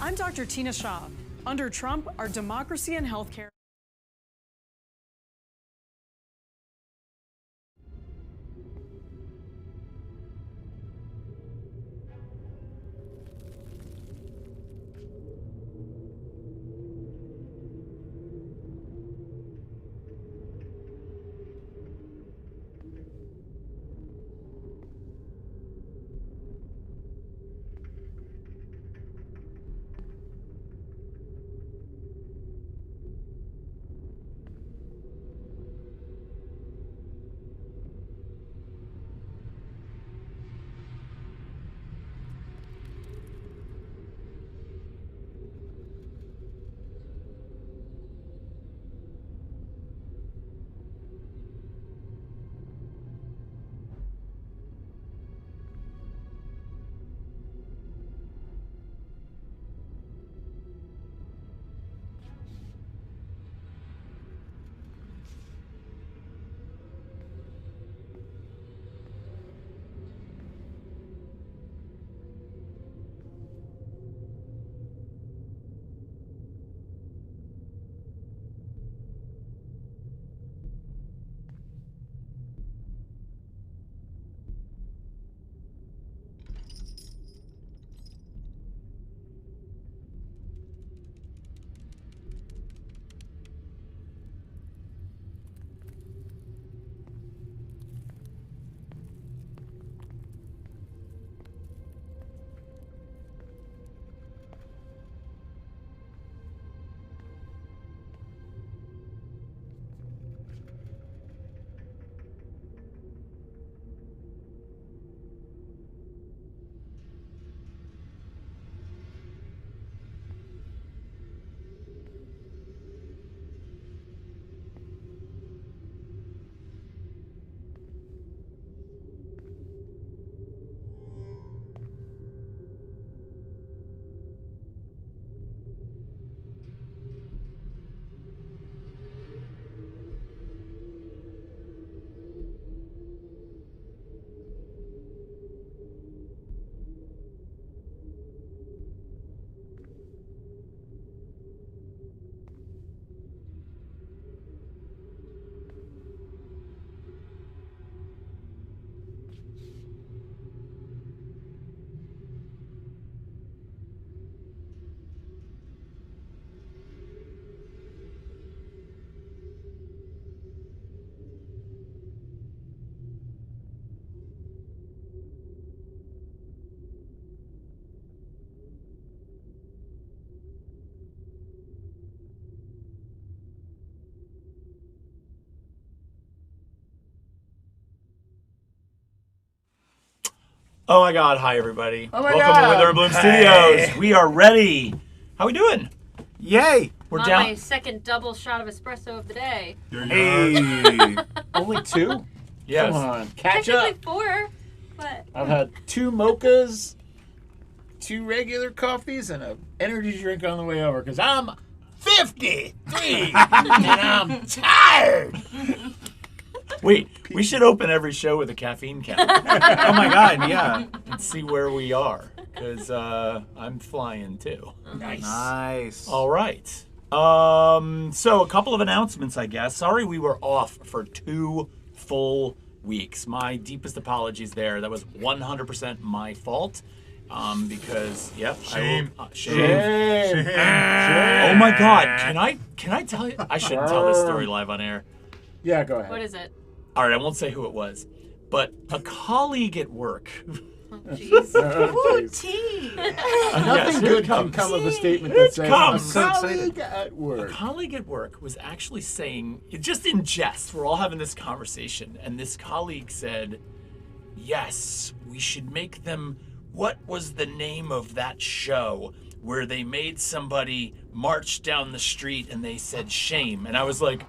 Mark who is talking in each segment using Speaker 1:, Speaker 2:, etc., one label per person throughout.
Speaker 1: I'm Dr. Tina Shah. Under Trump, our democracy and healthcare.
Speaker 2: Oh my God! Hi everybody.
Speaker 3: Oh my
Speaker 2: Welcome
Speaker 3: God.
Speaker 2: to Wither and Bloom Studios. We are ready. How we doing?
Speaker 3: Yay!
Speaker 2: We're
Speaker 4: on
Speaker 2: down.
Speaker 4: my second double shot of espresso of the day.
Speaker 3: Hey! Only two?
Speaker 2: Yes.
Speaker 3: Come on, catch
Speaker 4: Technically
Speaker 3: up.
Speaker 4: 4, but
Speaker 3: I've had 2 mochas, 2 regular coffees, and an energy drink on the way over because I'm 53 and I'm tired.
Speaker 2: Wait, we should open every show with a caffeine count. Oh my God! Yeah, and see where we are because I'm flying too.
Speaker 3: Nice.
Speaker 2: All right. So a couple of announcements, I guess. Sorry we were off for 2 full weeks. My deepest apologies there. That was 100% my fault. Because
Speaker 3: Shame.
Speaker 2: Shame. Oh my God! Can I tell you? I shouldn't tell this story live on air.
Speaker 3: Yeah, go ahead.
Speaker 4: what is it?
Speaker 2: All right, I won't say who it was, but a colleague at work.
Speaker 4: Jeez.
Speaker 3: Oh,
Speaker 5: Ooh,
Speaker 3: jeez.
Speaker 5: tea.
Speaker 2: Yes,
Speaker 3: Nothing
Speaker 2: here it
Speaker 3: good can
Speaker 2: comes.
Speaker 3: come of a statement that
Speaker 2: It
Speaker 3: says
Speaker 2: comes.
Speaker 3: a colleague at
Speaker 2: A
Speaker 3: work.
Speaker 2: colleague at work was actually saying, just in jest, we're all having this conversation, and this colleague said, yes, we should make them, what was the name of that show where they made somebody march down the street and they said shame? And I was like,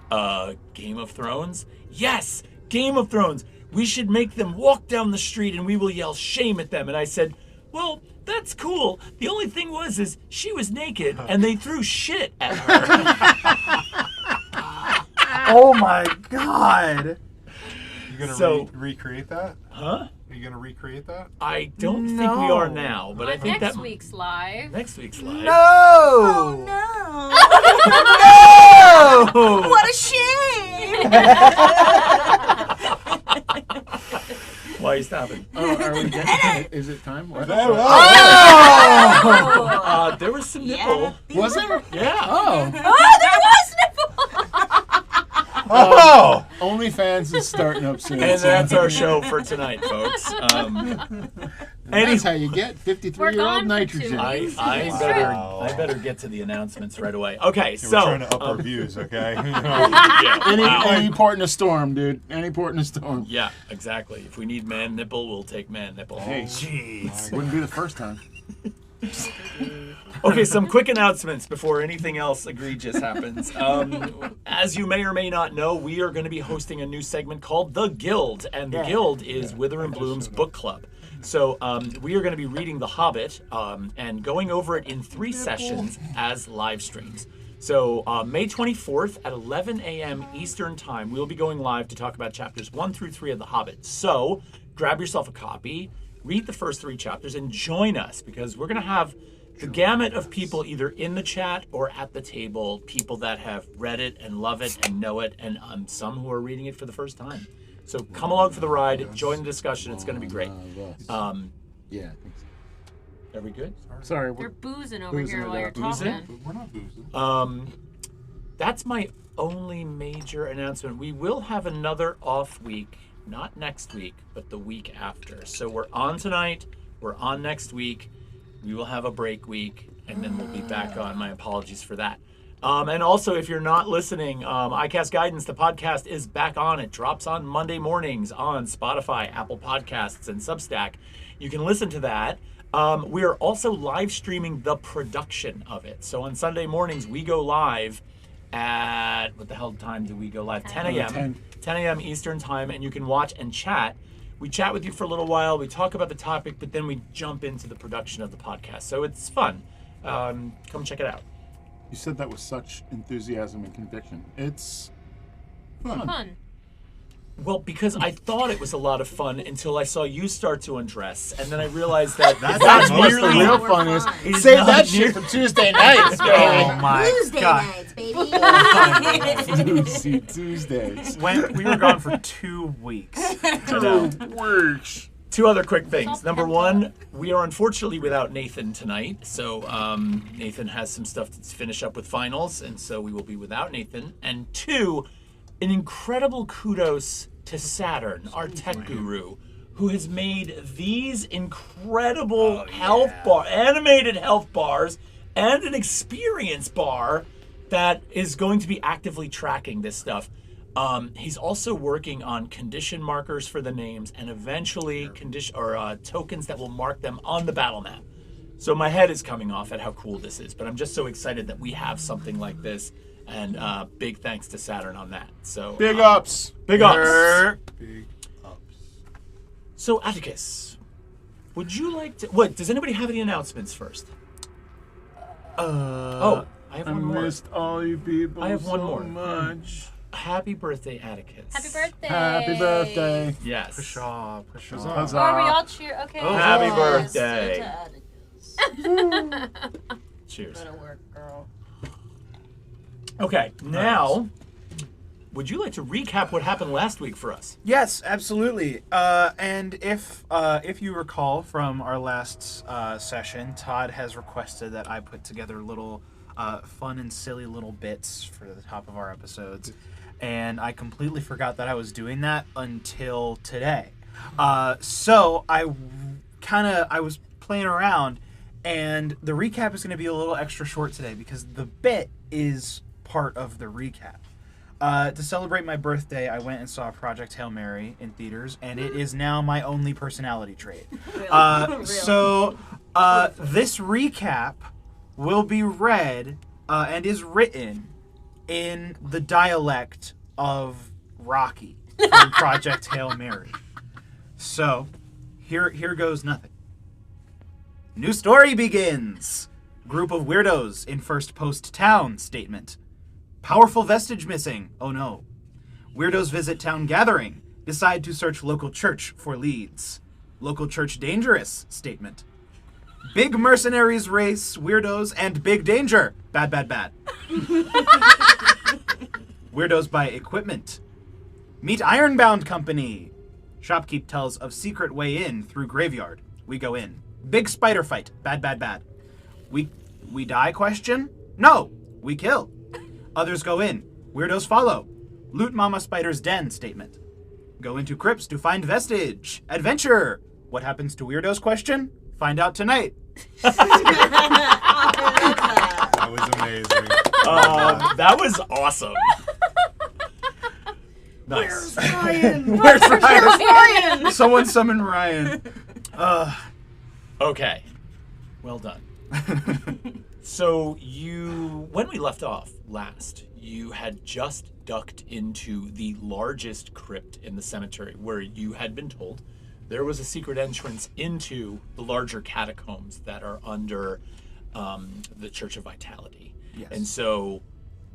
Speaker 2: Game of Thrones? Yes, Game of Thrones. We should make them walk down the street and we will yell shame at them. And I said, well, that's cool. The only thing is she was naked and they threw shit at her.
Speaker 3: Oh my God.
Speaker 6: You gonna
Speaker 2: So-
Speaker 6: recreate that?
Speaker 2: Huh?
Speaker 5: Are you going to recreate that?
Speaker 2: I don't think we are now, but I think
Speaker 4: next
Speaker 2: that
Speaker 4: week's live.
Speaker 2: next week's live.
Speaker 6: No!
Speaker 7: Oh no!
Speaker 6: No!
Speaker 7: What a shame!
Speaker 2: Why are you stopping?
Speaker 3: Oh, are we getting? Is it time? What?
Speaker 6: Oh!
Speaker 2: There was some nipple.
Speaker 3: Was there?
Speaker 2: Yeah.
Speaker 3: Oh.
Speaker 7: Oh, there was nipple!
Speaker 5: Oh!
Speaker 3: OnlyFans is starting up soon.
Speaker 2: And that's our show for tonight, folks.
Speaker 3: That's how you get
Speaker 4: We're
Speaker 3: 53-year-old
Speaker 4: gone for
Speaker 3: nitrogen.
Speaker 4: 2
Speaker 2: I
Speaker 4: weeks.
Speaker 2: better get to the announcements right away. Okay,
Speaker 5: We're
Speaker 2: so
Speaker 5: trying to up our views, okay?
Speaker 3: Any port in a storm, dude. Any port in a storm.
Speaker 2: yeah, exactly. If we need man nipple, we'll take man nipple.
Speaker 3: Hey,
Speaker 6: Jeez.
Speaker 3: wouldn't be the first time.
Speaker 2: Okay, some quick announcements before anything else egregious happens. As you may or may not know, we are going to be hosting a new segment called The Guild, and The Guild is Wither and Bloom's book club. So we are going to be reading The Hobbit and going over it in 3 sessions as live streams. So May 24th at 11 a.m. Eastern Time, we'll be going live to talk about chapters 1 through 3 of The Hobbit. So grab yourself a copy, read the first 3 chapters, and join us, because we're going to have the gamut of people either in the chat or at the table, people that have read it and love it and know it, and some who are reading it for the first time. So come along for the ride, join the discussion, it's going to be great.
Speaker 3: Yeah. I think so.
Speaker 2: Are we good?
Speaker 3: Sorry.
Speaker 4: You're boozing over
Speaker 3: Boozing
Speaker 4: here
Speaker 3: it
Speaker 4: while you're
Speaker 3: up.
Speaker 2: Boozing?
Speaker 4: talking.
Speaker 5: We're not boozing.
Speaker 2: That's my only major announcement. We will have another off week, not next week, but the week after. So we're on tonight, we're on next week, we will have a break week, and then we'll be back on. My apologies for that. And also, if you're not listening, iCast Guidance, the podcast is back on. It drops on Monday mornings on Spotify, Apple Podcasts, and Substack. You can listen to that. We are also live streaming the production of it. So on Sunday mornings, we go live at, what the hell time do we go live? 10 a.m. 10 a.m. Eastern Time, and you can watch and chat. We chat with you for a little while, we talk about the topic, but then we jump into the production of the podcast. So it's fun. Come check it out.
Speaker 3: You said that with such enthusiasm and conviction. It's fun.
Speaker 4: Fun.
Speaker 2: Well, because I thought it was a lot of fun until I saw you start to undress, and then I realized that that's
Speaker 3: What's the
Speaker 2: merely
Speaker 3: real
Speaker 7: We're
Speaker 3: fun is
Speaker 7: fine.
Speaker 2: It is
Speaker 3: save
Speaker 2: not
Speaker 3: that
Speaker 2: near-
Speaker 3: shit for Tuesday nights,
Speaker 6: Oh
Speaker 3: man.
Speaker 6: my
Speaker 7: Tuesday
Speaker 6: god.
Speaker 7: nights, baby.
Speaker 3: Tuesdays.
Speaker 6: We were gone for 2 weeks.
Speaker 2: I know.
Speaker 3: Works.
Speaker 2: 2 other quick things. Number 1, we are unfortunately without Nathan tonight. So Nathan has some stuff to finish up with finals, and so we will be without Nathan. And 2, an incredible kudos to Saturn, our tech guru, who has made these incredible animated health bars, and an experience bar that is going to be actively tracking this stuff. He's also working on condition markers for the names, and eventually tokens that will mark them on the battle map. So my head is coming off at how cool this is, but I'm just so excited that we have something like this, and big thanks to Saturn on that. So
Speaker 3: Big ups.
Speaker 2: big ups.
Speaker 5: Big ups.
Speaker 2: So Atticus, would you like to? What? Does anybody have any announcements first? I have
Speaker 3: I
Speaker 2: one more.
Speaker 3: missed all you people
Speaker 2: I have one
Speaker 3: so
Speaker 2: more.
Speaker 3: much.
Speaker 2: Happy birthday, Atticus.
Speaker 4: Happy birthday.
Speaker 3: Happy birthday.
Speaker 2: Yes.
Speaker 6: Pshaw, pshaw.
Speaker 3: Huzzah.
Speaker 4: Oh, are we all cheer? Okay.
Speaker 6: Oh,
Speaker 2: Happy
Speaker 4: Yes.
Speaker 2: birthday. Cheers.
Speaker 7: Go to work, girl.
Speaker 2: Okay, now, would you like to recap what happened last week for us?
Speaker 6: Yes, absolutely. And if you recall from our last session, Todd has requested that I put together little fun and silly little bits for the top of our episodes, and I completely forgot that I was doing that until today. So I was playing around, and the recap is going to be a little extra short today because the bit is part of the recap. To celebrate my birthday, I went and saw Project Hail Mary in theaters, and it is now my only personality trait. So this recap will be read and is written in the dialect of Rocky from Project Hail Mary. So here goes nothing. New story begins. Group of weirdos in first post town statement. Powerful vestige missing. Oh no. Weirdos visit town gathering. Decide to search local church for leads. Local church dangerous statement. Big mercenaries race, weirdos, and big danger. Bad, bad, bad. Weirdos buy equipment. Meet Ironbound Company. Shopkeep tells of secret way in through graveyard. We go in. Big spider fight. Bad, bad, bad. We die question? No, we kill. Others go in. Weirdos follow. Loot Mama Spider's den statement. Go into crypts to find vestige. Adventure. What happens to weirdos question? Find out tonight.
Speaker 5: That was amazing.
Speaker 2: That was awesome. Nice.
Speaker 1: Ryan.
Speaker 6: Where's Ryan?
Speaker 1: Ryan.
Speaker 6: Someone summon Ryan.
Speaker 2: Okay. Well done. So when we left off last, you had just ducked into the largest crypt in the cemetery where you had been told there was a secret entrance into the larger catacombs that are under the Church of Vitality.
Speaker 6: Yes.
Speaker 2: And so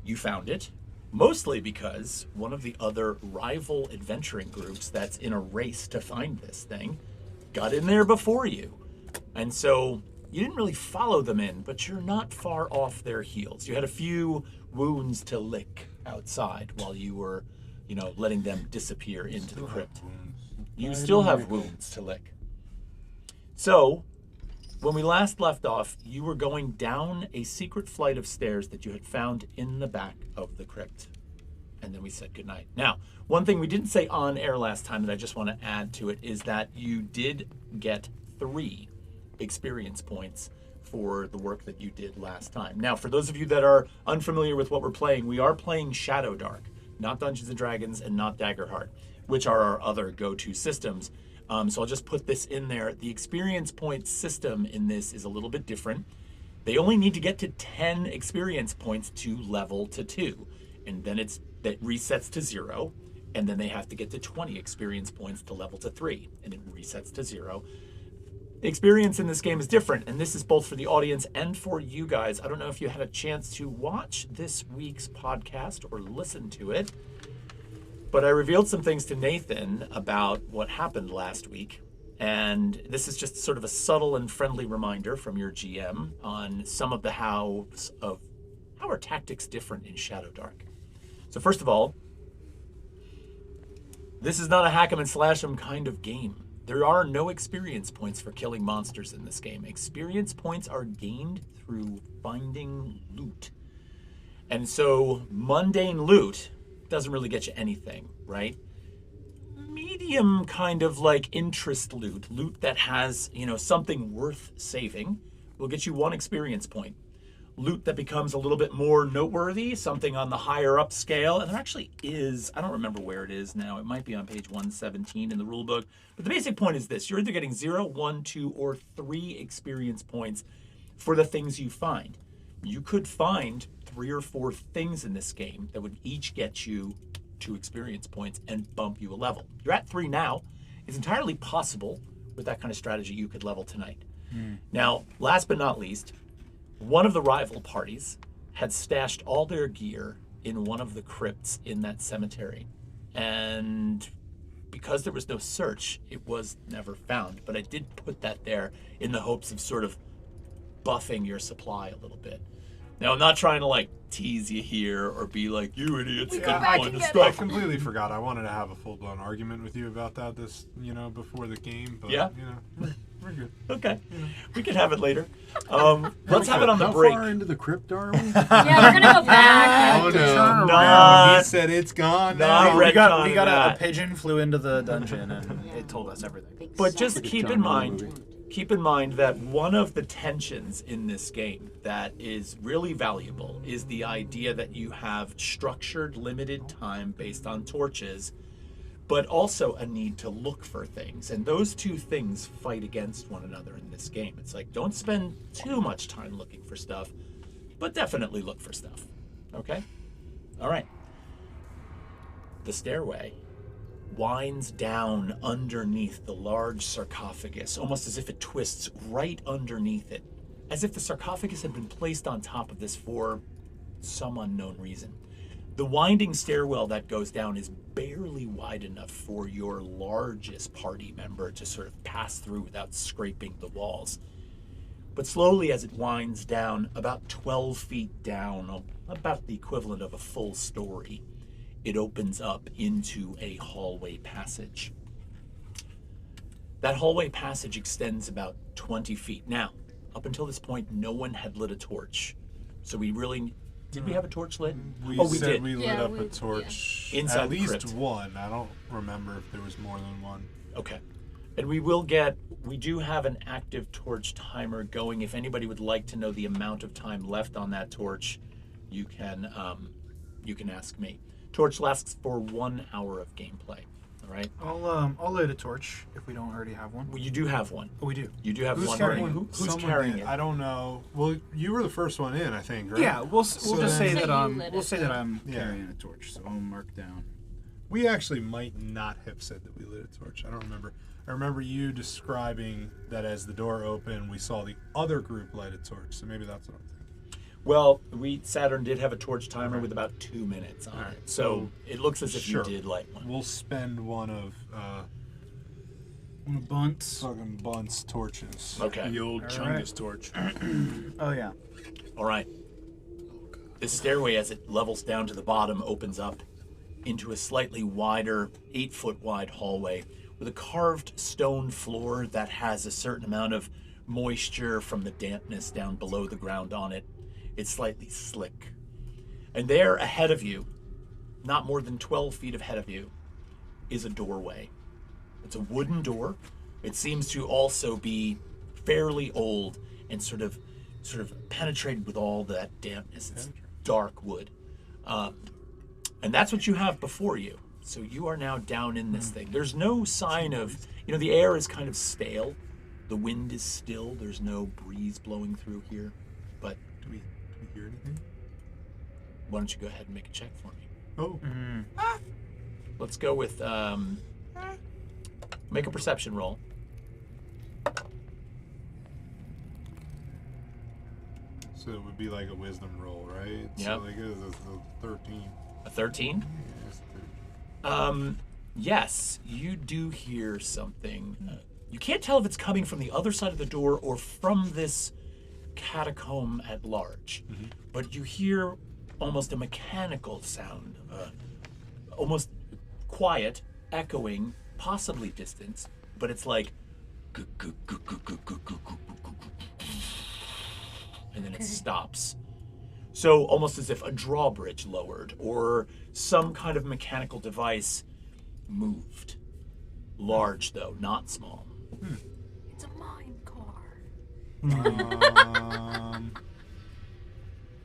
Speaker 2: you found it, mostly because one of the other rival adventuring groups that's in a race to find this thing got in there before you. And so you didn't really follow them in, but you're not far off their heels. You had a few wounds to lick outside while you were, letting them disappear into the crypt. You still have wounds to lick. So, when we last left off, you were going down a secret flight of stairs that you had found in the back of the crypt. And then we said goodnight. Now, one thing we didn't say on air last time that I just want to add to it is that you did get 3 experience points for the work that you did last time. Now, for those of you that are unfamiliar with what we're playing, we are playing Shadowdark, not Dungeons & Dragons and not Daggerheart, which are our other go-to systems. So I'll just put this in there. The experience point system in this is a little bit different. They only need to get to 10 experience points to level to 2. And then that resets to 0. And then they have to get to 20 experience points to level to 3. And it resets to 0. The experience in this game is different. And this is both for the audience and for you guys. I don't know if you had a chance to watch this week's podcast or listen to it. But I revealed some things to Nathan about what happened last week. And this is just sort of a subtle and friendly reminder from your GM on some of the hows of how are tactics different in Shadowdark. So first of all, this is not a hack 'em and slash 'em kind of game. There are no experience points for killing monsters in this game. Experience points are gained through finding loot. And so mundane loot doesn't really get you anything, right? Medium kind of like interest loot that has, something worth saving, will get you 1 experience point. Loot that becomes a little bit more noteworthy, something on the higher up scale, and there actually is, I don't remember where it is now, it might be on page 117 in the rulebook, but the basic point is this: you're either getting 0, 1, 2, or 3 experience points for the things you find. You could find 3 or 4 things in this game that would each get you 2 experience points and bump you a level. You're at 3 now. It's entirely possible with that kind of strategy you could level tonight. Now, last but not least, one of the rival parties had stashed all their gear in one of the crypts in that cemetery. And because there was no search, it was never found. But I did put that there in the hopes of sort of buffing your supply a little bit. Now, I'm not trying to tease you here or be like, you idiots,
Speaker 7: We
Speaker 2: couldn't
Speaker 7: go back
Speaker 2: find
Speaker 7: and
Speaker 2: the
Speaker 7: get
Speaker 2: stuff.
Speaker 5: I completely forgot. I wanted to have a full-blown argument with you about that before the game, but
Speaker 2: Yeah?
Speaker 5: we're good.
Speaker 2: Okay, we can have it later. Let's have it on the
Speaker 8: How
Speaker 2: break.
Speaker 8: far into the crypt are we?
Speaker 4: Yeah, we're gonna go back.
Speaker 5: Oh
Speaker 6: to
Speaker 5: no!
Speaker 6: turn
Speaker 2: around.
Speaker 5: He said it's gone
Speaker 2: Not
Speaker 5: now.
Speaker 2: red-
Speaker 6: We got
Speaker 2: retconning
Speaker 6: a
Speaker 2: that.
Speaker 6: pigeon flew into the dungeon and it told us everything.
Speaker 2: But just keep in
Speaker 8: John Wayne
Speaker 2: mind,
Speaker 8: movie.
Speaker 2: keep in mind that one of the tensions in this game that is really valuable is the idea that you have structured limited time based on torches, but also a need to look for things. And those two things fight against one another in this game. It's like, don't spend too much time looking for stuff, but definitely look for stuff. Okay? All right. The stairway winds down underneath the large sarcophagus, almost as if it twists right underneath it, as if the sarcophagus had been placed on top of this for some unknown reason. The winding stairwell that goes down is barely wide enough for your largest party member to sort of pass through without scraping the walls. But slowly as it winds down, about 12 feet down, about the equivalent of a full story, it opens up into a hallway passage. That hallway passage extends about 20 feet. Now, up until this point, no one had lit a torch. So we really... Did we have a torch lit?
Speaker 5: We
Speaker 2: we
Speaker 5: said
Speaker 2: did.
Speaker 5: we lit
Speaker 4: Yeah,
Speaker 5: up
Speaker 4: we-
Speaker 5: a torch.
Speaker 2: Inside
Speaker 5: At
Speaker 2: the
Speaker 5: least
Speaker 2: crypt.
Speaker 5: one. I don't remember if there was more than one.
Speaker 2: Okay. And we do have an active torch timer going. If anybody would like to know the amount of time left on that torch, you can ask me. Torch lasts for 1 hour of gameplay. All right.
Speaker 6: I'll light a torch if we don't already have one.
Speaker 2: Well, you do have one.
Speaker 6: Oh, we do.
Speaker 2: You do have
Speaker 5: Who's
Speaker 2: one.
Speaker 5: carrying it?
Speaker 2: Who's
Speaker 5: Someone
Speaker 2: carrying
Speaker 5: did.
Speaker 2: it?
Speaker 5: I don't know. Well, you were the first one in, I think, right?
Speaker 6: Yeah, we'll just
Speaker 5: then-
Speaker 6: say
Speaker 4: Say
Speaker 6: that
Speaker 4: you lit
Speaker 6: we'll
Speaker 4: it,
Speaker 6: say that I'm
Speaker 5: Yeah.
Speaker 6: carrying a torch, so I'll mark down.
Speaker 5: We actually might not have said that we lit a torch. I don't remember. I remember you describing that as the door opened, we saw the other group light a torch. So maybe that's what I'm thinking.
Speaker 2: Well, Saturn did have a torch timer with about 2 minutes on
Speaker 5: Alright,
Speaker 2: it, so it looks as if
Speaker 5: sure.
Speaker 2: you did light one.
Speaker 5: We'll spend one of
Speaker 6: One of Bunt's.
Speaker 5: fucking Bunt's torches.
Speaker 2: Okay.
Speaker 3: The old
Speaker 6: All
Speaker 3: Chungus torch.
Speaker 6: Oh yeah.
Speaker 2: All right. This stairway, as it levels down to the bottom, opens up into a slightly wider, 8-foot wide hallway with a carved stone floor that has a certain amount of moisture from the dampness down below the ground on it. It's slightly slick. And there ahead of you, not more than 12 feet ahead of you, is a doorway. It's a wooden door. It seems to also be fairly old and sort of penetrated with all that dampness. It's dark wood. And that's what you have before you. So you are now down in this thing. There's no sign of, the air is kind of stale. The wind is still. There's no breeze blowing through here. But
Speaker 5: Do we hear anything?
Speaker 2: why don't you go ahead and make a check for me?
Speaker 5: Oh,
Speaker 2: Let's go with, make a perception roll.
Speaker 5: so it would be like a wisdom roll, right?
Speaker 2: Yep.
Speaker 5: So like it is a 13.
Speaker 2: A 13?
Speaker 5: Yes, 13.
Speaker 2: Yes, you do hear something. You can't tell if it's coming from the other side of the door or from this catacomb at large, but you hear almost a mechanical sound, almost quiet, echoing, possibly distant, but it's like, and then it stops. So almost as if a drawbridge lowered or some kind of mechanical device moved. Large though, not small.
Speaker 4: It's a mine car.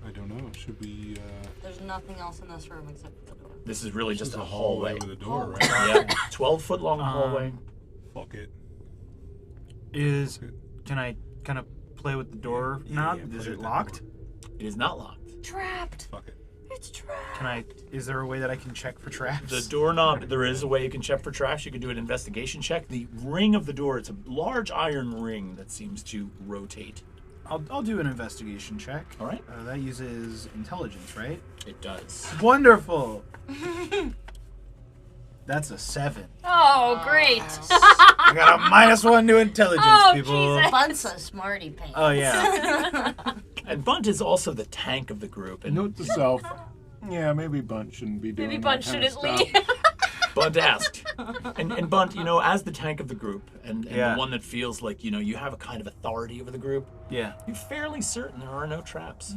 Speaker 5: I don't know. Should we?
Speaker 7: There's nothing else in this room except for the door.
Speaker 2: This is really just
Speaker 5: This
Speaker 2: a
Speaker 5: is
Speaker 2: hallway.
Speaker 5: with a door, right?
Speaker 2: Yeah, 12-foot long hallway.
Speaker 5: Fuck it.
Speaker 6: Can I kind of play with the door knob?
Speaker 5: yeah,
Speaker 6: Is
Speaker 5: play
Speaker 6: it
Speaker 5: with that
Speaker 6: locked?
Speaker 2: It is not locked.
Speaker 7: Trapped.
Speaker 5: Fuck it.
Speaker 7: It's trapped.
Speaker 6: Can I? Is there a way that I can check for traps?
Speaker 2: The doorknob, there is a way you can check for traps. You can do an investigation check. The ring of the door, it's a large iron ring that seems to rotate.
Speaker 6: I'll do an investigation check.
Speaker 2: All right.
Speaker 6: That uses intelligence, right?
Speaker 2: It does.
Speaker 6: Wonderful. That's a 7.
Speaker 4: Oh, great.
Speaker 6: I got a -1 to intelligence,
Speaker 4: Oh,
Speaker 6: people.
Speaker 4: Jesus.
Speaker 7: Bun's a smarty pants.
Speaker 6: Oh yeah.
Speaker 2: And Bunt is also the tank of the group. And
Speaker 3: Note to self. Yeah, maybe Bunt shouldn't be doing
Speaker 4: Maybe
Speaker 3: that
Speaker 4: Bunch
Speaker 3: kind of
Speaker 4: shouldn't
Speaker 3: stuff.
Speaker 4: leave.
Speaker 2: Bunt asked. And Bunt, as the tank of the group and
Speaker 6: Yeah.
Speaker 2: the one that feels like, you have a kind of authority over the group,
Speaker 6: Yeah.
Speaker 2: you're fairly certain there are no traps.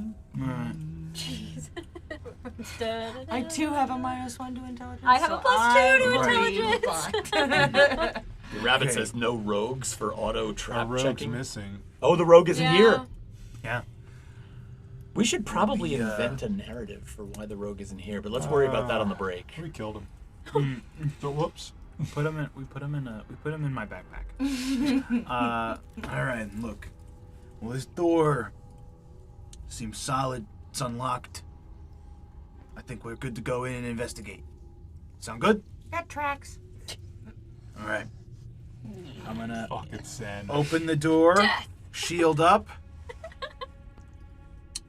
Speaker 7: I too have a -1 to intelligence.
Speaker 4: I have a
Speaker 7: so
Speaker 4: +2 to
Speaker 7: I'm
Speaker 4: intelligence.
Speaker 7: Bunt.
Speaker 2: The rabbit
Speaker 6: Okay.
Speaker 2: says no rogues for auto
Speaker 5: Our
Speaker 2: trap
Speaker 5: rogue's
Speaker 2: checking.
Speaker 5: missing.
Speaker 2: Oh, the rogue isn't
Speaker 4: Yeah.
Speaker 2: here.
Speaker 6: Yeah.
Speaker 2: We should probably invent a narrative for why the rogue isn't here, but let's worry about that on the break.
Speaker 5: We killed him. So whoops.
Speaker 6: We put him in my backpack. All right. Look. Well, this door seems solid. It's unlocked. I think we're good to go in and investigate. Sound good?
Speaker 7: That tracks.
Speaker 6: All right. I'm gonna
Speaker 5: Fucking send.
Speaker 6: open the door. Shield up.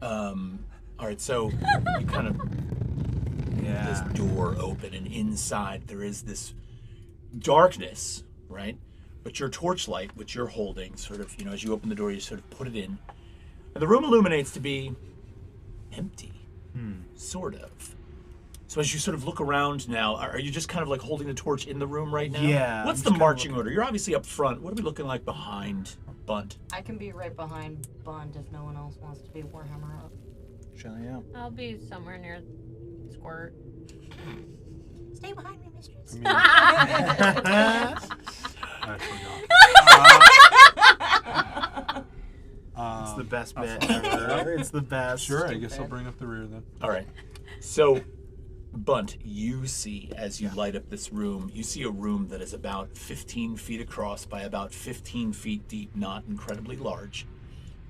Speaker 2: All right, so you kind of this door open, and inside there is this darkness, right? But your torchlight, which you're holding, sort of, as you open the door, you sort of put it in. And the room illuminates to be empty, sort of. So as you sort of look around now, are you just kind of like holding the torch in the room right now?
Speaker 6: Yeah.
Speaker 2: What's the marching order? You're obviously up front. What are we looking like behind Bunt?
Speaker 7: I can be right behind Bond if no one else wants to be Warhammer up.
Speaker 6: Yeah.
Speaker 4: I'll be somewhere near Squirt.
Speaker 7: Stay behind me, mistress.
Speaker 5: I forgot.
Speaker 6: It's the best bit ever. It's the best.
Speaker 5: Sure, I guess I'll bring up the rear then.
Speaker 2: All right. So, Bunt, you see, as you light up this room, you see a room that is about 15 feet across by about 15 feet deep, not incredibly large.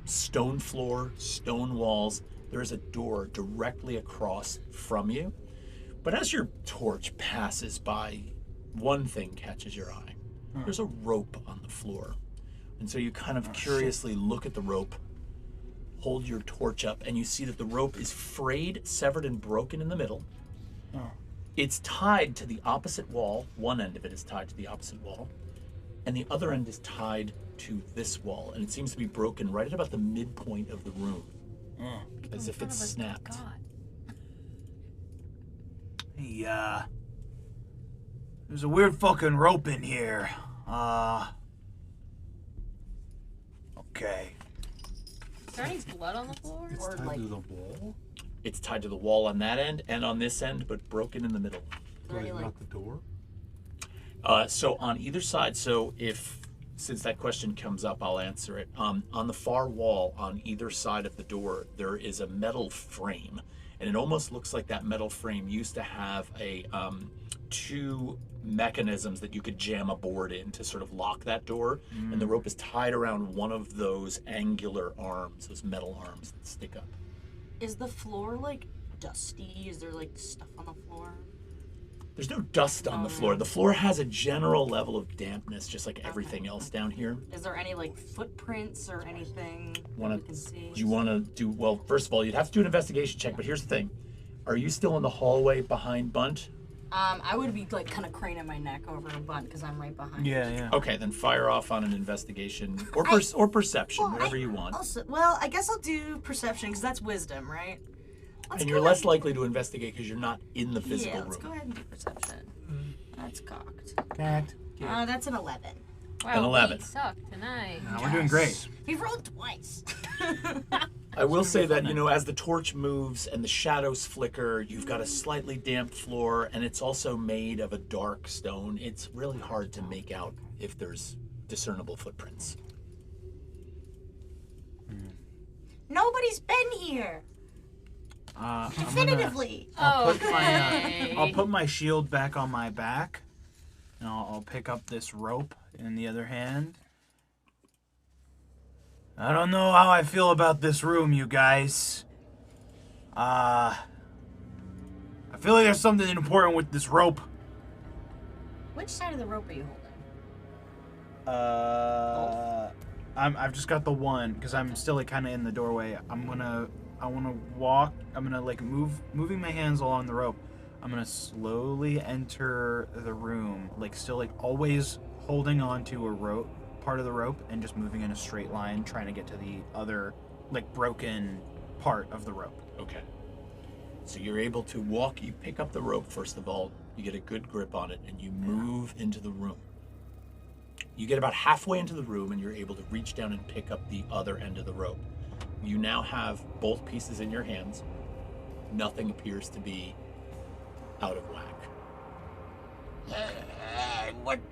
Speaker 2: Stone floor, stone walls. There is a door directly across from you. But as your torch passes by, one thing catches your eye. There's a rope on the floor. And so you kind of curiously look at the rope, hold your torch up, and you see that the rope is frayed, severed, and broken in the middle. It's tied to the opposite wall. One end of it is tied to the opposite wall, and the other end is tied to this wall, and it seems to be broken right at about the midpoint of the room, as if it's snapped.
Speaker 6: Hey, there's a weird fucking rope in here. Okay.
Speaker 4: Is there any blood on the floor?
Speaker 5: It's
Speaker 7: Or
Speaker 5: tied
Speaker 7: like-
Speaker 5: to the wall?
Speaker 2: It's tied to the wall on that end and on this end, but broken in the middle.
Speaker 5: Like, not the door?
Speaker 2: So on either side, since that question comes up, I'll answer it. On the far wall, on either side of the door, there is a metal frame, and it almost looks like that metal frame used to have a two mechanisms that you could jam a board in to sort of lock that door, and the rope is tied around one of those angular arms, those metal arms that stick up.
Speaker 7: Is the floor like dusty? Is there like stuff on the floor?
Speaker 2: There's no dust on the floor. The floor has a general level of dampness, just like everything else down here.
Speaker 7: Is there any like footprints or anything
Speaker 2: Wanna-
Speaker 7: you can see?
Speaker 2: Do you want to do, well, first of all, you'd have to do an investigation check, but here's the thing. Are you still in the hallway behind Bunt?
Speaker 7: I would be like kind of craning my neck over a Bunt because I'm right behind.
Speaker 6: Yeah.
Speaker 2: Okay, then fire off on an investigation or or perception, whatever you want.
Speaker 7: Also, well, I guess I'll do perception because that's wisdom, right? Let's
Speaker 2: And
Speaker 7: go
Speaker 2: you're less
Speaker 7: ahead-
Speaker 2: likely to investigate because you're not in the physical
Speaker 7: Yeah, let's go
Speaker 2: room.
Speaker 7: ahead and do perception. That's cocked.
Speaker 6: Cat.
Speaker 7: That's an 11.
Speaker 4: Wow,
Speaker 2: An 11.
Speaker 4: we suck tonight.
Speaker 6: We're doing great.
Speaker 7: He rolled twice.
Speaker 2: I will say that, as the torch moves and the shadows flicker, you've got a slightly damp floor, and it's also made of a dark stone. It's really hard to make out if there's discernible footprints.
Speaker 7: Nobody's been here. Definitively.
Speaker 6: I'll put my shield back on my back, and I'll pick up this rope in the other hand. I don't know how I feel about this room, you guys. I feel like there's something important with this rope.
Speaker 7: Which side of the rope are you holding?
Speaker 6: I've just got the one because I'm still like kind of in the doorway. I want to walk. I'm gonna like moving my hands along the rope. I'm gonna slowly enter the room, like still like always holding on to a rope, part of the rope, and just moving in a straight line, trying to get to the other like broken part of the rope.
Speaker 2: Okay. So you're able to walk, you pick up the rope first of all, you get a good grip on it, and you move into the room. You get about halfway into the room and you're able to reach down and pick up the other end of the rope. You now have both pieces in your hands. Nothing appears to be out of whack.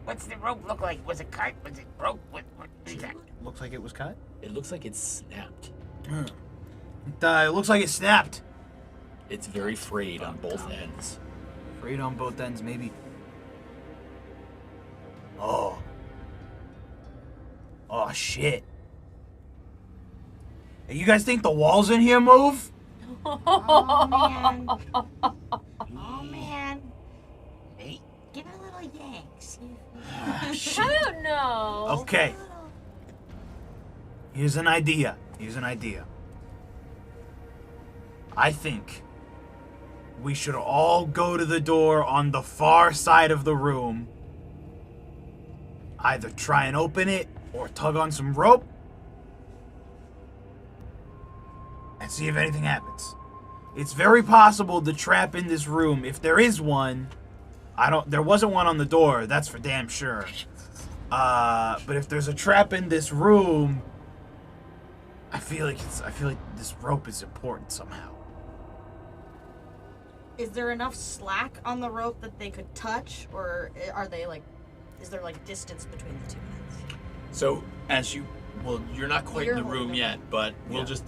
Speaker 3: What's the rope look like? Was it cut? Was it broke? What is that?
Speaker 6: Looks like it was cut.
Speaker 2: It looks like it's snapped.
Speaker 6: It looks like it snapped.
Speaker 2: It's very frayed on both ends.
Speaker 6: Frayed on both ends, maybe. Oh, shit. Hey, you guys think the walls in here move?
Speaker 7: Oh man. Oh man.
Speaker 3: Hey,
Speaker 7: Give it a little yank. See
Speaker 4: I don't know.
Speaker 6: Okay. Here's an idea. I think we should all go to the door on the far side of the room. Either try and open it or tug on some rope and see if anything happens. It's very possible the trap in this room, if there is one, there wasn't one on the door, that's for damn sure. But if there's a trap in this room, I feel like this rope is important somehow.
Speaker 7: Is there enough slack on the rope that they could touch, or are they like? Is there like distance between the two ends?
Speaker 2: So you're not quite
Speaker 7: You're
Speaker 2: in the room
Speaker 7: holding
Speaker 2: yet, but we'll just,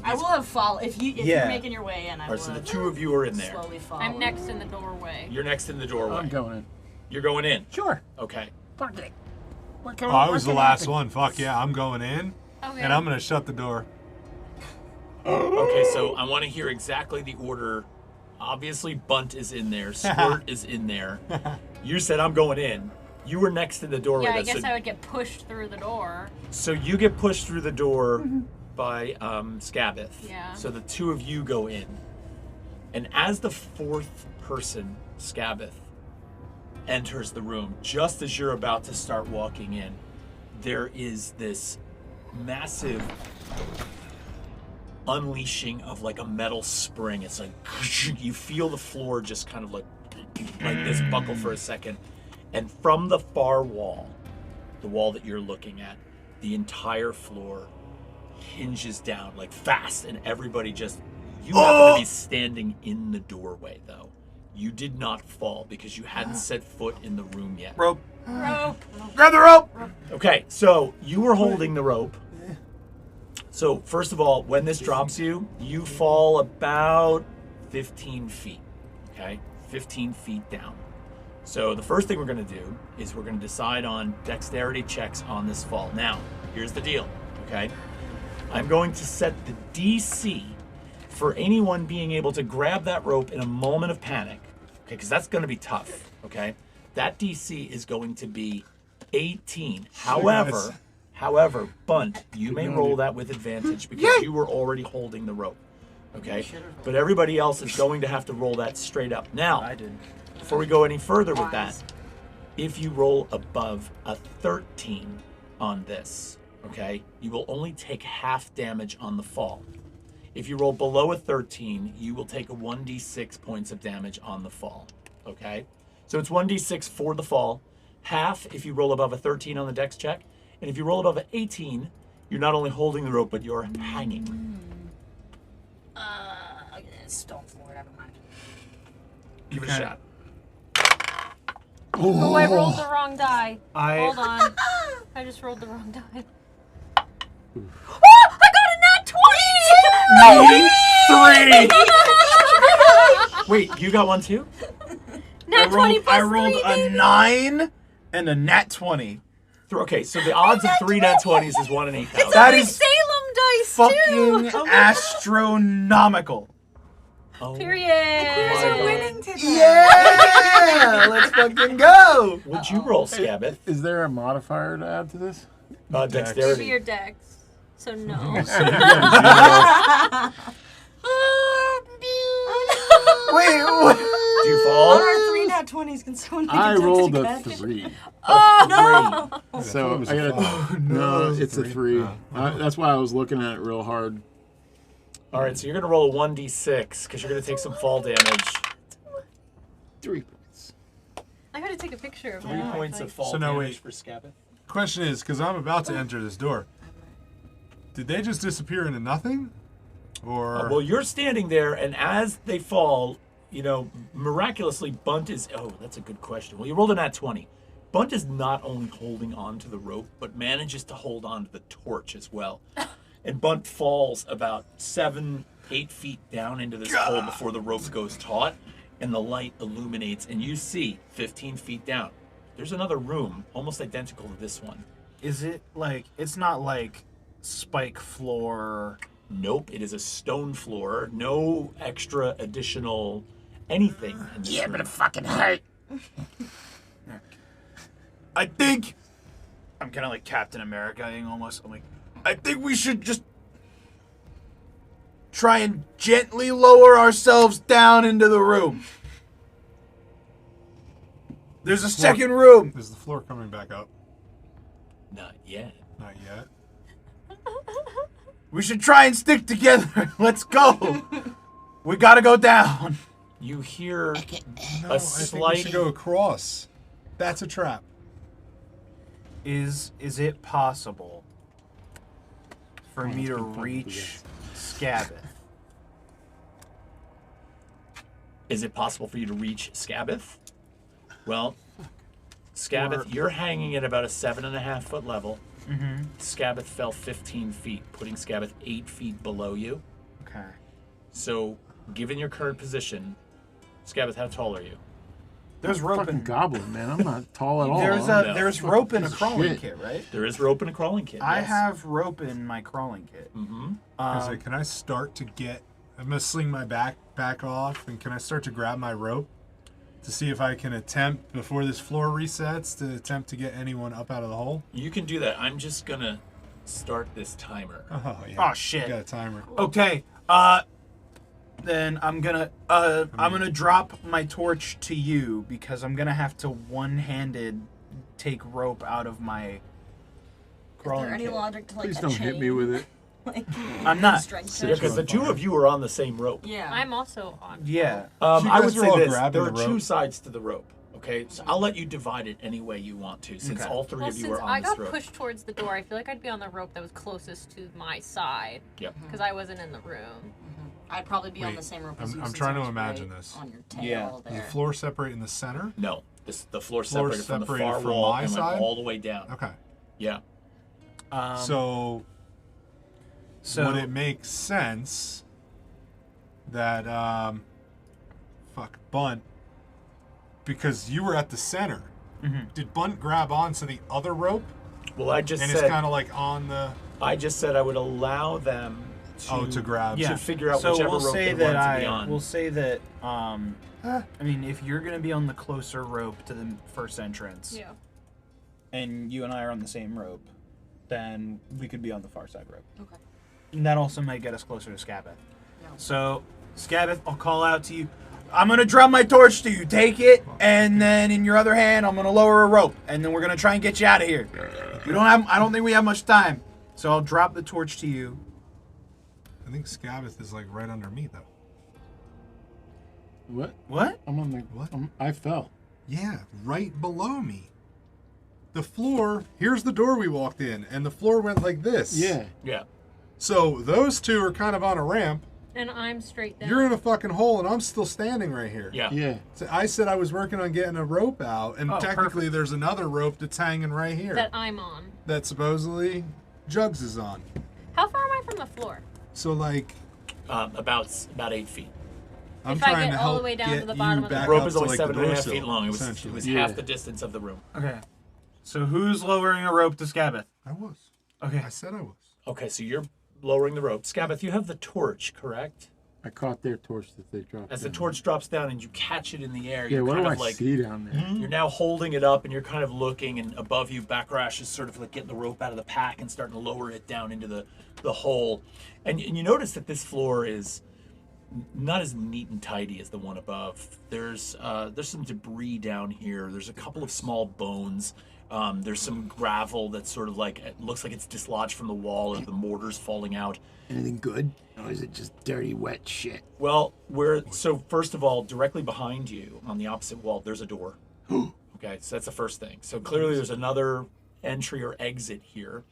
Speaker 7: I will have follow if you're making your way in. I
Speaker 2: All right,
Speaker 7: will
Speaker 2: so the
Speaker 7: have
Speaker 2: two of you are in there.
Speaker 7: slowly follow.
Speaker 4: I'm next in the doorway.
Speaker 2: You're next in the doorway.
Speaker 3: I'm going in.
Speaker 2: You're going in.
Speaker 3: Sure.
Speaker 2: Okay.
Speaker 3: Fuck it.
Speaker 5: I was the last one. Fuck yeah, I'm going in.
Speaker 4: Okay.
Speaker 5: And I'm going to shut the door.
Speaker 2: Okay, so I want to hear exactly the order. Obviously, Bunt is in there. Squirt is in there. You said I'm going in. You were next to the doorway.
Speaker 4: Yeah, I guess I would get pushed through the door.
Speaker 2: So you get pushed through the door by Scabbeth.
Speaker 4: Yeah.
Speaker 2: So the two of you go in. And as the fourth person, Scabbeth, enters the room, just as you're about to start walking in, there is this massive unleashing of like a metal spring. It's like you feel the floor just kind of like this buckle for a second, and from the far wall, the wall that you're looking at, the entire floor hinges down like fast, and everybody just you happen to be standing in the doorway though. You did not fall because you hadn't set foot in the room yet.
Speaker 6: Rope.
Speaker 4: Rope.
Speaker 6: Grab the rope!
Speaker 2: Okay, so you were holding the rope. So first of all, when this drops you, you fall about 15 feet, okay? 15 feet down. So the first thing we're gonna do is we're gonna decide on dexterity checks on this fall. Now, here's the deal, okay? I'm going to set the DC for anyone being able to grab that rope in a moment of panic, okay? Because that's gonna be tough, okay? That DC is going to be 18. However, Bunt, you may roll that with advantage because you were already holding the rope. Okay? But everybody else is going to have to roll that straight up. Now,
Speaker 6: I did.
Speaker 2: before we go any further with that, if you roll above a 13 on this, okay, you will only take half damage on the fall. If you roll below a 13, you will take a 1d6 points of damage on the fall. Okay? So it's 1d6 for the fall, half if you roll above a 13 on the dex check. And if you roll above an 18, you're not only holding the rope, but you're hanging.
Speaker 7: Stone floor, never mind.
Speaker 2: Give it a shot.
Speaker 4: Oh, I rolled the wrong die. Hold
Speaker 6: I
Speaker 4: on. I just rolled the wrong die. Oh, I got a nat 20!
Speaker 2: 3! Wait, you got one too?
Speaker 4: Nat 20 plus
Speaker 6: I rolled
Speaker 4: 3,
Speaker 6: a
Speaker 4: baby.
Speaker 6: 9 and a nat 20.
Speaker 2: Okay, so the odds of 3 nat 20s is 1 in 8,000.
Speaker 6: That
Speaker 4: My
Speaker 6: is
Speaker 4: Salem dice,
Speaker 6: fucking astronomical.
Speaker 2: Oh.
Speaker 4: too! Period.
Speaker 2: My
Speaker 7: Winning today.
Speaker 6: Yeah! Let's fucking go!
Speaker 2: Would you roll, Scabbeth?
Speaker 3: Is there a modifier to add to this?
Speaker 4: Maybe
Speaker 2: Dexterity.
Speaker 4: your dex. So no.
Speaker 6: Wait, what?
Speaker 2: Do you
Speaker 7: What
Speaker 2: fall?
Speaker 7: are 3 nat 20s? Can someone make
Speaker 3: I
Speaker 7: a dex
Speaker 3: rolled a
Speaker 7: check?
Speaker 3: 3.
Speaker 7: No!
Speaker 3: So
Speaker 5: was
Speaker 3: I
Speaker 5: a
Speaker 3: got
Speaker 5: five.
Speaker 3: no, it's a 3.
Speaker 5: Oh.
Speaker 3: That's why I was looking at it real hard.
Speaker 2: All right, so you're going to roll a 1d6 because you're going to take some fall damage.
Speaker 3: 3 points.
Speaker 4: I gotta take a picture of
Speaker 2: 3
Speaker 4: that.
Speaker 2: points of fall
Speaker 5: So now
Speaker 2: damage
Speaker 5: wait.
Speaker 2: for Scabbeth.
Speaker 5: Question is, because I'm about to enter this door, did they just disappear into nothing? Or
Speaker 2: Well, you're standing there, and as they fall, you know, miraculously, Bunt is... Oh, that's a good question. Well, you rolled a nat 20. Bunt is not only holding on to the rope, but manages to hold on to the torch as well. And Bunt falls about 7-8 feet down into this hole before the rope goes taut, and the light illuminates, and you see 15 feet down. There's another room, almost identical to this one.
Speaker 6: Is it like, it's not like spike floor?
Speaker 2: Nope, it is a stone floor. No extra additional anything in this room.
Speaker 3: fucking hurt.
Speaker 6: I think, I'm kind of like Captain America-ing almost. I'm like, I think we should just try and gently lower ourselves down into the room. There's a second room.
Speaker 5: Is the floor coming back up?
Speaker 2: Not yet.
Speaker 5: Not yet.
Speaker 6: We should try and stick together. Let's go. We gotta go down.
Speaker 2: You hear
Speaker 5: No,
Speaker 2: a
Speaker 5: I think we
Speaker 2: slight.
Speaker 5: should go across. That's a trap.
Speaker 6: Is it possible for me to reach Scabbeth?
Speaker 2: Is it possible for you to reach Scabbeth? Well, Scabbeth, you're hanging at about a 7.5 foot level.
Speaker 6: Mm-hmm.
Speaker 2: Scabbeth fell 15 feet, putting Scabbeth 8 feet below you.
Speaker 6: Okay.
Speaker 2: So, given your current position, Scabbeth, how tall are you?
Speaker 6: There's rope
Speaker 3: Fucking
Speaker 6: and
Speaker 3: goblin, man. I'm not tall at all.
Speaker 2: No.
Speaker 6: there's rope in a
Speaker 3: piece of
Speaker 6: crawling
Speaker 3: shit.
Speaker 6: kit, right?
Speaker 2: There is rope in a crawling kit.
Speaker 6: I
Speaker 2: yes.
Speaker 6: have rope in my crawling kit.
Speaker 2: Mm-hmm.
Speaker 5: Can I start to get... I'm going to sling my back off, and can I start to grab my rope to see if I can attempt, before this floor resets, to attempt to get anyone up out of the hole?
Speaker 2: You can do that. I'm just gonna start this timer.
Speaker 5: Oh, yeah.
Speaker 6: Oh, shit.
Speaker 5: Got a timer.
Speaker 6: Okay. Then I'm gonna drop my torch to you because I'm gonna have to one-handed take rope out of my
Speaker 7: Is
Speaker 6: crawling
Speaker 7: there any
Speaker 6: kit.
Speaker 7: logic to like
Speaker 3: Please
Speaker 7: a
Speaker 3: don't
Speaker 7: chain?
Speaker 3: hit me with it.
Speaker 7: Like,
Speaker 6: I'm not.
Speaker 7: strength
Speaker 2: Yeah,
Speaker 7: check?
Speaker 2: because the two of you are on the same rope.
Speaker 7: Yeah.
Speaker 4: I'm also on.
Speaker 6: Yeah.
Speaker 5: So you
Speaker 2: I
Speaker 5: guys
Speaker 2: would
Speaker 5: are all
Speaker 2: say this:
Speaker 5: grabbing
Speaker 2: there are
Speaker 5: the
Speaker 2: two
Speaker 5: rope?
Speaker 2: sides to the rope. Okay, so I'll let you divide it any way you want to, since
Speaker 6: Okay.
Speaker 2: all three
Speaker 4: Well,
Speaker 2: of you
Speaker 4: since
Speaker 2: are
Speaker 4: I
Speaker 2: on this
Speaker 4: got
Speaker 2: rope.
Speaker 4: pushed towards the door, I feel like I'd be on the rope that was closest to my side
Speaker 2: Yep.
Speaker 4: because I wasn't in the room.
Speaker 7: I'd probably be on
Speaker 5: Wait,
Speaker 7: the same rope as
Speaker 5: I'm
Speaker 7: you. since
Speaker 5: trying
Speaker 7: I
Speaker 5: to
Speaker 7: was
Speaker 5: imagine
Speaker 7: right
Speaker 5: this.
Speaker 7: On your tail
Speaker 6: Yeah.
Speaker 5: Is the
Speaker 7: there.
Speaker 5: floor separate in the center?
Speaker 2: No, the floor
Speaker 5: Floor
Speaker 2: separated from the
Speaker 5: separated
Speaker 2: far
Speaker 5: from
Speaker 2: wall
Speaker 5: my
Speaker 2: and
Speaker 5: side?
Speaker 2: went all the way down.
Speaker 5: Okay.
Speaker 2: Yeah.
Speaker 5: So would it make sense that Bunt, because you were at the center, did Bunt grab onto the other rope
Speaker 2: Well, I just
Speaker 5: and
Speaker 2: said
Speaker 5: it's kind of like on the
Speaker 2: I would allow them to
Speaker 5: grab?
Speaker 6: Yeah.
Speaker 2: to figure out
Speaker 6: so
Speaker 2: whichever
Speaker 6: we'll
Speaker 2: rope
Speaker 6: say
Speaker 2: they
Speaker 6: that
Speaker 2: wanted to be on.
Speaker 6: We'll say that I mean, if you're gonna be on the closer rope to the first entrance,
Speaker 4: Yeah.
Speaker 6: and you and I are on the same rope, then we could be on the far side rope.
Speaker 7: Okay.
Speaker 6: And that also might get us closer to Scabbeth.
Speaker 7: No.
Speaker 6: So, Scabbeth, I'll call out to you. I'm gonna drop my torch to you. Take it, and then in your other hand, I'm gonna lower a rope, and then we're gonna try and get you out of here. I don't think we have much time, so I'll drop the torch to you.
Speaker 5: I think Scabbeth is like right under me though.
Speaker 3: What?
Speaker 6: What?
Speaker 3: I'm on the.
Speaker 5: What?
Speaker 3: I fell.
Speaker 5: Yeah, right below me. The floor, here's the door we walked in, and the floor went like this.
Speaker 3: Yeah.
Speaker 2: yeah.
Speaker 5: So those two are kind of on a ramp.
Speaker 4: And I'm straight down.
Speaker 5: You're in a fucking hole, and I'm still standing right here.
Speaker 2: Yeah.
Speaker 3: Yeah.
Speaker 5: So I said I was working on getting a rope out, and
Speaker 6: Oh,
Speaker 5: technically there's another rope that's hanging right here
Speaker 4: that I'm on.
Speaker 5: that supposedly Jugs is on.
Speaker 4: How far am I from the floor?
Speaker 5: So like,
Speaker 2: About 8 feet.
Speaker 5: I'm
Speaker 4: If I
Speaker 5: trying
Speaker 4: get
Speaker 5: to
Speaker 4: all the
Speaker 5: help
Speaker 4: way down
Speaker 5: get
Speaker 4: to the
Speaker 5: you
Speaker 4: bottom of the
Speaker 5: back
Speaker 2: The rope
Speaker 5: up
Speaker 2: is
Speaker 5: to,
Speaker 2: only
Speaker 5: like, the
Speaker 2: 7.5
Speaker 5: door
Speaker 2: feet
Speaker 5: sill,
Speaker 2: long. It was
Speaker 5: essentially.
Speaker 2: half the distance of the room.
Speaker 6: Okay. So who's lowering a rope to Scabbeth?
Speaker 5: I was.
Speaker 6: Okay.
Speaker 5: I said I was.
Speaker 2: Okay, so you're lowering the rope. Scabbeth, you have the torch, correct?
Speaker 3: I caught their torch that they dropped.
Speaker 2: As the
Speaker 3: down.
Speaker 2: torch drops down and you catch it in the air,
Speaker 3: Yeah.
Speaker 2: you're
Speaker 3: What
Speaker 2: kind
Speaker 3: do I
Speaker 2: of like
Speaker 3: see down there?
Speaker 2: you're now holding it up and you're kind of looking, and above you, Backrash is sort of like getting the rope out of the pack and starting to lower it down into the hole. And you notice that this floor is not as neat and tidy as the one above. There's some debris down here. There's a couple of small bones. There's some gravel that's sort of like, it looks like it's dislodged from the wall, or the mortar's falling out.
Speaker 3: Anything good? Or is it just dirty, wet shit?
Speaker 2: Well, so first of all, directly behind you on the opposite wall, there's a door. Okay, so that's the first thing. So clearly there's another entry or exit here.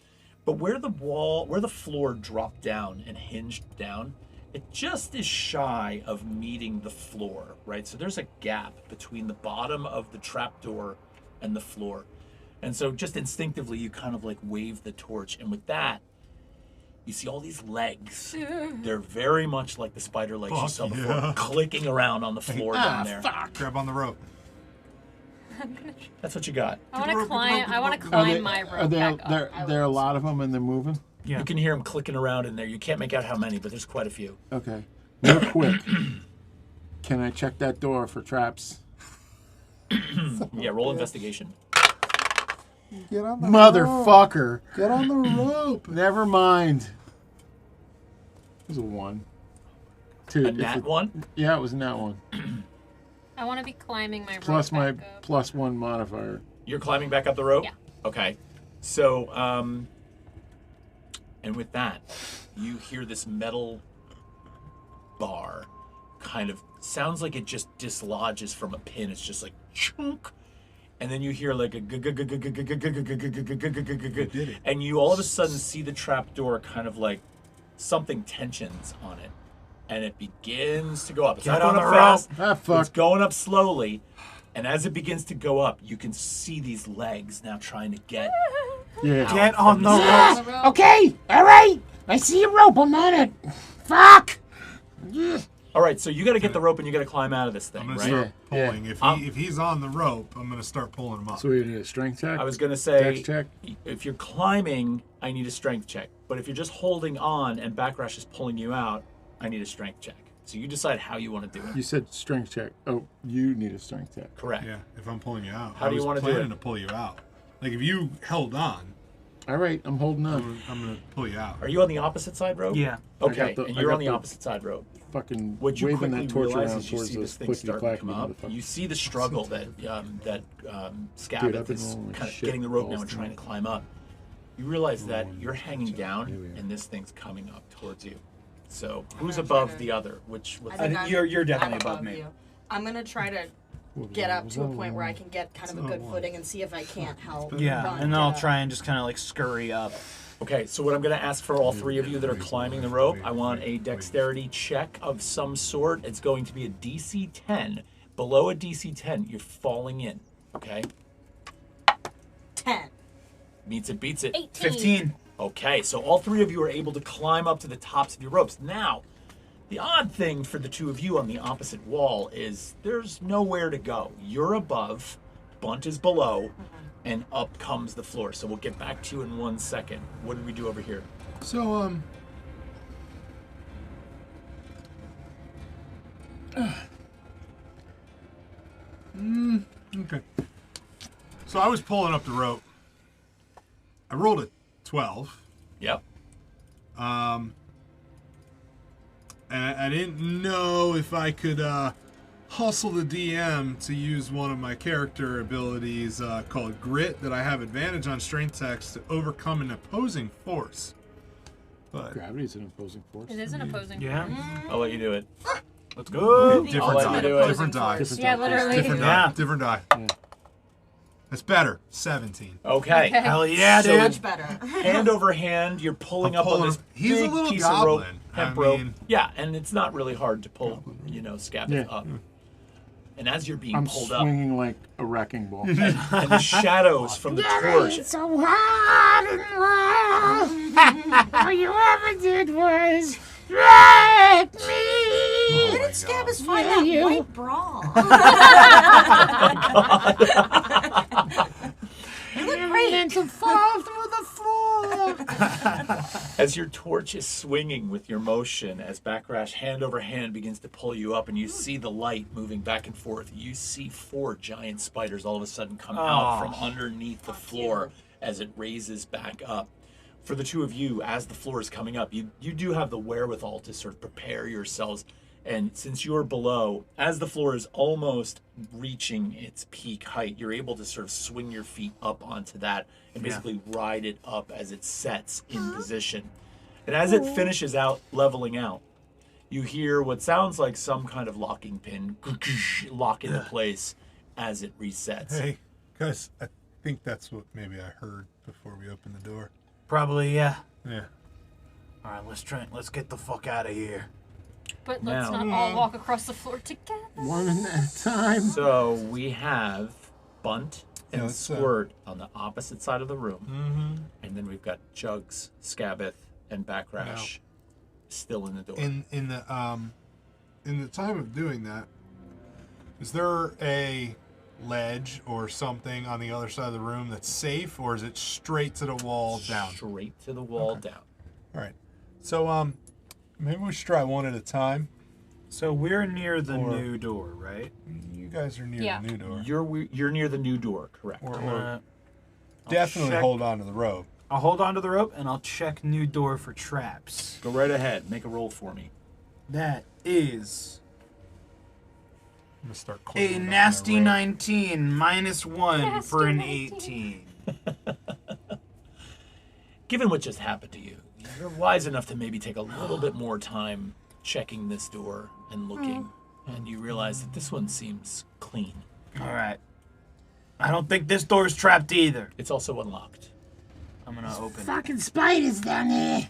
Speaker 2: But where the floor dropped down and hinged down, it just is shy of meeting the floor, right? So there's a gap between the bottom of the trapdoor and the floor. And so just instinctively, you kind of like wave the torch. And with that, you see all these legs. They're very much like the spider legs you
Speaker 5: Fuck
Speaker 2: saw before,
Speaker 5: yeah.
Speaker 2: clicking around on the floor down there.
Speaker 5: Grab on the rope.
Speaker 2: That's what you got.
Speaker 4: I want to climb. I want to
Speaker 3: Are
Speaker 4: climb
Speaker 3: they-
Speaker 4: my
Speaker 3: Are
Speaker 4: rope
Speaker 3: there,
Speaker 4: back up.
Speaker 3: there are a lot of them and they're moving?
Speaker 6: Yeah.
Speaker 2: You can hear them clicking around in there. You can't make out how many, but there's quite a few.
Speaker 3: Okay. Real quick. Can I check that door for traps?
Speaker 2: Yeah, roll investigation.
Speaker 5: Get on the
Speaker 3: Motherfucker.
Speaker 5: Get on the rope.
Speaker 3: Never mind. It was a 1. Two.
Speaker 2: A nat one?
Speaker 3: Yeah, it was a nat one.
Speaker 4: I want to be climbing my
Speaker 3: Plus
Speaker 4: rope
Speaker 3: my
Speaker 4: back up.
Speaker 3: +1 modifier.
Speaker 2: You're climbing back up the rope?
Speaker 4: Yeah.
Speaker 2: Okay. So, and with that, you hear this metal bar kind of sounds like it just dislodges from a pin. It's just like chunk. And then you hear like a and you all of a sudden see the trap door kind of like something tensions on it. And it begins to go up. It's not going up fast.
Speaker 3: Ah, fuck.
Speaker 2: It's going up slowly. And as it begins to go up, you can see these legs now trying to get
Speaker 3: Yeah.
Speaker 6: Get on the rope.
Speaker 4: On the rope.
Speaker 3: Okay, all right. I see a rope. I'm on it. Fuck.
Speaker 2: All right, so you got to get the rope and you got to climb out of this thing,
Speaker 5: I'm gonna
Speaker 2: right?
Speaker 5: start
Speaker 3: Yeah,
Speaker 5: pulling. If he's on the rope, I'm gonna start pulling him up.
Speaker 3: So we need a strength check?
Speaker 2: I was going to say,
Speaker 3: Dex check?
Speaker 2: if you're climbing, I need a strength check. But if you're just holding on and Backrash is pulling you out, I need a strength check. So you decide how you want to do it.
Speaker 3: You said strength check. Oh, you need a strength check.
Speaker 2: Correct.
Speaker 5: Yeah, if I'm pulling you out.
Speaker 2: How do you
Speaker 5: want
Speaker 2: wanna do
Speaker 5: planning
Speaker 2: it?
Speaker 5: to pull you out. Like if you held on,
Speaker 3: All right, I'm holding on.
Speaker 5: I'm gonna pull you out.
Speaker 2: Are you on the opposite side rope?
Speaker 6: Yeah.
Speaker 2: Okay,
Speaker 3: the-
Speaker 2: and
Speaker 3: I
Speaker 2: you're
Speaker 3: got
Speaker 2: on the
Speaker 3: the-
Speaker 2: opposite side rope.
Speaker 3: Fucking
Speaker 2: What you
Speaker 3: waving
Speaker 2: quickly
Speaker 3: that torch
Speaker 2: realize
Speaker 3: around
Speaker 2: is you
Speaker 3: towards
Speaker 2: see
Speaker 3: those
Speaker 2: this thing
Speaker 3: clickety
Speaker 2: starting to
Speaker 3: clacky
Speaker 2: come up.
Speaker 3: motherfuckers.
Speaker 2: You see the struggle that
Speaker 3: Dude,
Speaker 2: Scabbeth
Speaker 3: I've been
Speaker 2: is
Speaker 3: rolling like
Speaker 2: kind of
Speaker 3: shit
Speaker 2: getting the rope now
Speaker 3: balls
Speaker 2: and trying to
Speaker 3: tonight.
Speaker 2: climb up. You realize that you're hanging
Speaker 3: Here we
Speaker 2: down
Speaker 3: are.
Speaker 2: and this thing's coming up towards you. So
Speaker 7: I'm
Speaker 2: who's
Speaker 7: gonna try
Speaker 2: above
Speaker 7: to-
Speaker 2: the other? Which?
Speaker 7: I think
Speaker 6: You're
Speaker 7: I'm
Speaker 6: definitely above
Speaker 7: above
Speaker 6: me.
Speaker 7: you. I'm gonna try to get up to a point where I can get kind of a good footing and see if I can't help.
Speaker 6: Yeah,
Speaker 7: run,
Speaker 6: and
Speaker 7: get
Speaker 6: I'll
Speaker 7: up.
Speaker 6: try and just kind of like scurry up.
Speaker 2: Okay, so what I'm going to ask for all three of you that are climbing the rope, I want a dexterity check of some sort. It's going to be a DC 10. Below a DC 10, you're falling in. Okay?
Speaker 7: 10.
Speaker 2: Meets it, beats it.
Speaker 4: 18.
Speaker 6: 15.
Speaker 2: Okay, so all three of you are able to climb up to the tops of your ropes. Now, the odd thing for the two of you on the opposite wall is there's nowhere to go. You're above, Bunt is below, and up comes the floor. So we'll get back to you in 1 second. What did we do over here?
Speaker 5: So okay. So I was pulling up the rope. I rolled a 12.
Speaker 2: Yep.
Speaker 5: And I didn't know if I could hustle the DM to use one of my character abilities called Grit, that I have advantage on strength checks to overcome an opposing force. But
Speaker 3: Gravity's an opposing force.
Speaker 4: It is an opposing
Speaker 6: Yeah.
Speaker 4: force.
Speaker 2: I'll let you do it.
Speaker 6: Let's go.
Speaker 5: different
Speaker 2: I'll let
Speaker 5: die.
Speaker 2: you do it.
Speaker 5: Different die.
Speaker 3: Different
Speaker 4: Yeah,
Speaker 3: die.
Speaker 4: literally.
Speaker 5: Different
Speaker 6: Yeah.
Speaker 5: die. Different die. That's better. 17.
Speaker 2: Okay.
Speaker 4: Okay.
Speaker 6: Hell yeah,
Speaker 2: So
Speaker 6: dude.
Speaker 7: Much better.
Speaker 2: Hand over hand, you're pulling
Speaker 5: I'm
Speaker 2: up on
Speaker 5: pulling
Speaker 2: this
Speaker 5: him. He's a
Speaker 2: big
Speaker 5: little
Speaker 2: piece of
Speaker 5: goblin.
Speaker 2: rope, hemp
Speaker 5: I
Speaker 2: rope.
Speaker 5: mean-
Speaker 2: Yeah, and it's not really hard to pull, Scabbeth
Speaker 3: Yeah.
Speaker 2: up. And as you're being
Speaker 3: I'm
Speaker 2: pulled up,
Speaker 3: swinging like a wrecking ball.
Speaker 2: and the shadows from the torch.
Speaker 3: so hard and long. All you ever did was wreck me.
Speaker 7: Where did Scabbers find that
Speaker 3: you.
Speaker 7: white bra? You look great.
Speaker 3: to fall through the floor.
Speaker 2: As your torch is swinging with your motion, as Backrash hand over hand begins to pull you up, and you see the light moving back and forth, you see 4 giant spiders all of a sudden come out from underneath the floor as it raises back up. For the two of you, as the floor is coming up, you do have the wherewithal to sort of prepare yourselves. And since you're below, as the floor is almost reaching its peak height, you're able to sort of swing your feet up onto that and basically ride it up as it sets in position. And as it finishes out, leveling out, you hear what sounds like some kind of locking pin lock into place as it resets.
Speaker 5: Hey, guys, I think that's what maybe I heard before we opened the door.
Speaker 6: Probably, yeah.
Speaker 5: Yeah.
Speaker 6: All right, let's get the fuck out of here.
Speaker 4: But let's
Speaker 2: Now-
Speaker 4: not all walk across the floor together.
Speaker 3: One at a time.
Speaker 2: So we have Bunt and
Speaker 5: Yeah, let's,
Speaker 2: Squirt on the opposite side of the room. And then we've got Jugs, Scabbeth, and Backrash still in the door.
Speaker 5: In the time of doing that, is there a ledge or something on the other side of the room that's safe, or is it straight to the wall down?
Speaker 2: Straight to the wall down.
Speaker 5: All right. So maybe we should try one at a time.
Speaker 6: So we're near the
Speaker 5: Or-
Speaker 6: new door, right?
Speaker 5: You guys are near
Speaker 4: Yeah.
Speaker 5: the new door.
Speaker 2: You're near the new door, correct?
Speaker 5: Or
Speaker 6: I'm gonna-
Speaker 5: definitely
Speaker 6: check-
Speaker 5: hold on to the rope.
Speaker 6: I'll hold on to the rope and I'll check new door for traps.
Speaker 2: Go right ahead. Make a roll for me.
Speaker 6: That is
Speaker 5: I'm gonna start
Speaker 6: a
Speaker 5: clicking back
Speaker 6: nasty
Speaker 5: my rope.
Speaker 6: 19 minus 1
Speaker 4: Nasty
Speaker 6: for an
Speaker 4: 19.
Speaker 6: 18.
Speaker 2: Given what just happened to you, you're wise enough to maybe take a little bit more time checking this door and looking, and you realize that this one seems clean.
Speaker 6: All right. I don't think this door is trapped either.
Speaker 2: It's also unlocked.
Speaker 6: I'm gonna open it.
Speaker 3: Fucking spiders down there.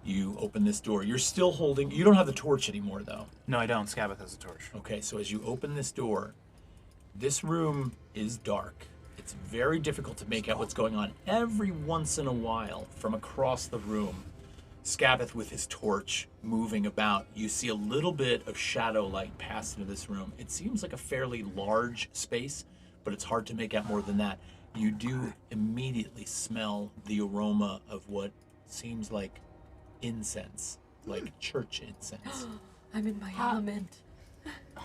Speaker 2: You open this door. You're still holding... You don't have the torch anymore, though.
Speaker 6: No, I don't. Scabbeth has a torch.
Speaker 2: Okay, so as you open this door, this room is dark. It's very difficult to make out what's going on. Every once in a while, from across the room, Scabbeth with his torch moving about, you see a little bit of shadow light pass into this room. It seems like a fairly large space, but it's hard to make out more than that. You do immediately smell the aroma of what seems like incense, like church incense.
Speaker 4: I'm in my element.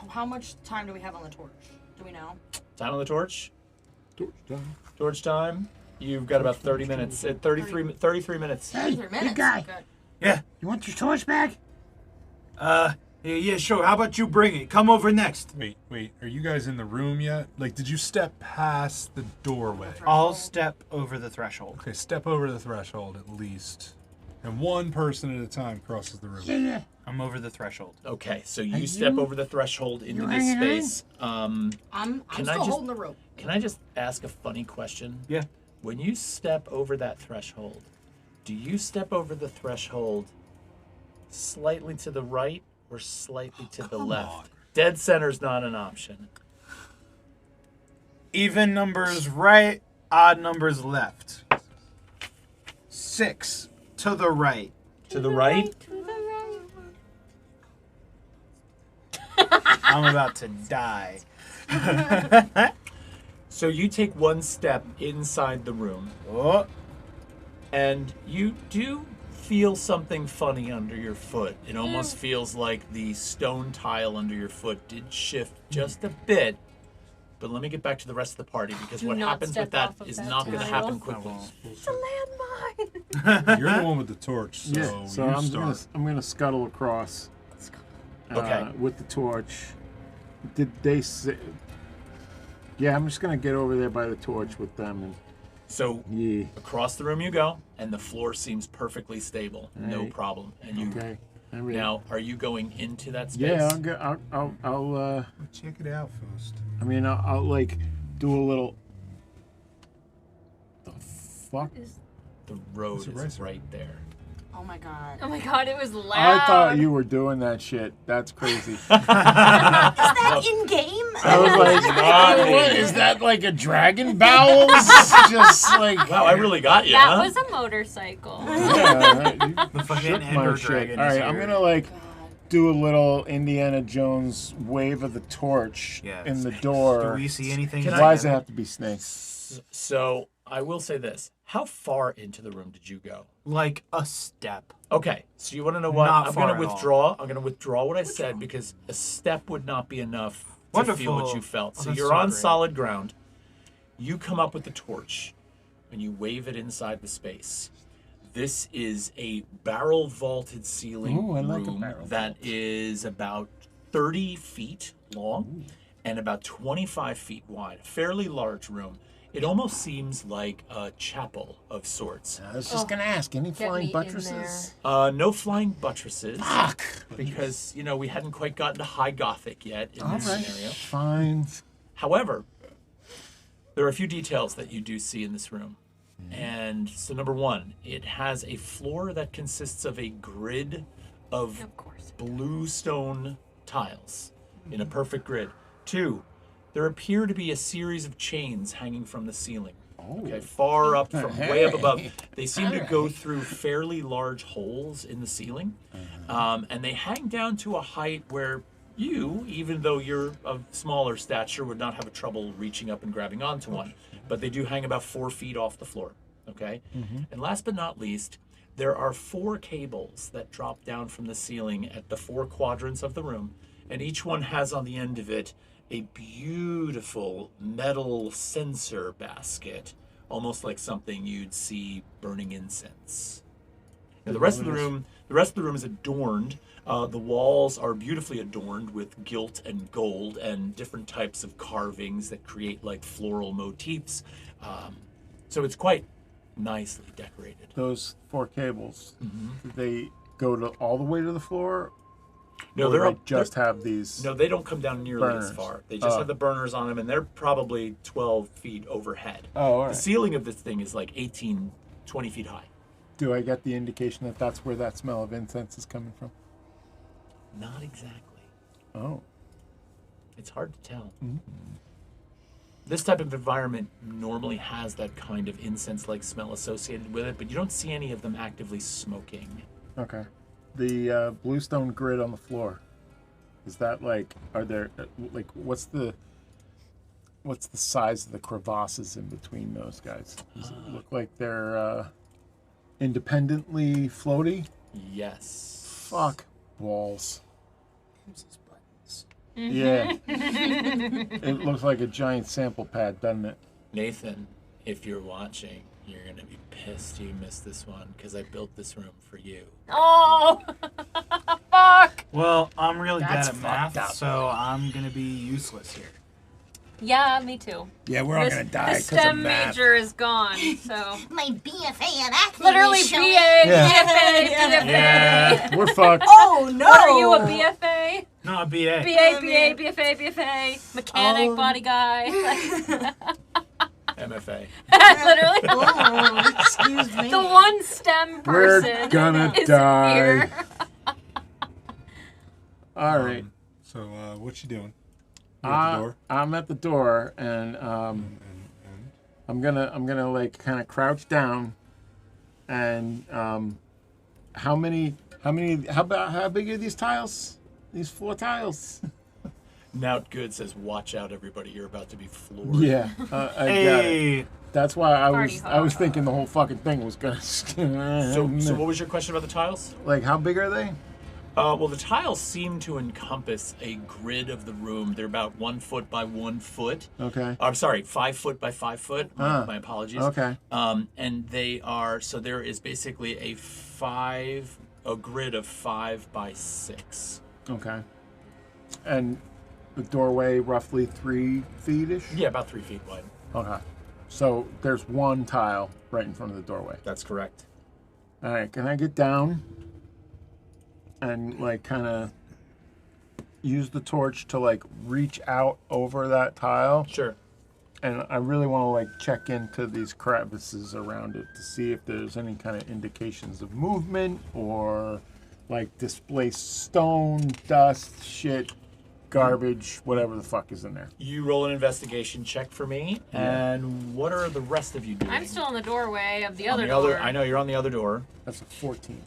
Speaker 7: How much time do we have on the torch? Do we know?
Speaker 2: Time on the torch?
Speaker 3: Torch time.
Speaker 2: Torch time? You've got about 30 minutes. 33 minutes.
Speaker 3: Hey,
Speaker 7: 3
Speaker 3: big
Speaker 7: minutes.
Speaker 3: guy.
Speaker 7: Good.
Speaker 6: Yeah.
Speaker 3: You want your torch back?
Speaker 6: Yeah, sure. How about you bring it? Come over next.
Speaker 5: Wait. Are you guys in the room yet? Like, did you step past the doorway?
Speaker 6: I'll step over the threshold.
Speaker 5: Okay, step over the threshold at least. And one person at a time crosses the room.
Speaker 3: Yeah.
Speaker 6: I'm over the threshold.
Speaker 2: Okay, so
Speaker 3: Are
Speaker 2: you step
Speaker 3: you-
Speaker 2: over the threshold into
Speaker 3: you
Speaker 2: this
Speaker 3: hanging on?
Speaker 2: space.
Speaker 7: I'm
Speaker 2: Can I
Speaker 7: still
Speaker 2: just-
Speaker 7: holding the rope.
Speaker 2: Can I just ask a funny question?
Speaker 6: Yeah.
Speaker 2: When you step over that threshold, do you step over the threshold slightly to the right or slightly to the left?
Speaker 5: on.
Speaker 2: Dead center's not an option.
Speaker 6: Even numbers right, odd numbers left. 6 to the right.
Speaker 2: To the right?
Speaker 6: I'm about to die.
Speaker 2: So you take one step inside the room,
Speaker 6: Oh,
Speaker 2: and you do feel something funny under your foot. It almost feels like the stone tile under your foot did shift just a bit. But let me get back to the rest of the party, because
Speaker 4: Do
Speaker 2: what
Speaker 4: not
Speaker 2: happens with
Speaker 4: step
Speaker 2: that
Speaker 4: off of
Speaker 2: is
Speaker 4: that
Speaker 2: not going to
Speaker 4: tile.
Speaker 2: happen quickly.
Speaker 4: It's a landmine.
Speaker 5: You're the one with the torch, so
Speaker 3: Yeah. So
Speaker 5: you
Speaker 3: I'm
Speaker 5: start.
Speaker 3: gonna scuttle across.
Speaker 2: Okay.
Speaker 3: With the torch. Did they say? Yeah, I'm just gonna get over there by the torch with them and
Speaker 2: So
Speaker 3: yeah.
Speaker 2: across the room you go, and the floor seems perfectly stable, no
Speaker 3: Right.
Speaker 2: problem. And you
Speaker 3: Okay. I'm ready.
Speaker 2: now, are you going into that space?
Speaker 3: Yeah, I'll go. I'll
Speaker 5: Check it out first.
Speaker 3: I mean, I'll like do a little. The fuck?
Speaker 2: The road
Speaker 5: It's a
Speaker 2: is
Speaker 5: racer.
Speaker 2: right there.
Speaker 7: Oh my god.
Speaker 4: Oh my god, it was loud.
Speaker 3: I thought you were doing that shit. That's crazy.
Speaker 7: Is that in game?
Speaker 3: I was like, what, is that like a dragon bowels? Just like.
Speaker 2: Wow, I really got you,
Speaker 4: That
Speaker 2: huh?
Speaker 4: was a motorcycle.
Speaker 3: Yeah,
Speaker 6: the fucking
Speaker 3: shook my
Speaker 6: Ender
Speaker 3: shit.
Speaker 6: Dragon
Speaker 3: All
Speaker 6: is
Speaker 3: right, I'm
Speaker 6: here.
Speaker 3: gonna like do a little Indiana Jones wave of the torch
Speaker 6: Yes.
Speaker 3: in the door.
Speaker 6: Do we see anything?
Speaker 2: Can
Speaker 3: Why does it have to be snakes?
Speaker 2: So I will say this. How far into the room did you go?
Speaker 6: Like a step.
Speaker 2: Okay, so you want to know what?
Speaker 6: Not
Speaker 2: I'm
Speaker 6: far
Speaker 2: going to
Speaker 6: at all.
Speaker 2: withdraw. I'm going to withdraw what I said, because a step would not be enough to feel what
Speaker 6: Wonderful.
Speaker 2: you felt.
Speaker 6: Oh,
Speaker 2: So
Speaker 6: that's
Speaker 2: you're
Speaker 6: so
Speaker 2: on
Speaker 6: great.
Speaker 2: solid ground. You come up with the torch, and you wave it inside the space. This is a barrel vaulted ceiling
Speaker 3: Ooh, I like a
Speaker 2: room
Speaker 3: barrel
Speaker 2: that
Speaker 3: vault.
Speaker 2: is about 30 feet long and about 25 feet wide. A fairly large room. It almost seems like a chapel of sorts.
Speaker 3: I was just gonna ask, any
Speaker 4: Get
Speaker 3: flying
Speaker 4: me in
Speaker 3: buttresses?
Speaker 2: No flying buttresses.
Speaker 3: Fuck.
Speaker 2: Because, we hadn't quite gotten to high Gothic yet in
Speaker 3: All
Speaker 2: this
Speaker 3: right,
Speaker 2: scenario.
Speaker 3: fine.
Speaker 2: However, there are a few details that you do see in this room. And so, number one, it has a floor that consists of a grid of
Speaker 4: Of course.
Speaker 2: blue stone tiles in a perfect grid. Two, there appear to be a series of chains hanging from the ceiling. Okay, far up from way up above. They seem to go through fairly large holes in the ceiling. And they hang down to a height where you, even though you're of smaller stature, would not have a trouble reaching up and grabbing onto one. But they do hang about 4 feet off the floor. Okay? And last but not least, there are 4 cables that drop down from the ceiling at the 4 quadrants of the room. And each one has on the end of it a beautiful metal censer basket, almost like something you'd see burning incense. And the rest of the room is adorned. The walls are beautifully adorned with gilt and gold and different types of carvings that create like floral motifs. So it's quite nicely decorated.
Speaker 3: Those 4 cables, did they go all the way to the floor?
Speaker 2: No,
Speaker 3: or have these.
Speaker 2: No, they don't come down nearly as
Speaker 3: burners?
Speaker 2: far. They just have the burners on them, and they're probably 12 feet overhead.
Speaker 3: Oh, all right.
Speaker 2: The ceiling of this thing is like 18, 20 feet high.
Speaker 3: Do I get the indication that that's where that smell of incense is coming from?
Speaker 2: Not exactly.
Speaker 3: Oh.
Speaker 2: It's hard to tell. This type of environment normally has that kind of incense-like smell associated with it, but you don't see any of them actively smoking.
Speaker 3: Okay. The bluestone grid on the floor, is that like, are there, like, what's the size of the crevasses in between those guys? Does it look like they're independently floaty?
Speaker 2: Yes.
Speaker 3: Fuck balls. Yeah. It looks like a giant sample pad, doesn't it?
Speaker 2: Nathan, if you're watching, you're going to be pissed you missed this one, because I built this room for you.
Speaker 4: Oh, fuck.
Speaker 6: Well, I'm really
Speaker 3: That's
Speaker 6: bad at math,
Speaker 3: fucked up.
Speaker 6: so I'm gonna be useless here.
Speaker 4: Yeah, me too.
Speaker 3: Yeah, we're all
Speaker 4: This-
Speaker 3: gonna die
Speaker 4: The
Speaker 3: because
Speaker 4: STEM
Speaker 3: of math.
Speaker 4: major is gone, so
Speaker 7: My BFA and acting
Speaker 4: literally
Speaker 7: is
Speaker 4: BA,
Speaker 7: showing.
Speaker 4: BFA, BFA.
Speaker 6: Yeah.
Speaker 3: We're fucked.
Speaker 7: Oh no!
Speaker 4: What are you, a BFA?
Speaker 6: No, a BA.
Speaker 4: BA, BFA, BFA, mechanic,
Speaker 7: Oh.
Speaker 4: body guy.
Speaker 2: MFA.
Speaker 4: Literally.
Speaker 7: Oh, excuse me.
Speaker 4: The one STEM
Speaker 3: We're
Speaker 4: person
Speaker 3: gonna
Speaker 4: is
Speaker 3: die.
Speaker 4: here.
Speaker 3: All right.
Speaker 5: So, what you doing? You at the door?
Speaker 3: I'm at the door, and
Speaker 5: And
Speaker 3: I'm gonna like kind of crouch down, and how big are these tiles? These 4 tiles?
Speaker 2: Nout Good says, watch out, everybody. You're about to be floored.
Speaker 3: Yeah, I got it.
Speaker 6: Hey.
Speaker 3: That's why I
Speaker 4: Party
Speaker 3: was thinking the whole fucking thing was gonna.
Speaker 2: So what was your question about the tiles?
Speaker 3: Like, how big are they?
Speaker 2: Well, the tiles seem to encompass a grid of the room. They're about 1 foot by 1 foot.
Speaker 3: Okay.
Speaker 2: I'm sorry, 5 foot by 5 foot. My apologies.
Speaker 3: Okay.
Speaker 2: And they are, so there is basically a grid of 5 by 6.
Speaker 3: Okay. And the doorway roughly 3 feet-ish?
Speaker 2: Yeah, about 3 feet wide.
Speaker 3: Okay. So there's 1 tile right in front of the doorway.
Speaker 2: That's correct.
Speaker 3: All right, can I get down and like kind of use the torch to like reach out over that tile?
Speaker 2: Sure.
Speaker 3: And I really want to like check into these crevices around it to see if there's any kind of indications of movement or like displaced stone, dust, shit, garbage, whatever the fuck is in there.
Speaker 2: You roll an investigation check for me. And what are the rest of you doing?
Speaker 4: I'm still in the doorway of the
Speaker 2: On
Speaker 4: other
Speaker 2: the
Speaker 4: door.
Speaker 2: I know, you're on the other door.
Speaker 3: That's a 14.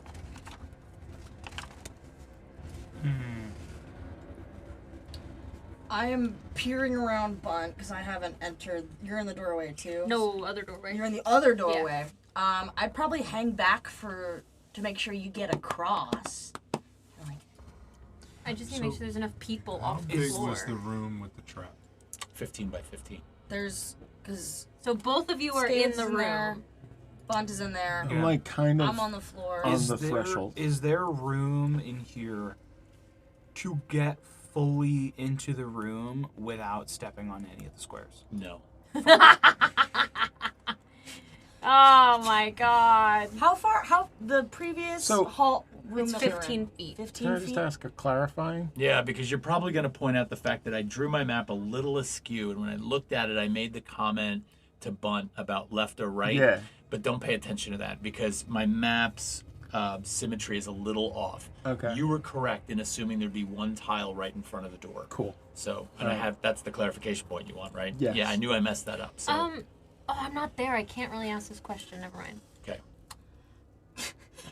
Speaker 7: I am peering around Bunt because I haven't entered. You're in the doorway too.
Speaker 4: No, other doorway.
Speaker 7: You're in the other doorway. I'd probably hang back to make sure you get across. Like,
Speaker 4: I just need to make sure there's enough people
Speaker 5: how
Speaker 4: off the
Speaker 5: big
Speaker 4: floor.
Speaker 5: was the room with the trap?
Speaker 2: 15 by 15.
Speaker 7: there's because
Speaker 4: So both of you are in the room.
Speaker 7: there. Bunt is in there.
Speaker 3: I'm like kind of
Speaker 7: I'm on the floor.
Speaker 3: on the threshold.
Speaker 6: Is there room in here to get fully into the room without stepping on any of the squares?
Speaker 2: No.
Speaker 4: Oh my god.
Speaker 7: How far? How the previous
Speaker 3: So-
Speaker 7: hall room?
Speaker 4: It's
Speaker 7: that we were in?
Speaker 4: 15 feet.
Speaker 7: 15
Speaker 3: Can I
Speaker 7: feet.
Speaker 3: just ask a clarifying?
Speaker 2: Yeah, because you're probably going to point out the fact that I drew my map a little askew, and when I looked at it, I made the comment to Bunt about left or right.
Speaker 3: Yeah.
Speaker 2: But don't pay attention to that because my map's symmetry is a little off.
Speaker 3: Okay.
Speaker 2: You were correct in assuming there'd be 1 tile right in front of the door.
Speaker 3: Cool.
Speaker 2: So, and
Speaker 3: Alright.
Speaker 2: that's the clarification point you want, right?
Speaker 3: Yes.
Speaker 2: Yeah, I knew I messed that up. So,
Speaker 4: Oh, I'm not there. I can't really ask this question. Never mind.
Speaker 2: okay.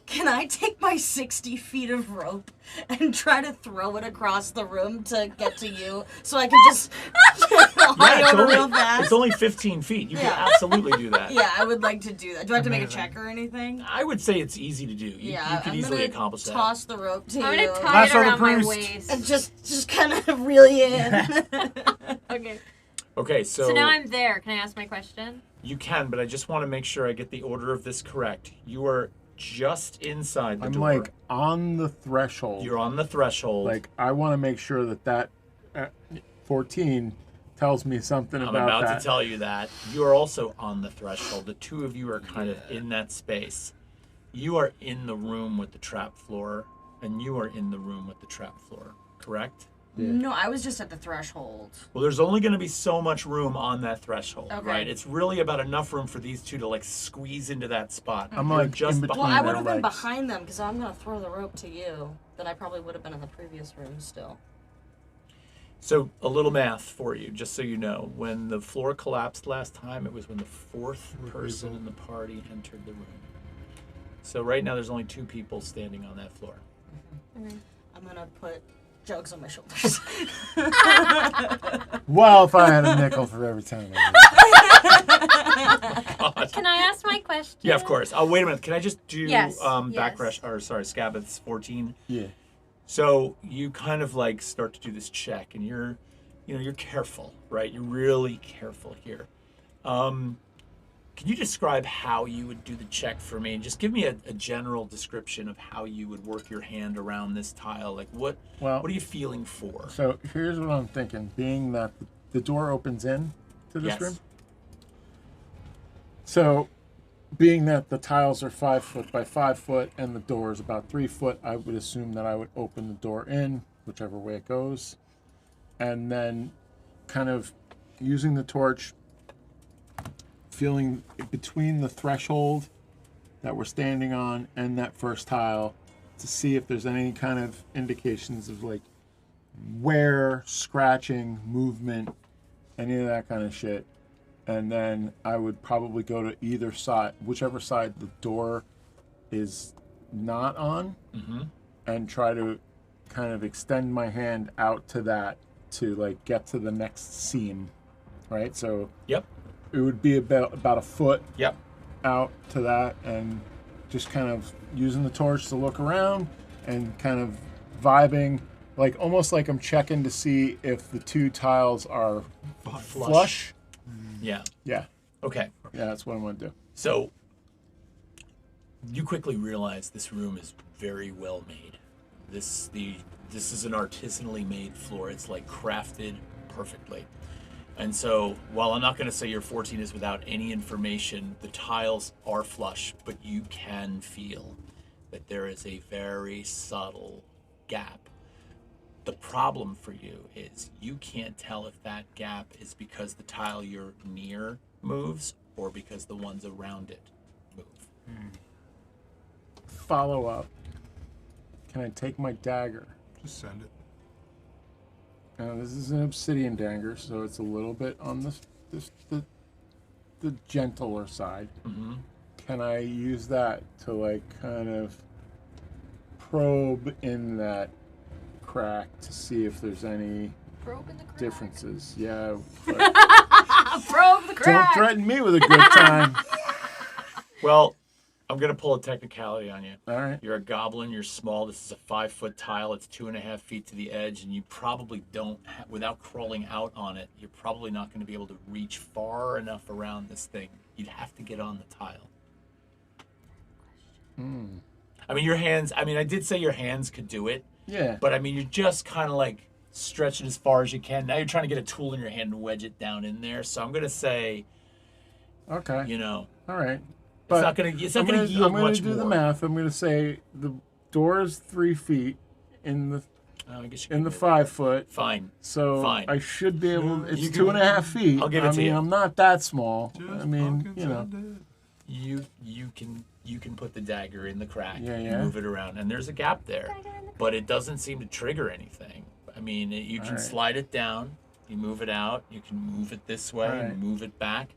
Speaker 7: Can I take my 60 feet of rope and try to throw it across the room to get to you so I can just hide over real fast?
Speaker 2: It's only 15 feet. You
Speaker 7: Yeah.
Speaker 2: can absolutely do that.
Speaker 7: Yeah, I would like to do that. Do I have to make a
Speaker 6: Amazing.
Speaker 7: check or anything?
Speaker 2: I would say it's easy to do. You
Speaker 7: Yeah,
Speaker 2: could
Speaker 7: I'm
Speaker 2: easily
Speaker 7: gonna
Speaker 2: accomplish that.
Speaker 7: toss the rope to
Speaker 4: I'm
Speaker 7: you
Speaker 4: gonna tie
Speaker 6: Last
Speaker 4: it
Speaker 6: order
Speaker 4: around my
Speaker 6: priest.
Speaker 4: waist.
Speaker 7: and just kind of reel you in.
Speaker 4: Okay.
Speaker 2: Okay,
Speaker 4: So now I'm there. Can I ask my question?
Speaker 2: You can, but I just want to make sure I get the order of this correct. You are just inside the
Speaker 3: I'm
Speaker 2: door.
Speaker 3: like on the threshold.
Speaker 2: You're on the threshold.
Speaker 3: Like, I want to make sure that 14 tells me something
Speaker 2: I'm
Speaker 3: about
Speaker 2: about
Speaker 3: that.
Speaker 2: to tell you that. You are also on the threshold. The two of you are kind of in that space. You are in the room with the trap floor, and you are in the room with the trap floor, correct?
Speaker 7: No, I was just at the threshold.
Speaker 2: Well, there's only going to be so much room on that threshold,
Speaker 7: Okay.
Speaker 2: right? It's really about enough room for these two to like squeeze into that spot.
Speaker 3: I'm
Speaker 2: You're
Speaker 3: like
Speaker 2: just
Speaker 3: in between
Speaker 7: Well, I
Speaker 2: behind
Speaker 7: would
Speaker 3: their
Speaker 7: have been
Speaker 3: legs.
Speaker 7: behind them because I'm gonna throw the rope to you. Then I probably would have been in the previous room still.
Speaker 2: So a little math for you, just so you know. When the floor collapsed last time, it was when the fourth person in the party entered the room. So right now there's only 2 people standing on that floor.
Speaker 7: I'm gonna put jugs on my shoulders.
Speaker 3: Well, if I had a nickel for every time. I did.
Speaker 4: Can I ask my question?
Speaker 2: Yeah, of course. Oh, wait a minute. Can I just do
Speaker 4: Yes,
Speaker 2: backrush, or sorry, Scabbeth's 14?
Speaker 3: Yeah.
Speaker 2: So you kind of like start to do this check, and you're careful, right? You're really careful here. Can you describe how you would do the check for me? And just give me a general description of how you would work your hand around this tile. Like what are you feeling for?
Speaker 3: So here's what I'm thinking. Being that the door opens in to this
Speaker 2: Yes.
Speaker 3: room. So being that the tiles are 5 foot by 5 foot and the door is about 3 foot, I would assume that I would open the door in, whichever way it goes. And then kind of using the torch, feeling between the threshold that we're standing on and that first tile to see if there's any kind of indications of like wear, scratching, movement, any of that kind of shit. And then I would probably go to either side, whichever side the door is not on, and try to kind of extend my hand out to that to like get to the next seam, right? So
Speaker 2: Yep.
Speaker 3: it would be about a foot
Speaker 2: Yep.
Speaker 3: out to that, and just kind of using the torch to look around and kind of vibing, like almost like I'm checking to see if the 2 tiles are flush.
Speaker 2: Yeah.
Speaker 3: Yeah,
Speaker 2: Okay.
Speaker 3: yeah, that's what I'm gonna do.
Speaker 2: So you quickly realize this room is very well made. This is an artisanally made floor. It's like crafted perfectly. And so while I'm not going to say your 14 is without any information, the tiles are flush, but you can feel that there is a very subtle gap. The problem for you is you can't tell if that gap is because the tile you're near moves or because the ones around it move.
Speaker 3: Follow up. Can I take my dagger?
Speaker 5: Just send it.
Speaker 3: Now this is an obsidian dagger, so it's a little bit on the gentler side. Can I use that to like kind of probe in that crack to see if there's any
Speaker 4: Probe in the crack.
Speaker 3: differences? Yeah. but
Speaker 4: Probe the
Speaker 3: don't
Speaker 4: crack.
Speaker 3: threaten me with a good time.
Speaker 2: Well, I'm going to pull a technicality on you.
Speaker 3: All right.
Speaker 2: You're a goblin, you're small, this is a 5-foot tile, it's 2.5 feet to the edge, and you probably don't, without crawling out on it, you're probably not going to be able to reach far enough around this thing. You'd have to get on the tile. I mean, your hands, I did say your hands could do it,
Speaker 3: Yeah.
Speaker 2: but you're just kind of like stretching as far as you can. Now you're trying to get a tool in your hand and wedge it down in there, so I'm going to say,
Speaker 3: Okay.
Speaker 2: all
Speaker 3: right.
Speaker 2: it's not going to yield
Speaker 3: I'm gonna
Speaker 2: much
Speaker 3: do
Speaker 2: more.
Speaker 3: the math. I'm gonna say the door is 3 feet in the
Speaker 2: I guess you
Speaker 3: in
Speaker 2: can
Speaker 3: the
Speaker 2: do that.
Speaker 3: 5 foot.
Speaker 2: Fine.
Speaker 3: So
Speaker 2: Fine.
Speaker 3: I should be able. It's
Speaker 2: You can-
Speaker 3: 2.5 feet.
Speaker 2: I'll give it to you.
Speaker 3: I'm not that small.
Speaker 5: Just
Speaker 3: I mean,
Speaker 5: fucking
Speaker 3: you know.
Speaker 5: send it.
Speaker 2: You can put the dagger in the crack
Speaker 3: Yeah,
Speaker 2: and
Speaker 3: yeah.
Speaker 2: move it around, and there's a gap there, but it doesn't seem to trigger anything. You can
Speaker 3: Alright.
Speaker 2: slide it down, you move it out, you can move it this way
Speaker 3: Alright.
Speaker 2: and move it back,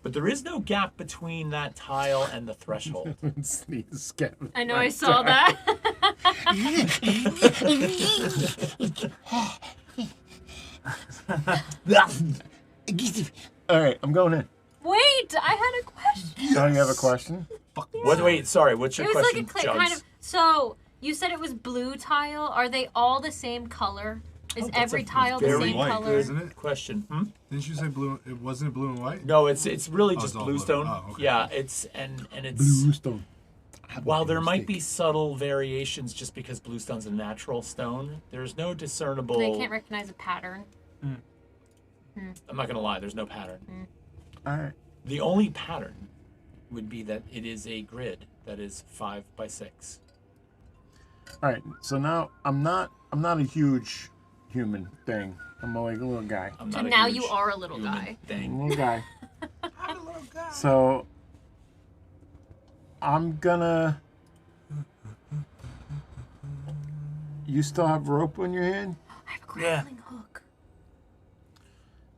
Speaker 2: but there is no gap between that tile and the threshold.
Speaker 3: Sneeze, get
Speaker 4: I know I saw that.
Speaker 3: All right, I'm going in.
Speaker 4: Wait, I had a question.
Speaker 3: Don't you have a question?
Speaker 2: What? Wait, sorry. What's your
Speaker 4: It was
Speaker 2: question,
Speaker 4: like a
Speaker 2: Jugs?
Speaker 4: kind of. So you said it was blue tile. Are they all the same color? Is every tile the
Speaker 2: very
Speaker 4: same
Speaker 5: white,
Speaker 4: color?
Speaker 5: isn't it?
Speaker 2: question.
Speaker 5: Didn't you say blue? It wasn't blue and white.
Speaker 2: No, it's really
Speaker 5: Oh,
Speaker 2: just
Speaker 5: it's all
Speaker 2: bluestone.
Speaker 5: blue. Oh, okay.
Speaker 2: Yeah, it's and it's
Speaker 3: Bluestone.
Speaker 2: While there might be subtle variations just because bluestone's a natural stone, there's no discernible...
Speaker 4: They can't recognize a pattern.
Speaker 2: I'm not going to lie, there's no pattern.
Speaker 3: All right.
Speaker 2: The only pattern would be that it is a grid that is 5 by 6.
Speaker 3: All right. So now I'm not a huge human thing. I'm like a little guy.
Speaker 2: I'm
Speaker 4: So
Speaker 2: not a
Speaker 4: now
Speaker 2: huge
Speaker 4: you are a little
Speaker 2: human
Speaker 4: guy.
Speaker 3: I'm a
Speaker 2: thing.
Speaker 3: little guy. So I'm gonna. You still have rope in your hand?
Speaker 4: I have a grappling hook.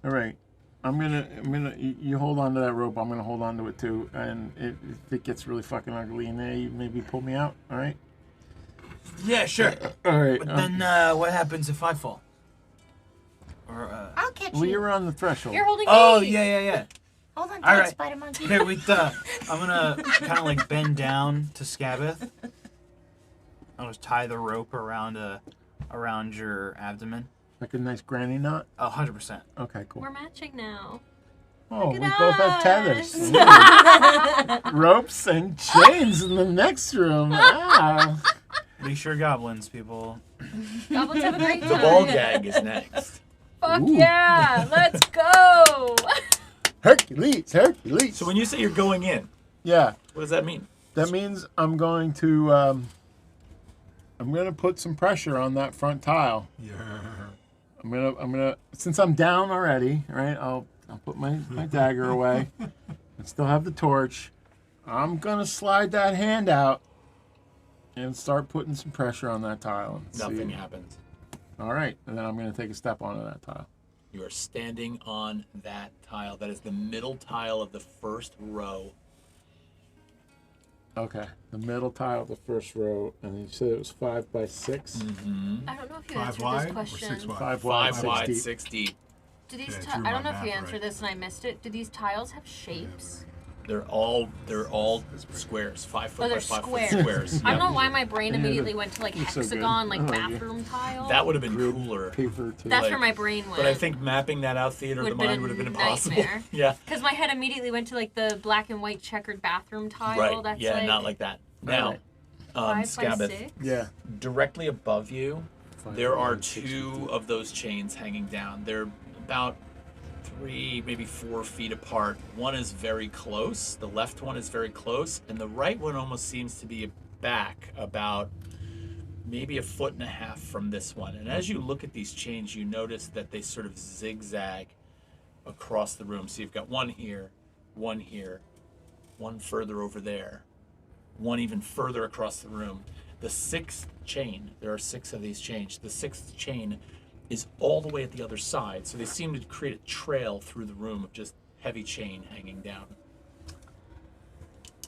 Speaker 3: All right. I'm gonna. You hold on to that rope. I'm gonna hold on to it too. And if it gets really fucking ugly in there, you maybe pull me out. All right.
Speaker 6: Yeah, sure.
Speaker 3: All right.
Speaker 6: But then what happens if I fall? Or
Speaker 7: I'll catch
Speaker 3: Well,
Speaker 7: you.
Speaker 3: you're on the threshold.
Speaker 4: You're holding
Speaker 6: Oh,
Speaker 4: me.
Speaker 6: yeah.
Speaker 7: Hold on,
Speaker 6: All
Speaker 7: Dad,
Speaker 6: right.
Speaker 7: Spider Monkey.
Speaker 6: Okay, wait. I'm gonna kind of like bend down to Scabbeth. I'll just tie the rope around your abdomen.
Speaker 3: Like a nice granny knot.
Speaker 6: 100%.
Speaker 3: Okay, cool.
Speaker 4: We're matching now.
Speaker 3: Oh, we
Speaker 4: at
Speaker 3: both have
Speaker 4: us.
Speaker 3: tethers. Ropes and chains in the next room. Ah.
Speaker 6: Be sure goblins, people.
Speaker 4: Goblins have a great
Speaker 2: The
Speaker 4: time.
Speaker 2: ball gag is next.
Speaker 4: Fuck
Speaker 3: Ooh.
Speaker 4: yeah! Let's go!
Speaker 3: Hercules.
Speaker 2: So when you say you're going in,
Speaker 3: Yeah,
Speaker 2: what does that mean?
Speaker 3: that means I'm going to put some pressure on that front tile.
Speaker 5: Yeah.
Speaker 3: I'm gonna since I'm down already, right? I'll put my dagger away. I still have the torch. I'm gonna slide that hand out and start putting some pressure on that tile. And
Speaker 2: Nothing
Speaker 3: see.
Speaker 2: happens.
Speaker 3: All right, and then I'm gonna take a step onto that tile.
Speaker 2: You are standing on that tile. That is the middle tile of the first row.
Speaker 3: Okay, the middle tile, the first row, and you said it was 5 by 6.
Speaker 2: Mm-hmm.
Speaker 4: I don't know if you
Speaker 5: 5
Speaker 4: answered
Speaker 5: wide
Speaker 4: this
Speaker 5: or
Speaker 4: question.
Speaker 5: 6 wide?
Speaker 3: 5 wide,
Speaker 2: 5 wide,
Speaker 3: 6 deep.
Speaker 2: 6 deep.
Speaker 4: Do these
Speaker 5: Yeah,
Speaker 4: ti-
Speaker 5: drew
Speaker 4: I don't
Speaker 5: my
Speaker 4: know if you
Speaker 5: math
Speaker 4: answered
Speaker 5: right.
Speaker 4: this and I missed it. Do these tiles have shapes?
Speaker 2: They're all squares. 5 foot
Speaker 4: Oh,
Speaker 2: by
Speaker 4: they're
Speaker 2: 5
Speaker 4: squares.
Speaker 2: foot squares.
Speaker 4: I don't
Speaker 2: Yeah.
Speaker 4: know why my brain
Speaker 3: Yeah,
Speaker 4: immediately went to like
Speaker 3: they're so good.
Speaker 4: hexagon, like
Speaker 3: Oh, yeah.
Speaker 4: bathroom tile.
Speaker 2: That would have been cooler.
Speaker 3: Paper too.
Speaker 4: That's
Speaker 2: like-
Speaker 4: where my brain went.
Speaker 2: But I think mapping that out theater of the
Speaker 4: Would've been
Speaker 2: mind
Speaker 4: a
Speaker 2: would have been impossible.
Speaker 4: nightmare.
Speaker 2: Yeah.
Speaker 4: Because my head immediately went to like the black and white checkered bathroom tile.
Speaker 2: Right.
Speaker 4: That's
Speaker 2: Yeah,
Speaker 4: like
Speaker 2: not like that. Now,
Speaker 3: Right.
Speaker 4: 5 by
Speaker 2: Scabbeth,
Speaker 4: 6.
Speaker 3: Yeah.
Speaker 2: directly above you,
Speaker 3: 5
Speaker 2: there are
Speaker 3: wide, 6
Speaker 2: two
Speaker 3: deep.
Speaker 2: of those chains hanging down. They're about 3, maybe 4 feet apart. One is very close. The left one is very close, and the right one almost seems to be back about maybe 1.5 feet from this one. And as you look at these chains, you notice that they sort of zigzag across the room. So you've got one here, one further over there, one even further across the room. The 6th chain, there are 6 of these chains. The 6th chain is all the way at the other side. So they seem to create a trail through the room of just heavy chain hanging down.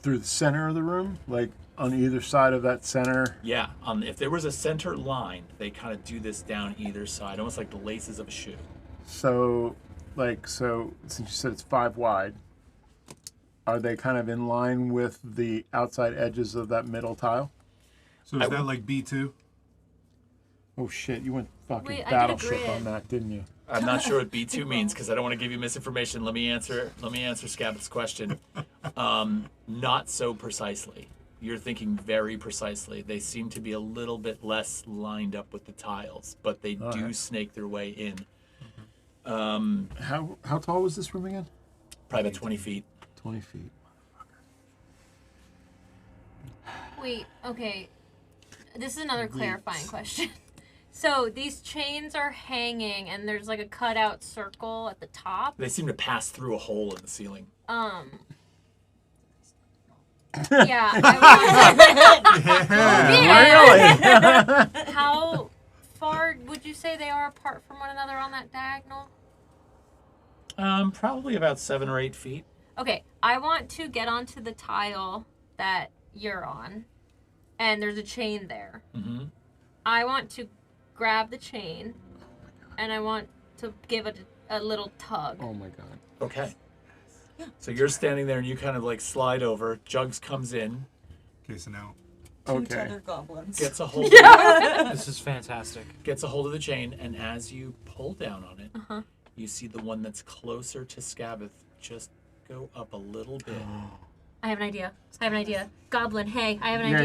Speaker 3: Through the center of the room, like on either side of that center.
Speaker 2: Yeah, if there was a center line, they kind of do this down either side, almost like the laces of a shoe.
Speaker 3: So since you said it's 5 wide, are they kind of in line with the outside edges of that middle tile?
Speaker 5: So is that like B2?
Speaker 3: Oh shit, you went fucking
Speaker 4: Wait, I did a
Speaker 3: battleship
Speaker 4: grid.
Speaker 3: on that, didn't you?
Speaker 2: I'm not sure what B2 means because I don't want to give you misinformation. Let me answer Scabbeth's question. Not so precisely. You're thinking very precisely. They seem to be a little bit less lined up with the tiles, but they do
Speaker 3: Alright.
Speaker 2: snake their way in.
Speaker 3: How tall was this room again?
Speaker 2: Probably about 20 feet.
Speaker 3: 20 feet.
Speaker 4: Wait, okay. This is another clarifying question. So these chains are hanging and there's like a cutout circle at the top.
Speaker 2: They seem to pass through a hole in the ceiling.
Speaker 4: Yeah. I
Speaker 3: Really?
Speaker 4: How far would you say they are apart from one another on that diagonal?
Speaker 2: Probably about 7 or 8 feet.
Speaker 4: Okay, I want to get onto the tile that you're on, and there's a chain there.
Speaker 2: Mm-hmm.
Speaker 4: I want to grab the chain, and I want to give it a little tug.
Speaker 3: Oh my god.
Speaker 2: Okay. So you're standing there and you kind of like slide over. Jugs comes in,
Speaker 5: Okay, so now.
Speaker 7: Two
Speaker 3: Okay.
Speaker 7: tether goblins.
Speaker 2: gets a hold
Speaker 6: This is fantastic.
Speaker 2: gets a hold of the chain, and as you pull down on it, you see the one that's closer to Scabbeth just go up a little bit
Speaker 4: I have an idea. Goblin, hey, I have an
Speaker 3: Yeah,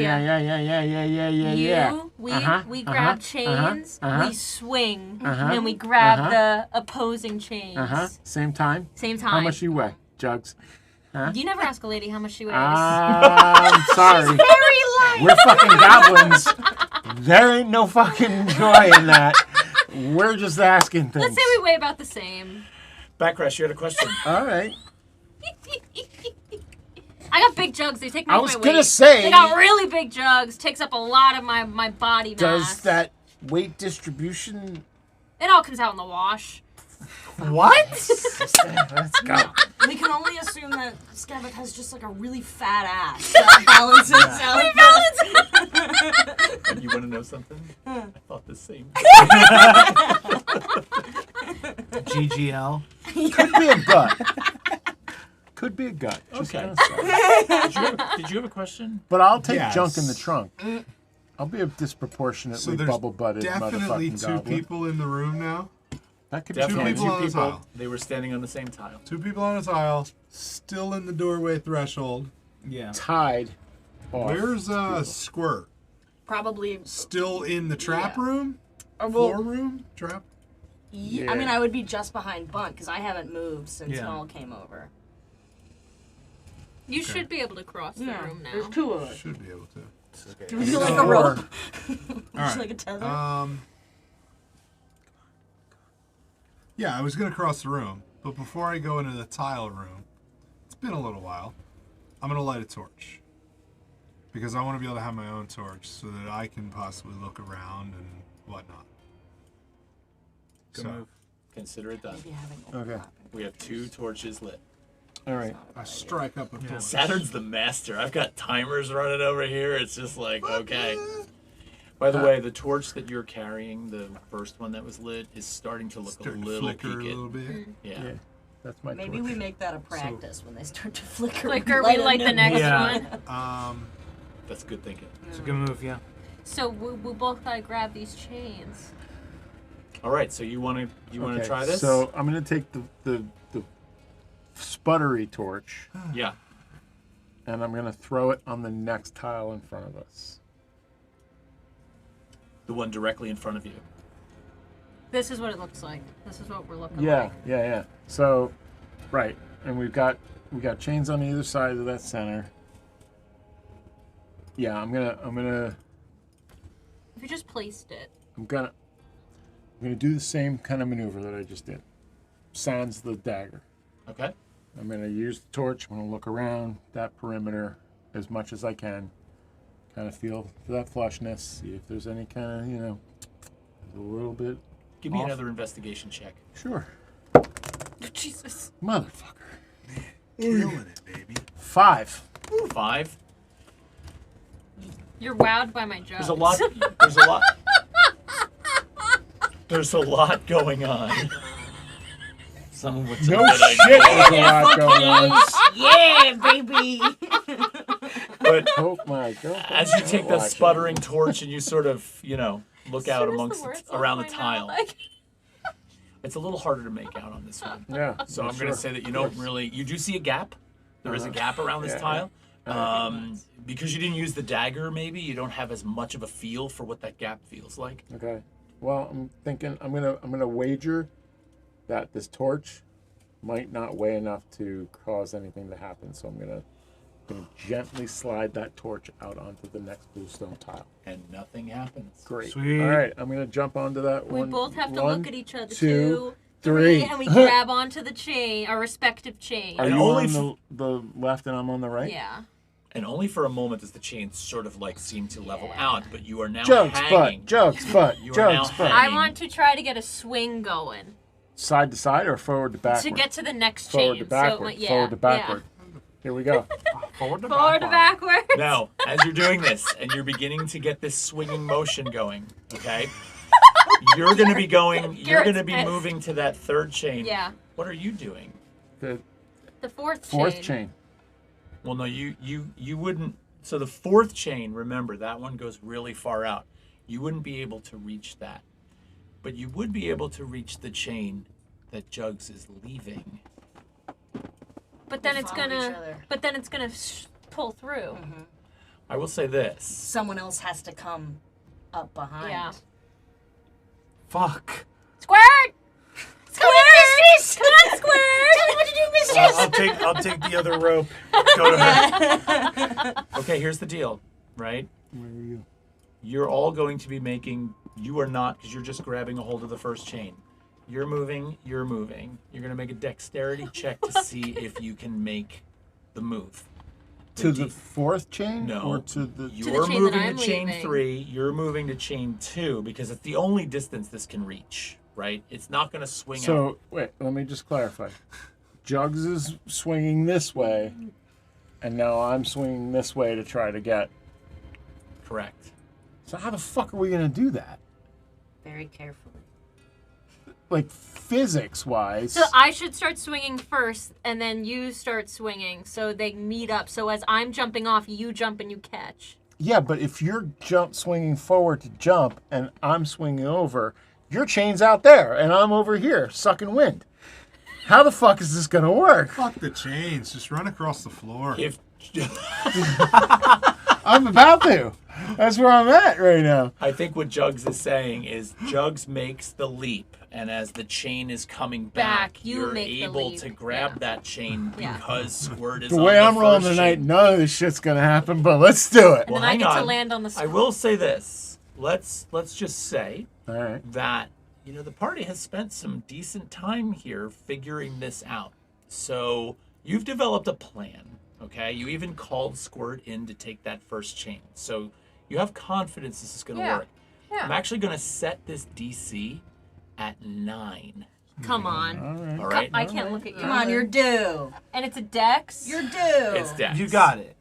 Speaker 4: idea.
Speaker 3: yeah.
Speaker 4: We grab chains, we swing, and we grab the opposing chains.
Speaker 3: Same time?
Speaker 4: Same time.
Speaker 3: How much you weigh, Jugs?
Speaker 4: You never ask a lady how much she weighs.
Speaker 3: I'm sorry.
Speaker 7: Very light.
Speaker 3: We're fucking goblins. There ain't no fucking joy in that. We're just asking things.
Speaker 4: Let's say we weigh about the same.
Speaker 2: Backrash, you had a question.
Speaker 3: All right.
Speaker 4: I got big jugs. They take most
Speaker 3: I
Speaker 4: of
Speaker 3: was
Speaker 4: my weight.
Speaker 3: gonna say.
Speaker 4: They got really big jugs. Takes up a lot of my body mass.
Speaker 3: Does that weight distribution?
Speaker 4: It all comes out in the wash.
Speaker 2: What?
Speaker 3: Let's go.
Speaker 7: We can only assume that Scabbard has just like a really fat ass that balances out.
Speaker 2: You want to know something? I thought the same.
Speaker 6: GGL.
Speaker 3: Could be a gut. Could be a gut. Just
Speaker 2: Okay.
Speaker 3: gonna say.
Speaker 2: Did you have a question?
Speaker 3: But I'll take
Speaker 5: Yes.
Speaker 3: junk in the trunk. I'll be a disproportionately
Speaker 5: So there's
Speaker 3: bubble-butted
Speaker 5: definitely
Speaker 3: motherfucking
Speaker 5: two
Speaker 3: goblin.
Speaker 5: people in the room now.
Speaker 3: That could be
Speaker 2: Definitely
Speaker 5: people on the tile.
Speaker 2: They were standing on the same tile.
Speaker 5: 2 people on a tile, still in the doorway threshold.
Speaker 6: Yeah.
Speaker 3: tied. Off.
Speaker 5: Where's Squirt?
Speaker 7: Probably.
Speaker 5: Still in the trap
Speaker 7: Yeah.
Speaker 5: room?
Speaker 7: Or
Speaker 5: Floor room? Trap?
Speaker 7: I mean, I would be just behind Bunt because I haven't moved since
Speaker 6: Yeah.
Speaker 7: Null came over.
Speaker 4: You should be able to cross the room now.
Speaker 7: There's 2 of us.
Speaker 5: Should be able to.
Speaker 7: Do we do like a rope?
Speaker 5: Alright.
Speaker 7: Like a tether?
Speaker 5: Yeah, I was gonna cross the room, but before I go into the tile room, it's been a little while. I'm gonna light a torch because I want to be able to have my own torch so that I can possibly look around and whatnot.
Speaker 6: Good
Speaker 5: So
Speaker 6: move.
Speaker 2: Consider it done.
Speaker 7: Maybe having
Speaker 3: Okay.
Speaker 2: We have 2 torches lit.
Speaker 3: All right.
Speaker 5: I strike up a torch.
Speaker 2: Saturn's the master. I've got timers running over here. It's just like, okay. By the way, the torch that you're carrying, the first one that was lit, is starting to look
Speaker 5: Start
Speaker 2: a
Speaker 5: to
Speaker 2: little
Speaker 5: flicker a
Speaker 2: peaked.
Speaker 5: little bit.
Speaker 2: Yeah.
Speaker 3: Yeah. That's my
Speaker 7: Maybe
Speaker 3: torch.
Speaker 7: we make that a practice when they start to flicker.
Speaker 4: Flicker,
Speaker 7: light
Speaker 4: we
Speaker 7: a
Speaker 4: light the
Speaker 7: new
Speaker 4: next
Speaker 7: one.
Speaker 6: Yeah.
Speaker 4: one.
Speaker 2: That's good thinking.
Speaker 6: It's a good move, yeah.
Speaker 4: So we both gotta grab these chains.
Speaker 2: All right, so you want to
Speaker 3: Okay,
Speaker 2: try this?
Speaker 3: So I'm gonna take the sputtery torch
Speaker 2: Yeah.
Speaker 3: and I'm gonna throw it on the next tile in front of us.
Speaker 2: The one directly in front of you.
Speaker 4: This is what it looks like. This is what we're looking
Speaker 3: Yeah,
Speaker 4: like.
Speaker 3: yeah. So, right, and we got chains on either side of that center. Yeah, I'm gonna
Speaker 4: If you just placed it.
Speaker 3: I'm gonna do the same kind of maneuver that I just did. Sans the dagger.
Speaker 2: Okay.
Speaker 3: I'm gonna use the torch. I'm gonna look around that perimeter as much as I can. Kind of feel for that flushness. See if there's any kind of, a little bit.
Speaker 2: Give me
Speaker 3: Off.
Speaker 2: another investigation check.
Speaker 3: Sure.
Speaker 4: Jesus.
Speaker 3: Motherfucker.
Speaker 5: Killing it, baby.
Speaker 3: 5.
Speaker 2: 5.
Speaker 4: You're wowed by my jokes.
Speaker 2: There's a lot. There's a lot. There's a lot going on. Some of which
Speaker 3: No
Speaker 2: are good
Speaker 3: shit,
Speaker 2: ideas.
Speaker 3: there's a lot going on.
Speaker 7: Yeah, baby.
Speaker 2: But
Speaker 3: Oh my god.
Speaker 2: as you take that sputtering torch and you sort of, look out amongst around the tile, it's a little harder to make out on this one.
Speaker 3: Yeah.
Speaker 2: So I'm going to say that you don't really. You do see a gap. There is a gap around this tile. Because you didn't use the dagger, maybe you don't have as much of a feel for what that gap feels like.
Speaker 3: Okay. Well, I'm thinking I'm gonna wager that this torch might not weigh enough to cause anything to happen. So I'm gonna gently slide that torch out onto the next bluestone tile.
Speaker 2: And nothing happens.
Speaker 3: Great.
Speaker 6: Sweet.
Speaker 3: All right, I'm gonna jump onto that
Speaker 4: We
Speaker 3: one.
Speaker 4: both have to
Speaker 3: one,
Speaker 4: look at each other.
Speaker 3: 2,
Speaker 4: 2,
Speaker 3: 3.
Speaker 4: and we grab onto the chain, our respective chain.
Speaker 3: Are
Speaker 2: And
Speaker 3: you
Speaker 2: only
Speaker 3: on the left and I'm on the right?
Speaker 4: Yeah.
Speaker 2: And only for a moment does the chain sort of seem to level out, but you are now
Speaker 3: Jokes,
Speaker 2: hanging.
Speaker 3: jokes, butt,
Speaker 2: You are now
Speaker 3: jokes, butt.
Speaker 2: hanging.
Speaker 4: I want to try to get a swing going
Speaker 3: Side to side or forward to backward?
Speaker 4: to get to the next
Speaker 3: forward
Speaker 4: chain.
Speaker 3: to backward.
Speaker 4: So, yeah,
Speaker 3: Forward to backward. Here we go.
Speaker 6: Forward to
Speaker 4: Yeah. Forward to backward.
Speaker 2: Now, as you're doing this and you're beginning to get this swinging motion going, okay? You're going to be going, you're going to be
Speaker 4: Garrett's
Speaker 2: moving to that third chain.
Speaker 4: Yeah.
Speaker 2: What are you doing?
Speaker 3: The
Speaker 4: The fourth
Speaker 3: fourth chain.
Speaker 2: Well, no, you wouldn't. So the fourth chain, remember, that one goes really far out. You wouldn't be able to reach that. But you would be able to reach the chain that Jugs is leaving.
Speaker 4: But but then
Speaker 7: We
Speaker 4: it's
Speaker 7: follow each
Speaker 4: gonna,
Speaker 7: other.
Speaker 4: but then it's gonna pull through.
Speaker 2: I will say this.
Speaker 7: Someone else has to come up behind.
Speaker 4: Yeah.
Speaker 6: Fuck.
Speaker 4: Squirt! Squirt! Come on, Squirt!
Speaker 7: Tell me what to do, mistress!
Speaker 6: I'll take the other rope. Go to her.
Speaker 2: Okay, here's the deal, right?
Speaker 3: Where are you?
Speaker 2: You're all going to be making. You are not, because you're just grabbing a hold of the first chain. You're moving. You're moving. You're going to make a dexterity check to see if you can make the move.
Speaker 3: To the fourth chain?
Speaker 2: No.
Speaker 3: Or to the...
Speaker 2: You're
Speaker 4: chain that
Speaker 2: moving
Speaker 4: I'm
Speaker 2: to chain
Speaker 4: leaving.
Speaker 2: 3. You're moving to chain 2 because it's the only distance this can reach, right? It's not going to swing out.
Speaker 3: So, wait, let me just clarify. Jugs is swinging this way, and now I'm swinging this way to try to get...
Speaker 2: Correct.
Speaker 3: So how the fuck are we going to do that?
Speaker 7: Very carefully.
Speaker 3: Like, physics-wise...
Speaker 4: So I should start swinging first, and then you start swinging, so they meet up. So as I'm jumping off, you jump and you catch.
Speaker 3: Yeah, but if you're swinging forward to jump, and I'm swinging over, your chain's out there, and I'm over here, sucking wind. How the fuck is this going to work?
Speaker 5: Fuck the chains. Just run across the floor.
Speaker 2: If
Speaker 3: I'm about to. That's where I'm at right now.
Speaker 2: I think what Jugs is saying is Jugs makes the leap, and as the chain is coming back,
Speaker 4: You
Speaker 2: you're
Speaker 4: make the
Speaker 2: able
Speaker 4: leap,
Speaker 2: to grab
Speaker 4: yeah.
Speaker 2: that chain
Speaker 4: Yeah.
Speaker 2: because Squirt is
Speaker 3: The
Speaker 2: on
Speaker 3: way
Speaker 2: the
Speaker 3: I'm rolling
Speaker 2: first
Speaker 3: tonight,
Speaker 2: chain.
Speaker 3: none of this shit's going to happen, but let's do it.
Speaker 4: And
Speaker 2: Well,
Speaker 4: then I
Speaker 2: hang
Speaker 4: get to
Speaker 2: on.
Speaker 4: land on the
Speaker 2: I
Speaker 4: square.
Speaker 2: will say this. Let's just say
Speaker 3: All right.
Speaker 2: that the party has spent some decent time here figuring this out. So you've developed a plan, okay? You even called Squirt in to take that first chain. So you have confidence this is going to
Speaker 4: Yeah.
Speaker 2: work.
Speaker 4: Yeah.
Speaker 2: I'm actually going to set this DC at 9.
Speaker 4: Come on.
Speaker 3: All right.
Speaker 2: All right?
Speaker 4: I can't look at you.
Speaker 7: Come on, you're due.
Speaker 4: And it's a dex.
Speaker 7: You're due.
Speaker 2: It's Dex.
Speaker 6: You got it.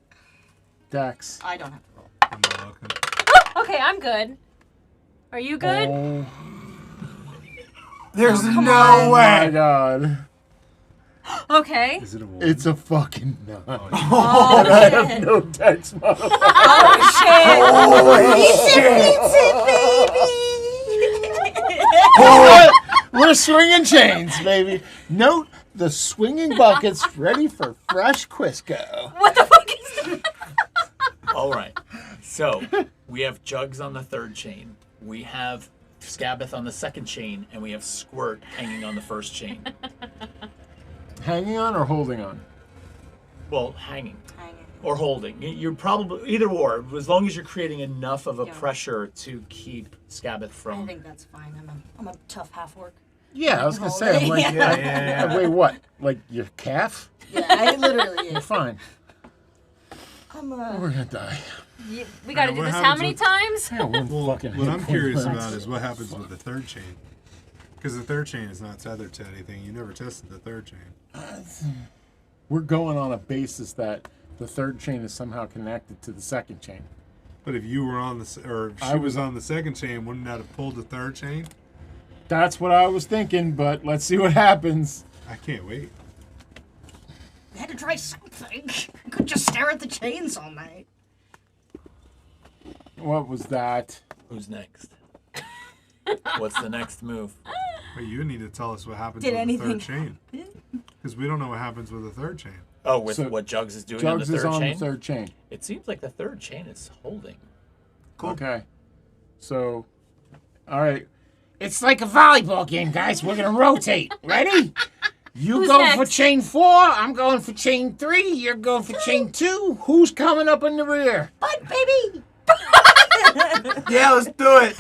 Speaker 3: Dex.
Speaker 7: I don't have to roll.
Speaker 5: I'm not looking.
Speaker 4: Okay, I'm good. Are you good?
Speaker 3: Oh
Speaker 6: There's no
Speaker 3: my
Speaker 6: way.
Speaker 3: god.
Speaker 4: Okay.
Speaker 5: Is it a wolf?
Speaker 3: It's a fucking 9.
Speaker 7: Oh,
Speaker 3: And I have no dex modifier. We're swinging chains, baby. Note the swinging buckets ready for fresh Crisco.
Speaker 4: What the fuck is that?
Speaker 2: All right. So we have Jugs on the third chain. We have Scabbeth on the second chain, and we have Squirt hanging on the first chain.
Speaker 3: Hanging on or holding on?
Speaker 2: Well, hanging.
Speaker 7: Hanging.
Speaker 2: Or holding. You're probably either or, as long as you're creating enough of a
Speaker 7: Yeah.
Speaker 2: pressure to keep Scabbeth
Speaker 7: I
Speaker 2: from.
Speaker 7: think that's fine. I'm a tough half orc.
Speaker 3: Yeah, I was gonna say. I'm like,
Speaker 7: Yeah.
Speaker 3: wait, what? Like your calf?
Speaker 7: Yeah, I literally
Speaker 3: You're
Speaker 7: am.
Speaker 3: fine.
Speaker 7: I'm
Speaker 3: We're gonna die.
Speaker 4: We gotta
Speaker 5: Yeah,
Speaker 4: do
Speaker 5: what
Speaker 4: this how
Speaker 5: happens
Speaker 4: many
Speaker 5: with-
Speaker 4: times?
Speaker 3: Yeah, one
Speaker 5: Well,
Speaker 3: fucking
Speaker 5: what
Speaker 3: hit
Speaker 5: I'm
Speaker 3: point
Speaker 5: curious
Speaker 3: left.
Speaker 5: about is what happens with the third chain. Because the third chain is not tethered to anything. You never tested the third chain.
Speaker 3: We're going on a basis that the third chain is somehow connected to the second chain.
Speaker 5: But if you were on or if
Speaker 3: I
Speaker 5: she
Speaker 3: was-
Speaker 5: was on the second chain, wouldn't that have pulled the third chain?
Speaker 3: That's what I was thinking, but let's see what happens.
Speaker 5: I can't wait.
Speaker 7: I had to try something. I couldn't just stare at the chains all night.
Speaker 3: What was that?
Speaker 2: Who's next? What's the next move?
Speaker 5: But you need to tell us what happens
Speaker 7: Did
Speaker 5: with
Speaker 7: anything
Speaker 5: the third chain. Because we don't know what happens with the third chain.
Speaker 2: Oh, with
Speaker 3: So,
Speaker 2: what Jugs is doing
Speaker 3: Jugs
Speaker 2: on the
Speaker 3: is
Speaker 2: third
Speaker 3: on
Speaker 2: chain?
Speaker 3: the third chain.
Speaker 2: It seems like the third chain is holding.
Speaker 5: Cool.
Speaker 3: Okay. So, all right. It's like a volleyball game, guys. We're going to rotate. Ready? You
Speaker 4: Who's
Speaker 3: go
Speaker 4: next?
Speaker 3: for chain 4. I'm going for chain 3. You're going for chain 2. Who's coming up in the rear?
Speaker 7: But baby,
Speaker 6: Yeah, let's do it.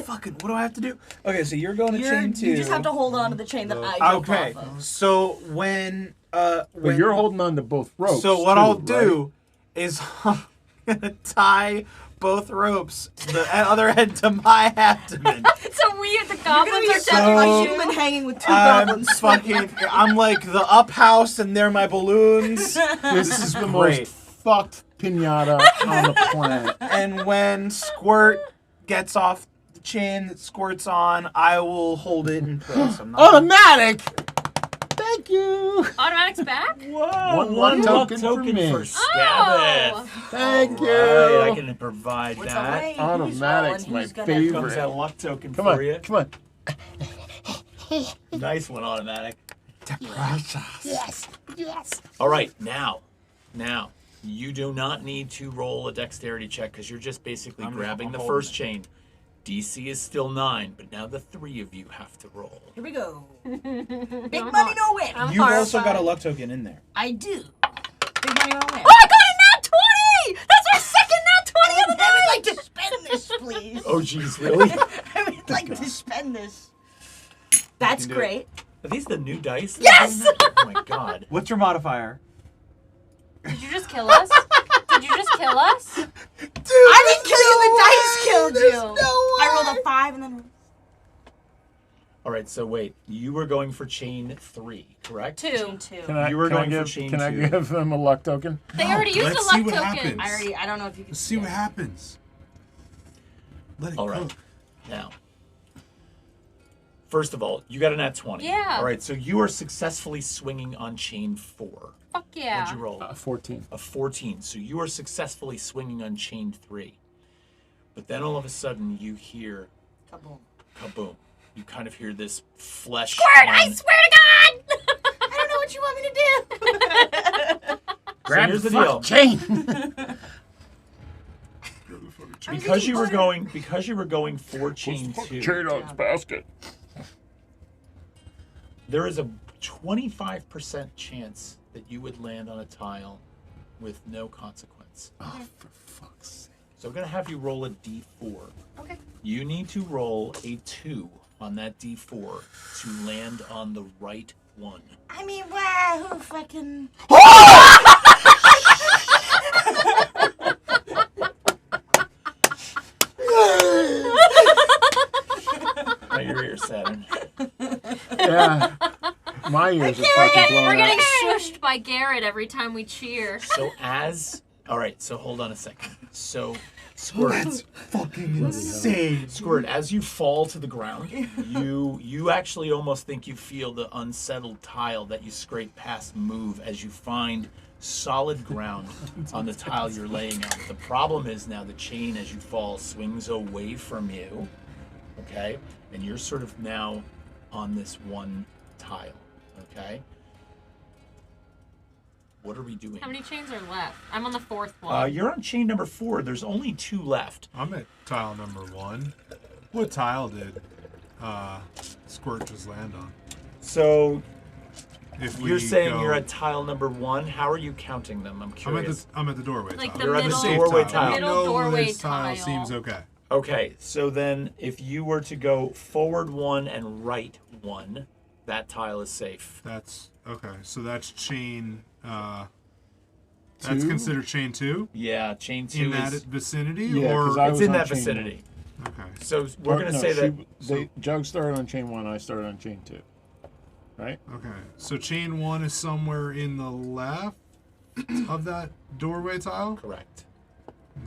Speaker 6: Fucking, what do I have to do? Okay, so you're going to chain 2.
Speaker 7: you just have to hold on to the chain that I jump
Speaker 6: Okay,
Speaker 7: off of.
Speaker 6: so when
Speaker 3: But you're holding on to both ropes.
Speaker 6: So what
Speaker 3: too,
Speaker 6: I'll
Speaker 3: right?
Speaker 6: do is I'm gonna tie both ropes, the other end to my abdomen.
Speaker 4: So we, the
Speaker 7: You're gonna
Speaker 4: goblins
Speaker 7: be
Speaker 4: are
Speaker 7: a
Speaker 4: technically
Speaker 7: human hanging with two
Speaker 6: I'm
Speaker 7: goblins.
Speaker 6: fucking. I'm like the up house, and they're my balloons.
Speaker 3: This is the
Speaker 6: great.
Speaker 3: most fucked pinata on the planet.
Speaker 6: And when Squirt gets off the chain that Squirt's on, I will hold it in place. I'm not.
Speaker 3: Automatic! Thank you!
Speaker 4: automatics back.
Speaker 2: Whoa!
Speaker 3: One
Speaker 2: One
Speaker 3: luck
Speaker 2: luck
Speaker 3: token for
Speaker 2: token
Speaker 3: me.
Speaker 2: for Scabbeth.
Speaker 3: Thank you!
Speaker 2: Right, I can provide
Speaker 7: What's
Speaker 2: that.
Speaker 7: the way?
Speaker 3: Automatic's
Speaker 7: Who's
Speaker 3: my
Speaker 7: rolling? Who's gonna-
Speaker 3: favorite.
Speaker 2: Comes that luck token
Speaker 3: Come
Speaker 2: for
Speaker 3: on,
Speaker 2: you.
Speaker 3: come on.
Speaker 2: Nice one, automatic.
Speaker 3: Yes. Yes.
Speaker 2: All right, now, you do not need to roll a dexterity check because you're just basically grabbing the first chain. DC is still 9, but now the 3 of you have to roll.
Speaker 7: Here we go. Big money, no win.
Speaker 6: You've also got a luck token in there.
Speaker 7: I do. Big money, no win.
Speaker 4: Oh, I got a nat 20! That's my second nat 20 of the
Speaker 7: I would
Speaker 4: night!
Speaker 7: like to spend this, please.
Speaker 2: Oh, jeez, really?
Speaker 7: I would like to spend this. That's
Speaker 2: do it.
Speaker 7: great.
Speaker 2: Are these the new dice?
Speaker 7: Yes!
Speaker 2: Oh my god.
Speaker 6: What's your modifier?
Speaker 4: Did you just kill us? Did you just kill us?
Speaker 7: I didn't kill you. The dice killed you. I rolled a 5 and then.
Speaker 2: All right, so wait. You were going for chain 3, correct?
Speaker 4: 2.
Speaker 2: You were going for chain
Speaker 3: Can I
Speaker 2: 2.
Speaker 3: give them a luck token?
Speaker 4: They already used
Speaker 5: let's
Speaker 4: a luck
Speaker 5: see what
Speaker 4: token.
Speaker 5: happens.
Speaker 7: I don't know if you can.
Speaker 5: Let's see what happens. Let it
Speaker 2: All right.
Speaker 5: cook.
Speaker 2: Now, first of all, you got a nat 20.
Speaker 4: Yeah.
Speaker 2: All right, so you are successfully swinging on chain 4.
Speaker 4: Fuck yeah.
Speaker 2: What'd you roll?
Speaker 3: 14.
Speaker 2: A 14. So you are successfully swinging on chain 3. But then all of a sudden you hear
Speaker 7: Kaboom.
Speaker 2: kaboom. You kind of hear this flesh.
Speaker 4: Squirt, I swear to God!
Speaker 7: I don't know what you want me to do.
Speaker 2: So here's the deal.
Speaker 3: Chain.
Speaker 2: Because you were going for chain 2.
Speaker 3: Chain on its basket.
Speaker 2: There is a 25% chance that you would land on a tile with no consequence.
Speaker 3: Oh, for fuck's sake.
Speaker 2: So I'm going to have you roll a d4.
Speaker 4: Okay.
Speaker 2: You need to roll a 2 on that d4 to land on the right one.
Speaker 7: I mean, wow, who fucking.
Speaker 2: Now your ear, Saturn.
Speaker 3: Yeah. My ears are fucking blown
Speaker 4: We're
Speaker 3: out.
Speaker 4: getting shushed by Garrett every time we cheer.
Speaker 2: So all right, so hold on a second. So Squirt,
Speaker 5: Fucking insane.
Speaker 2: Squirt, as you fall to the ground, you actually almost think you feel the unsettled tile that you scrape past move as you find solid ground on the tile you're laying on. The problem is now the chain as you fall swings away from you, okay? And you're sort of now on this one tile, okay? What are we doing?
Speaker 4: How many chains are left? I'm on the 4th one.
Speaker 2: You're on chain number 4. There's only 2 left.
Speaker 5: I'm at tile number 1. What tile did Squirt just land on?
Speaker 2: So
Speaker 5: If
Speaker 2: you're
Speaker 5: we
Speaker 2: saying
Speaker 5: go-
Speaker 2: you're at tile number 1. How are you counting them? I'm curious.
Speaker 5: I'm at the doorway
Speaker 4: Like
Speaker 5: tile.
Speaker 4: the
Speaker 2: You're at the
Speaker 4: middle,
Speaker 5: Safe
Speaker 2: doorway
Speaker 5: tile.
Speaker 2: tile.
Speaker 4: middle
Speaker 5: I know
Speaker 4: doorway
Speaker 5: this tile
Speaker 4: tile.
Speaker 5: seems okay.
Speaker 2: Okay, so then if you were to go forward 1 and right 1, that tile is safe.
Speaker 5: That's okay. So that's chain. That's
Speaker 3: 2?
Speaker 5: considered chain 2
Speaker 2: Yeah, chain 2
Speaker 5: in that
Speaker 2: is
Speaker 5: vicinity,
Speaker 3: Yeah,
Speaker 5: or
Speaker 3: 'cause I
Speaker 2: it's
Speaker 3: was
Speaker 2: in
Speaker 3: on
Speaker 2: that
Speaker 3: chain
Speaker 2: vicinity.
Speaker 5: okay.
Speaker 2: So we're
Speaker 3: Or,
Speaker 2: going to
Speaker 3: no,
Speaker 2: say that
Speaker 3: Jug started on chain 1, I started on chain 2. Right?
Speaker 5: Okay. So chain 1 is somewhere in the left of that doorway tile.
Speaker 2: correct.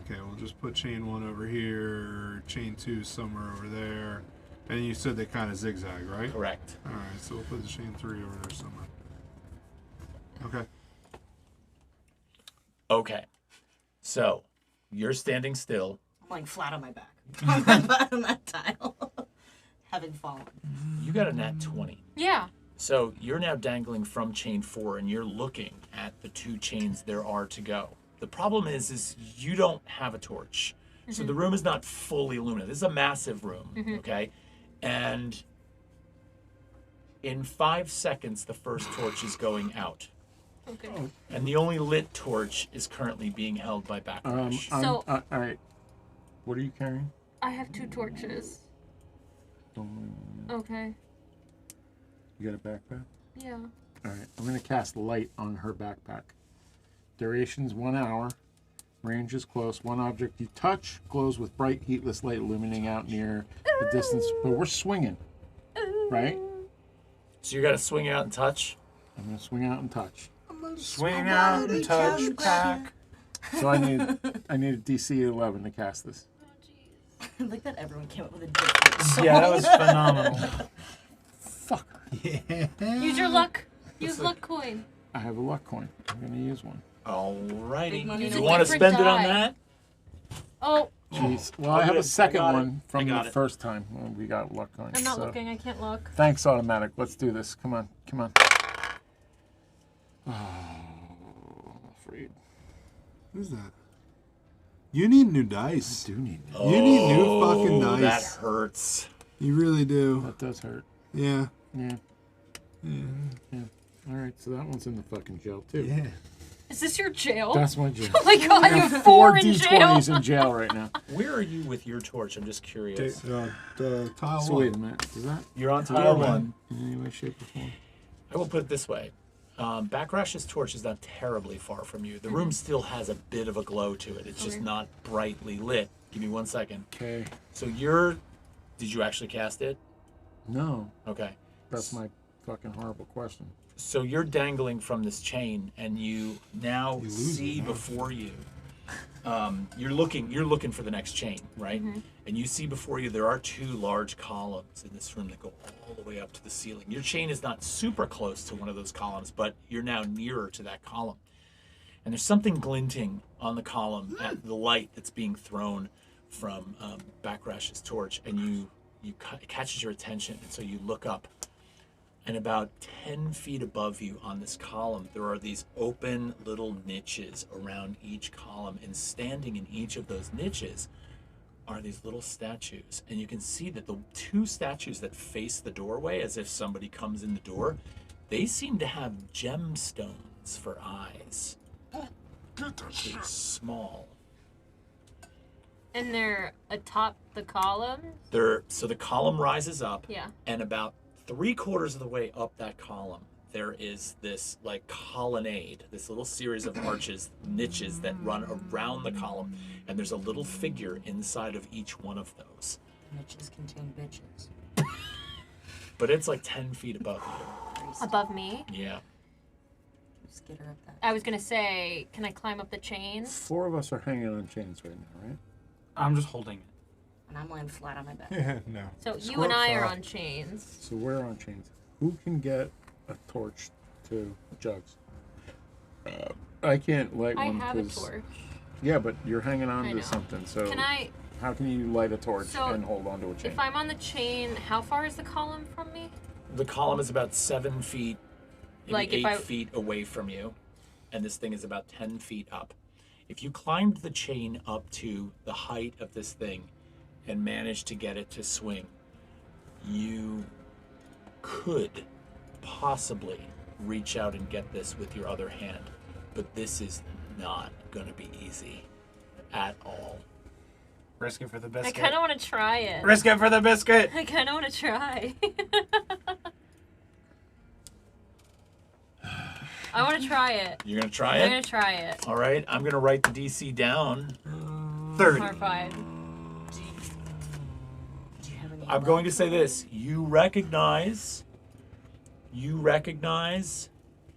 Speaker 5: Okay, we'll just put chain 1 over here. Chain 2 somewhere over there. And you said they kind of zigzag, right?
Speaker 2: Correct.
Speaker 5: All right. So we'll put the chain 3 over there somewhere. Okay.
Speaker 2: Okay. So, you're standing still.
Speaker 7: I'm like flat on my back on that tile, having fallen.
Speaker 2: You got a nat 20.
Speaker 4: Yeah.
Speaker 2: So, you're now dangling from chain 4 and you're looking at the 2 chains there are to go. The problem is you don't have a torch. So the room is not fully illuminated. This is a massive room, okay? And in 5 seconds, the first torch is going out.
Speaker 4: Okay.
Speaker 2: And the only lit torch is currently being held by Backlash.
Speaker 4: So-
Speaker 3: all right. What are you carrying?
Speaker 4: I have 2 torches. Okay.
Speaker 3: You got a backpack?
Speaker 4: Yeah.
Speaker 3: All right. I'm going to cast light on her backpack. Duration's 1 hour. Range is close. One object you touch glows with bright, heatless light illuminating out near the distance. But we're swinging, right?
Speaker 2: So you got to swing out and touch?
Speaker 3: I'm going to swing out and touch.
Speaker 6: Swing out and touch back.
Speaker 3: So I need a DC 11 to cast this.
Speaker 7: I like that everyone came up with a different song.
Speaker 6: Yeah, that was phenomenal.
Speaker 3: Fucker.
Speaker 4: Use your luck. Use luck coin.
Speaker 3: I have a luck coin. I'm going to use one.
Speaker 2: Alrighty.
Speaker 7: Big money,
Speaker 2: Do
Speaker 7: no
Speaker 2: you
Speaker 7: win.
Speaker 2: want to
Speaker 4: Different
Speaker 2: spend it on
Speaker 4: die.
Speaker 2: that?
Speaker 4: Oh,
Speaker 3: Jeez. Well,
Speaker 2: I'll
Speaker 3: I have
Speaker 2: get
Speaker 3: a
Speaker 2: it.
Speaker 3: second
Speaker 2: I got it.
Speaker 3: one from
Speaker 2: I got
Speaker 3: the
Speaker 2: it.
Speaker 3: first time when we got luck coins.
Speaker 4: I'm not
Speaker 3: so.
Speaker 4: looking. I can't look.
Speaker 3: Thanks, Automatic. Let's do this. Come on. Come on. Afraid.
Speaker 5: What is that? You need new dice.
Speaker 3: I do need.
Speaker 5: You need new fucking dice.
Speaker 2: That hurts.
Speaker 5: You really do.
Speaker 3: That does hurt.
Speaker 5: Yeah.
Speaker 3: Yeah. All right, so that one's in the fucking jail too.
Speaker 5: Yeah.
Speaker 4: Is this your jail?
Speaker 3: That's my jail.
Speaker 4: Oh my god, you have
Speaker 3: Four
Speaker 4: 4 in jail.
Speaker 3: D20s in jail right now.
Speaker 2: Where are you with your torch? I'm just curious.
Speaker 5: The tile
Speaker 3: So
Speaker 5: one.
Speaker 3: wait a minute. Is that
Speaker 2: You're on tile
Speaker 3: doorway
Speaker 2: 1.
Speaker 3: in any way, shape, or form?
Speaker 2: I will put it this way. Backrash's torch is not terribly far from you. The room still has a bit of a glow to it. It's just not brightly lit. Give me 1 second.
Speaker 3: Okay.
Speaker 2: So did you actually cast it?
Speaker 3: No,
Speaker 2: Okay.
Speaker 3: that's my fucking horrible question.
Speaker 2: So you're dangling from this chain, and you now
Speaker 5: lose
Speaker 2: see
Speaker 5: it, huh?
Speaker 2: before you. You're looking for the next chain, right? And you see before you there are 2 large columns in this room that go all the way up to the ceiling. Your chain is not super close to one of those columns, but you're now nearer to that column. And there's something glinting on the column at the light that's being thrown from Backrash's torch, and it catches your attention, and so you look up. And about 10 feet above you on this column, there are these open little niches around each column. And standing in each of those niches are these little statues. And you can see that the 2 statues that face the doorway, as if somebody comes in the door, they seem to have gemstones for eyes. They're small.
Speaker 4: And they're atop the column?
Speaker 2: So the column rises up,
Speaker 4: Yeah.
Speaker 2: and about 3/4 of the way up that column, there is this like colonnade, this little series of arches, niches that run around the column, and there's a little figure inside of each one of those.
Speaker 7: Niches contain bitches.
Speaker 2: But it's like 10 feet above you.
Speaker 4: Above me?
Speaker 2: Yeah.
Speaker 7: Skitter up that.
Speaker 4: I was gonna say, can I climb up the chains?
Speaker 3: 4 of us are hanging on chains right now, right?
Speaker 6: I'm just holding it.
Speaker 7: And I'm laying flat on my back.
Speaker 5: No.
Speaker 4: So you and I are
Speaker 5: Squirrel.
Speaker 4: on chains.
Speaker 3: So we're on chains. Who can get a torch to Jugs? I can't light
Speaker 4: I
Speaker 3: one
Speaker 4: have a
Speaker 3: 'cause-
Speaker 4: torch.
Speaker 3: Yeah, but you're hanging on
Speaker 4: I
Speaker 3: to
Speaker 4: know.
Speaker 3: something. So
Speaker 4: Can I,
Speaker 3: how can you light a torch
Speaker 4: So,
Speaker 3: and hold onto a chain?
Speaker 4: if I'm on the chain, how far is the column from me?
Speaker 2: The column is about 7 feet, maybe
Speaker 4: Like, if
Speaker 2: 8
Speaker 4: I-
Speaker 2: feet away from you, and this thing is about 10 feet up. If you climbed the chain up to the height of this thing and managed to get it to swing, you could possibly reach out and get this with your other hand. But this is not going to be easy at all.
Speaker 6: Risk it for the
Speaker 4: I
Speaker 6: biscuit.
Speaker 4: kind of want to try it.
Speaker 6: Risk it for the biscuit.
Speaker 4: I kind of want to try. I want to try it.
Speaker 2: You're going to try
Speaker 4: I'm
Speaker 2: it?
Speaker 4: going to try it.
Speaker 2: All right, I'm going to write the DC down.
Speaker 6: 30.
Speaker 4: Par 5.
Speaker 7: Do you have any
Speaker 2: I'm going to say this. You recognize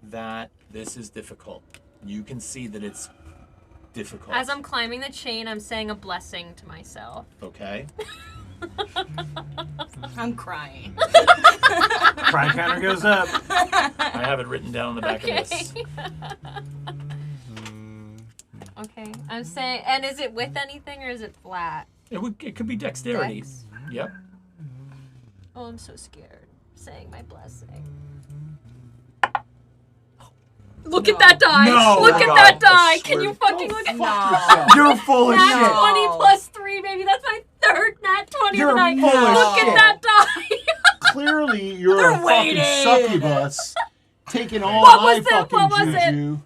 Speaker 2: that this is difficult. You can see that it's difficult.
Speaker 4: As I'm climbing the chain, I'm saying a blessing to myself.
Speaker 2: Okay.
Speaker 7: I'm crying.
Speaker 6: Pride counter goes up.
Speaker 2: I have it written down on the back of this.
Speaker 4: Okay. I'm saying, and is it with anything or is it flat?
Speaker 2: It could be dexterity.
Speaker 4: Dex?
Speaker 2: Yep.
Speaker 4: Oh, I'm so scared. Saying my blessing. Look at that die!
Speaker 6: No.
Speaker 4: Look at
Speaker 2: God,
Speaker 4: that
Speaker 2: I
Speaker 4: die! Can you
Speaker 2: swear.
Speaker 4: fucking look at
Speaker 7: No.
Speaker 6: You're full of
Speaker 4: Nat
Speaker 6: shit.
Speaker 4: 20 plus 3, baby. That's my third Nat 20
Speaker 6: You're
Speaker 4: of the night.
Speaker 6: full of
Speaker 4: Look
Speaker 6: shit.
Speaker 4: at that die!
Speaker 3: Clearly, you're a fucking
Speaker 7: waiting.
Speaker 3: succubus taking all
Speaker 4: What
Speaker 3: my
Speaker 4: was it?
Speaker 3: fucking
Speaker 4: What was it?
Speaker 3: juju.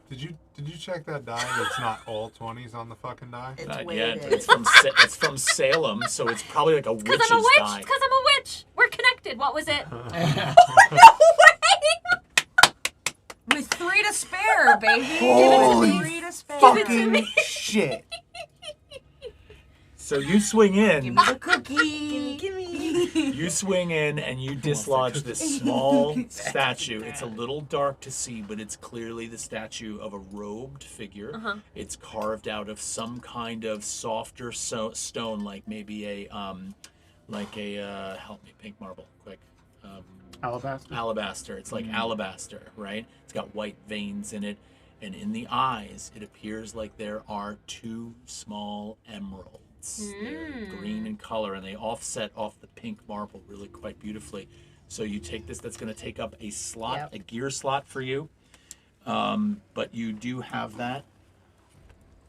Speaker 5: Did you check that die? It's not all 20s on the fucking die.
Speaker 7: It's
Speaker 2: Not
Speaker 7: weighted.
Speaker 2: yet, but it's from Salem, so it's probably like a
Speaker 4: Because
Speaker 2: witch's
Speaker 4: I'm a witch!
Speaker 2: die.
Speaker 4: Because I'm a witch! We're connected. What was it?
Speaker 7: With 3 to spare, baby.
Speaker 6: Holy
Speaker 7: Give it to me. 3 to spare.
Speaker 6: Fucking shit.
Speaker 2: So you swing
Speaker 7: Give
Speaker 2: in,
Speaker 7: me the cookie. Give me.
Speaker 2: you swing in, and you dislodge this small statue. It's a little dark to see, but it's clearly the statue of a robed figure.
Speaker 4: Uh-huh.
Speaker 2: It's carved out of some kind of softer stone, like maybe help me, pink marble, quick.
Speaker 3: Alabaster.
Speaker 2: Alabaster. It's like alabaster, right? It's got white veins in it, and in the eyes, it appears like there are 2 small emeralds. They're green in color, and they offset off the pink marble really quite beautifully. So you take this. That's going to take up a slot,
Speaker 4: Yep.
Speaker 2: a gear slot for you. But you do have that.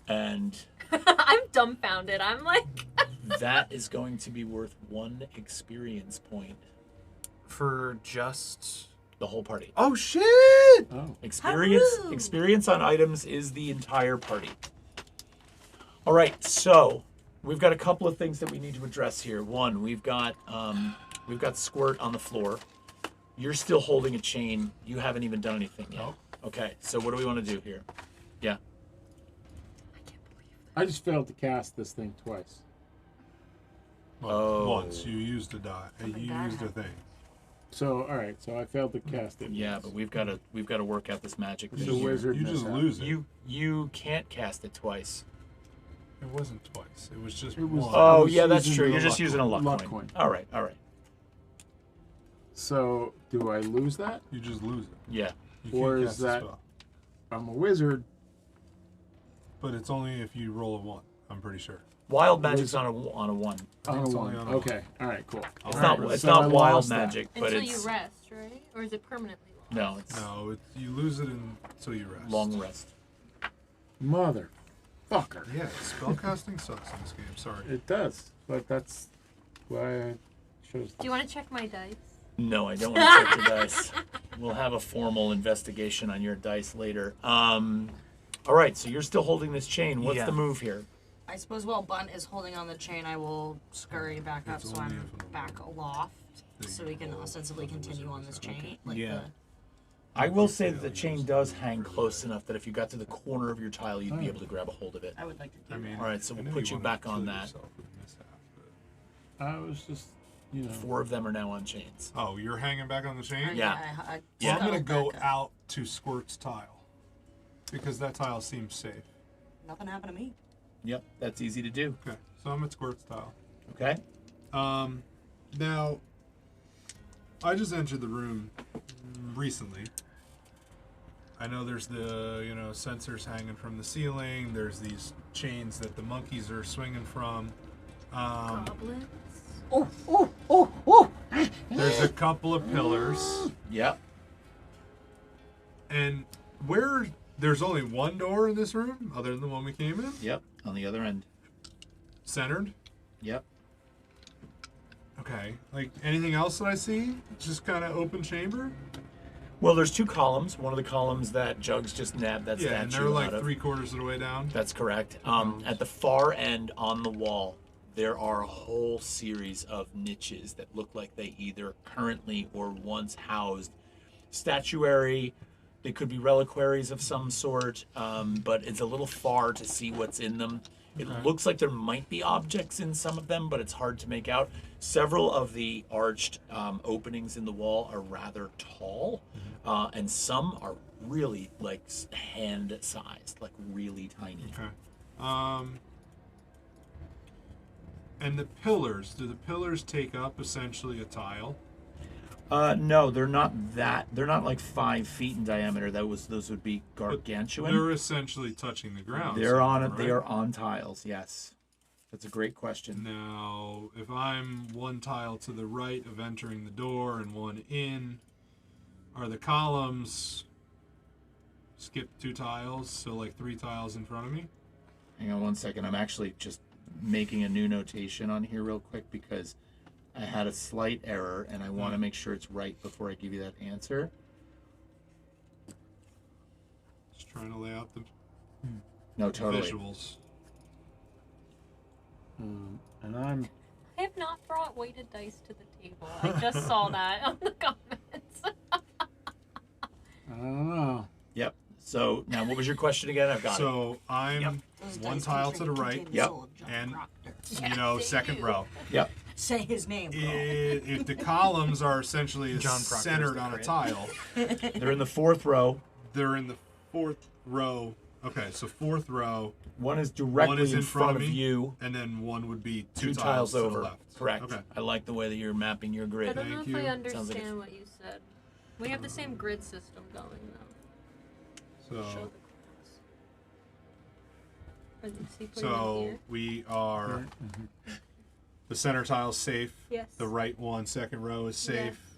Speaker 2: And
Speaker 4: I'm dumbfounded. I'm like,
Speaker 2: that is going to be worth 1 experience point.
Speaker 6: For just...
Speaker 2: The whole party.
Speaker 6: Oh, shit!
Speaker 3: Oh.
Speaker 2: Experience on items is the entire party. All right, so we've got a couple of things that we need to address here. One, we've got Squirt on the floor. You're still holding a chain. You haven't even done anything yet.
Speaker 3: No.
Speaker 2: Okay, so what do we want to do here? Yeah.
Speaker 3: I just failed to cast this thing twice.
Speaker 2: Oh.
Speaker 5: Once you used a die, you used a thing.
Speaker 3: So all right, so I failed to cast it.
Speaker 2: Yeah,
Speaker 3: once.
Speaker 2: but we've got to work out this magic
Speaker 3: The
Speaker 2: thing here.
Speaker 3: wizard
Speaker 5: You just
Speaker 3: mishap.
Speaker 5: lose it.
Speaker 2: You can't cast it twice.
Speaker 5: It wasn't twice. It was just
Speaker 3: It was-
Speaker 5: one.
Speaker 2: Oh,
Speaker 3: was
Speaker 2: yeah, that's
Speaker 3: using
Speaker 2: true.
Speaker 3: the
Speaker 2: You're just
Speaker 3: luck
Speaker 2: using a
Speaker 3: coin.
Speaker 2: luck
Speaker 3: Luck
Speaker 2: coin.
Speaker 3: coin.
Speaker 2: All right.
Speaker 3: So do I lose that?
Speaker 5: You just lose it.
Speaker 2: Yeah.
Speaker 5: You
Speaker 3: Or
Speaker 5: can't
Speaker 3: is
Speaker 5: cast a
Speaker 3: that-
Speaker 5: spell.
Speaker 3: I'm a wizard.
Speaker 5: But it's only if you roll a 1, I'm pretty sure.
Speaker 2: Wild magic's on a 1.
Speaker 3: On a
Speaker 5: it's only
Speaker 3: one.
Speaker 5: on a
Speaker 3: Okay. All right. Cool.
Speaker 2: It's
Speaker 3: All
Speaker 2: not
Speaker 3: right,
Speaker 2: it's
Speaker 3: so I
Speaker 2: not wild
Speaker 3: lost that.
Speaker 2: magic, but
Speaker 4: until
Speaker 2: it's
Speaker 4: you rest, right? Or is it permanently lost?
Speaker 2: no, it's
Speaker 5: No, you lose it until you rest.
Speaker 2: long rest.
Speaker 3: Motherfucker.
Speaker 5: Yeah, spellcasting sucks in this game. Sorry.
Speaker 3: It does, but that's why I chose.
Speaker 4: Do you want to check my dice?
Speaker 2: No, I don't want to check your dice. We'll have a formal investigation on your dice later. All right, so you're still holding this chain. What's
Speaker 6: Yeah.
Speaker 2: the move here?
Speaker 7: I suppose while Bunt is holding on the chain, I will scurry back up
Speaker 5: It's
Speaker 7: so
Speaker 5: only
Speaker 7: I'm
Speaker 5: if I'm-
Speaker 7: back aloft,
Speaker 5: There
Speaker 7: so
Speaker 5: you
Speaker 7: we can
Speaker 5: go.
Speaker 7: ostensibly continue on this chain. Like
Speaker 6: Yeah.
Speaker 2: I will say that the chain does hang close enough that if you got to the corner of your tile, you'd be able to grab a hold of it.
Speaker 7: I would like to do
Speaker 5: I mean,
Speaker 2: All right, so
Speaker 5: I
Speaker 2: we'll
Speaker 5: know
Speaker 2: put you
Speaker 5: wanna
Speaker 2: back on
Speaker 5: kill
Speaker 2: that.
Speaker 5: yourself with mishap, but-
Speaker 3: I was just, you know.
Speaker 2: 4 of them are now on chains.
Speaker 5: Oh, you're hanging back on the chain?
Speaker 2: Yeah.
Speaker 7: I
Speaker 2: Yeah.
Speaker 5: I'm gonna
Speaker 7: scuttled
Speaker 5: go
Speaker 7: back up.
Speaker 5: out to Squirt's tile because that tile seems safe.
Speaker 7: Nothing happened to me.
Speaker 2: Yep, that's easy to do.
Speaker 5: Okay, so I'm at Squirt's tile.
Speaker 2: Okay?
Speaker 5: Now, I just entered the room recently. I know there's the sensors hanging from the ceiling. There's these chains that the monkeys are swinging from.
Speaker 4: Goblins?
Speaker 5: There's a couple of pillars,
Speaker 2: Yep.
Speaker 5: and there's only one door in this room, other than the one we came in,
Speaker 2: Yep. On the other end.
Speaker 5: centered.
Speaker 2: Yep.
Speaker 5: Okay, like anything else that I see? Just kind of open chamber.
Speaker 2: Well, there's 2 columns. One of the columns that Jugs just nabbed that
Speaker 5: Yeah, and
Speaker 2: statue
Speaker 5: they're like
Speaker 2: out of.
Speaker 5: 3/4 of the way down.
Speaker 2: That's correct. At the far end on the wall, there are a whole series of niches that look like they either currently or once housed statuary. They could be reliquaries of some sort, but it's a little far to see what's in them. It looks like there might be objects in some of them, but it's hard to make out. Several of the arched openings in the wall are rather tall, and some are really like hand-sized, like really tiny.
Speaker 5: Okay. And the pillars, do the pillars take up essentially a tile?
Speaker 2: No, they're not that. They're not like 5 feet in diameter. Those would be gargantuan.
Speaker 5: They're essentially touching the ground.
Speaker 2: They're on it.
Speaker 5: right?
Speaker 2: They are on tiles. Yes, that's a great question.
Speaker 5: Now, if I'm one tile to the right of entering the door and one in, are the columns skip 2 tiles, so like 3 tiles in front of me?
Speaker 2: Hang on one second. I'm actually just making a new notation on here real quick because I had a slight error and I want to make sure it's right before I give you that answer.
Speaker 5: Just trying to lay out the
Speaker 2: No, totally.
Speaker 5: visuals.
Speaker 3: And I'm.
Speaker 4: I have not brought weighted dice to the table. I just saw that on the comments.
Speaker 3: I don't know.
Speaker 2: Yep. So now, what was your question again? I've got it.
Speaker 5: So I'm
Speaker 7: Those
Speaker 5: one
Speaker 7: dice
Speaker 5: tile to
Speaker 7: contain-
Speaker 5: the right,
Speaker 7: contain the
Speaker 2: Yep.
Speaker 7: soul of John
Speaker 5: and
Speaker 7: Proctor.
Speaker 4: they
Speaker 5: second
Speaker 4: do.
Speaker 5: row.
Speaker 2: Yep.
Speaker 7: Say his name, bro.
Speaker 5: If the columns are essentially
Speaker 6: John Proctor is
Speaker 5: centered
Speaker 6: the
Speaker 5: on a
Speaker 6: crit.
Speaker 5: tile,
Speaker 2: They're in the 4th row.
Speaker 5: they're in the 4th row. Okay, so 4th row,
Speaker 2: One is directly
Speaker 5: one is
Speaker 2: in front of
Speaker 5: me,
Speaker 2: you.
Speaker 5: and then one would be
Speaker 2: 2
Speaker 5: 2
Speaker 2: tiles
Speaker 5: to
Speaker 2: over.
Speaker 5: the left.
Speaker 2: Correct.
Speaker 5: Okay.
Speaker 2: I like the way that you're mapping your
Speaker 4: I
Speaker 2: grid.
Speaker 4: don't know
Speaker 5: Thank
Speaker 4: if I
Speaker 5: you.
Speaker 4: understand
Speaker 2: Sounds like
Speaker 4: what you said. We have the same grid system going though. Show
Speaker 5: So,
Speaker 4: the class. Are they putting them
Speaker 5: so
Speaker 4: here?
Speaker 5: we are the center tile's safe.
Speaker 4: Yes.
Speaker 5: The right one, second row is safe.
Speaker 4: Yes.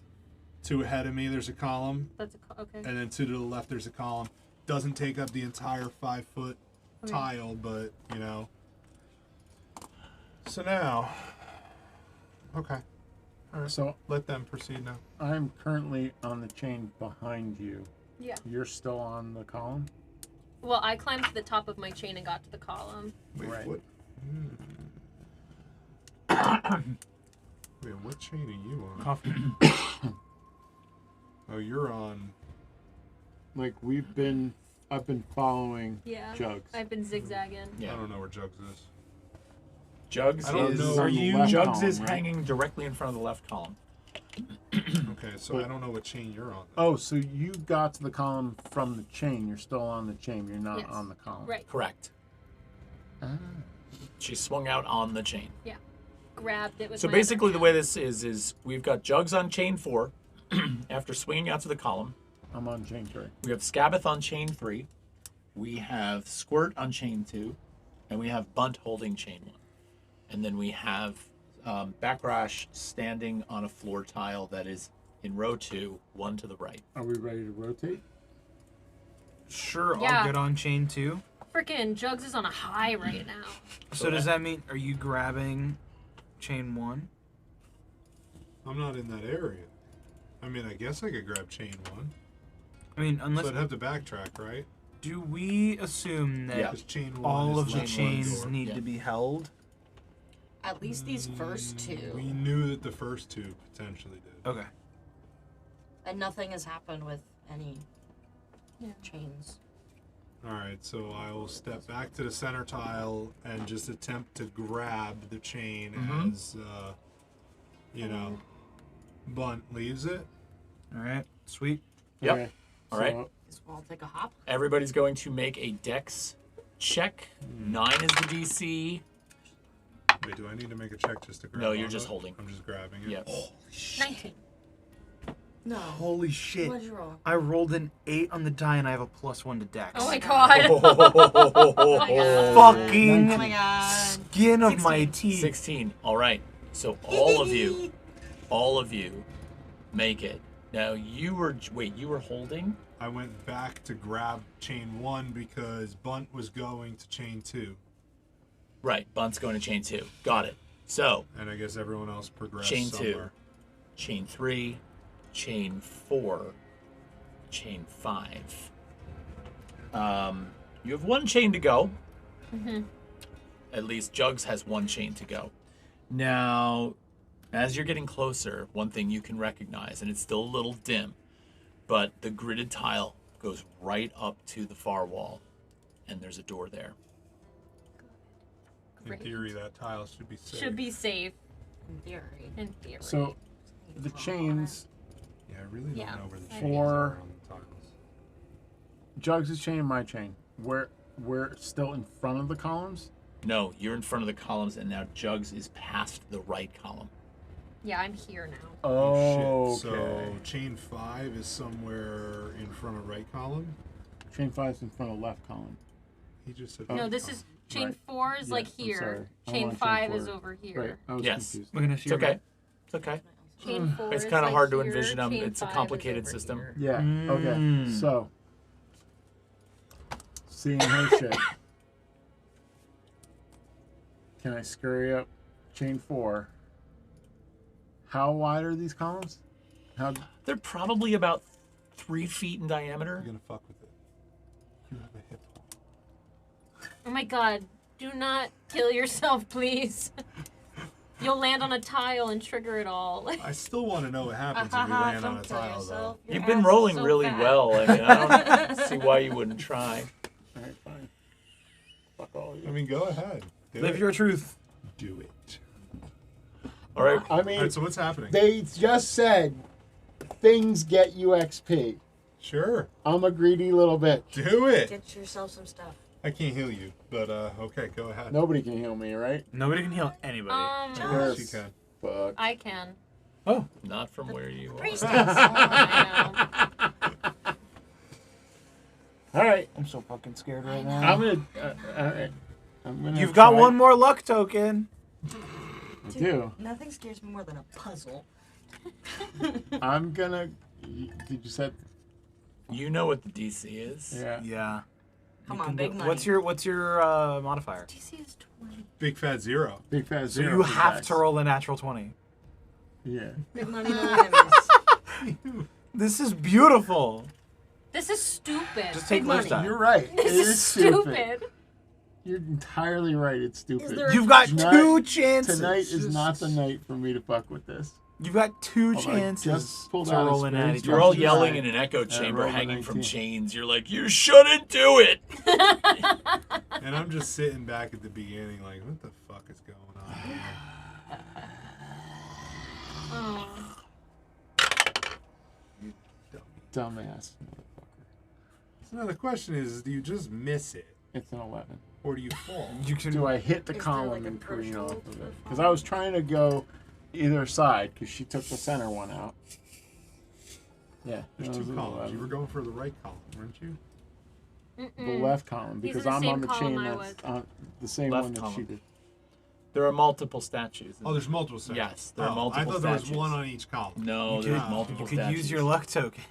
Speaker 5: 2 ahead of me, there's a column,
Speaker 4: That's okay.
Speaker 5: and then 2 to the left, there's a column. doesn't take up the entire 5-foot tile, but you know. So now, okay. All right.
Speaker 3: So
Speaker 5: Let them proceed now.
Speaker 3: I'm currently on the chain behind you.
Speaker 4: Yeah.
Speaker 3: You're still on the column?
Speaker 4: Well, I climbed to the top of my chain and got to the column.
Speaker 5: Wait,
Speaker 3: Right.
Speaker 5: what? Wait, what chain are you on?
Speaker 6: Coffee.
Speaker 5: Oh, you're on.
Speaker 3: Like I've been following
Speaker 4: Yeah.
Speaker 3: Jugs.
Speaker 4: I've been zigzagging.
Speaker 2: Yeah.
Speaker 5: I don't know where Jugs is.
Speaker 2: Jugs
Speaker 5: I don't
Speaker 2: is
Speaker 5: know.
Speaker 3: Are you-
Speaker 2: Jugs
Speaker 3: column,
Speaker 2: is
Speaker 3: right?
Speaker 2: hanging directly in front of the left column.
Speaker 5: Okay, so I don't know what chain you're on.
Speaker 3: Oh, so you got to the column from the chain. You're still on the chain. You're not
Speaker 4: Yes.
Speaker 3: on the column.
Speaker 4: Right.
Speaker 2: Correct.
Speaker 3: Ah.
Speaker 2: She swung out on the chain.
Speaker 4: Grabbed it with
Speaker 2: So
Speaker 4: my
Speaker 2: basically,
Speaker 4: other
Speaker 2: the way this is we've got Jugs on chain 4 after swinging out to the column.
Speaker 3: I'm on chain 3.
Speaker 2: We have Scabbeth on chain 3. We have Squirt on chain 2. And we have Bunt holding chain 1. And then we have Backrash standing on a floor tile that is in row 2, one to the right.
Speaker 3: Are we ready to rotate?
Speaker 6: Sure,
Speaker 4: Yeah.
Speaker 6: I'll get on chain 2.
Speaker 4: Frickin' Jugs is on a high right now.
Speaker 6: So does that mean, are you grabbing chain 1?
Speaker 5: I'm not in that area. I mean, I guess I could grab chain 1.
Speaker 6: I mean, unless...
Speaker 5: So I'd have to backtrack, right?
Speaker 6: Do we assume that
Speaker 2: Yeah.
Speaker 5: Because chain 1
Speaker 6: all
Speaker 5: is
Speaker 6: of the
Speaker 5: left
Speaker 6: chains
Speaker 5: door.
Speaker 6: need
Speaker 2: Yeah.
Speaker 6: to be held?
Speaker 7: At least these first
Speaker 5: We
Speaker 7: two.
Speaker 5: knew that the first two potentially did.
Speaker 6: Okay.
Speaker 7: And nothing has happened with any
Speaker 4: Yeah.
Speaker 7: chains.
Speaker 5: All right, so I will step back to the center tile and just attempt to grab the chain
Speaker 2: Mhm.
Speaker 5: as, you know, Bunt leaves it.
Speaker 6: All right. Sweet.
Speaker 2: Yep.
Speaker 3: Okay.
Speaker 2: All right.
Speaker 3: So,
Speaker 7: Guess we'll all take a hop.
Speaker 2: Everybody's going to make a dex check. 9 is the DC.
Speaker 5: Wait, do I need to make a check just to grab
Speaker 2: No, you're
Speaker 5: onto
Speaker 2: just
Speaker 5: it?
Speaker 2: holding.
Speaker 5: I'm just grabbing it.
Speaker 2: Yep.
Speaker 4: 19.
Speaker 7: No.
Speaker 6: Holy shit.
Speaker 7: What'd you roll?
Speaker 6: I rolled an 8 on the die and I have a +1 to dex.
Speaker 4: Oh my god.
Speaker 6: Fucking
Speaker 7: Oh my god.
Speaker 6: skin of my
Speaker 7: 16.
Speaker 6: teeth.
Speaker 2: 16. All right. So all of you make it. Now you were holding?
Speaker 5: I went back to grab chain 1 because Bunt was going to chain 2.
Speaker 2: Right. Bunt's going to chain 2. Got it. So
Speaker 5: And I guess everyone else progressed
Speaker 2: chain 2,
Speaker 5: somewhere.
Speaker 2: chain 3, chain 4, chain 5. You have one chain to go.
Speaker 4: Mm-hmm.
Speaker 2: At least Jugs has one chain to go. Now, as you're getting closer, one thing you can recognize, and it's still a little dim, but the gridded tile goes right up to the far wall, and there's a door there.
Speaker 5: In
Speaker 4: Great.
Speaker 5: theory, that tile should be safe.
Speaker 4: Should be safe
Speaker 7: In theory.
Speaker 4: in theory.
Speaker 3: so the chains,
Speaker 5: Yeah, I really
Speaker 4: Yeah.
Speaker 5: don't know where the
Speaker 4: I
Speaker 5: chains
Speaker 3: For-
Speaker 5: are on the tiles.
Speaker 3: Jugs' chain and my chain. We're still in front of the columns.
Speaker 2: No, you're in front of the columns, and now Jugs is past the right column.
Speaker 4: Yeah, I'm here now.
Speaker 3: Oh,
Speaker 5: shit.
Speaker 3: okay.
Speaker 5: So chain 5 is somewhere in front of right column.
Speaker 3: Chain 5's in front of left column.
Speaker 5: He just said.
Speaker 4: No,
Speaker 5: right
Speaker 4: this
Speaker 5: column.
Speaker 4: is chain
Speaker 3: Right.
Speaker 4: 4 is
Speaker 3: Yeah,
Speaker 4: like
Speaker 3: I'm
Speaker 4: here.
Speaker 3: sorry. I'm
Speaker 4: Chain
Speaker 3: on chain
Speaker 4: 5 is
Speaker 3: 4.
Speaker 4: over here.
Speaker 3: Right. I was
Speaker 2: Yes.
Speaker 3: confused.
Speaker 6: Looking at
Speaker 2: It's
Speaker 6: you.
Speaker 2: okay. It's okay.
Speaker 4: Chain 4
Speaker 2: It's
Speaker 4: is
Speaker 2: kind of
Speaker 4: like
Speaker 2: hard to
Speaker 4: here,
Speaker 2: envision them.
Speaker 4: chain
Speaker 2: It's a
Speaker 4: 5 is
Speaker 2: complicated
Speaker 4: over
Speaker 2: system.
Speaker 4: here.
Speaker 3: Yeah. Okay.
Speaker 6: Mm.
Speaker 3: So, seeing her shit, can I scurry up chain 4? How wide are these columns? How?
Speaker 2: They're probably about 3 feet in
Speaker 5: You're
Speaker 2: diameter.
Speaker 5: gonna fuck with it. You have a hip hole.
Speaker 4: Oh my god. Do not kill yourself, please. You'll land on a tile and trigger it all.
Speaker 5: I still want to know what happens if we land on a
Speaker 7: Don't kill
Speaker 5: tile,
Speaker 7: yourself.
Speaker 5: though.
Speaker 7: Your
Speaker 2: You've been
Speaker 7: ass is
Speaker 2: rolling
Speaker 7: so
Speaker 2: really
Speaker 7: fat.
Speaker 2: well. I mean, I don't see why you wouldn't try.
Speaker 3: All right, fine. Fuck all you.
Speaker 5: I mean, go ahead. Do
Speaker 6: Live
Speaker 5: it.
Speaker 6: your truth.
Speaker 5: Do it.
Speaker 2: All right.
Speaker 3: I
Speaker 5: All
Speaker 3: mean,
Speaker 5: right, so what's happening?
Speaker 3: they just said things get you XP.
Speaker 5: Sure.
Speaker 3: I'm a greedy little bitch.
Speaker 5: Do it.
Speaker 7: Get yourself some stuff.
Speaker 5: I can't heal you, but okay, go ahead.
Speaker 3: Nobody can heal me, right?
Speaker 6: Nobody can heal anybody.
Speaker 5: Yes, you can.
Speaker 3: Fuck.
Speaker 4: I can.
Speaker 6: Oh.
Speaker 2: Not from where you are.
Speaker 7: Priestess.
Speaker 4: I know.
Speaker 3: All right.
Speaker 6: I'm so fucking scared right
Speaker 3: I'm
Speaker 6: now.
Speaker 3: gonna. All right. I'm gonna.
Speaker 6: You've got
Speaker 3: try-
Speaker 6: one more luck token.
Speaker 3: I do.
Speaker 7: Nothing scares me more than a puzzle.
Speaker 3: I'm gonna. Did you set
Speaker 2: You know what the DC is.
Speaker 3: Yeah.
Speaker 6: Yeah.
Speaker 7: Come
Speaker 6: You
Speaker 7: on,
Speaker 6: can
Speaker 7: big
Speaker 6: do-
Speaker 7: money.
Speaker 6: What's your modifier?
Speaker 4: DC is 20.
Speaker 5: Big fat 0.
Speaker 3: Big fat
Speaker 6: So
Speaker 3: zero.
Speaker 6: you
Speaker 3: for
Speaker 6: have
Speaker 3: dice.
Speaker 6: to roll a natural 20.
Speaker 3: Yeah.
Speaker 7: Big money, no whammies.
Speaker 6: This is beautiful.
Speaker 4: This is stupid.
Speaker 6: Just take
Speaker 7: Big
Speaker 6: lose
Speaker 7: money.
Speaker 6: die.
Speaker 3: You're right. It
Speaker 4: This is
Speaker 3: stupid.
Speaker 4: stupid.
Speaker 3: You're entirely right. It's stupid.
Speaker 7: Is there
Speaker 6: You've got
Speaker 3: Tonight-
Speaker 6: 2 chances.
Speaker 3: Tonight is not the night for me to fuck with this.
Speaker 6: You've got 2
Speaker 3: Although I
Speaker 6: chances
Speaker 3: just pulled
Speaker 6: to
Speaker 3: out a
Speaker 6: roll an
Speaker 3: spade.
Speaker 6: natty
Speaker 2: You're all
Speaker 6: 20.
Speaker 2: yelling in an echo chamber
Speaker 3: roll a
Speaker 2: hanging from
Speaker 3: 19.
Speaker 2: chains. You're like, you shouldn't do it.
Speaker 5: And I'm just sitting back at the beginning like, what the fuck is going on here?
Speaker 4: Oh.
Speaker 5: You dummy.
Speaker 3: Dumbass motherfucker.
Speaker 5: So now the question is, do you just miss it?
Speaker 3: It's an 11.
Speaker 5: Or do you fall?
Speaker 6: You can
Speaker 3: Do I hit the
Speaker 7: Is there,
Speaker 3: column
Speaker 7: like, a
Speaker 3: and careen
Speaker 7: threshold
Speaker 3: off of
Speaker 7: for
Speaker 3: it?
Speaker 7: the
Speaker 3: Because I was trying to go either side because she took the center one out. Yeah.
Speaker 5: There's
Speaker 3: that
Speaker 5: 2
Speaker 3: was an
Speaker 5: columns.
Speaker 3: 11.
Speaker 5: You were going for the right column, weren't you?
Speaker 3: The left column
Speaker 4: He's in
Speaker 3: because
Speaker 4: the
Speaker 3: I'm
Speaker 4: same
Speaker 3: on the
Speaker 4: column
Speaker 3: chain
Speaker 4: I
Speaker 3: that's
Speaker 4: was.
Speaker 3: on the same
Speaker 2: Left
Speaker 3: one that she
Speaker 2: column.
Speaker 3: did.
Speaker 2: There are multiple statues.
Speaker 5: Oh, there's multiple sections.
Speaker 2: Yes, there are multiple
Speaker 5: I thought there was
Speaker 2: statues.
Speaker 5: one on each column.
Speaker 2: No,
Speaker 6: You
Speaker 2: there's
Speaker 6: could-
Speaker 2: multiple
Speaker 6: You could
Speaker 2: statues.
Speaker 6: use your luck token.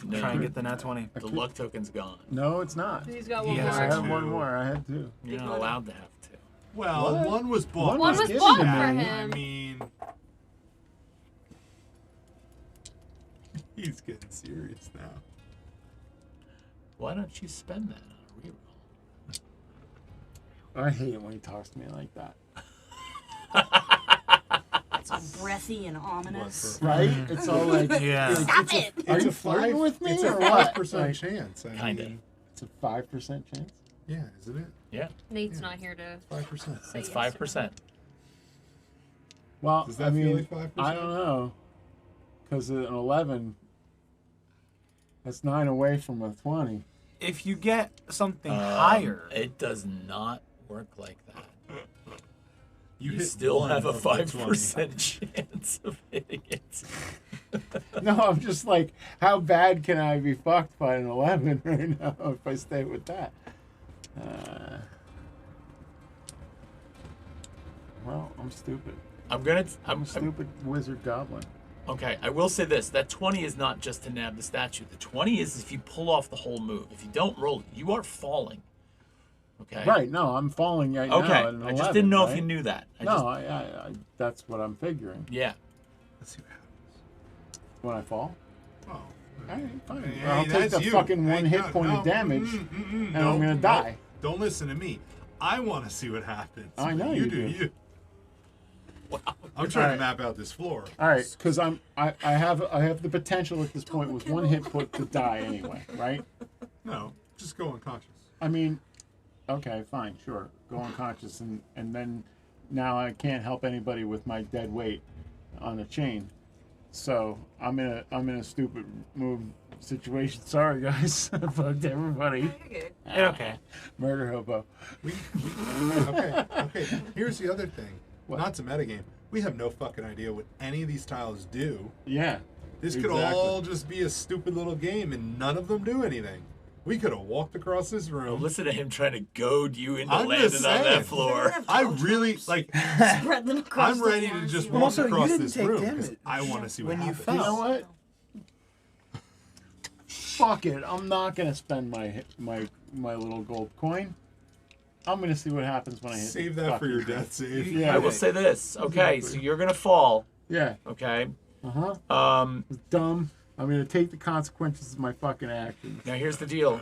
Speaker 2: No,
Speaker 6: Try and get the nat 20.
Speaker 2: the luck token's gone.
Speaker 3: No, it's not.
Speaker 4: He's got
Speaker 6: He
Speaker 4: one
Speaker 6: has
Speaker 3: I
Speaker 4: more.
Speaker 6: a
Speaker 3: had
Speaker 5: two.
Speaker 3: one more. I had 2.
Speaker 2: You're not allowed to have two.
Speaker 5: Well,
Speaker 3: What?
Speaker 5: one was bought.
Speaker 3: One
Speaker 4: One
Speaker 3: was
Speaker 4: was
Speaker 3: given
Speaker 4: bought
Speaker 3: to
Speaker 4: for
Speaker 3: me.
Speaker 5: I
Speaker 4: him.
Speaker 5: mean, he's getting serious now.
Speaker 2: Why don't you spend that on a reroll?
Speaker 3: I hate it when he talks to me like that.
Speaker 7: It's all breathy and ominous.
Speaker 3: Right? It's all like,
Speaker 6: Yeah.
Speaker 7: Stop it!
Speaker 3: are you
Speaker 5: a
Speaker 3: flirting with me
Speaker 5: It's
Speaker 3: or
Speaker 5: a
Speaker 3: what?
Speaker 5: 5%
Speaker 3: Like,
Speaker 5: chance. I
Speaker 2: Kinda.
Speaker 5: mean,
Speaker 3: it's a 5% chance.
Speaker 5: yeah, isn't it?
Speaker 2: Yeah,
Speaker 4: Nate's not here to
Speaker 5: 5%.
Speaker 4: say
Speaker 2: it's
Speaker 4: yes
Speaker 2: 5%.
Speaker 3: Well,
Speaker 5: Does that
Speaker 3: I
Speaker 5: feel
Speaker 3: mean,
Speaker 5: like 5%?
Speaker 3: I don't know. Because an 11, that's 9 away from a 20.
Speaker 6: If you get something higher,
Speaker 2: It does not work like that. You
Speaker 5: hit
Speaker 2: still
Speaker 5: one
Speaker 2: have a
Speaker 5: of the
Speaker 2: 5% chance of hitting it.
Speaker 3: No, I'm just like, how bad can I be fucked by an 11 right now if I stay with that? Well, I'm stupid.
Speaker 2: I'm a
Speaker 3: I'm stupid wizard goblin.
Speaker 2: Okay, I will say this. That 20 is not just to nab the statue. The 20 is if you pull off the whole move. If you don't roll it, you are falling. Okay?
Speaker 3: Right, no, I'm falling right now.
Speaker 2: Okay,
Speaker 3: at an
Speaker 2: I just
Speaker 3: 11,
Speaker 2: didn't know
Speaker 3: right?
Speaker 2: if you knew that.
Speaker 3: No, I that's what I'm figuring.
Speaker 2: Yeah.
Speaker 5: Let's see what happens.
Speaker 3: When I fall?
Speaker 5: Oh.
Speaker 3: All right, fine.
Speaker 5: Hey,
Speaker 3: I'll take
Speaker 5: that's
Speaker 3: the
Speaker 5: you.
Speaker 3: fucking
Speaker 5: Hey,
Speaker 3: one hit
Speaker 5: no,
Speaker 3: point
Speaker 5: no,
Speaker 3: of damage,
Speaker 5: and
Speaker 3: and I'm gonna die.
Speaker 5: Don't listen to me. I want to see what happens.
Speaker 3: I know
Speaker 5: you
Speaker 3: you
Speaker 5: do.
Speaker 3: do.
Speaker 5: You.
Speaker 2: Wow.
Speaker 5: I'm trying
Speaker 3: Alright.
Speaker 5: to map out this floor.
Speaker 3: All right, because I have the potential at this point with one hit point to die anyway, right?
Speaker 5: No, just go unconscious.
Speaker 3: I mean, okay, fine, sure, go unconscious, and then now I can't help anybody with my dead weight on a chain, so I'm in a stupid move situation. Sorry guys, I fucked everybody.
Speaker 7: You're good.
Speaker 6: okay.
Speaker 3: Murder hobo.
Speaker 5: Okay. Here's the other thing.
Speaker 3: What?
Speaker 5: Not to metagame. We have no fucking idea what any of these tiles do.
Speaker 3: Yeah.
Speaker 5: This could
Speaker 3: Exactly.
Speaker 5: all just be a stupid little game, and none of them do anything. We could have walked across this
Speaker 2: Well,
Speaker 5: room.
Speaker 2: listen to him trying to goad you into
Speaker 5: I'm
Speaker 2: landing
Speaker 5: just
Speaker 2: on
Speaker 5: saying.
Speaker 2: that floor.
Speaker 5: I really like.
Speaker 7: Spread them across
Speaker 5: I'm
Speaker 7: the
Speaker 5: ready
Speaker 7: floor
Speaker 5: to
Speaker 7: and
Speaker 5: just
Speaker 7: see
Speaker 5: walk
Speaker 7: what
Speaker 6: Also, you
Speaker 5: across
Speaker 6: didn't
Speaker 5: this
Speaker 6: take
Speaker 5: room 'cause
Speaker 6: damage
Speaker 5: I want to see what
Speaker 6: when you
Speaker 5: happens.
Speaker 6: fell.
Speaker 3: You know what? Fuck it. I'm not gonna spend my little gold coin. I'm gonna see what happens when I hit.
Speaker 5: Save
Speaker 3: the
Speaker 5: that for
Speaker 3: fucking
Speaker 5: your
Speaker 3: thing.
Speaker 5: death save.
Speaker 3: Yeah.
Speaker 2: I will say this. Okay, so you're going to fall.
Speaker 3: Yeah.
Speaker 2: Okay.
Speaker 3: It's dumb. I'm gonna take the consequences of my fucking actions.
Speaker 2: Now here's the deal.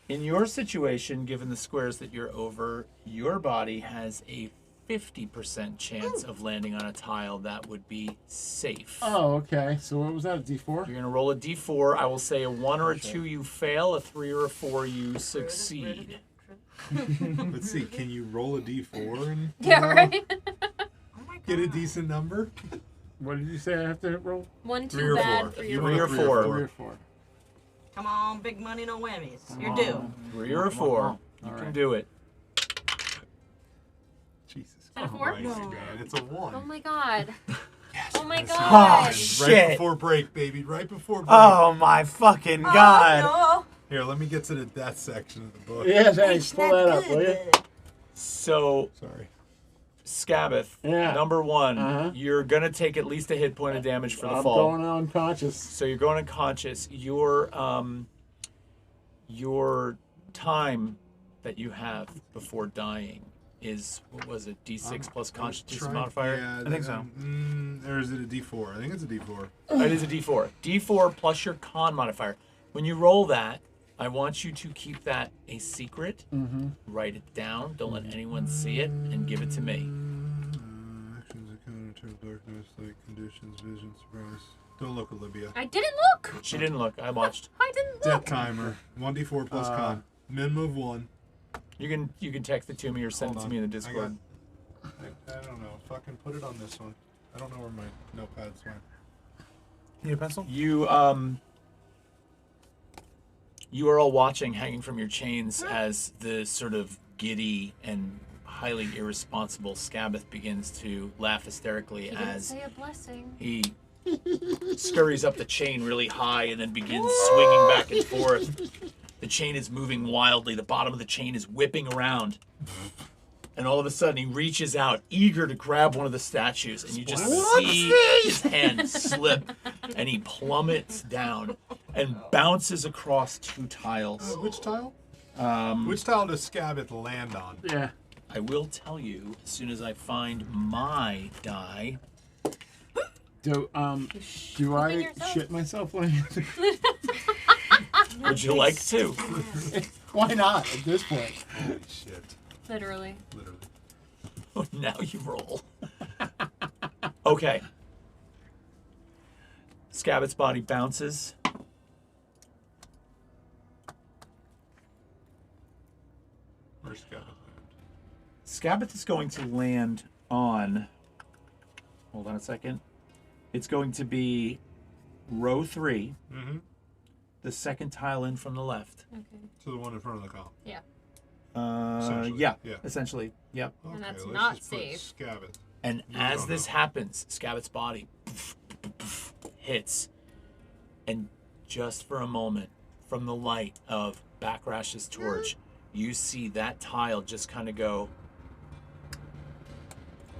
Speaker 2: In your situation, given the squares that you're over, your body has a 50% chance of landing on a tile that would be safe.
Speaker 3: Oh, okay. So what was that? A D4?
Speaker 2: You're going to roll a d4. I will say a 1 or a 2 you fail, a 3 or a 4 you succeed.
Speaker 5: Let's see. Can you roll a d4 and
Speaker 4: Yeah, right?
Speaker 7: Oh my
Speaker 5: get a
Speaker 7: God.
Speaker 5: decent number?
Speaker 3: What did you say I have to roll?
Speaker 4: 1
Speaker 5: 3
Speaker 4: too
Speaker 5: or
Speaker 4: bad
Speaker 5: 4.
Speaker 4: for
Speaker 5: You
Speaker 4: your
Speaker 2: Three or
Speaker 5: roll a
Speaker 2: 4.
Speaker 3: 3 or 4.
Speaker 7: Come on, big money, no whammies. You're due.
Speaker 2: 3 or a 4. You
Speaker 3: All
Speaker 2: can
Speaker 3: right.
Speaker 2: do it.
Speaker 5: Jesus
Speaker 4: that a
Speaker 5: Christ,
Speaker 4: 4?
Speaker 5: man. It's a 1.
Speaker 4: Oh my god. Oh my
Speaker 6: Oh,
Speaker 4: god.
Speaker 5: Right
Speaker 6: shit.
Speaker 5: before break, baby. Right before break.
Speaker 6: Oh my fucking god.
Speaker 7: Oh,
Speaker 5: Here, let me get to the death section of the book.
Speaker 3: Yeah,
Speaker 7: no.
Speaker 3: thanks. Pull that up, will you?
Speaker 2: So
Speaker 5: Sorry.
Speaker 2: Scabbeth,
Speaker 3: Yeah.
Speaker 2: number one,
Speaker 3: Uh-huh.
Speaker 2: you're gonna take at least a hit point of damage for the
Speaker 3: I'm
Speaker 2: fall.
Speaker 3: going unconscious.
Speaker 2: So you're going unconscious. Your time that you have before dying is, what was it, D6 plus Constitution modifier?
Speaker 5: Yeah,
Speaker 6: I think so.
Speaker 5: Or is it a D4? I think it's a D4.
Speaker 2: It is a D4. D4 plus your con modifier. When you roll that, I want you to keep that a secret. Write it down. Don't let anyone see it, and give it to me.
Speaker 5: Actions encounter turn darkness, like conditions, vision, surprise. Don't look, Olivia.
Speaker 4: I didn't look.
Speaker 2: She didn't look. I watched.
Speaker 4: I didn't
Speaker 5: Death
Speaker 4: look.
Speaker 5: timer. 1d4 plus con. Min move 1.
Speaker 2: You can text it to me or send it to me in the Discord.
Speaker 5: I don't know. Fucking put it on this one. I don't know where my notepad's went.
Speaker 6: Need a pencil?
Speaker 2: You are all watching, hanging from your chains, as the sort of giddy and highly irresponsible Scabbeth begins to laugh hysterically
Speaker 4: He didn't
Speaker 2: as
Speaker 4: say a blessing.
Speaker 2: he scurries up the chain really high and then begins swinging back and forth. The chain is moving wildly. The bottom of the chain is whipping around. And all of a sudden, he reaches out, eager to grab one of the statues, and you just see his hand slip, and he plummets down and bounces across 2 tiles.
Speaker 5: Which tile? Which tile does Scabbeth land on?
Speaker 3: Yeah.
Speaker 2: I will tell you as soon as I find my die.
Speaker 3: Do I
Speaker 4: yourself.
Speaker 3: shit myself when I
Speaker 2: Would you like to?
Speaker 3: Why not at this point?
Speaker 5: Holy shit.
Speaker 4: Literally.
Speaker 5: Literally.
Speaker 2: Oh, now you roll. Okay. Scabbeth's body bounces.
Speaker 5: Where's Scabbeth?
Speaker 2: Scabbeth is going to land on. Hold on a second. It's going to be row 3,
Speaker 5: Mm-hmm.
Speaker 2: the second tile in from the left.
Speaker 4: Okay.
Speaker 5: So the one in front of the column.
Speaker 4: Yeah.
Speaker 5: Essentially,
Speaker 2: Yeah,
Speaker 5: yeah.
Speaker 2: essentially, yep.
Speaker 4: And that's
Speaker 5: let's
Speaker 4: not
Speaker 5: just put
Speaker 4: safe.
Speaker 5: Scabbeth.
Speaker 2: And
Speaker 5: You
Speaker 2: as
Speaker 5: don't
Speaker 2: this
Speaker 5: know.
Speaker 2: happens, Scabbeth's body hits, and just for a moment, from the light of Backrash's torch, you see that tile just kind of go,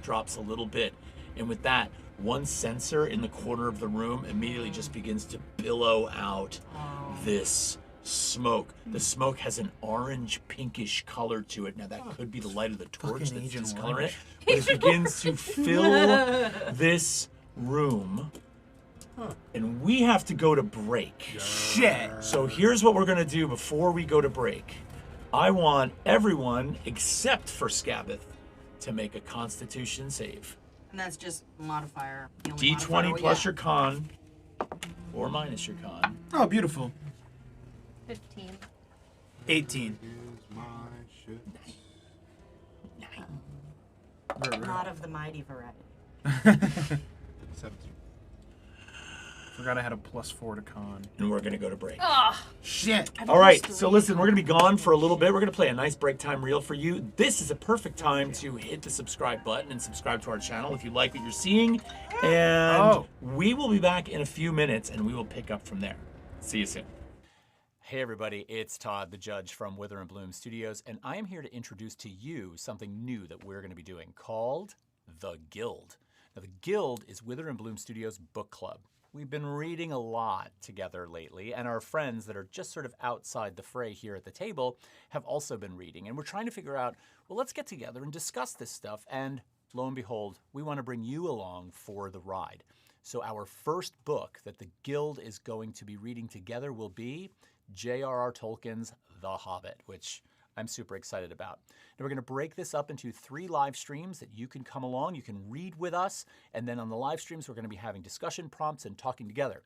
Speaker 2: drops a little bit, and with that, one sensor in the corner of the room immediately just begins to billow out this smoke. The smoke has an orange pinkish color to it. Now that could be the light of the torch
Speaker 6: Fucking
Speaker 2: that's
Speaker 6: Agent
Speaker 2: discoloring it,
Speaker 6: Orange.
Speaker 2: but it begins to fill this room. And we have to go to break.
Speaker 6: Shit.
Speaker 2: So here's what we're gonna do before we go to break. I want everyone except for Scabbeth to make a Constitution save.
Speaker 7: And that's just modifier. The only
Speaker 2: D20
Speaker 7: modifier,
Speaker 2: plus
Speaker 7: yeah.
Speaker 2: your con, or minus your con.
Speaker 6: Oh, beautiful.
Speaker 4: 15.
Speaker 6: 18.
Speaker 5: Is my shit.
Speaker 7: Not of the mighty variety.
Speaker 5: 17.
Speaker 6: Forgot I had a +4 to con.
Speaker 2: And we're gonna go to break.
Speaker 4: Ah,
Speaker 6: Shit.
Speaker 2: All right, so listen, we're gonna be gone for a little bit. We're gonna play a nice break time reel for you. This is a perfect time to hit the subscribe button and subscribe to our channel if you like what you're seeing. And we will be back in a few minutes, and we will pick up from there. See you soon. Hey everybody, it's Todd, the judge from Wither and Bloom Studios, and I am here to introduce to you something new that we're going to be doing called The Guild. Now, The Guild is Wither and Bloom Studios' book club. We've been reading a lot together lately, and our friends that are just sort of outside the fray here at the table have also been reading, and we're trying to figure out, well, let's get together and discuss this stuff, and lo and behold, we want to bring you along for the ride. So our first book that the Guild is going to be reading together will be J.R.R. Tolkien's The Hobbit, which I'm super excited about. Now we're going to break this up into 3 live streams that you can come along, you can read with us, and then on the live streams we're going to be having discussion prompts and talking together.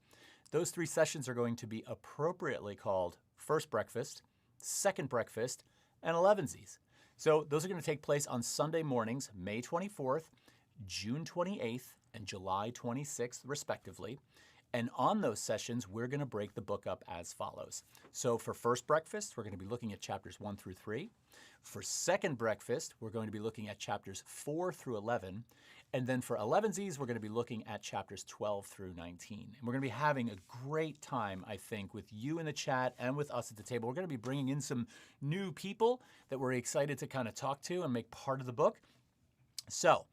Speaker 2: Those 3 sessions are going to be appropriately called First Breakfast, Second Breakfast, and Elevensies. So those are going to take place on Sunday mornings, May 24th, June 28th, and July 26th, respectively. And on those sessions, we're going to break the book up as follows. So for First Breakfast, we're going to be looking at chapters 1 through 3. For Second Breakfast, we're going to be looking at chapters 4 through 11. And then for Elevensies, we're going to be looking at chapters 12 through 19. And we're going to be having a great time, I think, with you in the chat and with us at the table. We're going to be bringing in some new people that we're excited to kind of talk to and make part of the book.
Speaker 8: So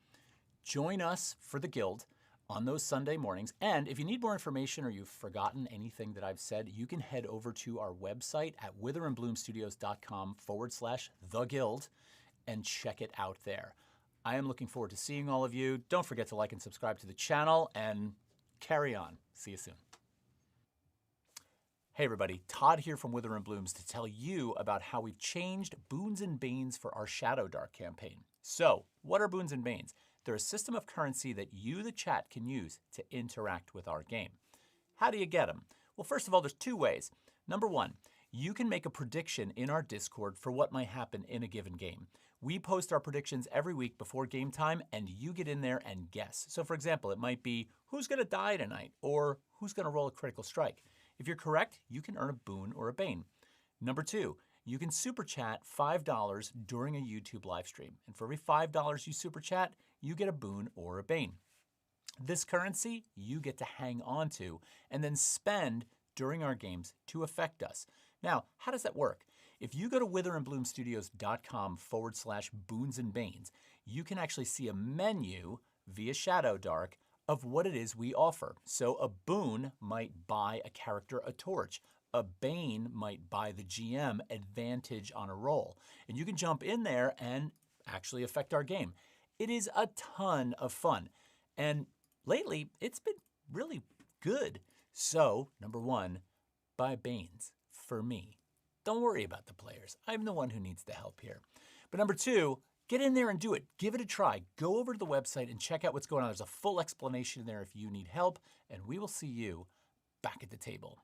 Speaker 8: join us for the guild on those Sunday mornings. And if you need more information or you've forgotten anything that I've said, you can head over to our website at witherandbloomstudios.com/theguild and check it out there. I am looking forward to seeing all of you. Don't forget to like and subscribe to the channel and carry on. See you soon. Hey everybody, Todd here from Wither and Blooms to tell you about how we've changed Boons and Banes for our Shadowdark campaign. So, what are Boons and Banes? They're a system of currency that you, the chat, can use to interact with our game. How do you get them? Well, first of all, there's two ways. Number one, you can make a prediction in our Discord for what might happen in a given game. We post our predictions every week before game time, and you get in there and guess. So for example, it might be who's going to die tonight, or who's going to roll a critical strike. If you're correct, you can earn a boon or a bane. Number two, you can super chat $5 during a YouTube live stream. And for every $5 you super chat, you get a boon or a bane. This currency you get to hang on to and then spend during our games to affect us. Now, how does that work? If you go to witherandbloomstudios.com/boons and banes, you can actually see a menu via Shadowdark of what it is we offer. So a boon might buy a character a torch. A bane might buy the GM advantage on a roll. And you can jump in there and actually affect our game. It is a ton of fun. And lately, it's been really good. So, number one, buy banes for me. Don't worry about the players. I'm the one who needs the help here. But number two, get in there and do it. Give it a try. Go over to the website and check out what's going on. There's a full explanation there if you need help. And we will see you back at the table.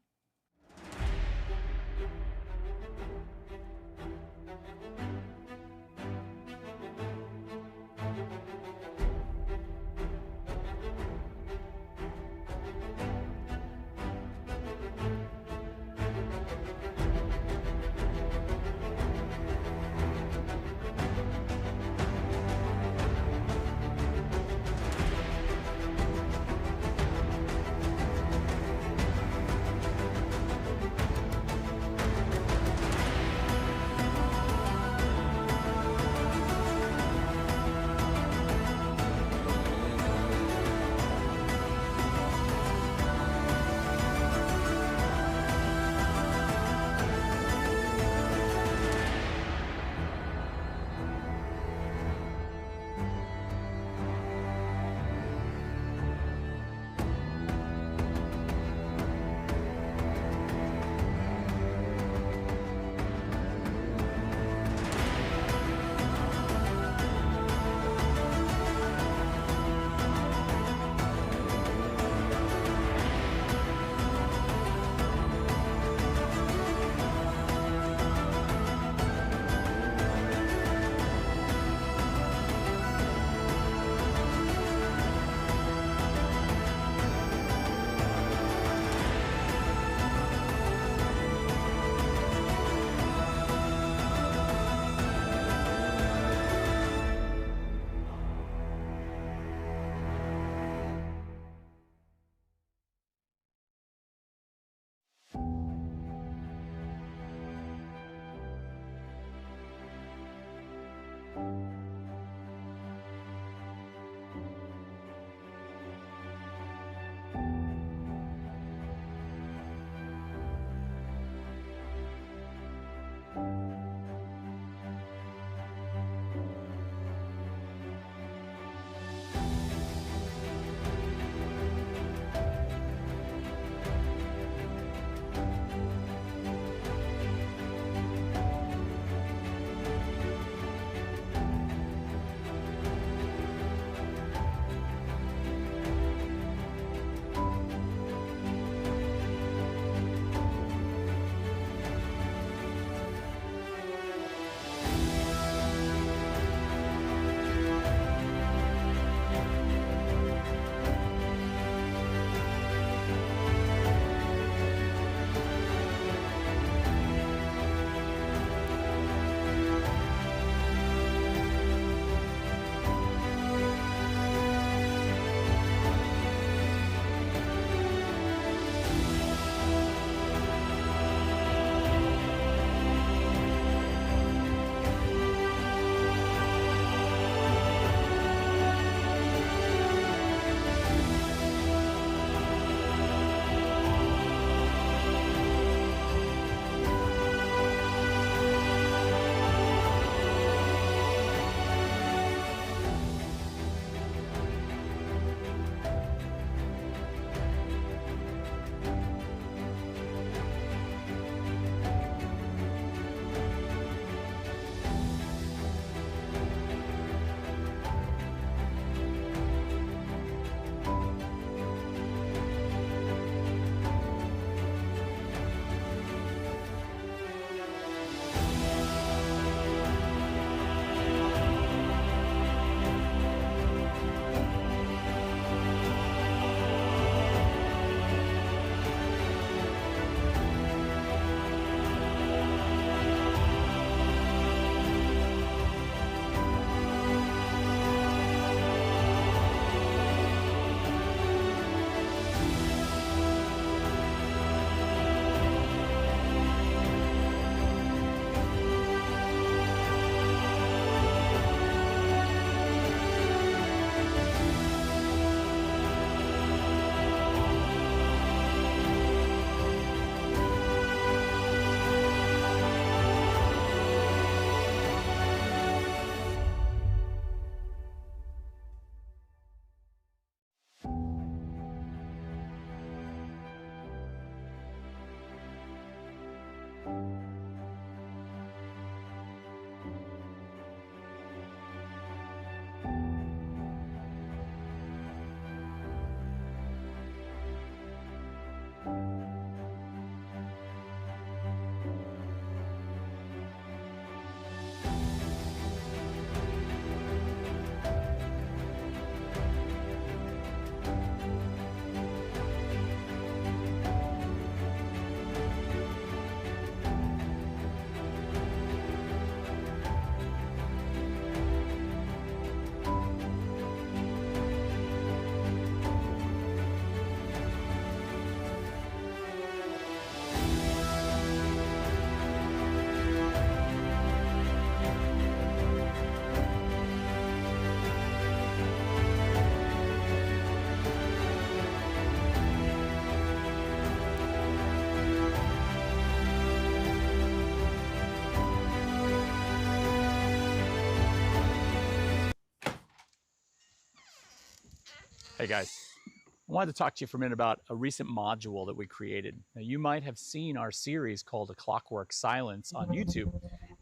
Speaker 8: Hey guys, I wanted to talk to you for a minute about a recent module that we created. Now, you might have seen our series called A Clockwork Silence on YouTube,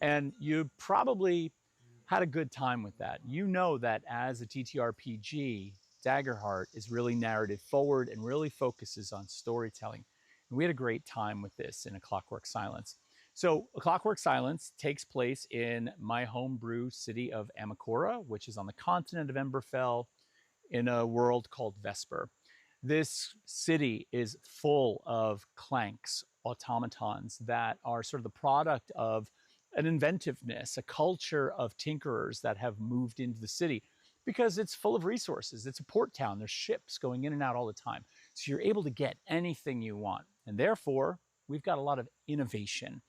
Speaker 8: and you probably had a good time with that. You know that as a TTRPG, Daggerheart is really narrative forward and really focuses on storytelling. And we had a great time with this in A Clockwork Silence. So A Clockwork Silence takes place in my homebrew city of Amakora, which is on the continent of Emberfell, in a world called Vesper. This city is full of clanks, automatons that are sort of the product of an inventiveness, a culture of tinkerers that have moved into the city because it's full of resources. It's a port town. There's ships going in and out all the time. So you're able to get anything you want. And therefore, we've got a lot of innovation.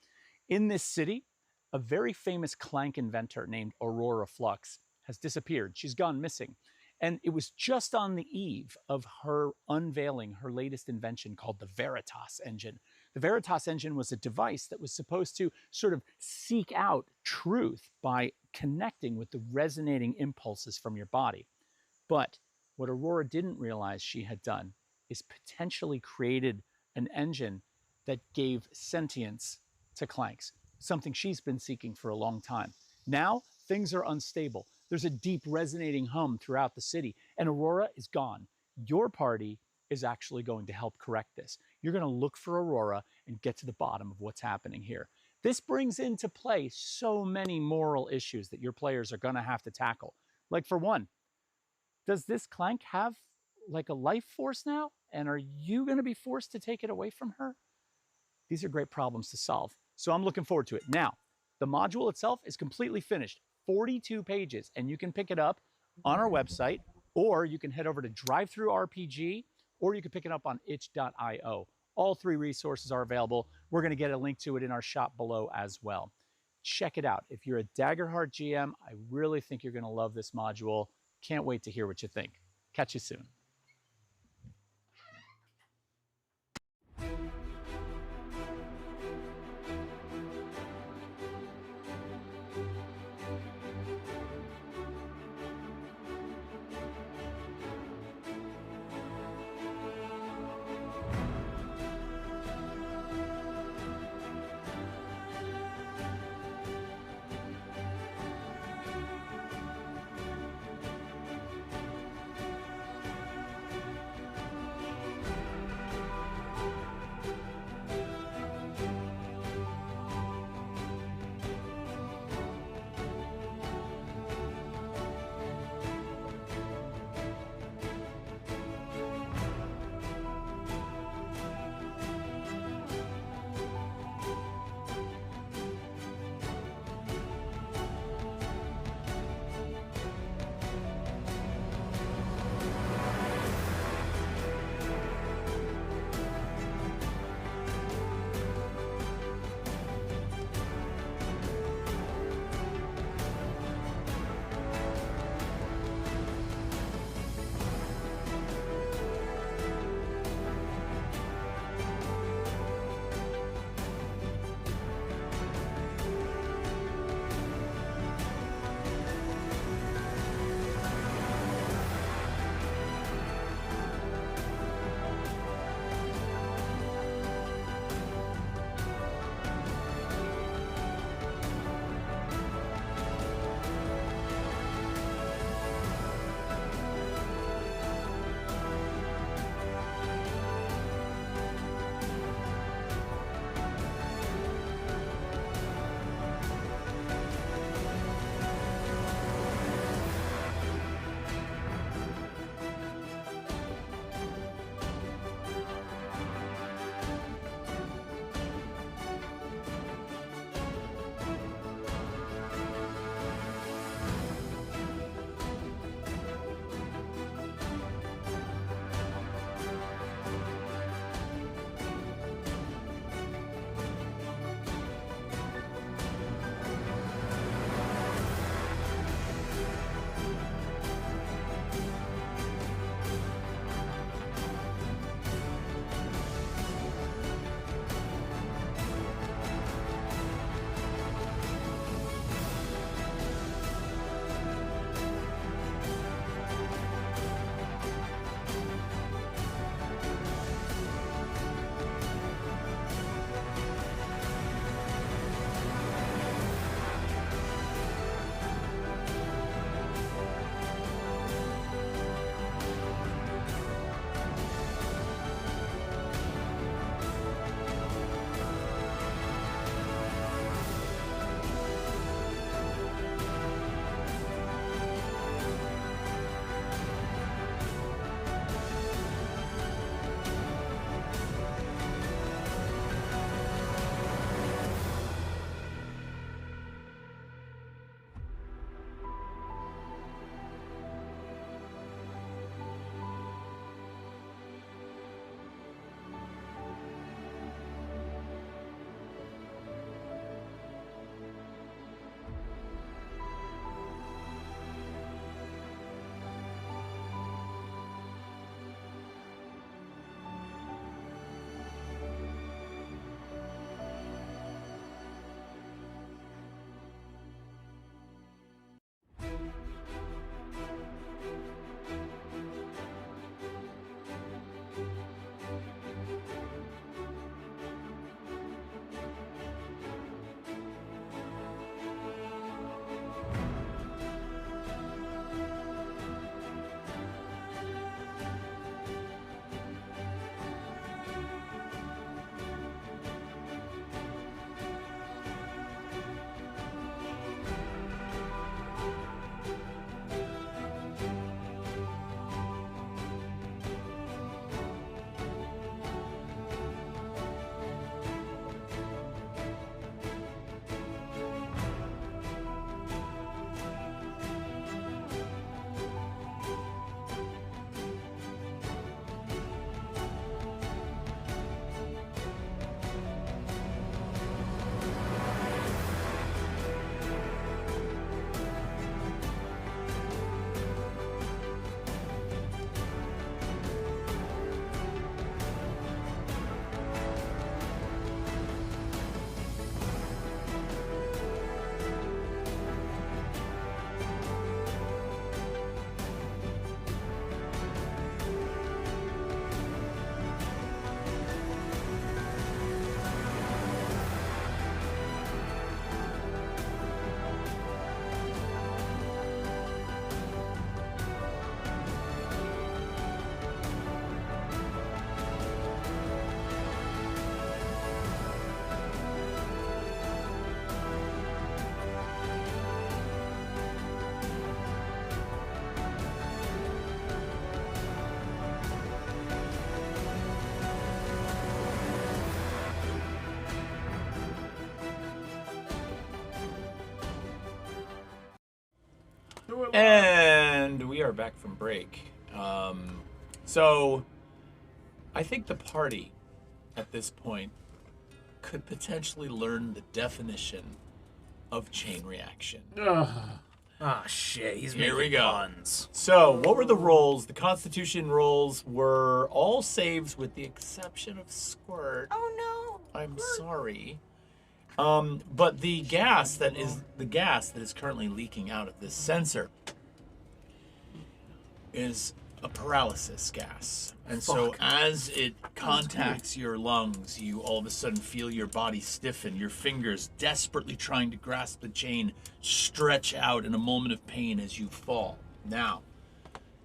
Speaker 8: In this city, a very famous clank inventor named Aurora Flux has disappeared. She's gone missing. And it was just on the eve of her unveiling her latest invention called the Veritas engine. The Veritas engine was a device that was supposed to sort of seek out truth by connecting with the resonating impulses from your body. But what Aurora didn't realize she had done is potentially created an engine that gave sentience to clanks, something she's been seeking for a long time. Now, things are unstable. There's a deep resonating hum throughout the city, and Aurora is gone. Your party is actually going to help correct this. You're going to look for Aurora and get to the bottom of what's happening here. This brings into play so many moral issues that your players are going to have to tackle. Like, for one, does this clank have like a life force now? And are you going to be forced to take it away from her? These are great problems to solve. So I'm looking forward to it. Now, the module itself is completely finished. 42 pages, and you can pick it up on our website, or you can head over to DriveThruRPG, or you can pick it up on itch.io. All three resources are available. We're going to get a link to it in our shop below as well. Check it out. If you're a Daggerheart GM, I really think you're going to love this module. Can't wait to hear what you think. Catch you soon.
Speaker 3: do it.
Speaker 2: And we are back from break. So I think the party at this point could potentially learn the definition of chain reaction.
Speaker 6: Ah, shit. He's
Speaker 2: Here
Speaker 6: making
Speaker 2: we go.
Speaker 6: puns.
Speaker 2: So, what were the rolls? The Constitution rolls were all saves with the exception of Squirt.
Speaker 7: Oh no.
Speaker 2: I'm sorry. But the gas that is currently leaking out of this sensor is a paralysis gas. And so as it contacts your lungs, you all of a sudden feel your body stiffen, your fingers desperately trying to grasp the chain stretch out in a moment of pain as you fall. Now,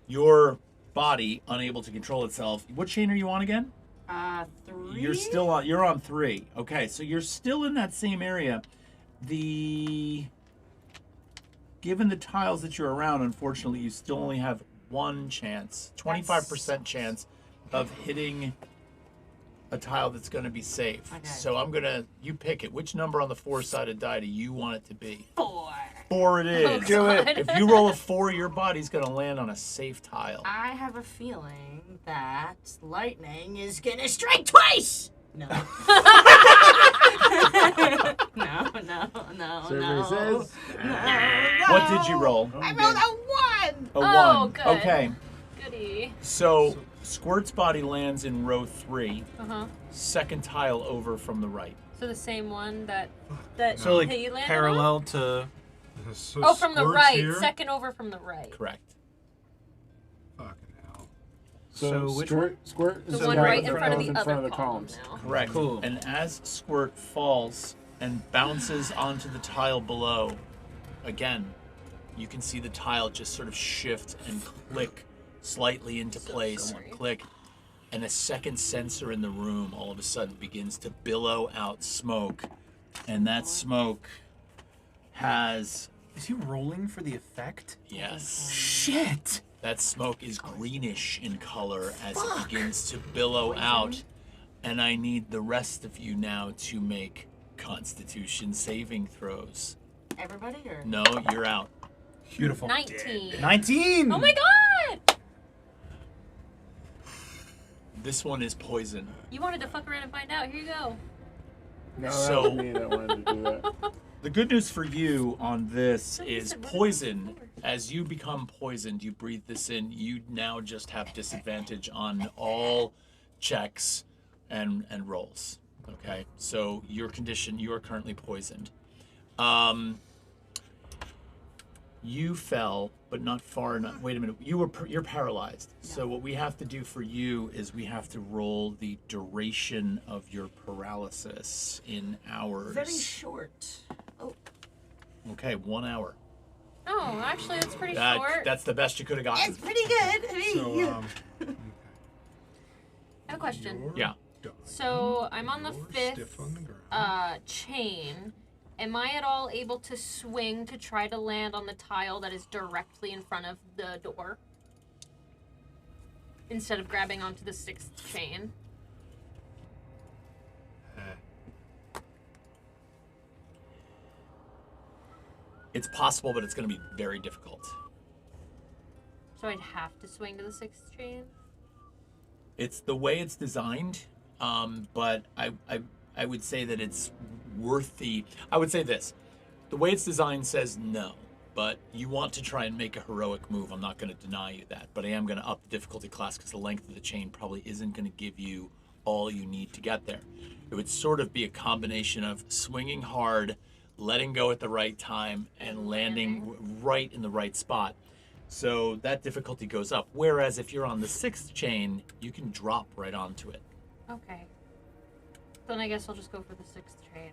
Speaker 2: your body unable to control itself. What chain are you on again?
Speaker 7: 3.
Speaker 2: You're on 3. Okay, so you're still in that same area. Given the tiles that you're around, unfortunately, you still only have one chance, 25% chance of hitting a tile that's going to be safe.
Speaker 7: Okay.
Speaker 2: So you pick it. Which number on the 4-sided die do you want it to be?
Speaker 7: 4.
Speaker 2: 4 it is.
Speaker 4: Do it.
Speaker 2: If you roll a 4, your body's going to land on a safe tile.
Speaker 7: I have a feeling that lightning is gonna strike twice. No. no.
Speaker 3: Survey says.
Speaker 2: What did you roll?
Speaker 7: I rolled a 1.
Speaker 2: A 1.
Speaker 4: Oh, good.
Speaker 2: Okay.
Speaker 4: Goody.
Speaker 2: So Squirt's body lands in row 3,
Speaker 4: Uh-huh.
Speaker 2: second tile over from the right.
Speaker 4: So the same one that
Speaker 6: So, like,
Speaker 4: he landed
Speaker 6: parallel to...
Speaker 5: So
Speaker 4: on? Oh, from the
Speaker 5: Squirt's
Speaker 4: right.
Speaker 5: here?
Speaker 4: Second over from the right.
Speaker 2: Correct.
Speaker 5: Fucking hell.
Speaker 6: So which
Speaker 3: Squirt
Speaker 4: The
Speaker 3: is
Speaker 4: one
Speaker 3: the
Speaker 4: right
Speaker 3: guy
Speaker 4: in front of the
Speaker 3: in
Speaker 4: other
Speaker 3: front of the
Speaker 4: column
Speaker 3: columns.
Speaker 4: now.
Speaker 2: Correct.
Speaker 6: Cool.
Speaker 2: And as Squirt falls and bounces onto the tile below, again, you can see the tile just sort of shift and click slightly into place.
Speaker 4: sorry.
Speaker 2: Click. And a second sensor in the room all of a sudden begins to billow out smoke. And that smoke has...
Speaker 6: Is he rolling for the effect?
Speaker 2: Yes.
Speaker 6: Shit!
Speaker 2: That smoke is greenish in color as it begins to billow out. And I need the rest of you now to make Constitution saving throws.
Speaker 7: Everybody or?
Speaker 2: No, you're out.
Speaker 6: Beautiful.
Speaker 4: 19.
Speaker 6: 19!
Speaker 4: Oh my god!
Speaker 2: This one is poison.
Speaker 4: You wanted to fuck around and find out. Here you go.
Speaker 3: No, that
Speaker 2: So-
Speaker 3: was me that wanted to do that.
Speaker 2: The good news for you on this
Speaker 4: you
Speaker 2: is
Speaker 4: said what
Speaker 2: poison.
Speaker 4: about the
Speaker 2: As you become poisoned, you breathe this in, you now just have disadvantage on all checks and rolls. Okay? So your condition, you are currently poisoned. You fell, but not far enough. Wait a minute. You're paralyzed. So what we have to do for you is we have to roll the duration of your paralysis in hours.
Speaker 7: Very short. Oh,
Speaker 2: Okay, 1 hour.
Speaker 4: Oh, actually, that's pretty short.
Speaker 2: That's the best you could have gotten.
Speaker 7: it's pretty good. I mean,
Speaker 5: So,
Speaker 4: I have a question.
Speaker 2: Yeah.
Speaker 4: So I'm on the
Speaker 5: You're stiff on the
Speaker 4: 5th
Speaker 5: ground.
Speaker 4: chain. Am I at all able to swing to try to land on the tile that is directly in front of the door? Instead of grabbing onto the 6th chain?
Speaker 2: It's possible, but it's going to be very difficult.
Speaker 4: So I'd have to swing to the 6th chain?
Speaker 2: It's the way it's designed, but I would say that it's worth the... I would say this. The way it's designed says no, but you want to try and make a heroic move. I'm not going to deny you that, but I am going to up the difficulty class because the length of the chain probably isn't going to give you all you need to get there. It would sort of be a combination of swinging hard, letting go at the right time, and landing right in the right spot. So that difficulty goes up. Whereas if you're on the 6th chain, you can drop right onto it.
Speaker 4: Okay. Then I guess I'll just go for the 6th chain.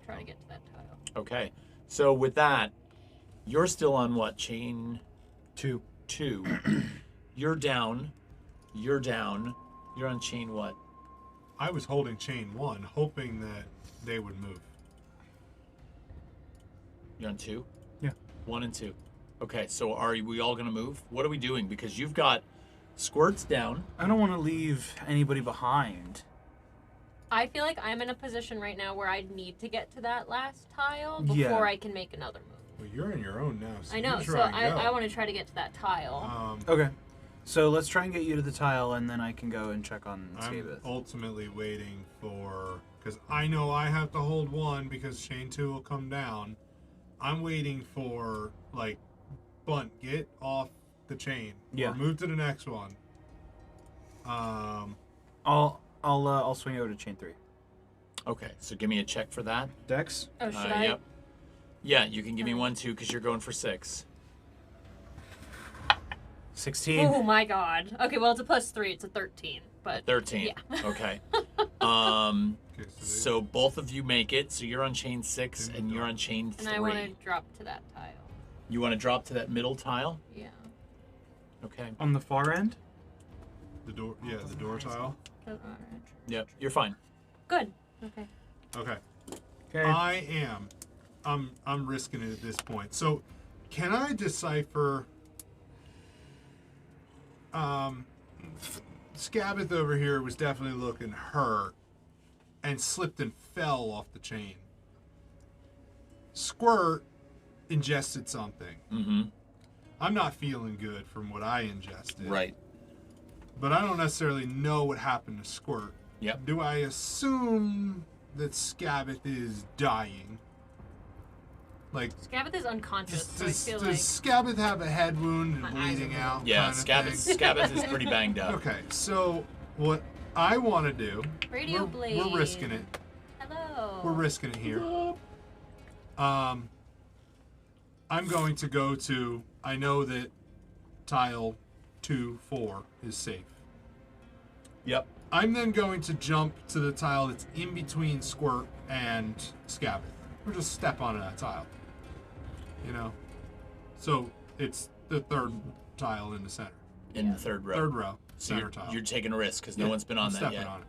Speaker 4: Try to get to that tile.
Speaker 2: Okay. So with that, you're still on what? Chain
Speaker 6: 2.
Speaker 2: 2. You're down. You're down. You're on chain what?
Speaker 5: I was holding chain 1, hoping that they would move.
Speaker 2: You're on 2?
Speaker 6: Yeah.
Speaker 2: 1 and 2. Okay, so are we all going to move? What are we doing? Because you've got Squirt's down.
Speaker 6: I don't want to leave anybody behind.
Speaker 4: I feel like I'm in a position right now where I need to get to that last tile before
Speaker 6: Yeah.
Speaker 4: I can make another move.
Speaker 5: Well, you're on your own now. So
Speaker 4: I know,
Speaker 5: you
Speaker 4: so
Speaker 5: try and go.
Speaker 4: I want to try to get to that tile.
Speaker 6: Okay. So let's try and get you to the tile, and then I can go and check on
Speaker 5: I'm
Speaker 6: Scabeth.
Speaker 5: ultimately waiting for, because I know I have to hold one because chain 2 will come down. I'm waiting for, like, Bunt, get off the chain.
Speaker 6: Yeah.
Speaker 5: Or move to the next one.
Speaker 6: I'll swing over to chain 3.
Speaker 2: Okay, so give me a check for that.
Speaker 6: Dex.
Speaker 4: Oh, should I?
Speaker 2: Yep. Yeah, you can give me 1 too because you're going for 6.
Speaker 6: 16.
Speaker 4: Oh my god. Okay, well, it's a +3. It's a 13. But
Speaker 2: 13.
Speaker 4: Yeah.
Speaker 2: Okay.
Speaker 5: Okay,
Speaker 2: So both of you make it. So you're on chain 6 and you're on chain 3.
Speaker 4: And I want to drop to that tile.
Speaker 2: You want to drop to that middle tile?
Speaker 4: Yeah.
Speaker 2: Okay.
Speaker 6: On the far end?
Speaker 5: the door, yeah, the door tile.
Speaker 2: Yep, you're fine.
Speaker 4: Good. Okay.
Speaker 5: Okay.
Speaker 6: Okay.
Speaker 5: I'm risking it at this point. So, can I decipher? Scabeth over here was definitely looking hurt and slipped and fell off the chain. Squirt ingested something.
Speaker 2: Mm-hmm.
Speaker 5: I'm not feeling good from what I ingested.
Speaker 2: Right.
Speaker 5: But I don't necessarily know what happened to Squirt.
Speaker 2: Yep.
Speaker 5: Do I assume that Scabeth is dying? Like,
Speaker 4: Scabeth is unconscious, so I feel
Speaker 5: does
Speaker 4: like...
Speaker 5: Scabeth have a head wound
Speaker 4: My
Speaker 5: and
Speaker 4: eyes
Speaker 5: bleeding
Speaker 4: are
Speaker 5: out?
Speaker 2: Yeah,
Speaker 5: kind of thing?
Speaker 2: Scabeth is pretty banged up.
Speaker 5: Okay, so what I want to do,
Speaker 4: Radio blade.
Speaker 5: we're risking it.
Speaker 4: Hello.
Speaker 5: We're risking it here. I'm going to go to, I know that tile 2-4 is safe.
Speaker 2: Yep.
Speaker 5: I'm then going to jump to the tile that's in between Squirt and Scabeth. Or just step onto that tile. You know? So it's the third tile in the center.
Speaker 2: In the third row.
Speaker 5: Third row,
Speaker 2: So
Speaker 5: center
Speaker 2: you're,
Speaker 5: tile.
Speaker 2: you're taking a risk because no
Speaker 5: Yeah,
Speaker 2: one's been
Speaker 5: I'm
Speaker 2: on that
Speaker 5: stepping
Speaker 2: yet.
Speaker 5: on it.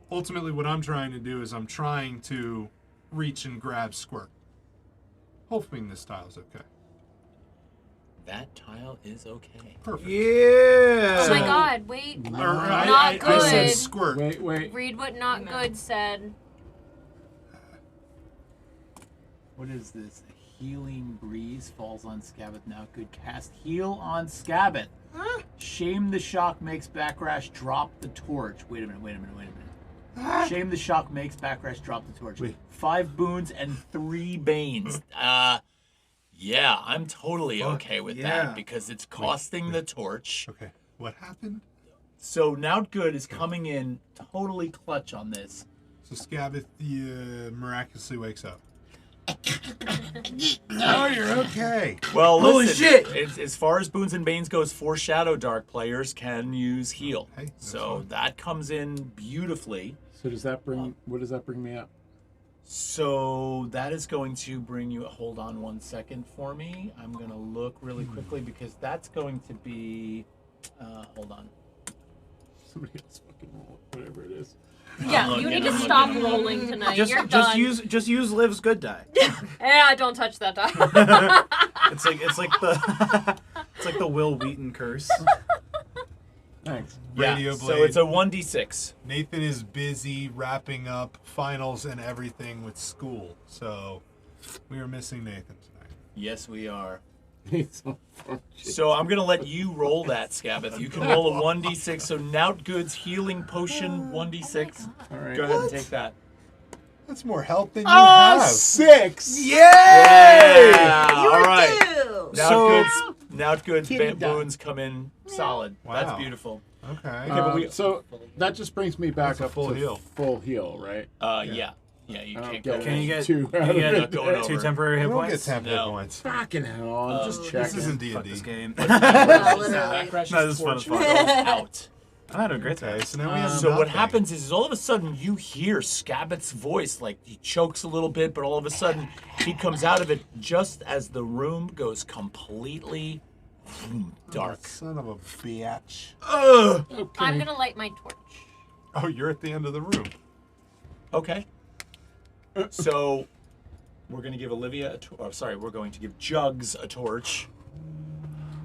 Speaker 5: Ultimately, what I'm trying to do is I'm trying to reach and grab Squirt. Hoping this tile's okay.
Speaker 2: That tile is okay.
Speaker 5: Perfect.
Speaker 6: Yeah.
Speaker 4: Oh my god, wait.
Speaker 5: Or,
Speaker 4: Not
Speaker 5: I said
Speaker 4: good.
Speaker 5: Squirt.
Speaker 3: Wait.
Speaker 4: Read what not good said.
Speaker 8: What is this? A healing breeze falls on Scabeth now. Good cast. Heal on Scabeth. Shame the shock makes Backrash drop the torch. Wait a minute. Shame the shock makes Backrash drop the torch.
Speaker 5: Wait.
Speaker 8: 5 boons and 3 banes.
Speaker 2: Yeah, I'm totally
Speaker 6: Fuck,
Speaker 2: okay with
Speaker 6: yeah.
Speaker 2: that because it's costing the torch.
Speaker 5: Okay. What happened?
Speaker 2: So now Good is coming in totally clutch on this.
Speaker 5: So Scabeth miraculously wakes up. Oh, you're okay.
Speaker 2: Well,
Speaker 6: Holy
Speaker 2: listen,
Speaker 6: shit!
Speaker 2: as far as Boons and Banes goes, 4 Shadowdark players can use heal.
Speaker 5: Hey, that's
Speaker 2: So
Speaker 5: fine.
Speaker 2: that comes in beautifully.
Speaker 3: So does that bring? What does that bring me up?
Speaker 2: So that is going to bring you. Hold on 1 second for me. I'm going to look really quickly because that's going to be. Hold on.
Speaker 3: Somebody else fucking roll it, whatever it is.
Speaker 4: Yeah, you need to stop rolling tonight. You're done.
Speaker 6: Just use Liv's good die.
Speaker 4: Yeah, don't touch that die.
Speaker 6: It's like the Will Wheaton curse.
Speaker 3: Thanks.
Speaker 5: Radio
Speaker 2: Yeah, so
Speaker 5: Blade.
Speaker 2: it's a 1d6.
Speaker 5: Nathan is busy wrapping up finals and everything with school, so we are missing Nathan tonight.
Speaker 2: Yes, we are.
Speaker 3: It's so fucking shit.
Speaker 2: So I'm going to let you roll that, Scabeth. You can roll a 1d6. So Nout Good's healing potion 1d6.
Speaker 3: All right.
Speaker 2: Go ahead and take that.
Speaker 5: That's more help than you
Speaker 3: Oh,
Speaker 5: have.
Speaker 3: 6.
Speaker 2: Yeah!
Speaker 7: You
Speaker 2: All
Speaker 7: were
Speaker 2: right.
Speaker 7: due.
Speaker 2: Nout Good's
Speaker 3: Kitty dog.
Speaker 2: boons come in solid.
Speaker 5: Wow.
Speaker 2: That's beautiful.
Speaker 5: Okay.
Speaker 3: So that just brings me back
Speaker 5: That's a
Speaker 3: up
Speaker 5: full
Speaker 3: to
Speaker 5: heal.
Speaker 3: full heal, right?
Speaker 2: Yeah. Yeah, you
Speaker 3: I don't
Speaker 2: can't
Speaker 3: get
Speaker 2: go.
Speaker 3: it.
Speaker 6: Can you get
Speaker 3: 2
Speaker 6: can
Speaker 3: out
Speaker 6: you
Speaker 3: of
Speaker 6: get
Speaker 3: it.
Speaker 2: going over.
Speaker 6: 2 temporary
Speaker 5: I
Speaker 6: hit
Speaker 5: don't get
Speaker 6: points?
Speaker 5: 10 hit
Speaker 2: No.
Speaker 5: points.
Speaker 3: Fucking hell! I'm just
Speaker 5: This
Speaker 3: checking.
Speaker 5: isn't
Speaker 6: Fuck
Speaker 5: D&D.
Speaker 6: this game.
Speaker 2: Backrash's
Speaker 6: No, this is
Speaker 2: torch
Speaker 6: fun.
Speaker 2: goes out.
Speaker 6: I had a great time.
Speaker 5: Okay, so now we have
Speaker 2: So what
Speaker 5: nothing.
Speaker 2: happens is all of a sudden you hear Scabeth's voice, like he chokes a little bit, but all of a sudden he comes out of it just as the room goes completely dark.
Speaker 5: Son of a bitch.
Speaker 3: Okay.
Speaker 4: I'm gonna light my torch.
Speaker 5: Oh, you're at the end of the room.
Speaker 2: Okay. So we're going to give Olivia we're going to give Jugs a torch.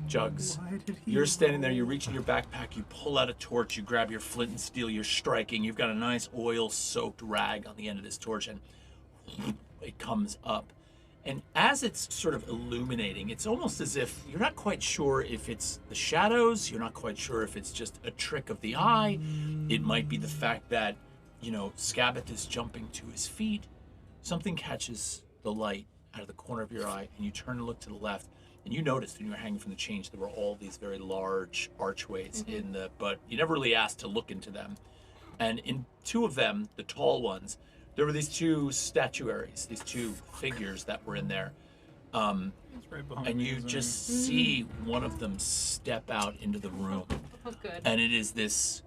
Speaker 2: Jugs. You're standing there, you reach in your backpack, you pull out a torch, you grab your flint and steel, you're striking. You've got a nice oil-soaked rag on the end of this torch, and it comes up. And as it's sort of illuminating, it's almost as if you're not quite sure if it's the shadows, you're not quite sure if it's just a trick of the eye. It might be the fact that, Scabbeth is jumping to his feet. Something catches the light out of the corner of your eye, and you turn and look to the left, and you noticed when you were hanging from the chains there were all these very large archways but you never really asked to look into them. And in two of them, the tall ones, there were these two statuaries, these two figures that were in there. And you just see one of them step out into the room.
Speaker 4: Oh, good.
Speaker 2: And it is this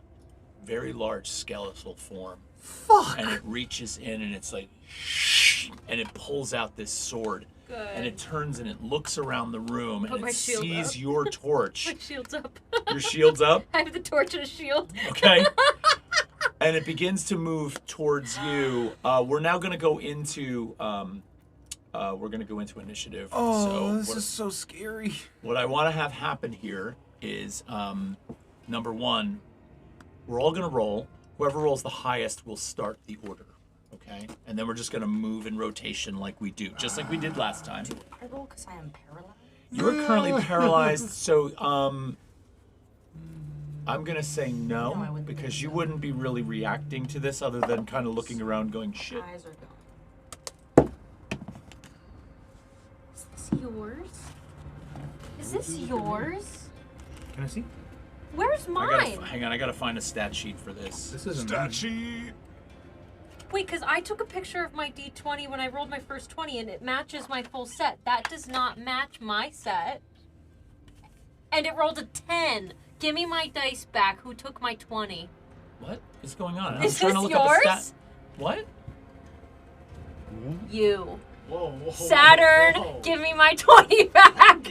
Speaker 2: very large skeletal form.
Speaker 6: Fuck.
Speaker 2: And it reaches in and it's like, and it pulls out this sword.
Speaker 4: Good.
Speaker 2: And it turns and it looks around the room
Speaker 4: Put
Speaker 2: and
Speaker 4: my
Speaker 2: it
Speaker 4: shield
Speaker 2: sees
Speaker 4: up.
Speaker 2: your torch.
Speaker 4: My shield's up.
Speaker 2: Your shield's up?
Speaker 4: I have the torch and a shield.
Speaker 2: Okay. And it begins to move towards you. We're now going to go into initiative.
Speaker 6: Oh, this
Speaker 2: what,
Speaker 6: is so scary.
Speaker 2: What I want to have happen here is number one, we're all going to roll. Whoever rolls the highest will start the order. Okay? And then we're just going to move in rotation like we do, just like we did last time.
Speaker 7: Do I roll because I am paralyzed?
Speaker 2: You're currently paralyzed, so I'm going to say no,
Speaker 7: No, I wouldn't
Speaker 2: because
Speaker 7: think
Speaker 2: you
Speaker 7: so.
Speaker 2: wouldn't be really reacting to this other than kind of looking around going, shit.
Speaker 7: Eyes are going.
Speaker 4: Is this yours? Is this yours?
Speaker 6: Can I see?
Speaker 4: Where's mine?
Speaker 2: Hang on, I got to find a stat sheet for this.
Speaker 6: This isn't
Speaker 5: Statue.
Speaker 4: Wait, because I took a picture of my D20 when I rolled my first 20 and it matches my full set. That does not match my set. And it rolled a 10. Give me my dice back. Who took my 20?
Speaker 2: What is going on?
Speaker 4: Is
Speaker 2: I'm trying
Speaker 4: this
Speaker 2: to look up a
Speaker 4: yours?
Speaker 2: stat. What?
Speaker 4: You.
Speaker 3: Whoa, whoa,
Speaker 4: Saturn,
Speaker 3: whoa.
Speaker 4: give me my 20 back.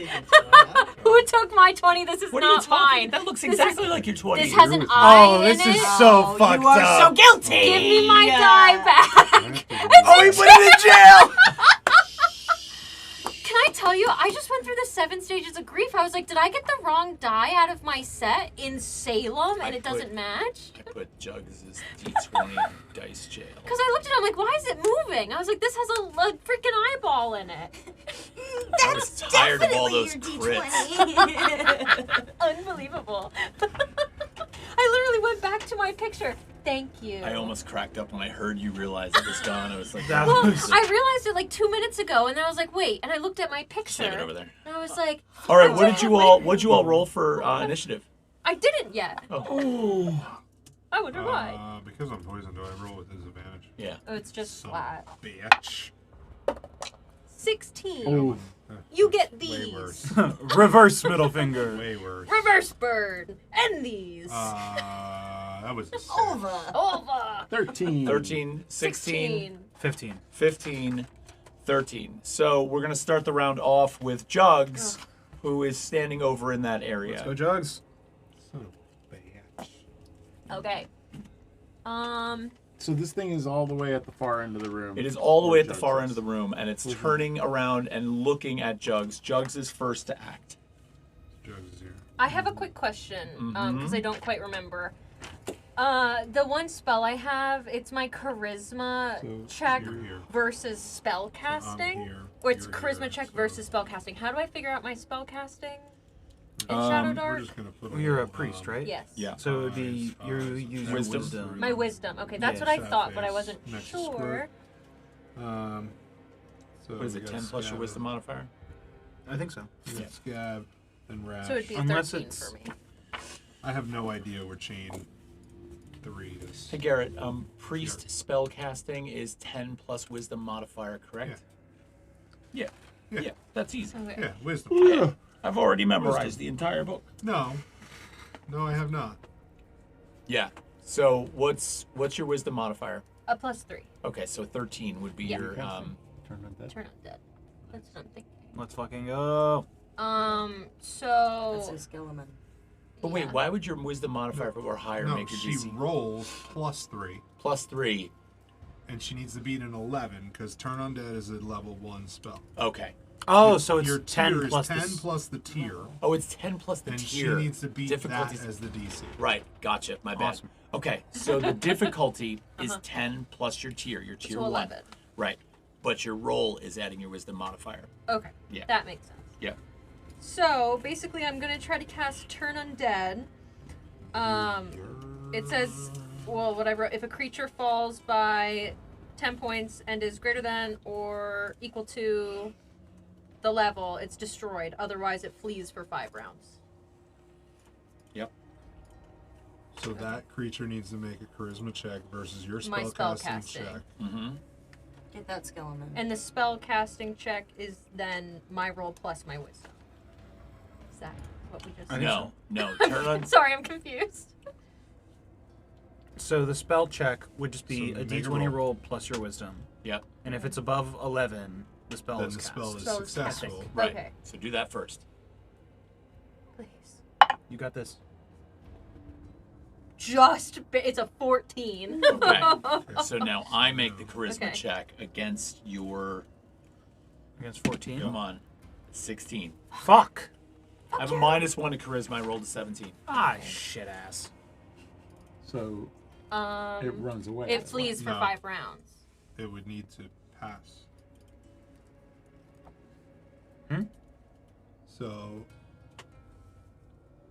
Speaker 4: Who took my 20? This is
Speaker 2: What are you
Speaker 4: not
Speaker 2: talking?
Speaker 4: mine.
Speaker 2: That looks
Speaker 4: This
Speaker 2: exactly
Speaker 4: is-
Speaker 2: like your 20.
Speaker 4: This has an
Speaker 3: Yours.
Speaker 4: eye
Speaker 6: Oh,
Speaker 4: in
Speaker 6: this
Speaker 4: it.
Speaker 6: is so
Speaker 7: Oh,
Speaker 6: fucked
Speaker 7: you are
Speaker 6: up.
Speaker 7: so guilty.
Speaker 4: Give me my die back.
Speaker 6: Oh, he put it in jail!
Speaker 4: Can I tell you, I just went through the 7 stages of grief. I was like, did I get the wrong die out of my set in Salem and it doesn't match?
Speaker 2: I put Jugs' D20 in dice jail.
Speaker 4: Because I looked at it, I'm like, why is it moving? I was like, this has a freaking eyeball in it.
Speaker 2: I was tired of all those
Speaker 7: Definitely your
Speaker 2: crits.
Speaker 7: D20.
Speaker 4: Unbelievable. I literally went back to my picture. Thank you.
Speaker 2: I almost cracked up when I heard you realize it was gone. I was like,
Speaker 6: That
Speaker 4: Well,
Speaker 6: was-
Speaker 4: I realized it like 2 minutes ago, and then I was like, wait, and I looked at my picture.
Speaker 2: save it over there.
Speaker 4: And I was like,
Speaker 2: All right, what'd you all roll for initiative?
Speaker 4: I didn't yet.
Speaker 2: Oh.
Speaker 4: I wonder why.
Speaker 5: Because I'm poisoned, do I roll with disadvantage?
Speaker 2: Yeah.
Speaker 4: Oh, it's just
Speaker 5: Son
Speaker 4: flat.
Speaker 5: of a bitch.
Speaker 4: 16.
Speaker 3: Oh,
Speaker 4: You get
Speaker 5: Way
Speaker 4: these.
Speaker 5: worse.
Speaker 6: Reverse middle finger.
Speaker 5: Way worse.
Speaker 4: Reverse bird. And these.
Speaker 5: That was a six.
Speaker 7: Over.
Speaker 4: Over.
Speaker 3: 13.
Speaker 2: 13, 16,
Speaker 6: 15.
Speaker 2: 15, 13. So we're going to start the round off with Jugs, who is standing over in that area.
Speaker 6: Let's go, Jugs.
Speaker 5: Son of a bitch.
Speaker 4: Okay.
Speaker 3: So this thing is all the way at the far end of the room.
Speaker 2: It is all the way at the
Speaker 3: Jugs
Speaker 2: far
Speaker 3: is.
Speaker 2: end of the room, and it's turning around and looking at Jugs. Jugs is first to act.
Speaker 5: Jugs is here.
Speaker 4: I have a quick question, because I don't quite remember. The one spell I have, it's my charisma
Speaker 5: So,
Speaker 4: check
Speaker 5: you're here.
Speaker 4: versus spell casting.
Speaker 5: here,
Speaker 4: Or it's
Speaker 5: you're
Speaker 4: charisma
Speaker 5: here,
Speaker 4: check
Speaker 5: so-
Speaker 4: versus spell casting. How do I figure out my spell casting in
Speaker 5: We're
Speaker 4: Shadowdark?
Speaker 5: just gonna put
Speaker 6: Well, you're a
Speaker 5: little,
Speaker 6: priest, right?
Speaker 4: Yes.
Speaker 2: Yeah.
Speaker 6: So it would be you
Speaker 5: Eyes,
Speaker 6: use
Speaker 2: Wisdom.
Speaker 6: wisdom.
Speaker 4: My wisdom. Okay, that's
Speaker 6: Yeah,
Speaker 4: what I
Speaker 5: sad
Speaker 4: thought, but I
Speaker 5: face
Speaker 4: wasn't
Speaker 5: next to
Speaker 4: sure.
Speaker 5: squirt. So
Speaker 2: What is
Speaker 5: we
Speaker 2: it,
Speaker 5: got
Speaker 2: 10 plus your
Speaker 5: scab,
Speaker 2: wisdom modifier?
Speaker 6: I think so.
Speaker 5: we got Scab and Rash.
Speaker 4: So it'd be
Speaker 6: Unless
Speaker 4: 13
Speaker 6: it's-
Speaker 4: for me.
Speaker 5: I have no idea where chain 3 is.
Speaker 2: Hey Garrett, priest spell casting is 10 plus wisdom modifier, correct? Yeah.
Speaker 5: Yeah.
Speaker 2: Yeah, that's easy.
Speaker 4: Okay.
Speaker 5: Yeah, wisdom.
Speaker 2: Yeah. I've already memorized the entire book.
Speaker 5: No. No, I have not.
Speaker 2: Yeah. So what's your wisdom modifier?
Speaker 4: A +3.
Speaker 2: Okay, so 13 would be
Speaker 4: Yeah.
Speaker 2: your
Speaker 3: Turn on that.
Speaker 4: Turn on dead. That's what I'm thinking.
Speaker 6: Let's fucking go.
Speaker 4: So.
Speaker 7: That's his skeleton.
Speaker 2: But wait,
Speaker 4: yeah.
Speaker 2: why would your wisdom modifier if it were higher
Speaker 5: No,
Speaker 2: make your
Speaker 5: she
Speaker 2: DC
Speaker 5: rolls +3,
Speaker 2: plus 3?
Speaker 5: and she needs to beat an 11 because Turn Undead is a level 1 spell.
Speaker 2: Okay.
Speaker 6: Oh, so it's
Speaker 5: Your
Speaker 6: 10
Speaker 5: tier
Speaker 6: plus
Speaker 5: is 10
Speaker 6: this.
Speaker 5: plus the tier,
Speaker 2: Oh, it's 10 plus the
Speaker 5: and
Speaker 2: tier.
Speaker 5: she needs to beat
Speaker 2: Difficulties.
Speaker 5: that as the DC.
Speaker 2: Right, gotcha. My bad.
Speaker 6: Awesome.
Speaker 2: Okay, so the difficulty is 10 plus your tier
Speaker 4: So
Speaker 2: one.
Speaker 4: 11.
Speaker 2: Right. but your roll is adding your wisdom modifier.
Speaker 4: Okay.
Speaker 2: Yeah.
Speaker 4: That makes sense.
Speaker 2: Yeah.
Speaker 4: So basically, I'm gonna try to cast Turn Undead. It says, well, what I wrote: if a creature falls by 10 points and is greater than or equal to the level, it's destroyed. Otherwise, it flees for 5 rounds.
Speaker 2: Yep.
Speaker 5: So that creature needs to make a charisma check versus your
Speaker 4: My
Speaker 5: spellcasting
Speaker 4: spellcasting.
Speaker 5: check.
Speaker 2: Mm-hmm.
Speaker 7: Get that skeleton.
Speaker 4: And the spell casting check is then my roll plus my wisdom. Is that what we just said?
Speaker 2: No. Turn on.
Speaker 4: Sorry, I'm confused.
Speaker 6: So the spell check would just be
Speaker 5: So
Speaker 6: a
Speaker 5: make a
Speaker 6: d20
Speaker 5: roll.
Speaker 6: roll plus your wisdom.
Speaker 2: Yep.
Speaker 6: And if it's above 11, the spell
Speaker 5: Then
Speaker 6: is
Speaker 5: the
Speaker 6: cast.
Speaker 5: spell is
Speaker 4: Spell is
Speaker 5: successful.
Speaker 4: casting.
Speaker 2: Right.
Speaker 4: Okay.
Speaker 2: So do that first.
Speaker 4: Please.
Speaker 6: You got this.
Speaker 4: It's a 14.
Speaker 2: Okay. So now I make the charisma
Speaker 4: Okay.
Speaker 2: check against your.
Speaker 6: Against 14.
Speaker 2: Come on. 16.
Speaker 6: Fuck.
Speaker 2: I have a -1 to charisma. I rolled a 17.
Speaker 6: Ah, shit ass.
Speaker 3: So it runs away.
Speaker 4: It flees for
Speaker 5: No.
Speaker 4: 5 rounds.
Speaker 5: It would need to pass. So,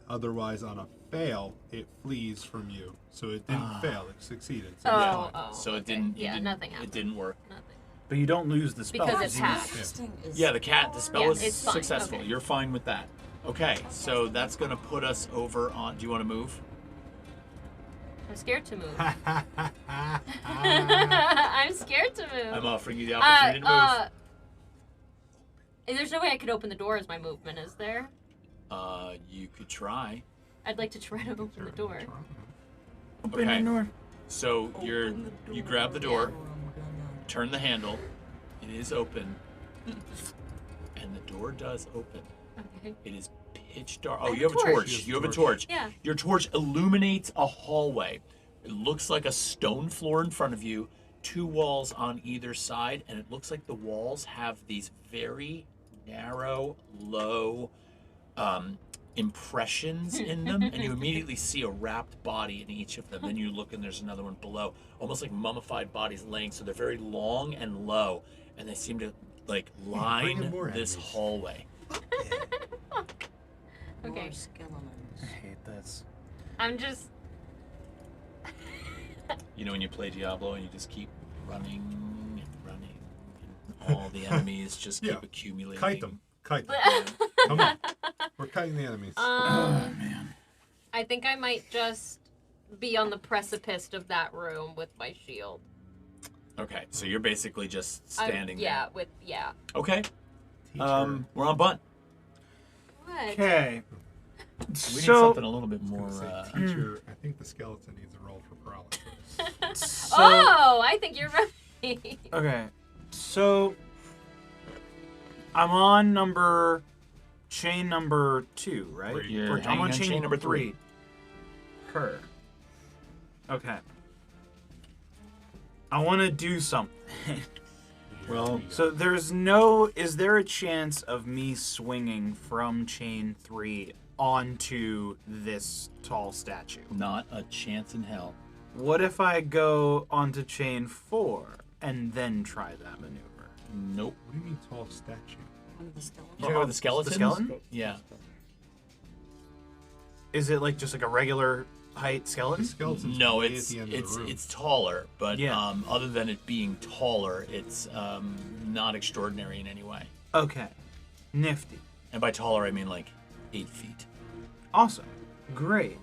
Speaker 5: otherwise, on a fail, it flees from you. So it didn't fail; it succeeded. So it's
Speaker 4: Oh,
Speaker 5: fine.
Speaker 4: oh.
Speaker 2: So it
Speaker 4: okay.
Speaker 2: didn't.
Speaker 4: Yeah, nothing
Speaker 2: It
Speaker 4: happened.
Speaker 2: didn't work.
Speaker 4: Nothing.
Speaker 6: But you don't lose the spell.
Speaker 4: Because it's
Speaker 6: you-
Speaker 4: half.
Speaker 7: Interesting is
Speaker 2: Yeah, the spell
Speaker 4: Yeah,
Speaker 2: is
Speaker 4: it's fine.
Speaker 2: successful.
Speaker 4: Okay.
Speaker 2: You're fine with that. Okay, so that's gonna put us over on. Do you want to move?
Speaker 4: I'm scared to move. I'm scared to move.
Speaker 2: I'm offering you the opportunity to move.
Speaker 4: There's no way I could open the door as my movement, is there?
Speaker 2: You could try.
Speaker 4: I'd like to try to open the door.
Speaker 6: Open
Speaker 2: Okay.
Speaker 6: the door.
Speaker 2: So you grab the door,
Speaker 7: Yeah, I'm gonna-
Speaker 2: turn the handle. It is open, and the door does open.
Speaker 4: Okay.
Speaker 2: It is pitch dark. Oh,
Speaker 4: have
Speaker 2: you have
Speaker 4: a
Speaker 2: a
Speaker 4: torch.
Speaker 2: torch. You have a torch.
Speaker 4: Yeah.
Speaker 2: Your torch illuminates a hallway. It looks like a stone floor in front of you, 2 walls on either side, and it looks like the walls have these very narrow, low impressions in them, and you immediately see a wrapped body in each of them. Then you look and there's another one below, almost like mummified bodies laying. So they're very long and low, and they seem to like line
Speaker 5: in more
Speaker 2: this
Speaker 5: enemies.
Speaker 2: hallway.
Speaker 4: Okay.
Speaker 7: More skeletons.
Speaker 6: I hate this.
Speaker 4: I'm just.
Speaker 2: You know when you play Diablo and you just keep running and running, and all the enemies just keep
Speaker 5: Yeah.
Speaker 2: accumulating.
Speaker 5: Kite them. Kite them. Come on. We're kiting the enemies.
Speaker 6: Oh, man.
Speaker 4: I think I might just be on the precipice of that room with my shield.
Speaker 2: Okay, so you're basically just standing
Speaker 4: Yeah,
Speaker 2: there.
Speaker 4: yeah.
Speaker 2: Okay,
Speaker 5: Teacher.
Speaker 2: we're on bunt.
Speaker 4: What?
Speaker 6: Okay.
Speaker 2: We need
Speaker 6: So,
Speaker 2: something a little bit more.
Speaker 5: Gonna say, teacher, I think the skeleton needs a roll for paralysis.
Speaker 6: so
Speaker 4: Oh, I think you're right.
Speaker 6: okay. So I'm on chain number 2, right?
Speaker 5: Three.
Speaker 2: You're
Speaker 6: Or I'm
Speaker 2: hanging
Speaker 6: on
Speaker 2: on
Speaker 6: chain,
Speaker 2: chain
Speaker 6: number
Speaker 2: number
Speaker 6: 3. Her. Okay. I want to do something.
Speaker 2: Well,
Speaker 6: So is there a chance of me swinging from chain 3 onto this tall statue?
Speaker 2: not a chance in hell.
Speaker 6: What if I go onto chain 4 and then try that maneuver?
Speaker 2: Nope.
Speaker 5: What do you mean tall statue?
Speaker 7: One of the skeletons.
Speaker 2: You talking about the skeletons?
Speaker 6: skeleton?
Speaker 2: Yeah.
Speaker 6: Is it like just like a regular height
Speaker 5: The
Speaker 6: skeleton?
Speaker 5: skeleton's
Speaker 2: No,
Speaker 5: way
Speaker 2: it's
Speaker 5: at the end of the room.
Speaker 2: it's taller, but
Speaker 6: Yeah.
Speaker 2: other than it being taller, it's not extraordinary in any way.
Speaker 6: Okay. Nifty.
Speaker 2: And by taller, I mean like 8 feet.
Speaker 6: Awesome. Great.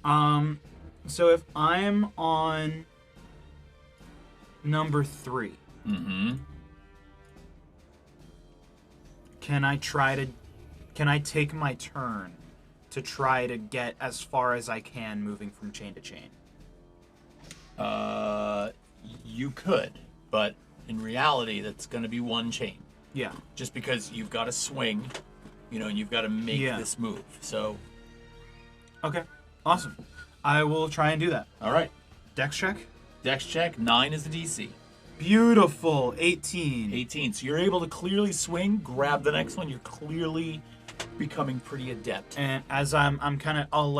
Speaker 6: So if I'm on number 3,
Speaker 2: Mm-hmm.
Speaker 6: can I take my turn to try to get as far as I can moving from chain to chain?
Speaker 2: You could, but in reality, that's going to be one chain.
Speaker 6: Yeah.
Speaker 2: Just because you've got to swing, and you've got to make
Speaker 6: Yeah.
Speaker 2: this move. So,
Speaker 6: Okay. Awesome. I will try and do that.
Speaker 2: all right.
Speaker 6: Dex check.
Speaker 2: Dex check, 9 is the DC.
Speaker 6: Beautiful. 18.
Speaker 2: 18. So you're able to clearly swing, grab the next one. You're clearly becoming pretty adept.
Speaker 6: And as I'm kind of, I'll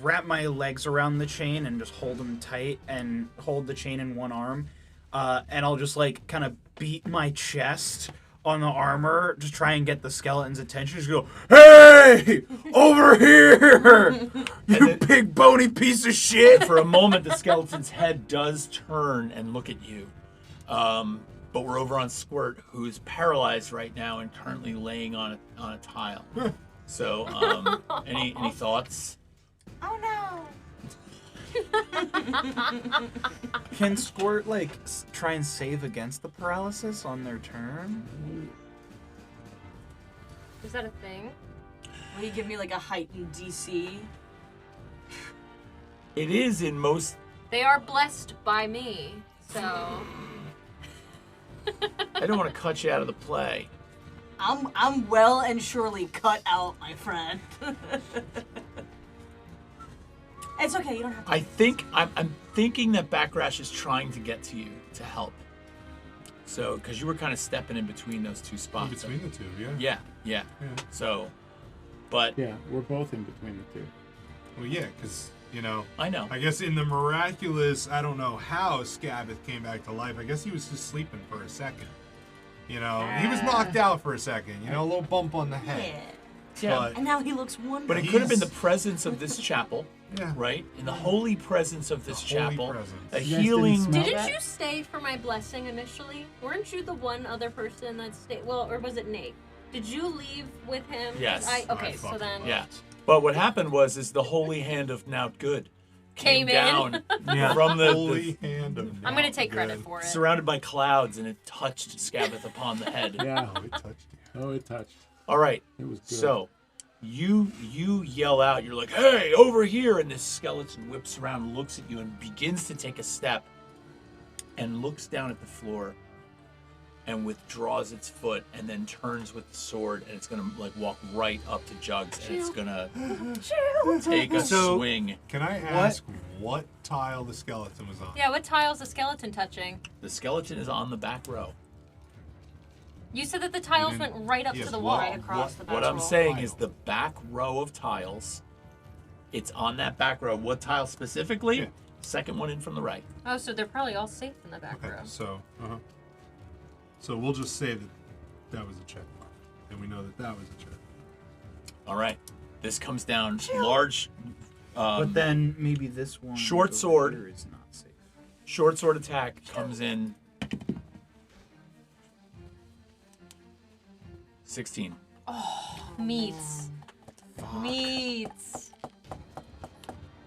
Speaker 6: wrap my legs around the chain and just hold them tight and hold the chain in one arm. and I'll just like kind of beat my chest on the armor to try and get the skeleton's attention. Just go, hey, over here, you big bony piece of shit.
Speaker 2: For a moment, the skeleton's head does turn and look at you. But we're over on Squirt, who's paralyzed right now and currently laying on a tile. So, any thoughts?
Speaker 7: Oh no!
Speaker 6: Can Squirt like try and save against the paralysis on their turn?
Speaker 4: Is that a thing?
Speaker 7: Will you give me like a heightened DC?
Speaker 2: It is in most.
Speaker 4: They are blessed by me, so.
Speaker 2: I don't want to cut you out of the play.
Speaker 7: I'm well and surely cut out, my friend. It's okay, you don't have to.
Speaker 2: I think I'm thinking that Backrash is trying to get to you to help. So, because you were kind of stepping in between those two
Speaker 5: In
Speaker 2: spots.
Speaker 5: between the two, yeah.
Speaker 2: Yeah.
Speaker 5: Yeah.
Speaker 2: So, but
Speaker 3: Yeah, we're both in between the two.
Speaker 5: Well, yeah, because, you know,
Speaker 2: I know.
Speaker 5: I guess in the miraculous, I don't know how Scabbeth came back to life. I guess he was just sleeping for a second. You know, he was knocked out for a second. You know, a little bump on the head.
Speaker 2: Yeah.
Speaker 5: But,
Speaker 7: And now he looks wonderful.
Speaker 2: But it could have been the presence of this chapel,
Speaker 5: yeah.
Speaker 2: right? In the holy presence of this
Speaker 5: The holy
Speaker 2: chapel,
Speaker 5: presence.
Speaker 2: a
Speaker 3: You guys
Speaker 2: healing.
Speaker 3: didn't smell
Speaker 4: Didn't
Speaker 3: that?
Speaker 4: you stay for my blessing initially? Weren't you the one other person that stayed? Well, or was it Nate? Did you leave with him? 'Cause
Speaker 2: Yes.
Speaker 4: Okay,
Speaker 5: I
Speaker 4: so
Speaker 5: fucking
Speaker 4: then.
Speaker 2: Yeah. But what happened was the holy hand of Nout Good
Speaker 4: Came in.
Speaker 2: down
Speaker 6: Yeah.
Speaker 2: from the
Speaker 5: Holy hand of
Speaker 4: I'm gonna
Speaker 5: Now
Speaker 4: take credit
Speaker 5: Good.
Speaker 4: for it.
Speaker 2: surrounded by clouds, and it touched Scabbeth upon the head.
Speaker 3: Yeah.
Speaker 5: Oh, it touched you.
Speaker 3: Oh, it touched.
Speaker 2: All right.
Speaker 3: It was good.
Speaker 2: So, you yell out. You're like, "Hey, over here!" And this skeleton whips around, looks at you, and begins to take a step, and looks down at the floor, and withdraws its foot, and then turns with the sword, and it's gonna like walk right up to Jugs, and it's gonna take a
Speaker 6: So-
Speaker 2: swing.
Speaker 5: Can I ask what tile the skeleton was on?
Speaker 4: Yeah, what tile's the skeleton touching?
Speaker 2: The skeleton is on the back row.
Speaker 4: You said that the tiles
Speaker 5: didn't-
Speaker 4: went right up
Speaker 5: yes,
Speaker 4: to the
Speaker 5: what-
Speaker 4: wall.
Speaker 7: Right across the back.
Speaker 2: What I'm
Speaker 7: row.
Speaker 2: saying is the back row of tiles. It's on that back row. What tile specifically?
Speaker 5: Yeah.
Speaker 2: Second one in from the right.
Speaker 4: Oh, so they're probably all safe in the back
Speaker 5: Okay,
Speaker 4: row.
Speaker 5: so we'll just say that that was a check mark, and we know that that was a check.
Speaker 2: All right. This comes down large.
Speaker 6: But then maybe this one.
Speaker 2: Short
Speaker 6: over
Speaker 2: sword.
Speaker 6: here is not safe.
Speaker 2: Short sword attack comes in. 16.
Speaker 4: Meats. Meats.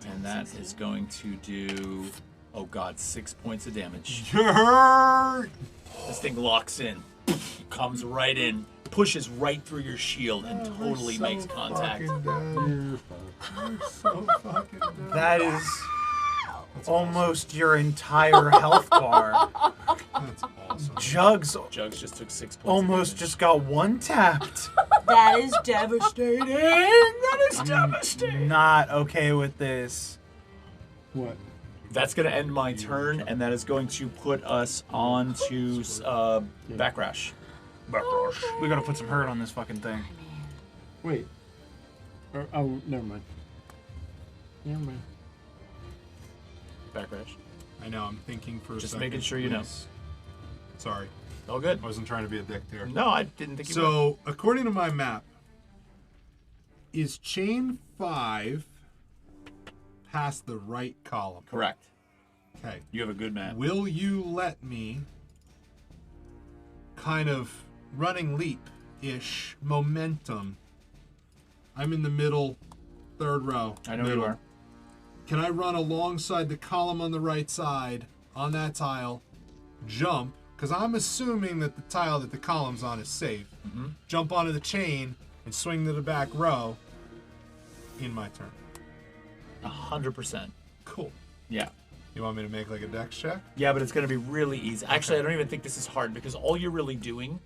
Speaker 2: And that is going to do, oh god, 6 points of damage. This thing locks in, comes right in, pushes right through your shield, and totally makes contact.
Speaker 6: That is almost your entire health bar.
Speaker 5: That's awesome.
Speaker 6: Jugs
Speaker 2: Jugs just took 6 points.
Speaker 6: almost
Speaker 2: of damage.
Speaker 6: just got one tapped.
Speaker 7: That is devastating. That is devastating.
Speaker 6: Not okay with this.
Speaker 3: What?
Speaker 2: That's going to end my turn, and that is going to put us on to Backrash.
Speaker 6: We gotta put some hurt on this fucking thing.
Speaker 3: Wait. Oh, never mind. Never mind.
Speaker 2: Backrash.
Speaker 5: I know. I'm thinking for a
Speaker 2: Just
Speaker 5: second.
Speaker 2: making sure you know.
Speaker 5: please. Sorry,
Speaker 2: All good?
Speaker 5: I wasn't trying to be a dick there.
Speaker 2: No, I didn't think you were.
Speaker 5: So, according to my map, is chain 5 past the right column?
Speaker 2: Correct.
Speaker 5: Okay.
Speaker 2: You have a good map.
Speaker 5: Will you let me kind of running leap-ish momentum? I'm in the middle, third row.
Speaker 2: I know
Speaker 5: middle.
Speaker 2: you are.
Speaker 5: Can I run alongside the column on the right side on that tile, jump, because I'm assuming that the tile that the column's on is safe, jump onto the chain and swing to the back row in my turn.
Speaker 2: 100%.
Speaker 5: Cool.
Speaker 2: Yeah.
Speaker 5: You want me to make like a dex check?
Speaker 2: Yeah, but it's going to be really easy. Actually, I don't even think this is hard because all you're really doing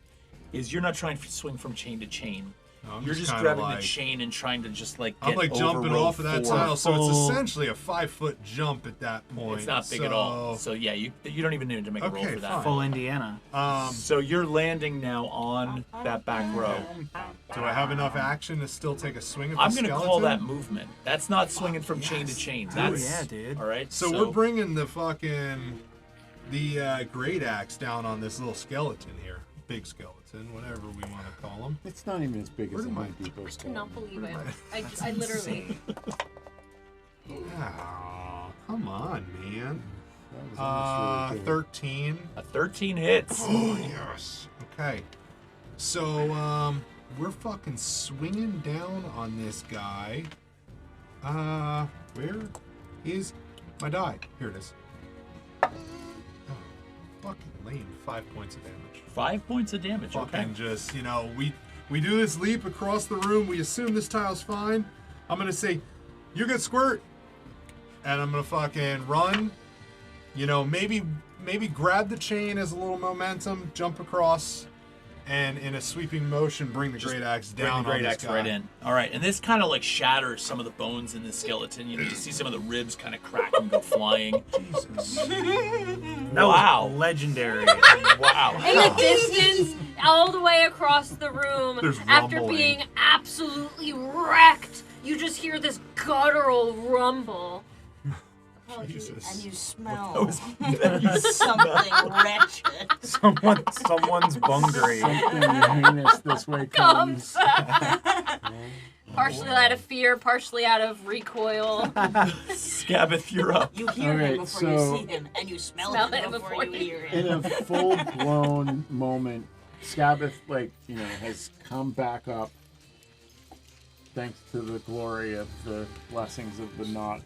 Speaker 2: is you're not trying to swing from chain to chain.
Speaker 5: No, I'm
Speaker 2: You're just
Speaker 5: kinda
Speaker 2: grabbing
Speaker 5: like,
Speaker 2: the chain and trying to just like get
Speaker 5: I'm like
Speaker 2: over
Speaker 5: jumping
Speaker 2: row
Speaker 5: off of that
Speaker 2: 4.
Speaker 5: tile, so
Speaker 6: full-
Speaker 5: it's essentially a 5-foot jump at that point.
Speaker 2: It's not big at all. So yeah, you don't even need to make a roll
Speaker 5: Okay,
Speaker 2: for that.
Speaker 5: fine.
Speaker 6: Full Indiana.
Speaker 2: So you're landing now on that back row.
Speaker 5: Do I have enough action to still take a swing at the
Speaker 2: I'm going to
Speaker 5: skeleton?
Speaker 2: call that movement. That's not swinging from chain to chain. That's
Speaker 6: yeah, dude.
Speaker 2: All right.
Speaker 5: So we're bringing the fucking the great axe down on this little skeleton here. Big skeleton, whatever we want to call him.
Speaker 3: It's not even as big as a Home Depot
Speaker 4: I
Speaker 3: skeleton.
Speaker 4: cannot believe it. I literally.
Speaker 5: Oh, come on, man.
Speaker 3: That was almost really good.
Speaker 5: 13.
Speaker 2: A 13 hits.
Speaker 5: Oh, yes. Okay. So, we're fucking swinging down on this guy. Where is my die? Here it is. Oh, fucking lame. 5 points of damage.
Speaker 2: 5 points of damage. Okay.
Speaker 5: Fucking just, we do this leap across the room. We assume this tile's fine. I'm gonna say, you get squirt. And I'm gonna fucking run. Maybe grab the chain as a little momentum, jump across, and in a sweeping motion, bring the great axe down.
Speaker 2: Bring the great
Speaker 5: on
Speaker 2: axe
Speaker 5: this guy.
Speaker 2: right in. All right, and this kind of like shatters some of the bones in the skeleton. You see some of the ribs kind of crack and go flying.
Speaker 5: Jesus.
Speaker 6: That
Speaker 2: Wow.
Speaker 6: was legendary.
Speaker 2: Wow.
Speaker 4: In the distance, all the way across the room,
Speaker 5: There's
Speaker 4: after
Speaker 5: rumbling.
Speaker 4: being absolutely wrecked, you just hear this guttural rumble.
Speaker 5: Jesus.
Speaker 7: And you smell
Speaker 2: was-
Speaker 7: something wretched.
Speaker 6: Someone's bungry.
Speaker 3: Something heinous this way comes.
Speaker 4: Partially out of fear, partially out of recoil.
Speaker 2: Scabbeth, you're up.
Speaker 7: You hear
Speaker 3: Alright,
Speaker 7: him before you
Speaker 3: so-
Speaker 7: see him, and you smell
Speaker 4: Smell
Speaker 7: him before you hear
Speaker 3: In
Speaker 7: him.
Speaker 3: a full-blown moment, Scabbeth, has come back up thanks to the glory of the blessings of the knot,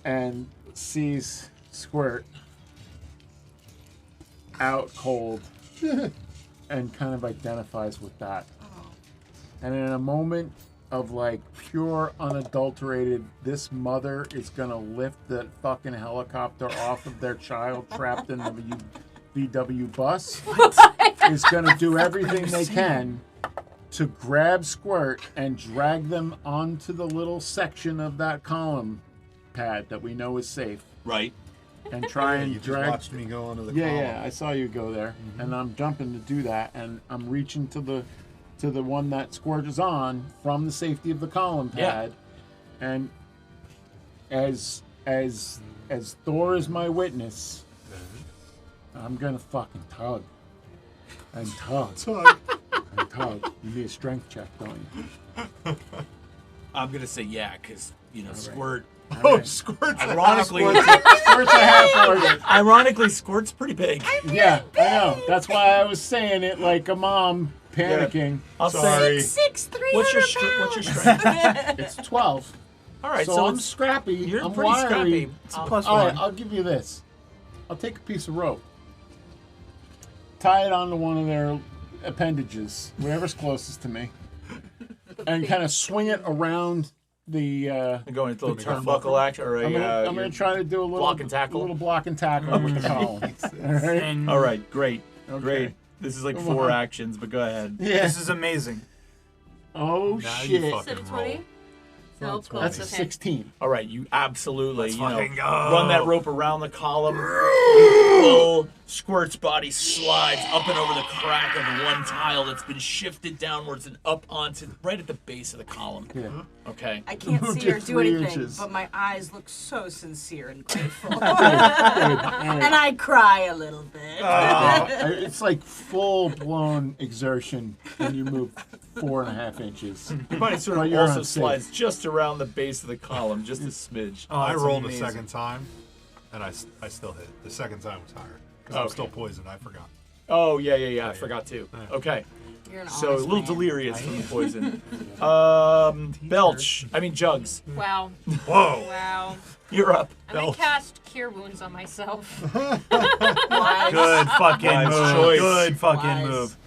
Speaker 3: and sees Squirt out cold and kind of identifies with that. And in a moment of pure unadulterated, this mother is gonna lift that fucking helicopter off of their child trapped in the VW bus, is gonna do everything they can to grab Squirt and drag them onto the little section of that column pad that we know is safe,
Speaker 2: Right.
Speaker 3: and try and
Speaker 5: You just
Speaker 3: drag.
Speaker 5: watched me go onto the
Speaker 3: Yeah,
Speaker 5: column.
Speaker 3: yeah, I saw you go there, and I'm jumping to do that, and I'm reaching to the one that Squirt is on from the safety of the column
Speaker 2: Yeah.
Speaker 3: pad, and as Thor is my witness, I'm gonna fucking tug and tug
Speaker 5: Tug.
Speaker 3: and tug. You need a strength check, don't you?
Speaker 2: I'm gonna say yeah, because Squirt.
Speaker 5: Oh, Squirt's a
Speaker 2: Ironically,
Speaker 3: Squirt's a half orc.
Speaker 2: ironically, Squirt's pretty big.
Speaker 3: Yeah, I know. That's why I was saying it like a mom panicking.
Speaker 2: I'll
Speaker 5: Sorry.
Speaker 2: say.
Speaker 7: 6'3"
Speaker 2: What's your strength?
Speaker 3: It's 12.
Speaker 2: All right,
Speaker 3: so
Speaker 2: so
Speaker 3: I'm
Speaker 2: it's,
Speaker 3: scrappy.
Speaker 2: you're
Speaker 3: I'm
Speaker 2: pretty
Speaker 3: wiry.
Speaker 2: scrappy.
Speaker 6: It's a plus
Speaker 3: All right,
Speaker 6: one.
Speaker 3: I'll give you this. I'll take a piece of rope, tie it onto one of their appendages, whatever's closest to me, and kind of swing it around the.
Speaker 2: I'm going into a little turnbuckle act or a.
Speaker 3: I'm gonna try to do a little
Speaker 2: block and tackle?
Speaker 3: A little block and tackle with the column. All right.
Speaker 6: And
Speaker 2: All right, great,
Speaker 3: Okay.
Speaker 2: great. This is like
Speaker 3: Come
Speaker 2: 4
Speaker 3: on.
Speaker 2: actions, but go ahead.
Speaker 3: Yeah.
Speaker 6: this is amazing.
Speaker 3: Oh
Speaker 5: Now
Speaker 3: shit.
Speaker 5: you
Speaker 4: Is it a
Speaker 5: fucking
Speaker 4: 20?
Speaker 5: roll.
Speaker 4: No,
Speaker 5: That's
Speaker 3: That's a
Speaker 4: okay.
Speaker 3: 16.
Speaker 2: All right, you absolutely,
Speaker 6: fucking go.
Speaker 2: run that rope around the column. You pull, Squirt's body slides up and over the crack of one tile that's been shifted downwards and up onto right at the base of the column.
Speaker 3: Yeah.
Speaker 2: Okay.
Speaker 7: I can't
Speaker 3: Moved
Speaker 7: see or
Speaker 3: it
Speaker 7: do
Speaker 3: 3
Speaker 7: anything,
Speaker 3: inches.
Speaker 7: but my eyes look so sincere and grateful.
Speaker 3: Good. All right.
Speaker 7: And I cry a little bit.
Speaker 3: It's like full-blown exertion when you move 4.5 inches.
Speaker 2: Your body sort
Speaker 3: But
Speaker 2: of
Speaker 3: you're
Speaker 2: also
Speaker 3: unsafe.
Speaker 2: slides just around the base of the column, just a smidge.
Speaker 6: Oh,
Speaker 5: I
Speaker 6: that's
Speaker 5: rolled
Speaker 6: amazing.
Speaker 5: a second time, and I still hit. The second time was higher. Because I'm
Speaker 2: Okay.
Speaker 5: still poisoned, I forgot.
Speaker 2: Oh, yeah. I forgot too. Okay.
Speaker 7: You're an
Speaker 2: So a
Speaker 7: honest
Speaker 2: little
Speaker 7: man.
Speaker 2: delirious from the poison. Jugs.
Speaker 4: Wow.
Speaker 5: Whoa!
Speaker 4: Wow.
Speaker 2: You're up.
Speaker 4: I'm going to cast Cure Wounds on myself.
Speaker 7: Wise.
Speaker 6: Good fucking
Speaker 2: Wise
Speaker 6: move.
Speaker 2: choice.
Speaker 6: Good fucking
Speaker 7: Wise.
Speaker 6: move.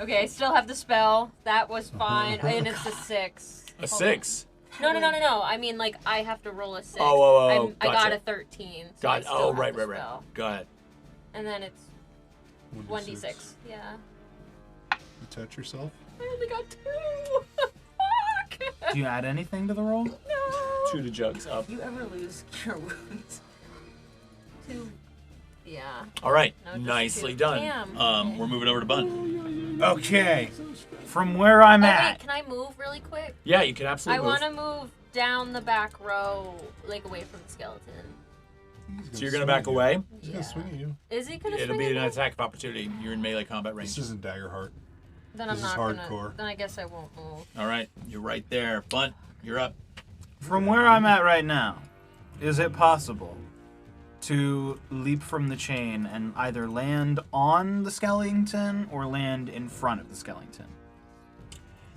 Speaker 4: Okay, I still have the spell. That was fine. And it's a 6.
Speaker 2: A 6.
Speaker 4: No. I mean, I have to roll a 6.
Speaker 2: Oh,
Speaker 4: I got
Speaker 2: gotcha.
Speaker 4: a 13. So I
Speaker 2: Got it.
Speaker 4: still
Speaker 2: Oh,
Speaker 4: have
Speaker 2: right.
Speaker 4: the spell.
Speaker 2: Go ahead.
Speaker 4: And then it's 1d6. Yeah.
Speaker 5: You touch yourself?
Speaker 4: I only got 2. Fuck.
Speaker 6: Do you add anything to the roll?
Speaker 4: No.
Speaker 2: 2 to Jugs up.
Speaker 7: You ever lose Cure Wounds?
Speaker 4: 2. Yeah.
Speaker 2: All right.
Speaker 4: No, just
Speaker 2: Nicely
Speaker 4: 2.
Speaker 2: done.
Speaker 4: Damn.
Speaker 2: We're moving over to Bun.
Speaker 6: Okay. From where I'm
Speaker 4: Oh, wait,
Speaker 6: at.
Speaker 4: can I move really quick?
Speaker 2: Yeah, you can
Speaker 4: I
Speaker 2: absolutely
Speaker 4: want
Speaker 2: move.
Speaker 4: to move down the back row, away from the skeleton.
Speaker 2: So you're gonna back away.
Speaker 5: He's gonna swing at you.
Speaker 4: Is he gonna
Speaker 2: It'll
Speaker 4: swing
Speaker 2: be
Speaker 4: at
Speaker 2: an
Speaker 4: me?
Speaker 2: attack of opportunity. You're in melee combat range.
Speaker 5: This isn't Daggerheart.
Speaker 4: Then
Speaker 5: This
Speaker 4: I'm
Speaker 5: is
Speaker 4: not gonna.
Speaker 5: hardcore.
Speaker 4: Then I guess I won't move.
Speaker 2: All right, you're right there. Bunt, you're up.
Speaker 6: From where I'm at right now, is it possible to leap from the chain and either land on the skeleton or land in front of the skeleton?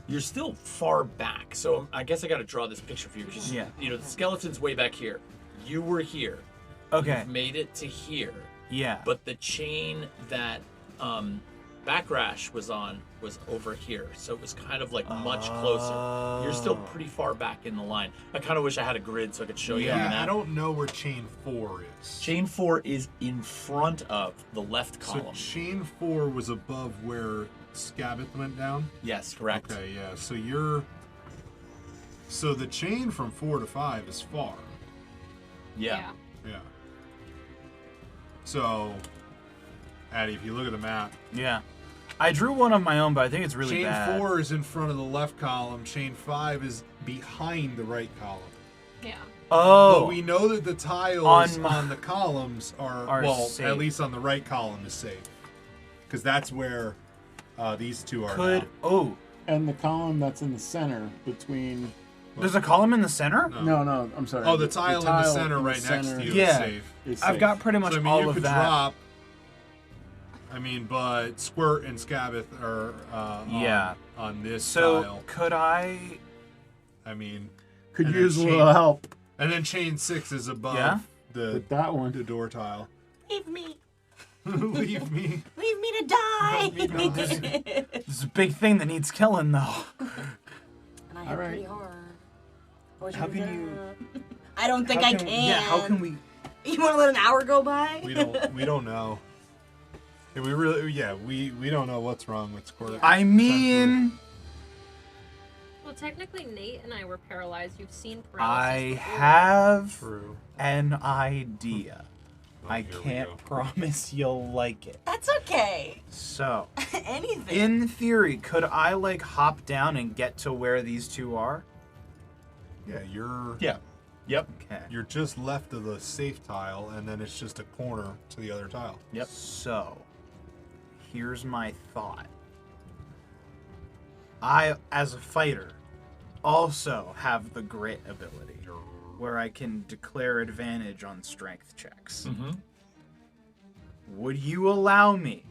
Speaker 2: You're still far back, so I guess I got to draw this picture for you. 'Cause,
Speaker 6: Yeah.
Speaker 2: You know, the skeleton's way back here. You were here.
Speaker 6: Okay.
Speaker 2: You've made it to here.
Speaker 6: Yeah.
Speaker 2: But the chain that Backrash was on was over here, so it was kind of like much closer. You're still pretty far back in the line. I kind of wish I had a grid so I could show you on the
Speaker 5: Yeah,
Speaker 2: map.
Speaker 5: I don't know where chain 4 is.
Speaker 2: Chain 4 is in front of the left
Speaker 5: So
Speaker 2: column.
Speaker 5: chain 4 was above where Scabbeth went down?
Speaker 2: Yes, correct.
Speaker 5: Okay, yeah. So you're... So the chain from 4 to 5 is far.
Speaker 2: Yeah.
Speaker 5: Yeah. So, Addie, if you look at the map,
Speaker 6: Yeah. I drew one of my own, but I think it's really
Speaker 5: chain
Speaker 6: bad.
Speaker 5: 4 is in front of the left column. Chain 5 is behind the right column.
Speaker 4: Yeah.
Speaker 6: Oh.
Speaker 5: But we know that the tiles
Speaker 6: On-
Speaker 5: on the columns
Speaker 6: Are
Speaker 5: well,
Speaker 6: safe.
Speaker 5: at least on the right column is safe. Because that's where these two are
Speaker 6: Could.
Speaker 5: now.
Speaker 6: Oh.
Speaker 3: And the column that's in the center between.
Speaker 6: There's a column in the center?
Speaker 3: No, I'm sorry.
Speaker 5: Oh, the tile in the center
Speaker 3: in the
Speaker 5: right next
Speaker 3: center
Speaker 5: to you
Speaker 6: Yeah.
Speaker 5: is safe.
Speaker 3: is
Speaker 6: I've
Speaker 3: safe.
Speaker 6: got pretty much
Speaker 5: So, I mean,
Speaker 6: all
Speaker 5: you
Speaker 6: of
Speaker 5: could
Speaker 6: that.
Speaker 5: drop. But Squirt and Scabbeth are
Speaker 6: Yeah.
Speaker 5: on this
Speaker 6: So
Speaker 5: tile.
Speaker 6: could I?
Speaker 5: I mean,
Speaker 3: Could
Speaker 5: and then
Speaker 3: use a little help
Speaker 5: And then chain 6 is above
Speaker 6: Yeah?
Speaker 5: the
Speaker 3: that one.
Speaker 5: door tile.
Speaker 7: Leave me.
Speaker 5: Leave me.
Speaker 7: Leave me to die.
Speaker 6: This is a big thing that needs killing, though.
Speaker 7: And I hit
Speaker 3: All right.
Speaker 7: pretty hard. What
Speaker 6: How
Speaker 7: you
Speaker 6: can
Speaker 7: got?
Speaker 6: you-
Speaker 7: I don't think I can.
Speaker 6: Yeah. How can we?
Speaker 7: You want to let an hour go by?
Speaker 5: We don't know. Yeah, we don't know what's wrong with Squirt.
Speaker 6: I mean,
Speaker 4: Well, technically, Nate and I were paralyzed. You've seen
Speaker 6: I
Speaker 4: paralysis. before.
Speaker 6: have
Speaker 5: True.
Speaker 6: an idea. I
Speaker 5: here we
Speaker 6: can't
Speaker 5: go.
Speaker 6: promise you'll like it.
Speaker 7: That's okay.
Speaker 6: So,
Speaker 7: Anything.
Speaker 6: in theory, could I like hop down and get to where these two are?
Speaker 5: Yeah, you're
Speaker 2: Yeah. Yep.
Speaker 6: Okay.
Speaker 5: you're just left of the safe tile, and then it's just a corner to the other tile.
Speaker 2: Yep.
Speaker 6: So, here's my thought. I, as a fighter, also have the grit ability, where I can declare advantage on strength checks.
Speaker 2: Mm-hmm.
Speaker 6: Would you allow me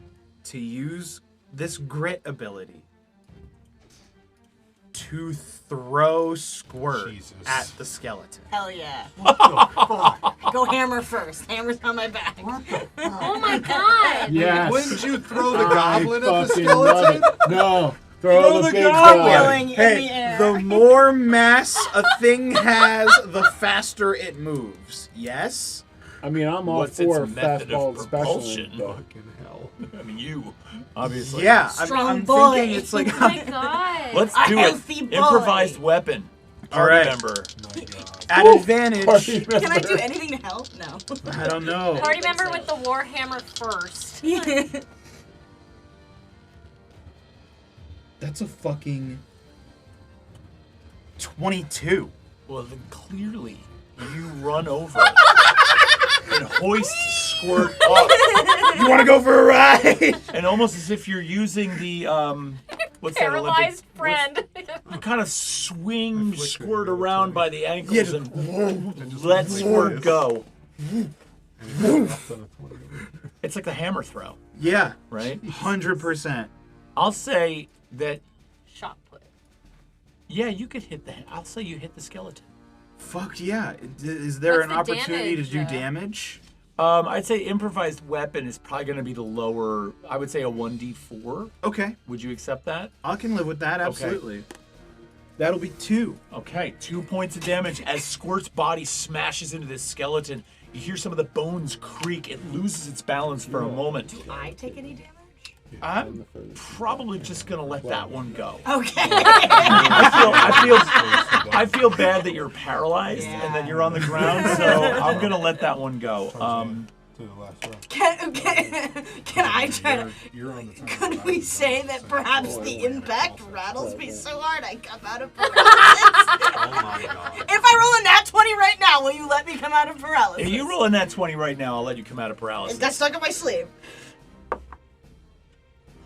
Speaker 6: to use this grit ability to throw Squirt
Speaker 5: Jesus.
Speaker 6: at the skeleton?
Speaker 7: Hell yeah. Go hammer first. Hammer's on my back.
Speaker 4: Oh my god!
Speaker 3: Yes.
Speaker 5: Wouldn't you throw the
Speaker 3: I
Speaker 5: goblin at the
Speaker 3: fucking love
Speaker 5: skeleton?
Speaker 3: it. No. Throw the big
Speaker 7: goblin.
Speaker 3: guy.
Speaker 7: Yelling in the
Speaker 6: Hey,
Speaker 7: air.
Speaker 6: the more mass a thing has, the faster it moves. Yes?
Speaker 3: I mean, I'm all
Speaker 2: What's
Speaker 3: for
Speaker 2: its method of
Speaker 3: fastball
Speaker 2: propulsion?
Speaker 3: specialist, but
Speaker 5: Fucking hell.
Speaker 2: I mean, you, obviously.
Speaker 6: Yeah,
Speaker 7: Strong
Speaker 6: I'm
Speaker 7: boy.
Speaker 6: thinking it's like...
Speaker 4: Oh my god!
Speaker 2: Let's
Speaker 7: A
Speaker 2: do
Speaker 7: healthy
Speaker 2: it.
Speaker 7: boy.
Speaker 2: Improvised weapon.
Speaker 6: All right.
Speaker 2: Remember.
Speaker 5: My God.
Speaker 6: At
Speaker 3: Woo!
Speaker 6: advantage...
Speaker 3: Party
Speaker 7: Can I
Speaker 3: member.
Speaker 7: do anything to help? No.
Speaker 6: I don't know.
Speaker 4: Party member with the warhammer first.
Speaker 6: That's a fucking... 22.
Speaker 2: Well, then clearly you run over and hoist Squirt up,
Speaker 6: You want to go for a ride?
Speaker 2: and almost as if you're using the what's that Olympic?
Speaker 4: Paralyzed friend.
Speaker 2: You kind of swing
Speaker 5: flicker
Speaker 2: Squirt
Speaker 5: you,
Speaker 2: around
Speaker 5: it's
Speaker 2: by the ankles
Speaker 6: Yeah,
Speaker 2: and let Squirt go. It's like the hammer throw,
Speaker 6: Yeah,
Speaker 2: right?
Speaker 6: 100%.
Speaker 2: I'll say that.
Speaker 4: Shot put.
Speaker 2: Yeah, you could hit the. I'll say you hit the skeleton.
Speaker 6: Fuck yeah. Is there
Speaker 4: What's
Speaker 6: an
Speaker 4: the
Speaker 6: opportunity to
Speaker 4: damage,
Speaker 6: do
Speaker 4: though?
Speaker 6: damage?
Speaker 2: I'd say improvised weapon is probably going to be the lower. I would say a 1d4.
Speaker 6: Okay,
Speaker 2: Would you accept that?
Speaker 6: I can live with that, absolutely. That'll be 2.
Speaker 2: Okay, 2 points of damage as Squirt's body smashes into this skeleton. You hear some of the bones creak. It loses its balance for a moment.
Speaker 7: I take any damage?
Speaker 2: I'm probably just gonna let that one go.
Speaker 7: Okay.
Speaker 2: I feel bad that you're paralyzed and that you're on the ground, so I'm gonna let that one go.
Speaker 5: To the last row.
Speaker 7: Can I try to?
Speaker 5: You're on the top.
Speaker 7: Could we say that perhaps the impact rattles me so hard I come out of paralysis?
Speaker 5: Oh my God.
Speaker 7: If I roll a nat 20 right right now. Will you let me come out of paralysis?
Speaker 2: If you roll a nat 20 right now, I'll let you come out of paralysis.
Speaker 7: It got stuck in my sleeve.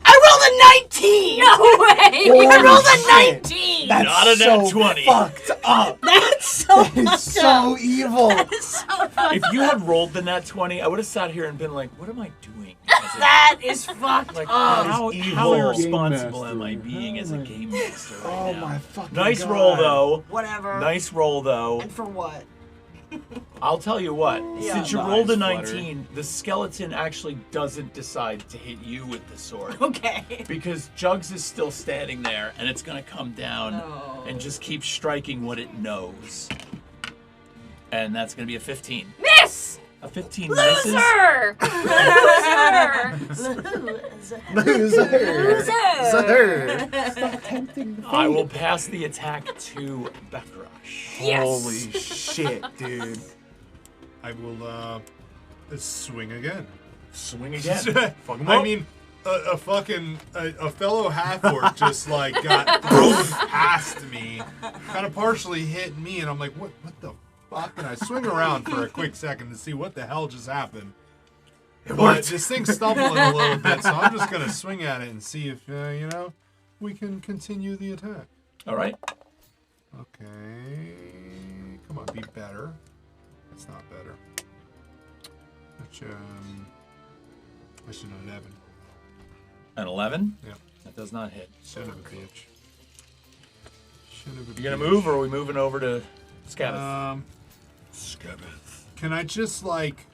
Speaker 7: I rolled a 19!
Speaker 4: No way!
Speaker 7: I rolled a 19!
Speaker 3: That's
Speaker 2: Not a
Speaker 3: so
Speaker 2: nat 20.
Speaker 3: fucked up.
Speaker 7: That's so
Speaker 3: It's
Speaker 7: fucked
Speaker 3: so
Speaker 7: up.
Speaker 3: evil.
Speaker 7: That is so fucked
Speaker 2: If you had rolled the nat 20, I would have sat here and been like, what am I doing?
Speaker 7: That is fucked
Speaker 2: Like,
Speaker 7: up.
Speaker 2: how
Speaker 3: evil.
Speaker 2: irresponsible
Speaker 3: Game
Speaker 2: am I
Speaker 3: master.
Speaker 2: being as a game master right
Speaker 3: Oh
Speaker 2: now?
Speaker 3: my fucking
Speaker 2: Nice
Speaker 3: God.
Speaker 2: roll, though.
Speaker 7: Whatever.
Speaker 2: Nice roll, though.
Speaker 7: And for what?
Speaker 2: I'll tell you what.
Speaker 7: Yeah.
Speaker 2: Since you
Speaker 8: Nice,
Speaker 2: rolled a
Speaker 8: Flutter.
Speaker 2: 19, the skeleton actually doesn't decide to hit you with the sword.
Speaker 7: Okay.
Speaker 2: Because Jugs is still standing there, and it's gonna come down
Speaker 7: No.
Speaker 2: and just keep striking what it knows. And that's gonna be a 15.
Speaker 4: Miss!
Speaker 2: A 15 misses.
Speaker 4: Loser! Loser!
Speaker 3: Loser.
Speaker 2: I will pass the attack to Bethrush.
Speaker 4: Yes!
Speaker 5: Holy shit, dude. I will swing again.
Speaker 2: Swing again. Fuck him
Speaker 5: I
Speaker 2: up.
Speaker 5: mean, a fellow half-orc just like got thrown past me, kind of partially hit me, and I'm like, what the fuck? And I swing around for a quick second to see what the hell just happened. But this thing's stumbling a little bit, so I'm just gonna swing at it and see if we can continue the attack.
Speaker 2: All right.
Speaker 5: Okay, come on, be better. That's not better. I should know 11.
Speaker 2: An 11?
Speaker 5: Yeah.
Speaker 2: That does not hit.
Speaker 5: Son of a bitch. Son of a
Speaker 2: You gonna
Speaker 5: bitch.
Speaker 2: move, or are we moving over to Scabbeth?
Speaker 5: Scabbeth. Can I just like,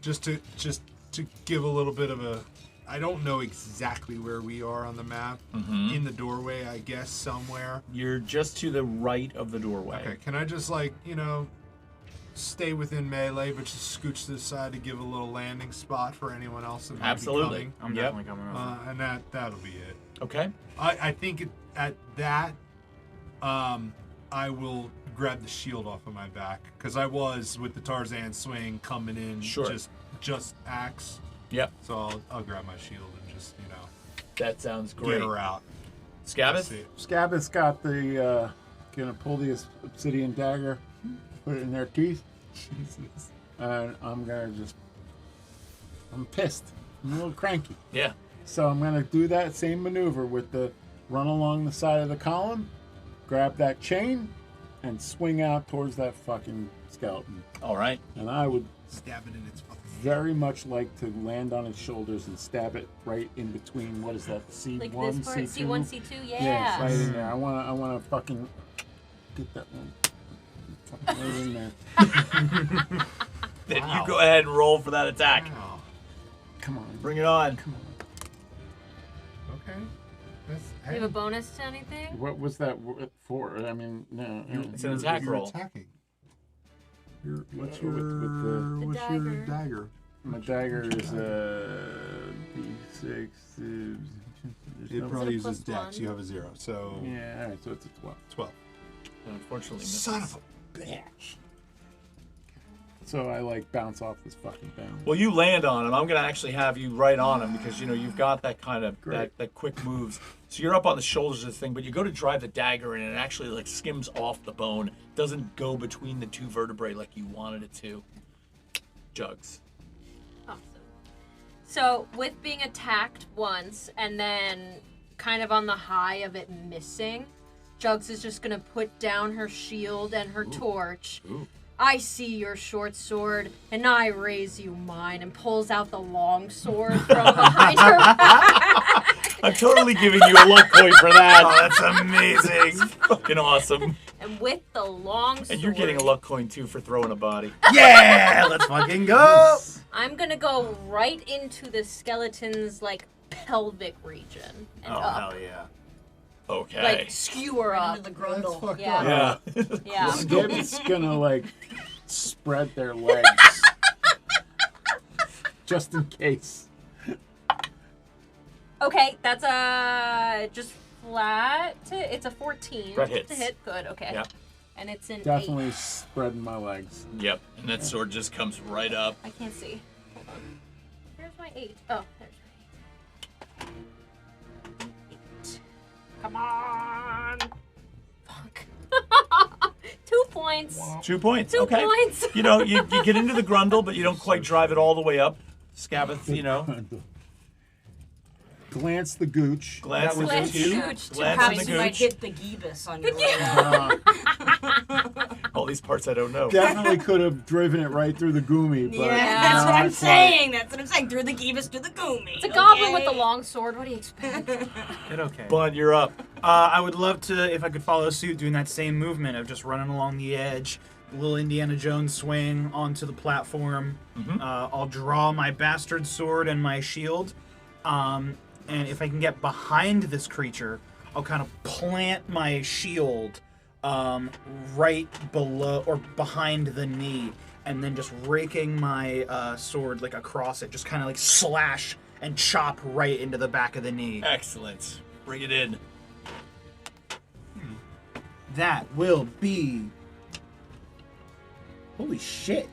Speaker 5: just to give a little bit of a, I don't know exactly where we are on the map.
Speaker 2: Mm-hmm.
Speaker 5: In the doorway, I guess somewhere.
Speaker 2: You're just to the right of the doorway.
Speaker 5: Okay. Can I just like, stay within melee, but just scooch to the side to give a little landing spot for anyone else that might
Speaker 2: Absolutely.
Speaker 5: be coming?
Speaker 6: I'm
Speaker 2: Yep.
Speaker 6: definitely coming over.
Speaker 5: And that'll be it.
Speaker 2: Okay.
Speaker 5: I think at that, I will grab the shield off of my back, because I was with the Tarzan swing coming in,
Speaker 2: Sure.
Speaker 5: just axe.
Speaker 2: Yep.
Speaker 5: So I'll grab my shield and just
Speaker 2: That sounds great.
Speaker 5: get her out.
Speaker 2: Scabbeth?
Speaker 5: See.
Speaker 3: Scabbeth's got the gonna pull the obsidian dagger, put it in their teeth,
Speaker 5: Jesus.
Speaker 3: and I'm pissed. I'm a little cranky.
Speaker 2: Yeah.
Speaker 3: So I'm gonna do that same maneuver with the run along the side of the column, grab that chain, and swing out towards that fucking skeleton.
Speaker 2: All right.
Speaker 3: And I would
Speaker 5: Stab it in its fucking
Speaker 3: very much like to land on its shoulders and stab it right in between. What is that? C1,
Speaker 4: Like this part,
Speaker 3: C2?
Speaker 4: C1, C2, yeah.
Speaker 3: Yeah, right in there. I wanna fucking get that one. Fucking right in there.
Speaker 2: Then
Speaker 5: Wow.
Speaker 2: you go ahead and roll for that attack.
Speaker 5: Wow.
Speaker 3: Come on.
Speaker 2: Bring it on.
Speaker 3: Come on.
Speaker 5: Okay. That's,
Speaker 4: Do you have a bonus to anything?
Speaker 3: What was that for? I mean, no.
Speaker 2: It's an attack
Speaker 5: you're
Speaker 2: roll.
Speaker 5: attacking. What's
Speaker 3: With the-
Speaker 5: what's
Speaker 4: The
Speaker 5: your
Speaker 4: dagger.
Speaker 5: dagger?
Speaker 3: My dagger is D6.
Speaker 5: It probably
Speaker 4: Is it a
Speaker 5: uses
Speaker 4: plus
Speaker 5: dex.
Speaker 4: one?
Speaker 5: You have a 0, so
Speaker 3: Yeah, all right, so it's a 12.
Speaker 5: 12.
Speaker 2: Unfortunately, misses.
Speaker 5: Son of a bitch.
Speaker 3: So I like bounce off this fucking thing.
Speaker 2: Well, you land on him. I'm gonna actually have you right on him because you've got that kind of that quick moves. So you're up on the shoulders of this thing, but you go to drive the dagger in, and it actually like skims off the bone. Doesn't go between the two vertebrae like you wanted it to. Jugs.
Speaker 4: Awesome. So, with being attacked once and then kind of on the high of it missing, Jugs is just going to put down her shield and her torch.
Speaker 2: Ooh.
Speaker 4: I see your short sword, and I raise you mine, and pulls out the long sword from behind her back.
Speaker 2: I'm totally giving you a luck point for that. Oh, that's amazing. Fucking awesome.
Speaker 4: And with the long sword,
Speaker 2: And you're getting a luck coin too for throwing a body.
Speaker 6: Yeah, let's fucking go.
Speaker 4: I'm gonna go right into the skeleton's like pelvic region and
Speaker 6: Oh
Speaker 4: up,
Speaker 6: hell yeah.
Speaker 2: Okay.
Speaker 4: like skewer
Speaker 7: Right
Speaker 4: up.
Speaker 7: into the
Speaker 5: That's
Speaker 7: grundle.
Speaker 5: fucked
Speaker 4: Yeah.
Speaker 5: up.
Speaker 2: yeah.
Speaker 4: Yeah.
Speaker 3: Scabbeth's gonna like spread their legs. Just in case.
Speaker 4: Okay, that's a just flat. It's a 14.
Speaker 2: That hits.
Speaker 4: To hit. Good. Okay.
Speaker 2: Yep.
Speaker 4: And it's an
Speaker 3: Definitely
Speaker 4: 8.
Speaker 3: spreading my legs.
Speaker 2: Yep. And that sword just comes right up.
Speaker 4: I can't see. Hold on. Where's my 8? Oh, there's my 8. Come on. Fuck. 2 points. points.
Speaker 2: 2 points.
Speaker 4: 2
Speaker 2: okay.
Speaker 4: points.
Speaker 2: You know, you get into the grundle, but you don't quite drive it all the way up. Scabbeth, you know.
Speaker 3: Glance the gooch.
Speaker 2: Glance the
Speaker 4: Glance the
Speaker 2: gooch.
Speaker 4: gooch.
Speaker 2: Glance
Speaker 7: Perhaps
Speaker 2: the
Speaker 7: you might
Speaker 2: gooch.
Speaker 7: hit the Giebus on your way.
Speaker 2: All these parts I don't know.
Speaker 3: Definitely could have driven it right through the Goomy, but
Speaker 7: Yeah, that's what
Speaker 3: not
Speaker 7: I'm
Speaker 3: quite.
Speaker 7: saying. That's what I'm saying. Through the Giebus, through the Goomy.
Speaker 4: It's a goblin with a long sword. What do you expect?
Speaker 6: It okay.
Speaker 2: Bud, you're up.
Speaker 6: I would love to, if I could follow suit, doing that same movement of just running along the edge, a little Indiana Jones swing onto the platform. I'll draw my bastard sword and my shield, and if I can get behind this creature, I'll kind of plant my shield right below or behind the knee, and then just raking my sword like across it, just kind of like slash and chop right into the back of the knee.
Speaker 2: Excellent. Bring it in.
Speaker 6: That will be... Holy shit.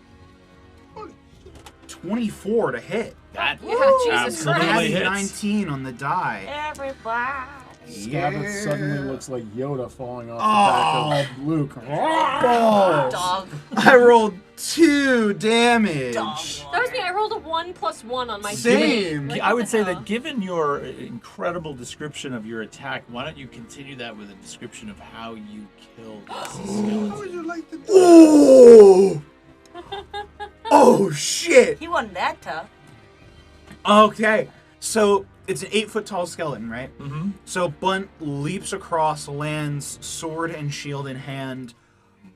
Speaker 6: 24 to hit.
Speaker 2: That
Speaker 4: Yeah, Jesus
Speaker 2: absolutely
Speaker 4: Christ.
Speaker 2: hits.
Speaker 6: 19 on the die.
Speaker 7: Everybody.
Speaker 3: Scabbeth suddenly looks like Yoda falling off the back of Luke.
Speaker 6: Balls.
Speaker 7: Dog.
Speaker 6: I rolled 2 damage.
Speaker 7: Dog.
Speaker 4: That was me. I rolled a 1+1 on my
Speaker 6: Same.
Speaker 4: Like,
Speaker 2: I
Speaker 4: what
Speaker 2: would
Speaker 4: the
Speaker 2: say
Speaker 4: hell?
Speaker 2: that given your incredible description of your attack, why don't you continue that with a description of how you killed this skeleton?
Speaker 6: Oh! Oh, shit.
Speaker 7: He wasn't that tough.
Speaker 6: Okay. So, it's an 8-foot tall skeleton, right?
Speaker 2: Mm-hmm.
Speaker 6: So, Bunt leaps across, lands sword and shield in hand,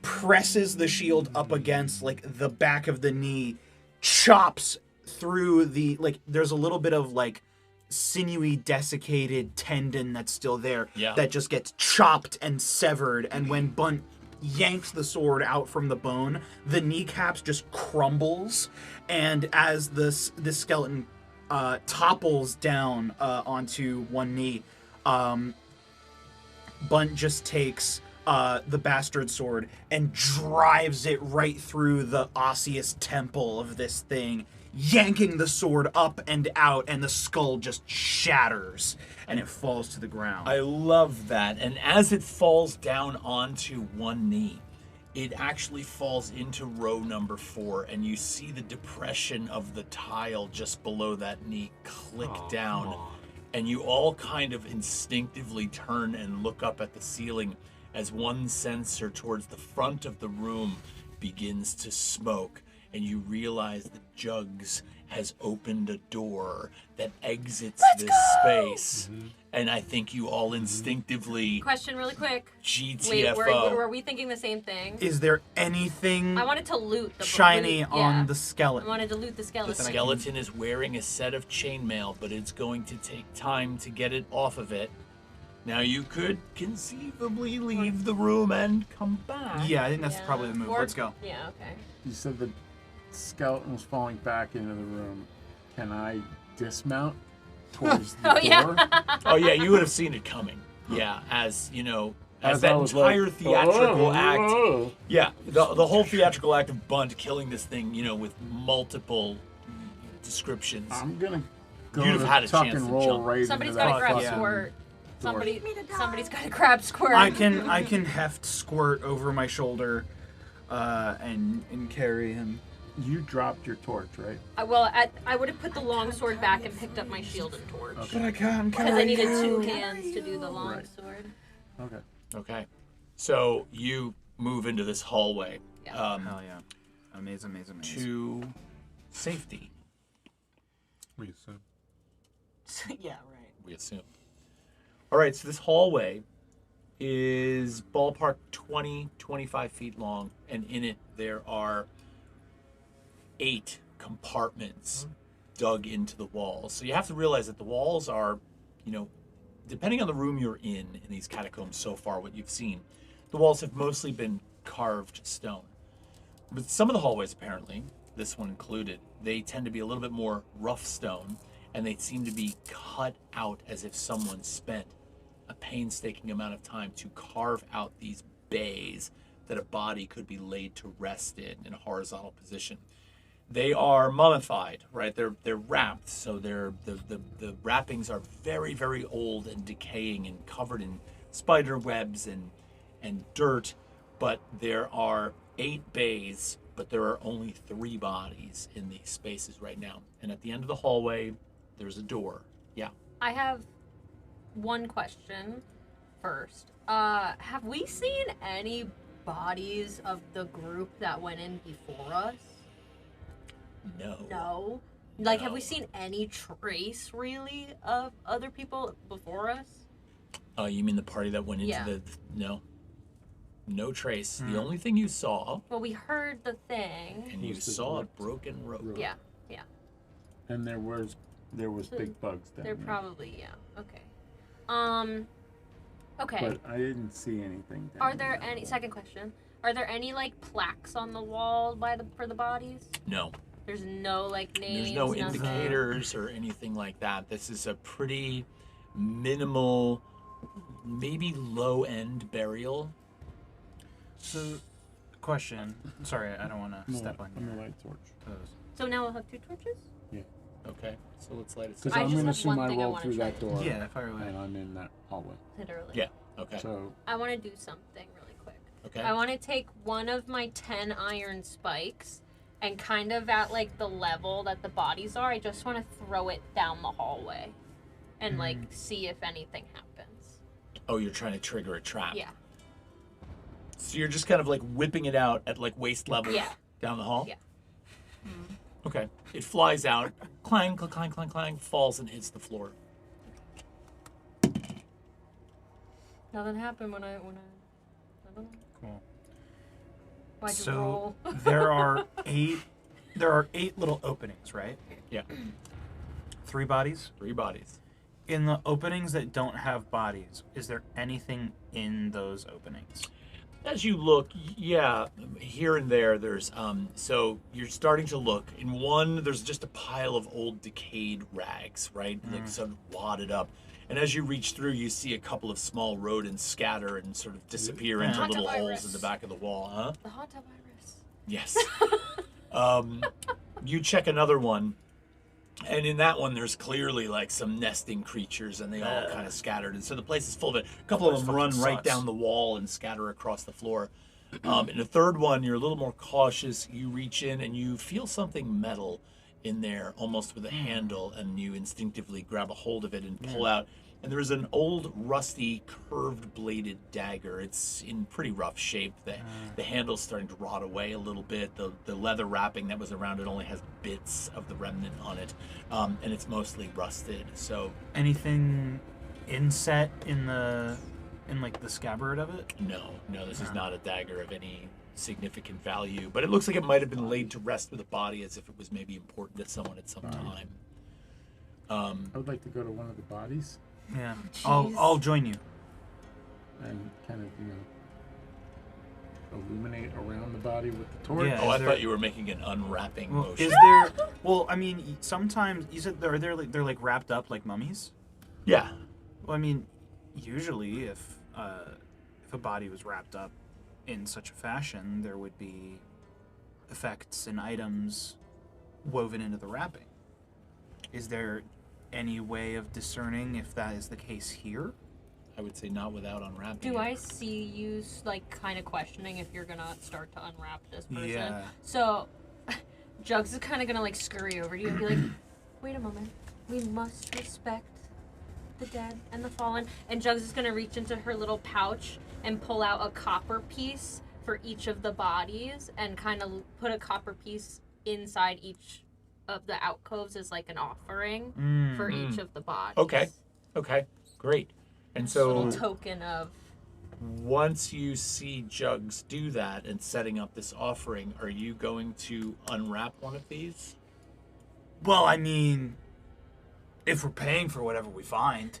Speaker 6: presses the shield up against, like, the back of the knee, chops through the, like, there's a little bit of, like, sinewy, desiccated tendon that's still there that just gets chopped and severed, and when Bunt yanks the sword out from the bone, the kneecaps just crumbles, and as this skeleton topples down onto one knee, Bunt just takes the bastard sword and drives it right through the osseous temple of this thing, yanking the sword up and out, and the skull just shatters and it falls to the ground.
Speaker 2: I love that. And as it falls down onto one knee, it actually falls into row number 4, and you see the depression of the tile just below that knee click down. And you all kind of instinctively turn and look up at the ceiling as one sensor towards the front of the room begins to smoke, and you realize that Jugs has opened a door that exits this space. And I think you all instinctively
Speaker 4: Question really quick.
Speaker 2: GTFO.
Speaker 4: Wait, were we thinking the same thing?
Speaker 6: Is there anything
Speaker 4: I wanted to loot the
Speaker 6: shiny
Speaker 4: loot,
Speaker 6: on
Speaker 4: yeah.
Speaker 6: the
Speaker 4: I
Speaker 6: skeleton?
Speaker 4: wanted to loot the
Speaker 2: The
Speaker 4: skeleton.
Speaker 2: skeleton is wearing a set of chainmail, but it's going to take time to get it off of it. Now you could conceivably leave the room and come back.
Speaker 6: Yeah, I think that's probably the move.
Speaker 4: Or-
Speaker 6: Let's go.
Speaker 4: Yeah, okay.
Speaker 3: You said the skeleton was falling back into the room. Can I dismount towards the
Speaker 4: Oh,
Speaker 3: door?
Speaker 4: yeah.
Speaker 2: Oh yeah, you would have seen it coming. Yeah, as you know, as
Speaker 3: I
Speaker 2: that
Speaker 3: was
Speaker 2: entire
Speaker 3: like,
Speaker 2: theatrical
Speaker 3: "Oh,
Speaker 2: act.
Speaker 3: oh."
Speaker 2: Yeah, the whole theatrical act of Bunt killing this thing, you know, with multiple descriptions.
Speaker 3: I'm gonna go
Speaker 2: You'd have
Speaker 3: to
Speaker 2: had a
Speaker 3: tuck
Speaker 2: chance
Speaker 3: and
Speaker 2: to
Speaker 3: roll
Speaker 2: jump.
Speaker 3: right
Speaker 4: Somebody's
Speaker 3: into
Speaker 4: got
Speaker 3: that
Speaker 4: to grab
Speaker 3: fucking
Speaker 4: Squirt.
Speaker 3: door.
Speaker 4: Somebody's got to grab Squirt.
Speaker 6: I can heft over my shoulder, and carry him.
Speaker 3: You dropped your torch, right?
Speaker 4: I would have put the long sword back and picked up my shield and torch.
Speaker 3: Okay.
Speaker 6: But I can't
Speaker 4: Because I needed 2 hands to do the long
Speaker 3: Right.
Speaker 4: sword.
Speaker 3: Okay.
Speaker 2: Okay, so you move into this hallway
Speaker 6: Hell yeah. Amazing.
Speaker 2: to safety,
Speaker 5: We assume.
Speaker 7: Yeah, right.
Speaker 2: we assume. All right, so this hallway is ballpark 20, 25 feet long, and in it there are 8 compartments dug into the walls. So you have to realize that the walls are, you know, depending on the room you're in these catacombs so far, what you've seen, the walls have mostly been carved stone. But some of the hallways, apparently, this one included, they tend to be a little bit more rough stone, and they seem to be cut out as if someone spent a painstaking amount of time to carve out these bays that a body could be laid to rest in a horizontal position. They are mummified, right? They're wrapped, so the wrappings are very, very old and decaying and covered in spider webs and dirt. but there are 8 bays, but there are only 3 bodies in these spaces right now. And at the end of the hallway, there's a door. Yeah.
Speaker 4: I have one question first. Have we seen any bodies of the group that went in before us?
Speaker 2: No.
Speaker 4: No. Like, have we
Speaker 2: No.
Speaker 4: seen any trace, really, of other people before us?
Speaker 2: Oh, you mean the party that went into
Speaker 4: Yeah.
Speaker 2: the... No. No trace. The only thing you saw,
Speaker 4: Well, we heard the thing.
Speaker 2: and you
Speaker 3: Was the
Speaker 2: saw a
Speaker 3: rope.
Speaker 2: broken rope.
Speaker 4: Yeah.
Speaker 3: And there was big bugs down
Speaker 4: They're
Speaker 3: there.
Speaker 4: probably, okay. Okay.
Speaker 3: But I didn't see anything down
Speaker 4: Are there
Speaker 3: there.
Speaker 4: any, second question, are there any, like, plaques on the wall for the bodies?
Speaker 2: No.
Speaker 4: There's no, like, names,
Speaker 2: There's no
Speaker 4: nothing?
Speaker 2: indicators or anything like that. This is a pretty minimal, maybe low-end burial.
Speaker 6: So, question. Sorry, I don't want to step on
Speaker 3: I'm
Speaker 6: your
Speaker 3: the light torch.
Speaker 6: toes.
Speaker 4: So now we'll have 2 torches?
Speaker 2: Okay, so let's light it.
Speaker 3: Because
Speaker 4: I
Speaker 3: I'm
Speaker 4: just
Speaker 3: going to
Speaker 4: have
Speaker 3: assume
Speaker 4: one
Speaker 3: I
Speaker 4: thing I
Speaker 3: rolled
Speaker 4: wanna
Speaker 3: through
Speaker 4: try.
Speaker 3: that door.
Speaker 6: Yeah, fire away.
Speaker 3: And I'm in that hallway.
Speaker 4: Literally.
Speaker 2: Yeah. Okay.
Speaker 3: So
Speaker 4: I want to do something really quick.
Speaker 2: Okay.
Speaker 4: I want to take one of my 10 iron spikes and kind of at, like, the level that the bodies are, I just want to throw it down the hallway and, like, see if anything happens.
Speaker 2: Oh, you're trying to trigger a trap.
Speaker 4: Yeah.
Speaker 2: So you're just kind of like whipping it out at like waist level
Speaker 4: Yeah.
Speaker 2: down the hall?
Speaker 4: Yeah.
Speaker 2: Okay. It flies out, clang, clang, clang, clang, clang, falls and hits the floor.
Speaker 4: Nothing happened when I don't know.
Speaker 6: Cool.
Speaker 4: Why'd you
Speaker 6: So
Speaker 4: roll?
Speaker 6: there are 8 little openings, right?
Speaker 2: Yeah.
Speaker 6: 3 bodies.
Speaker 2: 3 bodies.
Speaker 6: In the openings that don't have bodies, is there anything in those openings?
Speaker 2: As you look, yeah, here and there, there's, so you're starting to look. In one, there's just a pile of old decayed rags, right? Like sort of wadded up. And as you reach through, you see a couple of small rodents scatter and sort of disappear into
Speaker 4: Hot
Speaker 2: little
Speaker 4: tub
Speaker 2: holes
Speaker 4: iris.
Speaker 2: in the back of the wall, huh?
Speaker 4: The hot tub iris.
Speaker 2: Yes. You check another one, and in that one, there's clearly like some nesting creatures, and they all kind of scattered. And so the place is full of it. A couple of them run
Speaker 6: fucking
Speaker 2: right
Speaker 6: sucks.
Speaker 2: down the wall and scatter across the floor. In the third one, you're a little more cautious. You reach in and you feel something metal in there, almost with a handle, and you instinctively grab a hold of it and pull out. And there's an old, rusty, curved-bladed dagger. It's in pretty rough shape. The handle's starting to rot away a little bit. The leather wrapping that was around it only has bits of the remnant on it, and it's mostly rusted. So
Speaker 6: Anything inset in like the scabbard of it?
Speaker 2: no, this is not a dagger of any significant value. But it looks like it might have been laid to rest with a body, as if it was maybe important to someone at some time.
Speaker 3: I would like to go to one of the bodies
Speaker 6: Yeah.
Speaker 4: jeez.
Speaker 6: I'll join you.
Speaker 3: and kind of, illuminate around the body with the torch.
Speaker 6: Yeah.
Speaker 2: Oh, I
Speaker 6: there-
Speaker 2: thought you were making an unwrapping
Speaker 6: Well,
Speaker 2: motion.
Speaker 6: is there? Well, I mean, sometimes you said they're like wrapped up like mummies.
Speaker 2: Yeah.
Speaker 6: Well, I mean, usually if a body was wrapped up in such a fashion, there would be effects and items woven into the wrapping. Is there any way of discerning if that is the case here?
Speaker 2: I would say not without unwrapping
Speaker 4: Do
Speaker 2: it.
Speaker 4: I see you, like, kind of questioning if you're gonna start to unwrap this person?
Speaker 6: Yeah.
Speaker 4: So, Jugs is kind of gonna, like, scurry over to you and be like, wait a moment. We must respect the dead and the fallen. And Jugs is gonna reach into her little pouch and pull out a copper piece for each of the bodies and kind of put a copper piece inside each of the alcoves as, like, an offering for each of the bodies.
Speaker 2: Okay, great. And
Speaker 4: A
Speaker 2: so
Speaker 4: little token of...
Speaker 2: once you see Jugs do that and setting up this offering, are you going to unwrap one of these?
Speaker 6: Well, I mean, if we're paying for whatever we find.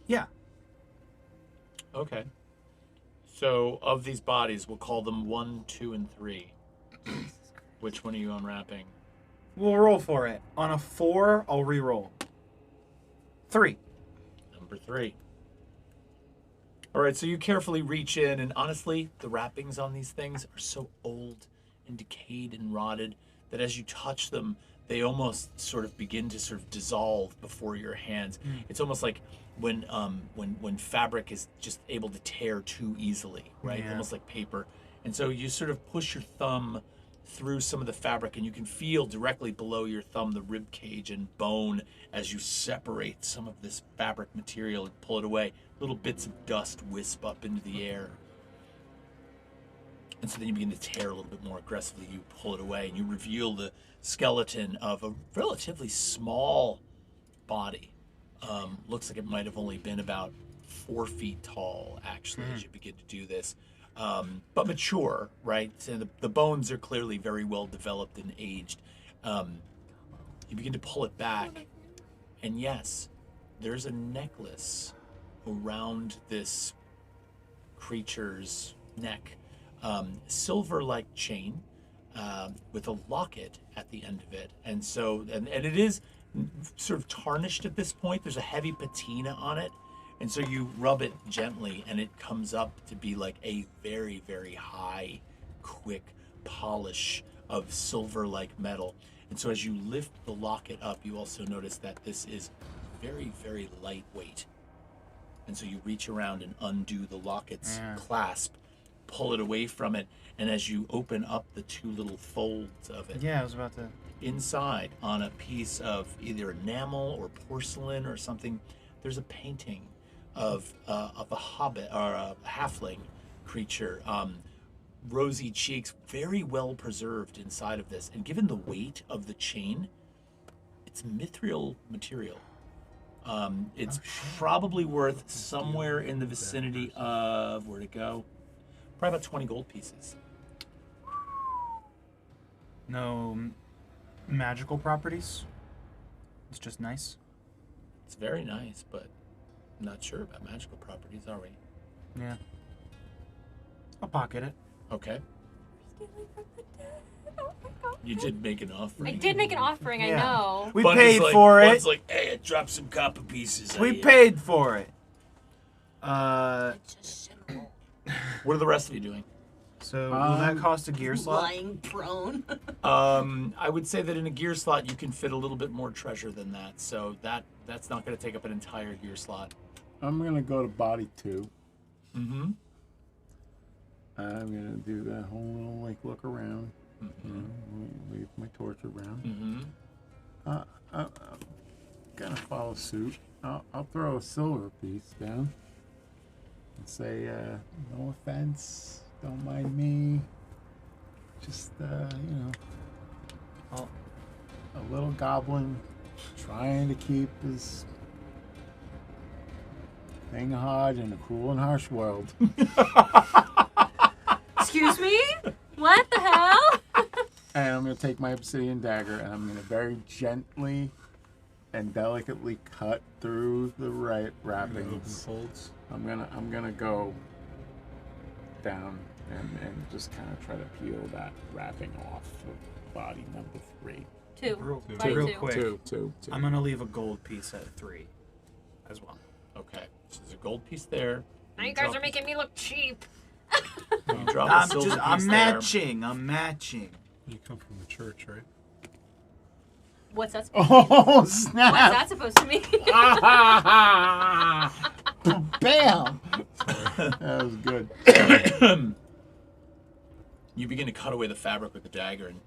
Speaker 6: Yeah.
Speaker 2: Okay. So of these bodies, we'll call them 1, 2, and 3. Which one are you unwrapping?
Speaker 6: We'll roll for it. On a 4, I'll re-roll. 3.
Speaker 2: Number 3. All right, so you carefully reach in, and honestly, the wrappings on these things are so old and decayed and rotted that as you touch them, they almost sort of begin to sort of dissolve before your hands. It's almost like when fabric is just able to tear too easily, right?
Speaker 6: Yeah.
Speaker 2: Almost like paper. And so you sort of push your thumb through some of the fabric, and you can feel directly below your thumb the rib cage and bone as you separate some of this fabric material and pull it away. Little bits of dust wisp up into the air. And so then you begin to tear a little bit more aggressively. You pull it away, and you reveal the skeleton of a relatively small body. Looks like it might have only been about 4 feet tall, actually, as you begin to do this. But mature, right? So the bones are clearly very well developed and aged. You begin to pull it back, and yes, there's a necklace around this creature's neck. Silver-like chain with a locket at the end of it. And so, and it is sort of tarnished at this point. There's a heavy patina on it. And so you rub it gently, and it comes up to be like a very, very high, quick polish of silver-like metal. And so as you lift the locket up, you also notice that this is very, very lightweight. And so you reach around and undo the locket's clasp, pull it away from it, and as you open up the 2 little folds of it,
Speaker 6: Yeah, I was about to.
Speaker 2: inside on a piece of either enamel or porcelain or something, there's a painting of a hobbit or a halfling creature, rosy cheeks, very well preserved inside of this. And given the weight of the chain, it's mithril material. It's probably worth somewhere in the vicinity of, where'd it go? Probably about 20 gold pieces.
Speaker 6: No magical properties? It's just nice?
Speaker 2: It's very nice, but I'm not sure about magical properties, are we?
Speaker 6: Yeah. I'll pocket it.
Speaker 2: Okay. You did make an offering.
Speaker 4: I did make an offering, I
Speaker 6: Yeah.
Speaker 4: know.
Speaker 6: We
Speaker 2: Bunch
Speaker 6: paid
Speaker 2: is like,
Speaker 6: for it.
Speaker 2: Bunch like, hey, I dropped some copper pieces.
Speaker 6: We paid for it.
Speaker 2: What are the rest of you doing?
Speaker 6: So will that cost a gear slot?
Speaker 7: Lying prone.
Speaker 2: I would say that in a gear slot you can fit a little bit more treasure than that. So that's not going to take up an entire gear slot.
Speaker 3: I'm gonna go to body 2.
Speaker 2: Mm-hmm.
Speaker 3: I'm gonna do that whole little like look around. You know, leave my torch around.
Speaker 2: Mm-hmm.
Speaker 3: I'm gonna follow suit. I'll throw a silver piece down and say, no offense, don't mind me. Just a little goblin trying to keep his thing hard in a cruel and harsh world.
Speaker 4: Excuse me? What the hell?
Speaker 3: And I'm gonna take my obsidian dagger and I'm gonna very gently and delicately cut through the wrappings.
Speaker 5: Folds.
Speaker 3: I'm gonna go down and just kind of try to peel that wrapping off of body number 3.
Speaker 4: 2.
Speaker 6: Real quick.
Speaker 3: Two.
Speaker 6: I'm gonna leave a gold piece at 3 as well.
Speaker 2: Okay. So there's a gold piece there.
Speaker 4: Now you guys are making me look cheap.
Speaker 2: You drop a silver piece
Speaker 6: I'm
Speaker 2: there.
Speaker 6: matching. I'm matching.
Speaker 5: You come from the church, right?
Speaker 4: What's that?
Speaker 3: Oh
Speaker 4: What's
Speaker 3: snap!
Speaker 4: that supposed to mean?
Speaker 3: Bam! That was good.
Speaker 2: You begin to cut away the fabric with the dagger, and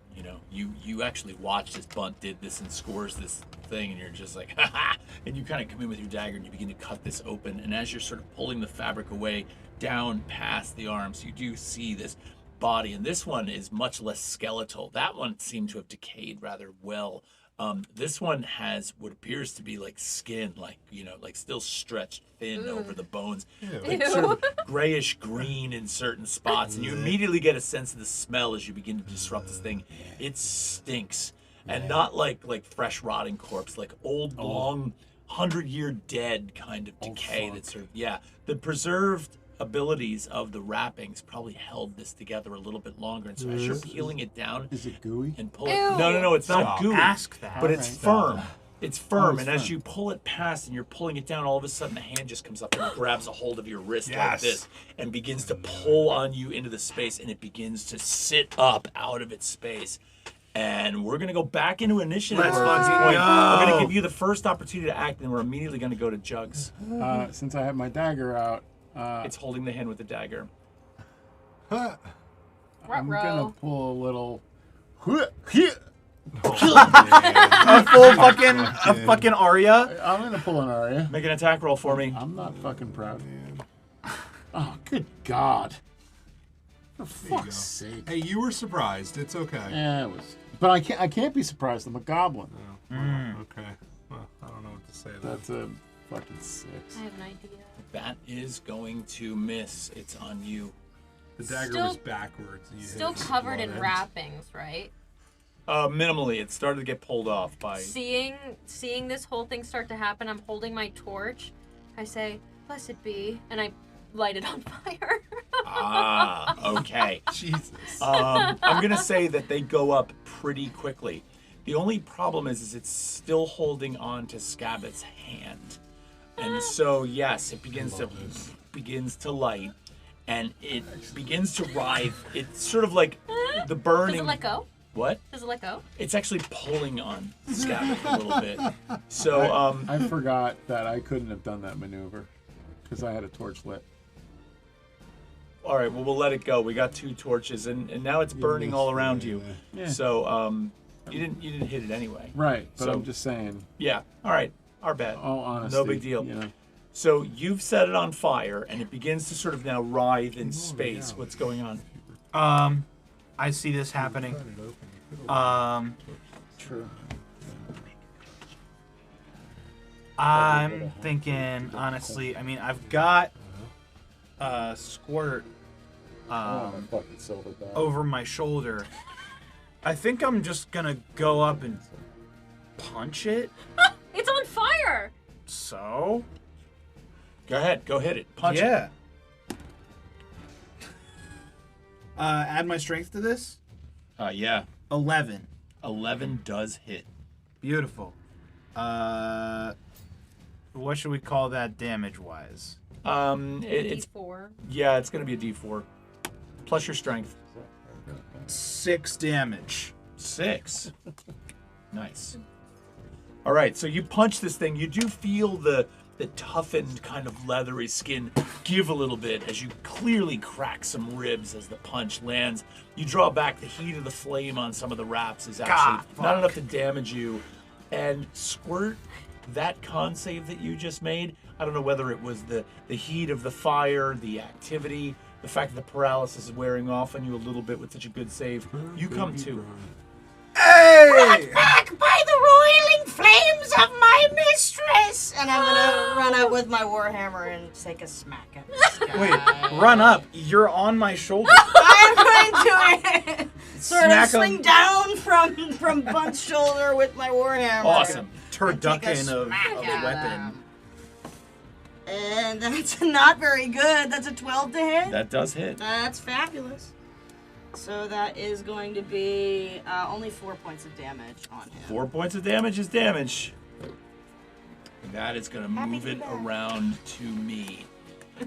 Speaker 2: you actually watched as Bunt did this and scores this thing, and you're just like, ha ha! And you kind of come in with your dagger and you begin to cut this open, and as you're sort of pulling the fabric away down past the arms, you do see this body, and this one is much less skeletal. That one seemed to have decayed rather well. This one has what appears to be like skin, like still stretched thin over the bones, like sort of grayish green in certain spots, and you immediately get a sense of the smell as you begin to disrupt this thing. It stinks, and not like fresh rotting corpse, like old long 100-year dead kind of decay. That sort of the preserved abilities of the wrappings probably held this together a little bit longer, and so as you're peeling it down
Speaker 3: Is it gooey?
Speaker 2: and pull it, no, it's not gooey.
Speaker 6: Ask that.
Speaker 2: But it's firm. It's firm,
Speaker 3: it's
Speaker 2: and as
Speaker 3: firm.
Speaker 2: you pull it past and you're pulling it down, all of a sudden the hand just comes up and grabs a hold of your wrist like this and begins to pull on you into the space, and it begins to sit up out of its space. And we're gonna go back into initiative.
Speaker 6: Let's
Speaker 2: at this
Speaker 6: fucking
Speaker 2: point.
Speaker 6: go.
Speaker 2: We're gonna give you the first opportunity to act, and we're immediately gonna go to Jugs.
Speaker 3: Since I have my dagger out,
Speaker 2: It's holding the hand with the dagger.
Speaker 3: I'm gonna
Speaker 4: Ruh-roh.
Speaker 3: pull a little.
Speaker 6: A fucking Arya.
Speaker 3: I'm gonna pull an Arya.
Speaker 2: Make an attack roll for me.
Speaker 3: I'm not fucking proud. Oh, good God! For fuck's sake!
Speaker 5: Hey, you were surprised. It's okay.
Speaker 3: Yeah, it was. But I can't be surprised. I'm a goblin.
Speaker 5: Okay. Well, I don't know what to say.
Speaker 3: That's a fucking 6.
Speaker 4: I have an idea.
Speaker 2: That is going to miss. It's on you.
Speaker 5: The dagger
Speaker 4: Still-
Speaker 5: was backwards. And you
Speaker 4: Still
Speaker 5: hit it with
Speaker 4: covered in
Speaker 5: blood.
Speaker 4: wrappings, right?
Speaker 2: Minimally, it started to get pulled off by.
Speaker 4: Seeing this whole thing start to happen, I'm holding my torch. I say, "Blessed be," and I light it on fire.
Speaker 2: Okay.
Speaker 5: Jesus.
Speaker 2: I'm gonna say that they go up pretty quickly. The only problem is it's still holding on to Scabbit's hand, and so yes, it begins to light, and it begins to writhe. It's sort of like the burning.
Speaker 4: Does it let go?
Speaker 2: What?
Speaker 4: Does it let go?
Speaker 2: It's actually pulling on Scabbit a little bit. So
Speaker 3: I forgot that I couldn't have done that maneuver because I had a torch lit.
Speaker 2: all right. Well, we'll let it go. We got 2 torches, and now it's burning all around you.
Speaker 3: Yeah.
Speaker 2: So you didn't hit it anyway.
Speaker 3: Right, but
Speaker 2: So-
Speaker 3: I'm just saying.
Speaker 2: Yeah. All right. Our bad.
Speaker 3: All honesty,
Speaker 2: No big deal.
Speaker 3: You know.
Speaker 2: So you've set it on fire, and it begins to sort of now writhe in space. What's going on?
Speaker 6: I see this happening.
Speaker 3: True.
Speaker 6: I'm thinking, honestly, I mean, I've got Squirt
Speaker 3: fucking silver dog.
Speaker 6: over my shoulder. I think I'm just gonna go up and punch it.
Speaker 4: It's on fire!
Speaker 6: So?
Speaker 2: Go ahead. Go hit it. Punch it.
Speaker 6: Yeah. Add my strength to this.
Speaker 2: Yeah.
Speaker 6: 11.
Speaker 2: 11 does hit.
Speaker 6: Beautiful. What should we call that damage-wise?
Speaker 2: It's
Speaker 4: D4.
Speaker 2: yeah. It's gonna be a D4 plus your strength.
Speaker 6: 6 damage.
Speaker 2: 6. Nice. All right. So you punch this thing. You do feel the toughened kind of leathery skin give a little bit as you clearly crack some ribs as the punch lands. You draw back. The heat of the flame on some of the wraps is actually not enough to damage you. And Squirt, that con save that you just made, I don't know whether it was the heat of the fire, the activity, the fact that the paralysis is wearing off on you a little bit with such a good save. You come to.
Speaker 6: Hey!
Speaker 7: Back by the roiling flames of my mistress! And I'm gonna run out with my warhammer and take a smack at this guy.
Speaker 6: Wait, run up. You're on my shoulder.
Speaker 7: I'm going to sort
Speaker 6: Smack
Speaker 7: of swing
Speaker 6: 'em.
Speaker 7: down from Bunt's shoulder with my warhammer.
Speaker 2: Awesome.
Speaker 6: Turducken of
Speaker 7: smack
Speaker 6: a
Speaker 7: at
Speaker 6: weapon.
Speaker 7: him. And that's not very good. That's a 12 to hit.
Speaker 2: That does hit.
Speaker 7: That's fabulous. So that is going to be only 4 points of damage on him.
Speaker 2: 4 points of damage is damage. That is going to move it around to me.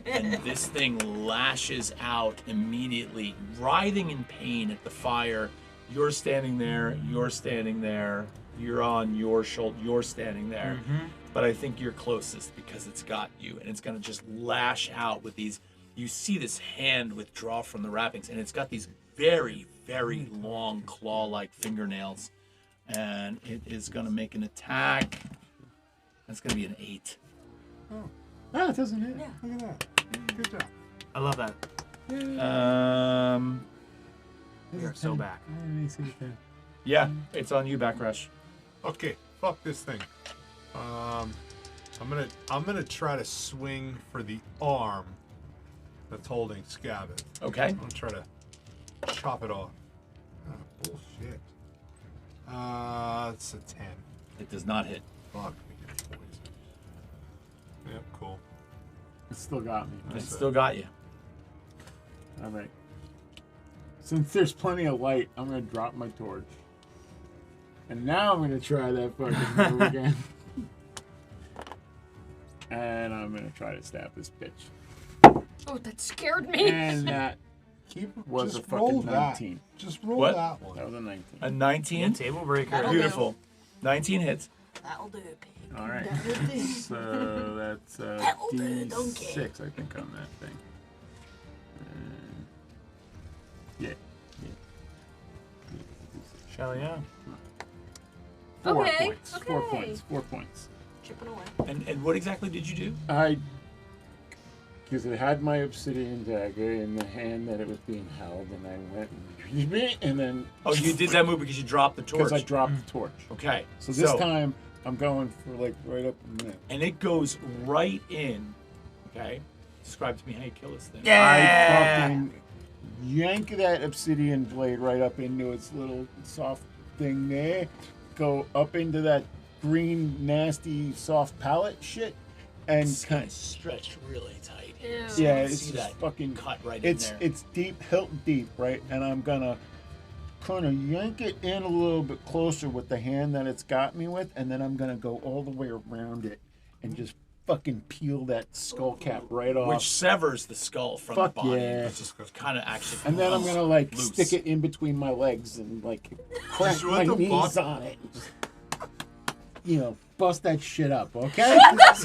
Speaker 2: And this thing lashes out immediately, writhing in pain at the fire. You're standing there, you're standing there, you're on your shoulder, you're standing there. But I think you're closest because it's got you, and it's going to just lash out with these. You see this hand withdraw from the wrappings, and it's got these very, very long claw-like fingernails. And it is going to make an attack. That's going to be an 8.
Speaker 3: Ah, it doesn't hit.
Speaker 5: Look at that. Good job.
Speaker 6: I love that. We are so back.
Speaker 2: Yeah, it's on you, Backrush.
Speaker 5: Okay, fuck this thing. I'm gonna try to swing for the arm that's holding Scabbit.
Speaker 2: Okay.
Speaker 5: I'm gonna try to chop it off. Oh, bullshit. It's a 10.
Speaker 2: It does not hit.
Speaker 5: Fuck, we get poison. Yep, cool.
Speaker 3: It still got me.
Speaker 2: It still got you.
Speaker 3: All right. Since there's plenty of light, I'm gonna drop my torch. And now I'm gonna try that fucking move again. And I'm gonna try to stab this bitch.
Speaker 4: Oh, that scared me.
Speaker 3: And that was a
Speaker 5: Just roll
Speaker 3: fucking
Speaker 5: that.
Speaker 3: 19.
Speaker 5: Just roll
Speaker 2: What?
Speaker 5: that
Speaker 3: That
Speaker 5: one.
Speaker 3: was a 19.
Speaker 2: A 19.
Speaker 6: Table breaker.
Speaker 7: That'll do.
Speaker 2: Beautiful. 19 hits.
Speaker 7: That'll do, pig.
Speaker 3: All right.
Speaker 7: That'll do.
Speaker 3: So that's
Speaker 7: That'll do, donkey.
Speaker 3: D6, I think, on that thing. Yeah.
Speaker 6: Shall yeah.
Speaker 3: 4
Speaker 4: Okay,
Speaker 3: points.
Speaker 4: okay.
Speaker 3: 4 points. 4 points.
Speaker 7: Chipping away.
Speaker 2: And what exactly did you do?
Speaker 3: Because it had my obsidian dagger in the hand that it was being held, and I went and then
Speaker 2: Oh, you did that move because you dropped the torch.
Speaker 3: because I dropped the torch.
Speaker 2: Okay.
Speaker 3: So this time I'm going for like right up in there.
Speaker 2: And it goes right in. Okay. Describe to me how you kill this thing.
Speaker 3: I fucking yank that obsidian blade right up into its little soft thing there, go up into that green, nasty, soft palate shit, and
Speaker 2: It's
Speaker 3: kind
Speaker 2: stretched really tight.
Speaker 4: Ew.
Speaker 3: yeah,
Speaker 2: You
Speaker 3: it's
Speaker 2: see
Speaker 3: just
Speaker 2: that
Speaker 3: fucking
Speaker 2: cut right
Speaker 3: it's
Speaker 2: in there.
Speaker 3: it's deep, hilt deep, right? And I'm gonna kind of yank it in a little bit closer with the hand that it's got me with, and then I'm gonna go all the way around it and just fucking peel that skull cap right off.
Speaker 2: Which severs the skull from
Speaker 3: Fuck
Speaker 2: the body.
Speaker 3: yeah.
Speaker 2: It's just kind of actually.
Speaker 3: And then I'm gonna like
Speaker 2: loose.
Speaker 3: stick it in between my legs and like crack
Speaker 5: Just
Speaker 3: my
Speaker 5: with the
Speaker 3: knees
Speaker 5: butt-
Speaker 3: on it. You know, bust that shit up, okay?
Speaker 5: What's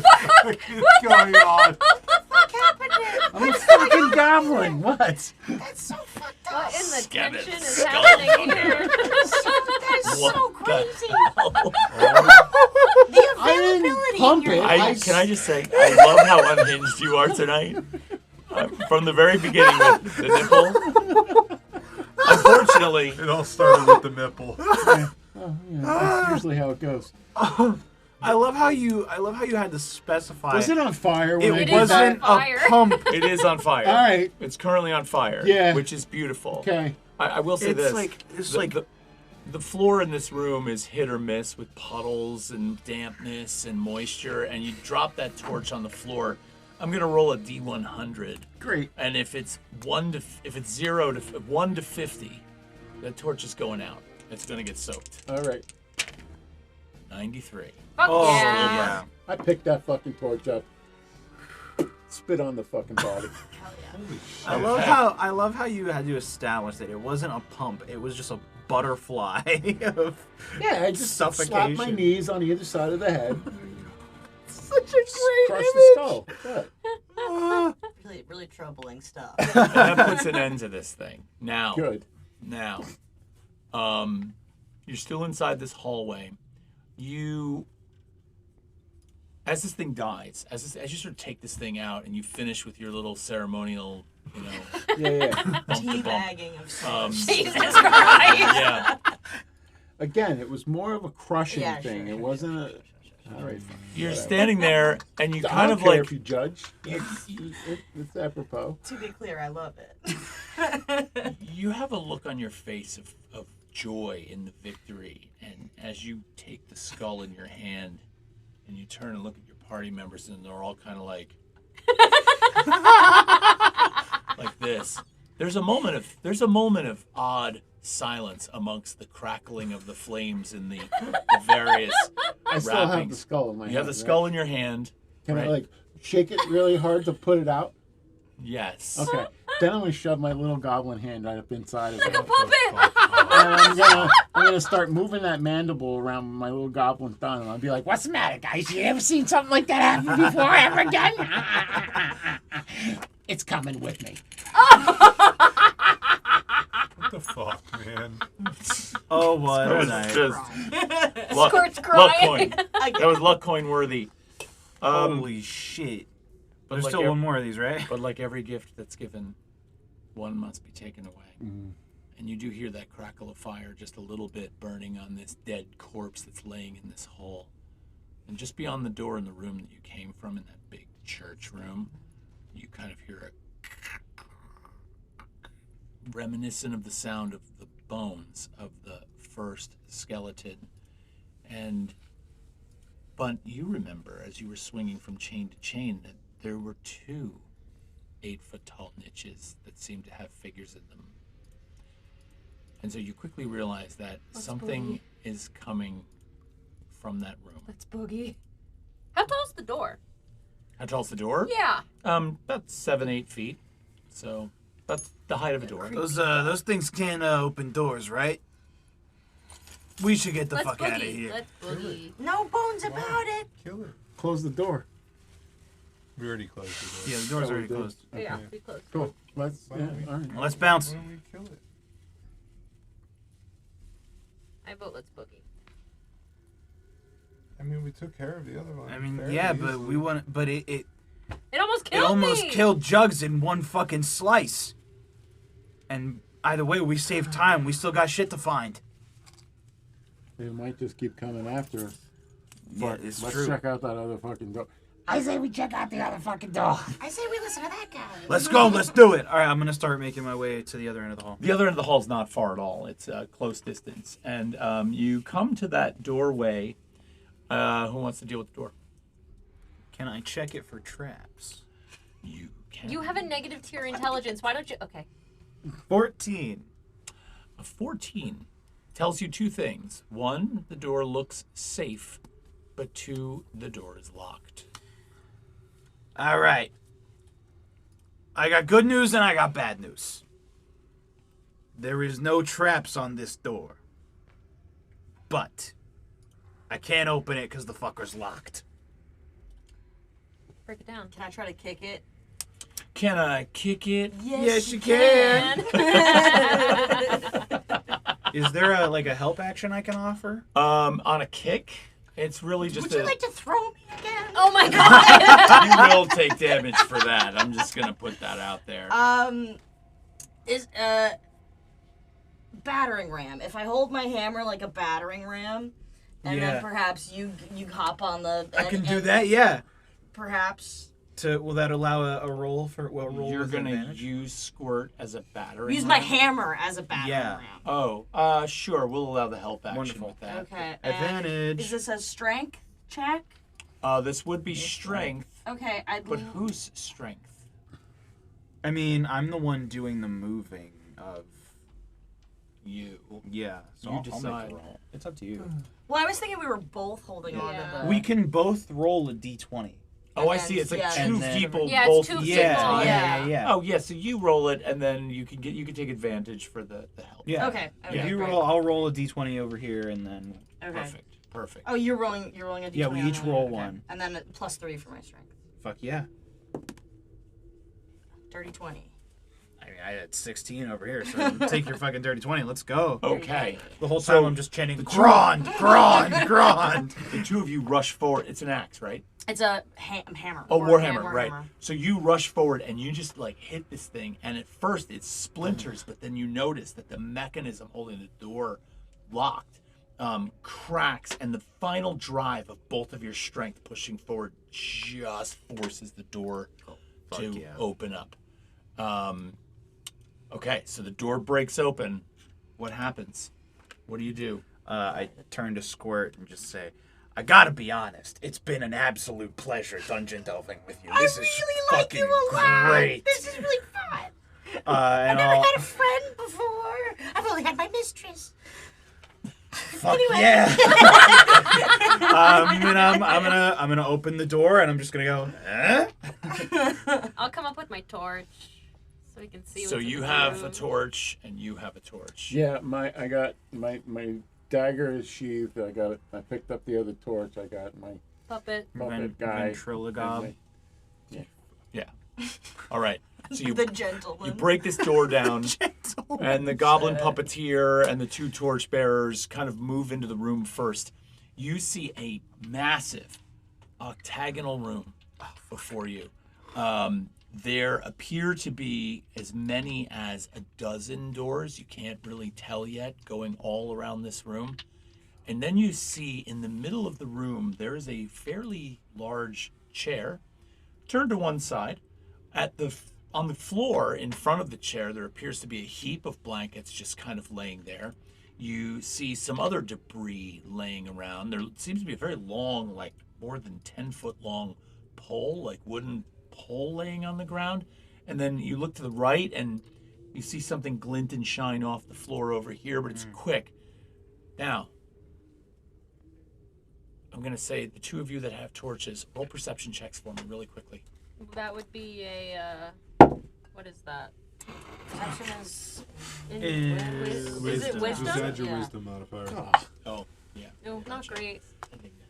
Speaker 5: going on?
Speaker 3: I'm a fucking goblin. What?
Speaker 7: That's so fucked up.
Speaker 4: What in the
Speaker 2: Scan it.
Speaker 4: tension is
Speaker 2: Skull
Speaker 4: happening
Speaker 2: under.
Speaker 4: here?
Speaker 7: That's so
Speaker 2: What the
Speaker 7: crazy.
Speaker 2: hell?
Speaker 7: The
Speaker 3: I didn't
Speaker 7: availability
Speaker 3: pump
Speaker 7: in your
Speaker 3: it.
Speaker 2: Can I just say, I love how unhinged you are tonight. From the very beginning with the nipple. Unfortunately,
Speaker 5: It all started with the nipple.
Speaker 3: Oh, yeah, that's usually how it goes.
Speaker 6: I love how you had to specify.
Speaker 3: Was it on fire when I
Speaker 6: It
Speaker 3: did
Speaker 6: wasn't
Speaker 3: that?
Speaker 4: Fire.
Speaker 6: a pump.
Speaker 2: it is on fire.
Speaker 3: All right.
Speaker 2: It's currently on fire.
Speaker 3: Yeah.
Speaker 2: Which is beautiful.
Speaker 3: Okay.
Speaker 2: I will say
Speaker 6: It's
Speaker 2: this.
Speaker 6: like- it's
Speaker 2: the,
Speaker 6: like-
Speaker 2: the floor in this room is hit or miss with puddles and dampness and moisture, and you drop that torch on the floor. I'm gonna roll a D100,
Speaker 3: Great.
Speaker 2: and if it's 1 to 50, that torch is going out. It's gonna get soaked.
Speaker 3: All right.
Speaker 2: 93.
Speaker 4: Fuck
Speaker 6: Oh
Speaker 4: yeah.
Speaker 6: yeah.
Speaker 3: I picked that fucking torch up. Spit on the fucking body.
Speaker 6: I love how you had to establish that it wasn't a pump. It was just a butterfly of
Speaker 3: Yeah, I just slapped my
Speaker 6: Suffocation.
Speaker 3: knees on either side of the head.
Speaker 6: such a great
Speaker 3: Crush the skull. Good.
Speaker 7: Really, really troubling stuff.
Speaker 2: And that puts an end to this thing. Now,
Speaker 3: Good.
Speaker 2: you're still inside this hallway. As this thing dies, as you sort of take this thing out and you finish with your little ceremonial,
Speaker 3: Yeah.
Speaker 2: bump to bump.
Speaker 7: Teabagging of sorts.
Speaker 4: Jesus Christ.
Speaker 2: Yeah,
Speaker 3: Again, it was more of a crushing
Speaker 7: Yeah,
Speaker 3: thing.
Speaker 7: sure,
Speaker 3: It wasn't a. All right. Fine.
Speaker 2: you're
Speaker 3: Whatever.
Speaker 2: standing there and you
Speaker 3: I
Speaker 2: kind
Speaker 3: don't
Speaker 2: of
Speaker 3: care
Speaker 2: like
Speaker 3: if you judge. It's apropos.
Speaker 7: To be clear, I love it.
Speaker 2: you have a look on your face of joy in the victory, and as you take the skull in your hand and you turn and look at your party members and they're all kind of like this. There's a moment of odd silence amongst the crackling of the flames in the various
Speaker 3: I still have the
Speaker 2: wrappings.
Speaker 3: skull in my hand.
Speaker 2: You have the skull in your hand.
Speaker 3: Can I
Speaker 2: right?
Speaker 3: like shake it really hard to put it out?
Speaker 2: Yes.
Speaker 3: Okay. Then I'm gonna shove my little goblin hand right up inside of it.
Speaker 4: Like a puppet.
Speaker 3: And I'm gonna start moving that mandible around my little goblin thumb. And I'll be like, "What's the matter, guys? You ever seen something like that happen before ever again?" It's coming with me.
Speaker 5: What the fuck, man?
Speaker 6: Oh, what
Speaker 2: That
Speaker 6: a
Speaker 2: was
Speaker 6: night.
Speaker 2: just luck,
Speaker 4: Squirt's
Speaker 2: luck
Speaker 4: crying.
Speaker 2: coin. That was luck coin worthy.
Speaker 6: Holy shit.
Speaker 2: But
Speaker 6: There's
Speaker 2: like
Speaker 6: still
Speaker 2: ev-
Speaker 6: one more of these, right?
Speaker 2: But like every gift that's given, one must be taken away. And you do hear that crackle of fire just a little bit burning on this dead corpse that's laying in this hole. And just beyond the door in the room that you came from, in that big church room, you kind of hear a reminiscent of the sound of the bones of the first skeleton. But you remember, as you were swinging from chain to chain, that there were 2 8-foot-tall niches that seemed to have figures in them. And so you quickly realize that something is coming from that room.
Speaker 4: That's Boogie. How tall's the door?
Speaker 2: How tall's the door?
Speaker 4: Yeah.
Speaker 2: About 7-8 feet. So That's the height of a door.
Speaker 6: Those things can't open doors, right? We should get the
Speaker 4: Let's
Speaker 6: fuck
Speaker 4: boogie.
Speaker 6: out of here.
Speaker 4: Let's boogie.
Speaker 7: No bones about it.
Speaker 5: Kill it.
Speaker 3: Close the door.
Speaker 5: We already closed the door.
Speaker 6: Yeah, the door's
Speaker 3: Oh,
Speaker 6: already
Speaker 3: we did.
Speaker 6: closed.
Speaker 4: Yeah, we close.
Speaker 3: Cool. Let's.
Speaker 5: Why
Speaker 3: Yeah.
Speaker 5: don't we-
Speaker 3: All right.
Speaker 6: Let's bounce.
Speaker 5: Why don't we kill it?
Speaker 4: I vote let's boogie.
Speaker 5: I mean, we took care of the other one.
Speaker 6: I mean,
Speaker 5: fairly
Speaker 6: yeah, but
Speaker 5: easily.
Speaker 6: we want. But it
Speaker 4: It almost
Speaker 6: it
Speaker 4: killed
Speaker 6: almost
Speaker 4: me.
Speaker 6: killed Jugs in one fucking slice. And either way, we saved time. We still got shit to find.
Speaker 3: They might just keep coming after us.
Speaker 6: Yeah,
Speaker 3: But
Speaker 6: it's
Speaker 3: let's
Speaker 6: true.
Speaker 3: check out that other fucking door.
Speaker 7: I say we check out the other fucking door. I say we listen to that guy.
Speaker 6: Let's go. Let's do it. All right, I'm gonna start making my way to the other end of the hall.
Speaker 2: The other end of the hall is not far at all. It's a close distance. And you come to that doorway. Who wants to deal with the door?
Speaker 6: Can I check it for traps?
Speaker 2: You can.
Speaker 4: You have a negative tier intelligence. Why don't you? Okay.
Speaker 6: 14.
Speaker 2: A 14 tells you two things. One, the door looks safe. But two, the door is locked.
Speaker 6: All right. I got good news and I got bad news. There is no traps on this door. But I can't open it because the fucker's locked.
Speaker 4: Break it down.
Speaker 7: Can I try to kick it?
Speaker 2: Can I kick it?
Speaker 6: Yes, you can. Is there a help action I can offer?
Speaker 2: On a kick, it's really just
Speaker 7: Would you like to throw me again?
Speaker 4: Oh my god.
Speaker 2: You will take damage for that. I'm just gonna put that out there.
Speaker 7: Is battering ram. If I hold my hammer like a battering ram, and
Speaker 6: Yeah.
Speaker 7: then perhaps you hop on the.
Speaker 6: I can do
Speaker 7: and
Speaker 6: that, yeah.
Speaker 7: Perhaps
Speaker 6: Will that allow a roll for roll
Speaker 2: You're
Speaker 6: with
Speaker 2: gonna
Speaker 6: advantage?
Speaker 2: use squirt as a battering
Speaker 7: use my
Speaker 2: ram?
Speaker 7: hammer as a battering
Speaker 6: Yeah.
Speaker 7: ram.
Speaker 2: Oh, sure. We'll allow the help action
Speaker 6: Wonderful.
Speaker 2: with that.
Speaker 7: Okay. and
Speaker 6: Advantage.
Speaker 7: Is this a strength check?
Speaker 2: This would be strength,
Speaker 7: Okay,
Speaker 2: but whose strength?
Speaker 6: I mean, I'm the one doing the moving of.
Speaker 2: You.
Speaker 6: Yeah, so
Speaker 2: You
Speaker 6: I'll make
Speaker 2: decide.
Speaker 6: a roll. It's up to you.
Speaker 7: Well, I was thinking we were both holding on
Speaker 4: Yeah.
Speaker 7: to the.
Speaker 6: We can both roll a d20.
Speaker 2: Oh, I
Speaker 7: And
Speaker 2: see.
Speaker 7: then-
Speaker 2: It's like
Speaker 7: yeah.
Speaker 2: two
Speaker 6: And then-
Speaker 2: people
Speaker 4: Yeah, it's
Speaker 2: both.
Speaker 4: two
Speaker 6: Yeah,
Speaker 4: people.
Speaker 6: yeah.
Speaker 2: Oh, yeah. So you roll it, and then you can take advantage for the help.
Speaker 6: Yeah.
Speaker 7: Okay.
Speaker 2: Yeah.
Speaker 6: If you
Speaker 7: great.
Speaker 6: roll, I'll roll a d20 over here, and then
Speaker 7: Okay.
Speaker 2: Perfect.
Speaker 7: Oh, you're rolling a d20.
Speaker 6: Yeah, we
Speaker 7: on
Speaker 6: each
Speaker 7: that.
Speaker 6: roll
Speaker 7: Okay.
Speaker 6: one.
Speaker 7: And then +3 for my strength.
Speaker 6: fuck yeah.
Speaker 7: Dirty 20.
Speaker 6: I mean, I had 16 over here, so take your fucking dirty 20. Let's go.
Speaker 2: Okay.
Speaker 6: The whole time
Speaker 2: So,
Speaker 6: I'm just chanting,
Speaker 2: the two-
Speaker 6: Grand, Grand, Grand.
Speaker 2: The two of you rush forward. It's an axe, right?
Speaker 7: It's a hammer.
Speaker 2: Oh, Warhammer,
Speaker 7: Warhammer.
Speaker 2: right. So you rush forward and you just like hit this thing, and at first it splinters, but then you notice that the mechanism holding the door locked cracks, and the final drive of both of your strength pushing forward just forces the door to
Speaker 6: yeah.
Speaker 2: open up. Okay, so the door breaks open. What happens? What do you do?
Speaker 6: I turn to Squirt and just say, I gotta be honest, it's been an absolute pleasure dungeon delving with you. This is
Speaker 7: really like
Speaker 6: fucking
Speaker 7: you a lot.
Speaker 6: great.
Speaker 7: This is really fun.
Speaker 6: And
Speaker 7: I've never
Speaker 6: I'll,
Speaker 7: had a friend before. I've only had my mistress.
Speaker 6: fuck yeah. And I'm gonna open the door and I'm just gonna go,
Speaker 4: I'll come up with my torch so we can see.
Speaker 2: So
Speaker 4: what's in
Speaker 2: you
Speaker 4: the
Speaker 2: have a
Speaker 4: room.
Speaker 2: torch, and you have a torch.
Speaker 3: Yeah, I got my dagger is sheathed. I picked up the other torch. I got my
Speaker 4: puppet.
Speaker 3: puppet guy.
Speaker 6: Ventrilogob.
Speaker 2: Yeah. All right. So you
Speaker 7: The gentleman.
Speaker 2: You break this door down, and the goblin puppeteer and the two torch bearers kind of move into the room first. You see a massive octagonal room before you. There appear to be as many as a dozen doors. You can't really tell yet, going all around this room. And then you see in the middle of the room, there is a fairly large chair turned to one side. On the floor in front of the chair, there appears to be a heap of blankets just kind of laying there. You see some other debris laying around. There seems to be a very long, like more than 10-foot long pole, like wooden pole laying on the ground. And then you look to the right and you see something glint and shine off the floor over here, but it's quick. Now, I'm going to say the two of you that have torches, roll perception checks for me really quickly.
Speaker 4: That would be a. What is that? Perception is
Speaker 6: Is
Speaker 4: is it wisdom?
Speaker 5: Just add your
Speaker 4: Yeah.
Speaker 5: wisdom modifier.
Speaker 2: Oh, yeah.
Speaker 4: No, not great.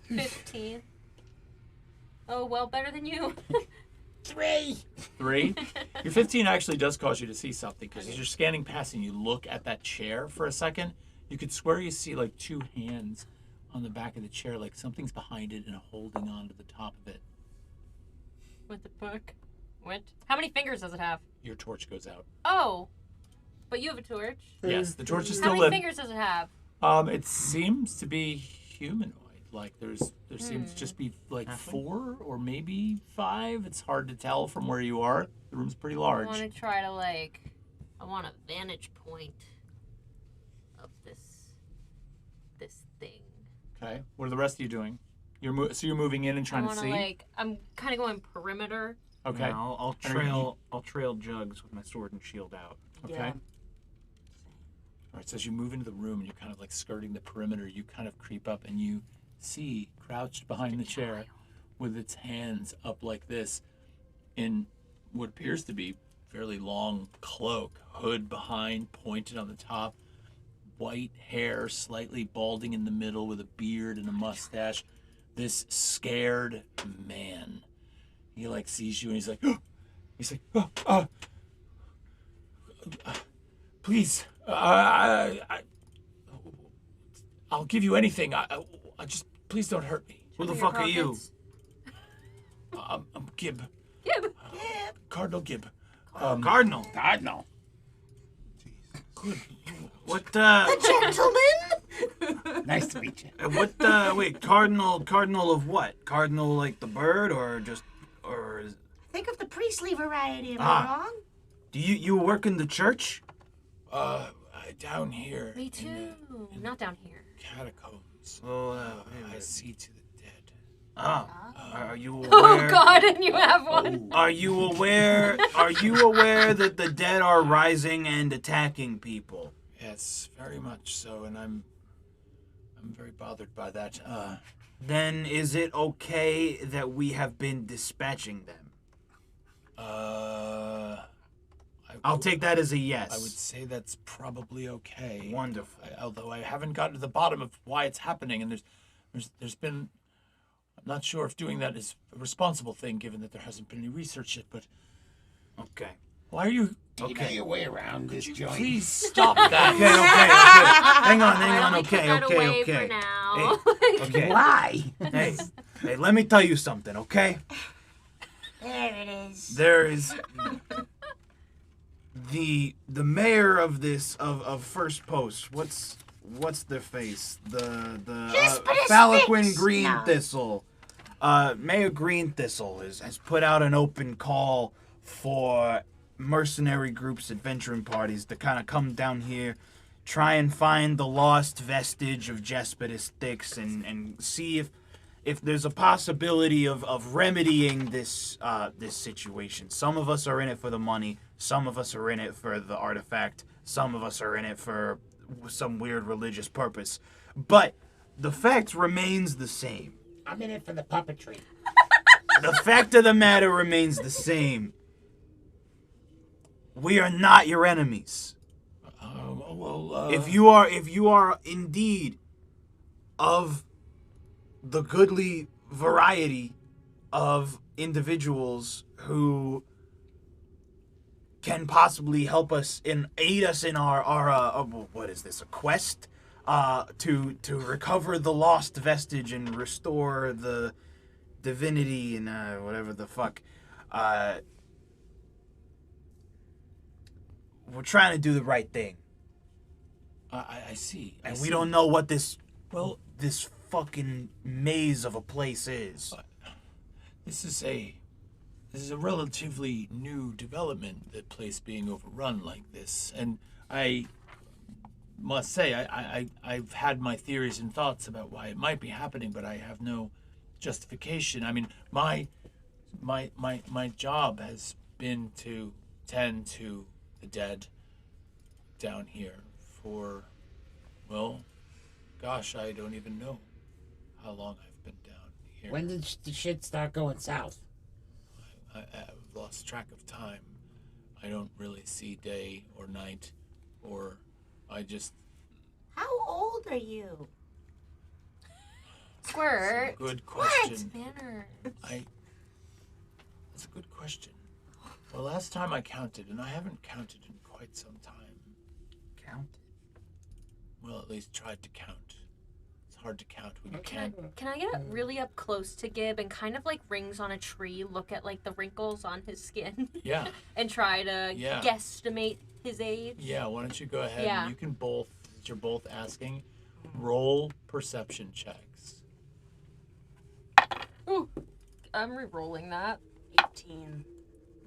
Speaker 4: 15. Oh, well, better than you.
Speaker 2: 3. Your 15 actually does cause you to see something, because as you're scanning past and you look at that chair for a second, you could swear you see like 2 hands on the back of the chair, like something's behind it and holding on to the top of it.
Speaker 4: With the book. What? How many fingers does it have?
Speaker 2: Your torch goes out.
Speaker 4: Oh, but you have a torch.
Speaker 2: Yes, the torch is
Speaker 4: How
Speaker 2: still
Speaker 4: many
Speaker 2: lit.
Speaker 4: fingers does it have?
Speaker 2: It seems to be humanoid. Like there seems to just be like 4 or maybe 5. It's hard to tell from where you are. The room's pretty
Speaker 4: I
Speaker 2: large.
Speaker 4: want to try to I want a vantage point of this thing.
Speaker 2: Okay. What are the rest of you doing? So you're moving in and trying to see.
Speaker 4: I'm kind of going perimeter.
Speaker 2: Okay.
Speaker 6: Yeah, I'll trail Jugs with my sword and shield out.
Speaker 2: Okay.
Speaker 7: Yeah.
Speaker 2: All right. So as you move into the room and you're kind of like skirting the perimeter, you kind of creep up and you see crouched behind the chair with its hands up like this in what appears to be fairly long cloak, hood behind, pointed on the top, white hair, slightly balding in the middle with a beard and a mustache. This scared man. He like sees you and he's like, please, I'll give you anything. I just please don't hurt me.
Speaker 6: Who the
Speaker 4: Your
Speaker 6: fuck are you?
Speaker 4: pockets.
Speaker 2: I'm Gib,
Speaker 4: Gib.
Speaker 2: Cardinal Gib.
Speaker 6: Cardinal.
Speaker 2: Good.
Speaker 6: What?
Speaker 7: Gentlemen.
Speaker 3: Nice to meet you.
Speaker 6: What? Wait, Cardinal. Cardinal of what? Cardinal like the bird, or just, or?
Speaker 7: Think of the priestly variety. Am
Speaker 6: Ah.
Speaker 7: I wrong?
Speaker 6: Do you work in the church?
Speaker 2: Down here.
Speaker 4: Me
Speaker 2: in
Speaker 4: too.
Speaker 2: the
Speaker 4: Not down here.
Speaker 2: catacombs.
Speaker 6: Oh,
Speaker 2: I see to the dead.
Speaker 6: Are you aware?
Speaker 4: Oh God, and you have one.
Speaker 6: Are you aware? Are you aware that the dead are rising and attacking people?
Speaker 2: Yes, very much so, and I'm very bothered by that.
Speaker 6: Then is it okay that we have been dispatching them? I'll take that as a yes.
Speaker 2: I would say that's probably okay.
Speaker 6: Wonderful.
Speaker 2: Although I haven't gotten to the bottom of why it's happening, and there's been. I'm not sure if doing that is a responsible thing, given that there hasn't been any research yet. But
Speaker 6: Okay.
Speaker 2: why are you?
Speaker 3: You know your way around this joint.
Speaker 2: Please stop that.
Speaker 6: Okay. Hang on.
Speaker 4: Why don't we put that away
Speaker 6: Okay.
Speaker 4: for now?
Speaker 6: Okay.
Speaker 3: Why?
Speaker 6: Hey, let me tell you something, okay?
Speaker 7: There it is.
Speaker 6: There is the mayor of this of First Post. What's their face? The
Speaker 7: Jespodus
Speaker 6: Falloquin
Speaker 7: Thixe.
Speaker 6: Green
Speaker 7: No.
Speaker 6: Thistle. Mayor Green Thistle has put out an open call for mercenary groups, adventuring parties to kind of come down here, try and find the lost vestige of Jespodus Thixe and see if there's a possibility of remedying this situation. Some of us are in it for the money. Some of us are in it for the artifact. Some of us are in it for some weird religious purpose. But the fact remains the same.
Speaker 3: I'm in it for the puppetry.
Speaker 6: The fact of the matter remains the same. We are not your enemies. If you are indeed of the goodly variety of individuals who can possibly help us aid us in our what is this, a quest to recover the lost vestige and restore the divinity and whatever the fuck, we're trying to do the right thing,
Speaker 2: I see.
Speaker 6: and we don't know what this
Speaker 2: Well,
Speaker 6: this fucking maze of a place is.
Speaker 2: this is a relatively new development, the place being overrun like this, and I must say I've had my theories and thoughts about why it might be happening, but I have no justification. I mean, my job has been to tend to the dead down here for, well, gosh, I don't even know how long I've been down here.
Speaker 3: When did the shit start going south?
Speaker 2: I've lost track of time. I don't really see day or night, or I just...
Speaker 7: How old are you?
Speaker 4: Squirt.
Speaker 2: Good question.
Speaker 4: Banner.
Speaker 2: That's a good question. Well, last time I counted, and I haven't counted in quite some time.
Speaker 6: Count.
Speaker 2: Well, at least tried to count. It's hard to count when you can't.
Speaker 4: Can I get up really up close to Gib and kind of like rings on a tree, look at like the wrinkles on his skin?
Speaker 2: Yeah.
Speaker 4: And try to
Speaker 2: Yeah.
Speaker 4: guesstimate his age?
Speaker 2: Yeah, why don't you go ahead
Speaker 4: Yeah.
Speaker 2: and you can both, since you're both asking, roll perception checks.
Speaker 4: Ooh, I'm re-rolling that.
Speaker 7: 18.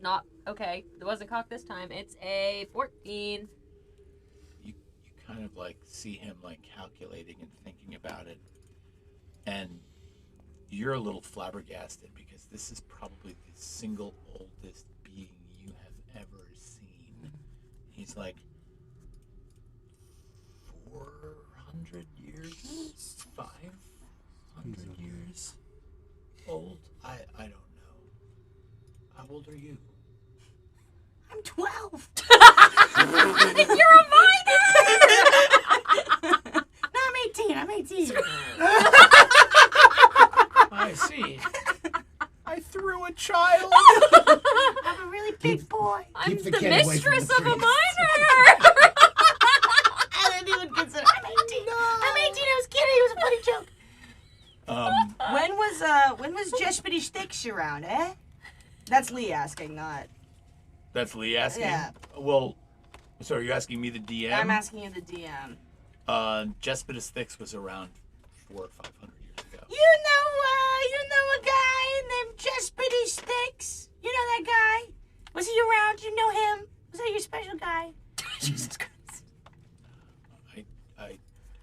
Speaker 4: Not okay. It wasn't cocked this time. It's a 14.
Speaker 2: You kind of like see him like calculating and thinking about it, and you're a little flabbergasted because this is probably the single oldest being you have ever seen. He's like 400 years, 500 years old. I don't know. How old are you?
Speaker 7: I'm 12.
Speaker 4: You're a minor!
Speaker 7: No, I'm 18. I'm 18.
Speaker 2: I see. I threw a child.
Speaker 7: I'm a really big boy.
Speaker 4: I'm
Speaker 9: the
Speaker 4: the
Speaker 9: kid away from
Speaker 4: mistress
Speaker 9: the
Speaker 4: of a
Speaker 9: priest.
Speaker 4: minor!
Speaker 7: I didn't even consider. I'm 18. I'm 18. I was kidding. It was a funny joke. When was Jespodus Thixe around, eh? That's Lee asking, not.
Speaker 2: That's Lee asking?
Speaker 7: Yeah.
Speaker 2: Well, so are you asking me the DM?
Speaker 7: I'm asking you the DM.
Speaker 2: Jespodus Thixe was around 400 or 500 years ago.
Speaker 7: You know a guy named Jespodus Thixe? You know that guy? Was he around? You know him? Was that your special guy? Jesus Christ.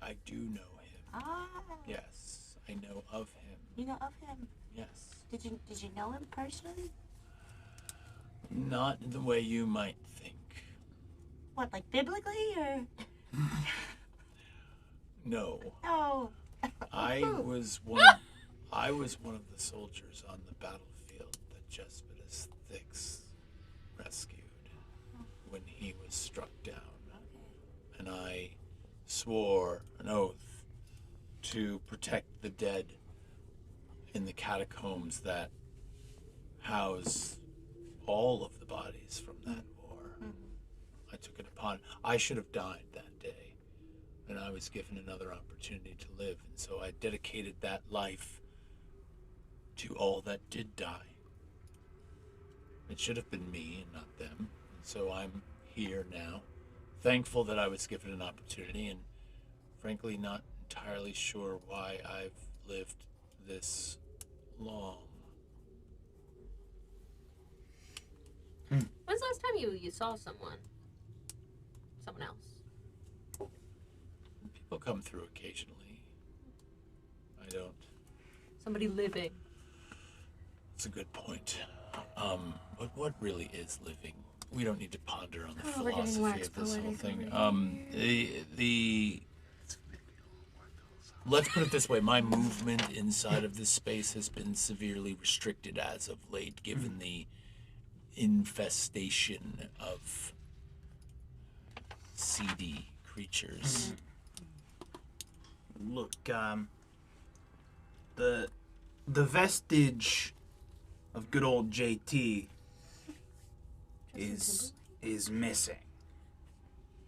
Speaker 2: I do know him.
Speaker 7: Ah,
Speaker 2: Yes, I know of him.
Speaker 7: you know of him.
Speaker 2: Yes.
Speaker 7: Did you know him personally?
Speaker 2: Not in the way you might think.
Speaker 7: What, like biblically or?
Speaker 2: No.
Speaker 7: No.
Speaker 2: I was one of the soldiers on the battlefield that Jespodus Thixe rescued when he was struck down. And I swore an oath to protect the dead in the catacombs that house all of the bodies from that war. I took it upon. I should have died that day, and I was given another opportunity to live, and so I dedicated that life to all that did die. It should have been me and not them, and so I'm here now, thankful that I was given an opportunity, and frankly not entirely sure why I've lived this long.
Speaker 4: When's the last time you saw someone? Someone else?
Speaker 2: People come through occasionally. I don't.
Speaker 4: Somebody living.
Speaker 2: That's a good point. But what really is living? We don't need to ponder on the
Speaker 7: we're getting
Speaker 2: philosophy
Speaker 7: wax
Speaker 2: of this whole
Speaker 7: poetic
Speaker 2: thing.
Speaker 7: over
Speaker 2: The let's put it this way: my movement inside of this space has been severely restricted as of late, given the infestation of seedy creatures.
Speaker 6: Look, the vestige of good old JT is missing,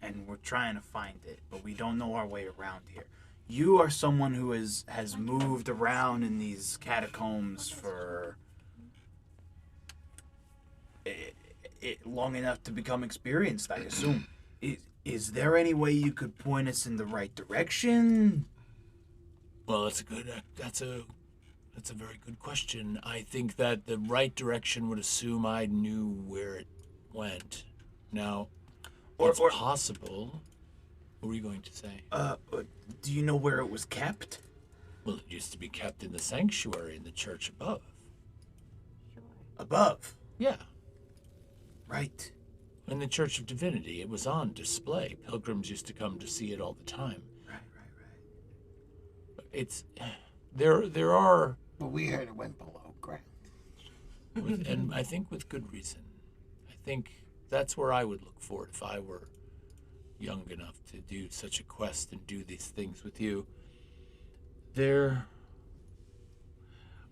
Speaker 6: and we're trying to find it, but we don't know our way around here. You are someone who has moved around in these catacombs for long enough to become experienced, I assume. Is there any way you could point us in the right direction?
Speaker 2: Well, that's a very good question. I think that the right direction would assume I knew where it went. Now, it's possible. What were you going to say?
Speaker 6: Do you know where it was kept?
Speaker 2: Well, it used to be kept in the sanctuary in the church above.
Speaker 6: Above.
Speaker 2: Yeah.
Speaker 6: Right.
Speaker 2: In the Church of Divinity, it was on display. Pilgrims used to come to see it all the time.
Speaker 6: Right.
Speaker 2: It's there are,
Speaker 9: But we heard it went below ground.
Speaker 2: and I think with good reason. I think that's where I would look for it if I were young enough to do such a quest and do these things with you.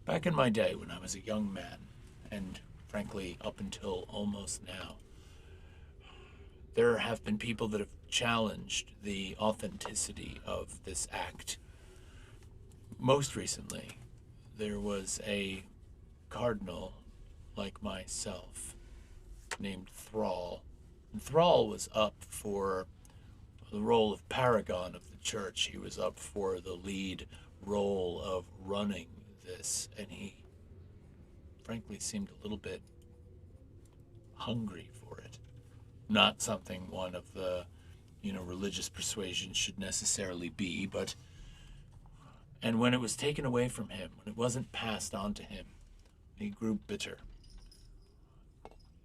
Speaker 2: Back in my day when I was a young man, and frankly up until almost now, there have been people that have challenged the authenticity of this act. Most recently, there was a cardinal like myself named Thrall. And Thrall was up for the role of paragon of the church. He was up for the lead role of running this, and he frankly seemed a little bit hungry for it. Not something one of the, religious persuasions should necessarily be, but, and when it was taken away from him, when it wasn't passed on to him, he grew bitter.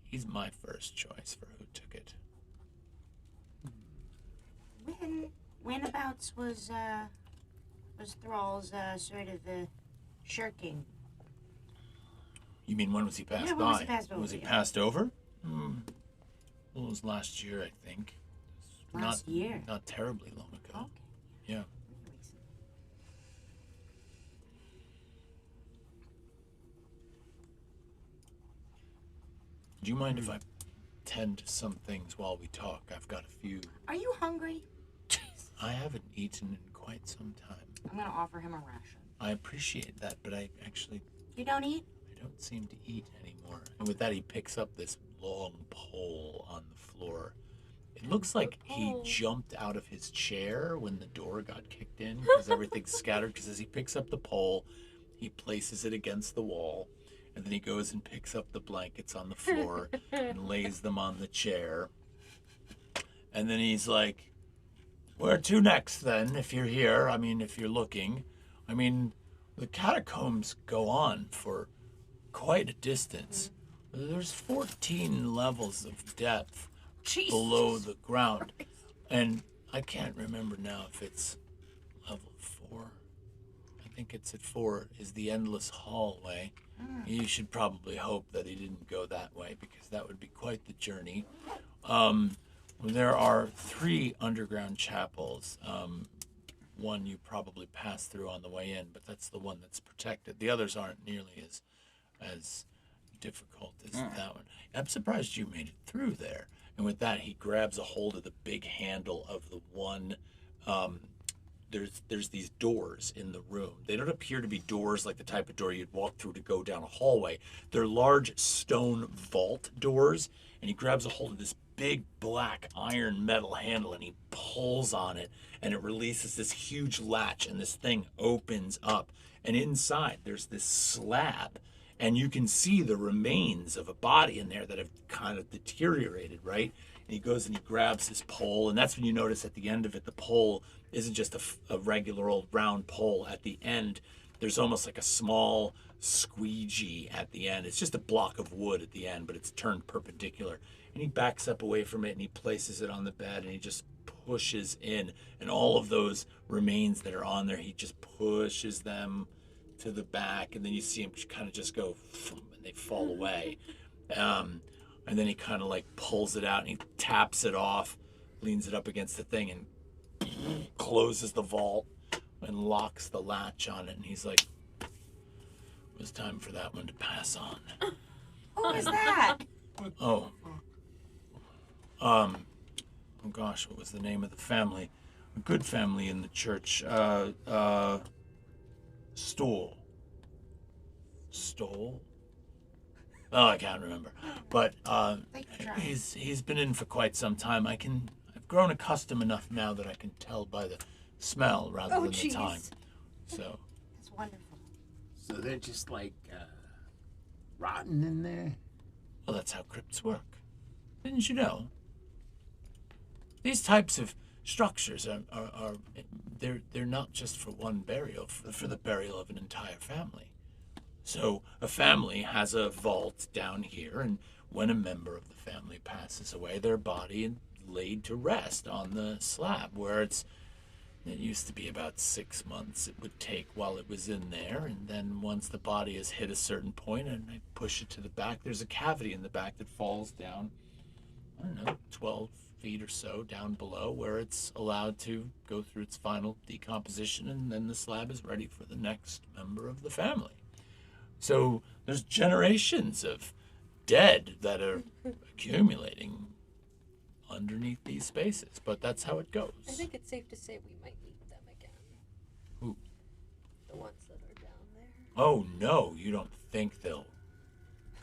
Speaker 2: He's my first choice for who took it.
Speaker 9: Whenabouts was Thrall's sort of shirking?
Speaker 2: You mean when was he passed
Speaker 9: Yeah,
Speaker 2: by?
Speaker 9: when was he passed over,
Speaker 2: Was he
Speaker 9: yeah.
Speaker 2: passed over? Well, it was last year, I think.
Speaker 9: Last year?
Speaker 2: Not terribly long ago.
Speaker 9: Okay.
Speaker 2: Yeah. Do you mind if I tend to some things while we talk? I've got a few.
Speaker 9: Are you hungry?
Speaker 2: I haven't eaten in quite some time.
Speaker 9: I'm gonna offer him a ration.
Speaker 2: I appreciate that, but I actually
Speaker 9: You don't eat?
Speaker 2: I don't seem to eat anymore. And with that, he picks up this long pole on the floor. It looks like he jumped out of his chair when the door got kicked in because everything's scattered. Because as he picks up the pole, he places it against the wall. And then he goes and picks up the blankets on the floor and lays them on the chair. And then he's like, where to next then, if you're here? I mean, if you're looking. I mean, the catacombs go on for quite a distance. There's 14 levels of depth below the ground. And I can't remember now if it's level 4. I think it's at 4 is the endless hallway. You should probably hope that he didn't go that way because that would be quite the journey. There are 3 underground chapels. One you probably pass through on the way in, but that's the one that's protected. The others aren't nearly as difficult as that one. I'm surprised you made it through there. And with that, he grabs a hold of the big handle of the one. There's these doors in the room. They don't appear to be doors like the type of door you'd walk through to go down a hallway. They're large stone vault doors, and he grabs a hold of this big black iron metal handle and he pulls on it, and it releases this huge latch, and this thing opens up. And inside there's this slab, and you can see the remains of a body in there that have kind of deteriorated, right? And he goes and he grabs his pole, and that's when you notice at the end of it, the pole isn't just a regular old round pole. At the end, there's almost like a small squeegee at the end. It's just a block of wood at the end, but it's turned perpendicular. And he backs up away from it, and he places it on the bed, and he just pushes in. And all of those remains that are on there, he just pushes them to the back, and then you see him kind of just go, and they fall away. And then he kind of like pulls it out, and he taps it off, leans it up against the thing, and closes the vault and locks the latch on it. And he's like, it was time for that one to pass on.
Speaker 9: Who is that?
Speaker 2: Oh gosh, what was the name of the family? A good family in the church. Stoll. Oh, I can't remember. But he's been in for quite some time. I've grown accustomed enough now that I can tell by the smell rather than the time. So
Speaker 9: That's wonderful.
Speaker 3: So they're just like rotten in there.
Speaker 2: well, that's how crypts work. Didn't you know? These types of structures are they're not just for one burial, for the burial of an entire family. So a family has a vault down here, and when a member of the family passes away, their body is laid to rest on the slab, where it used to be about 6 months it would take while it was in there, and then once the body has hit a certain point and I push it to the back, there's a cavity in the back that falls down I don't know, 12 feet or so down below, where it's allowed to go through its final decomposition, and then the slab is ready for the next member of the family. So there's generations of dead that are accumulating underneath these spaces, but that's how it goes.
Speaker 4: I think it's safe to say we might meet them again.
Speaker 2: Who?
Speaker 4: The ones that are down there.
Speaker 2: Oh no, you don't think they'll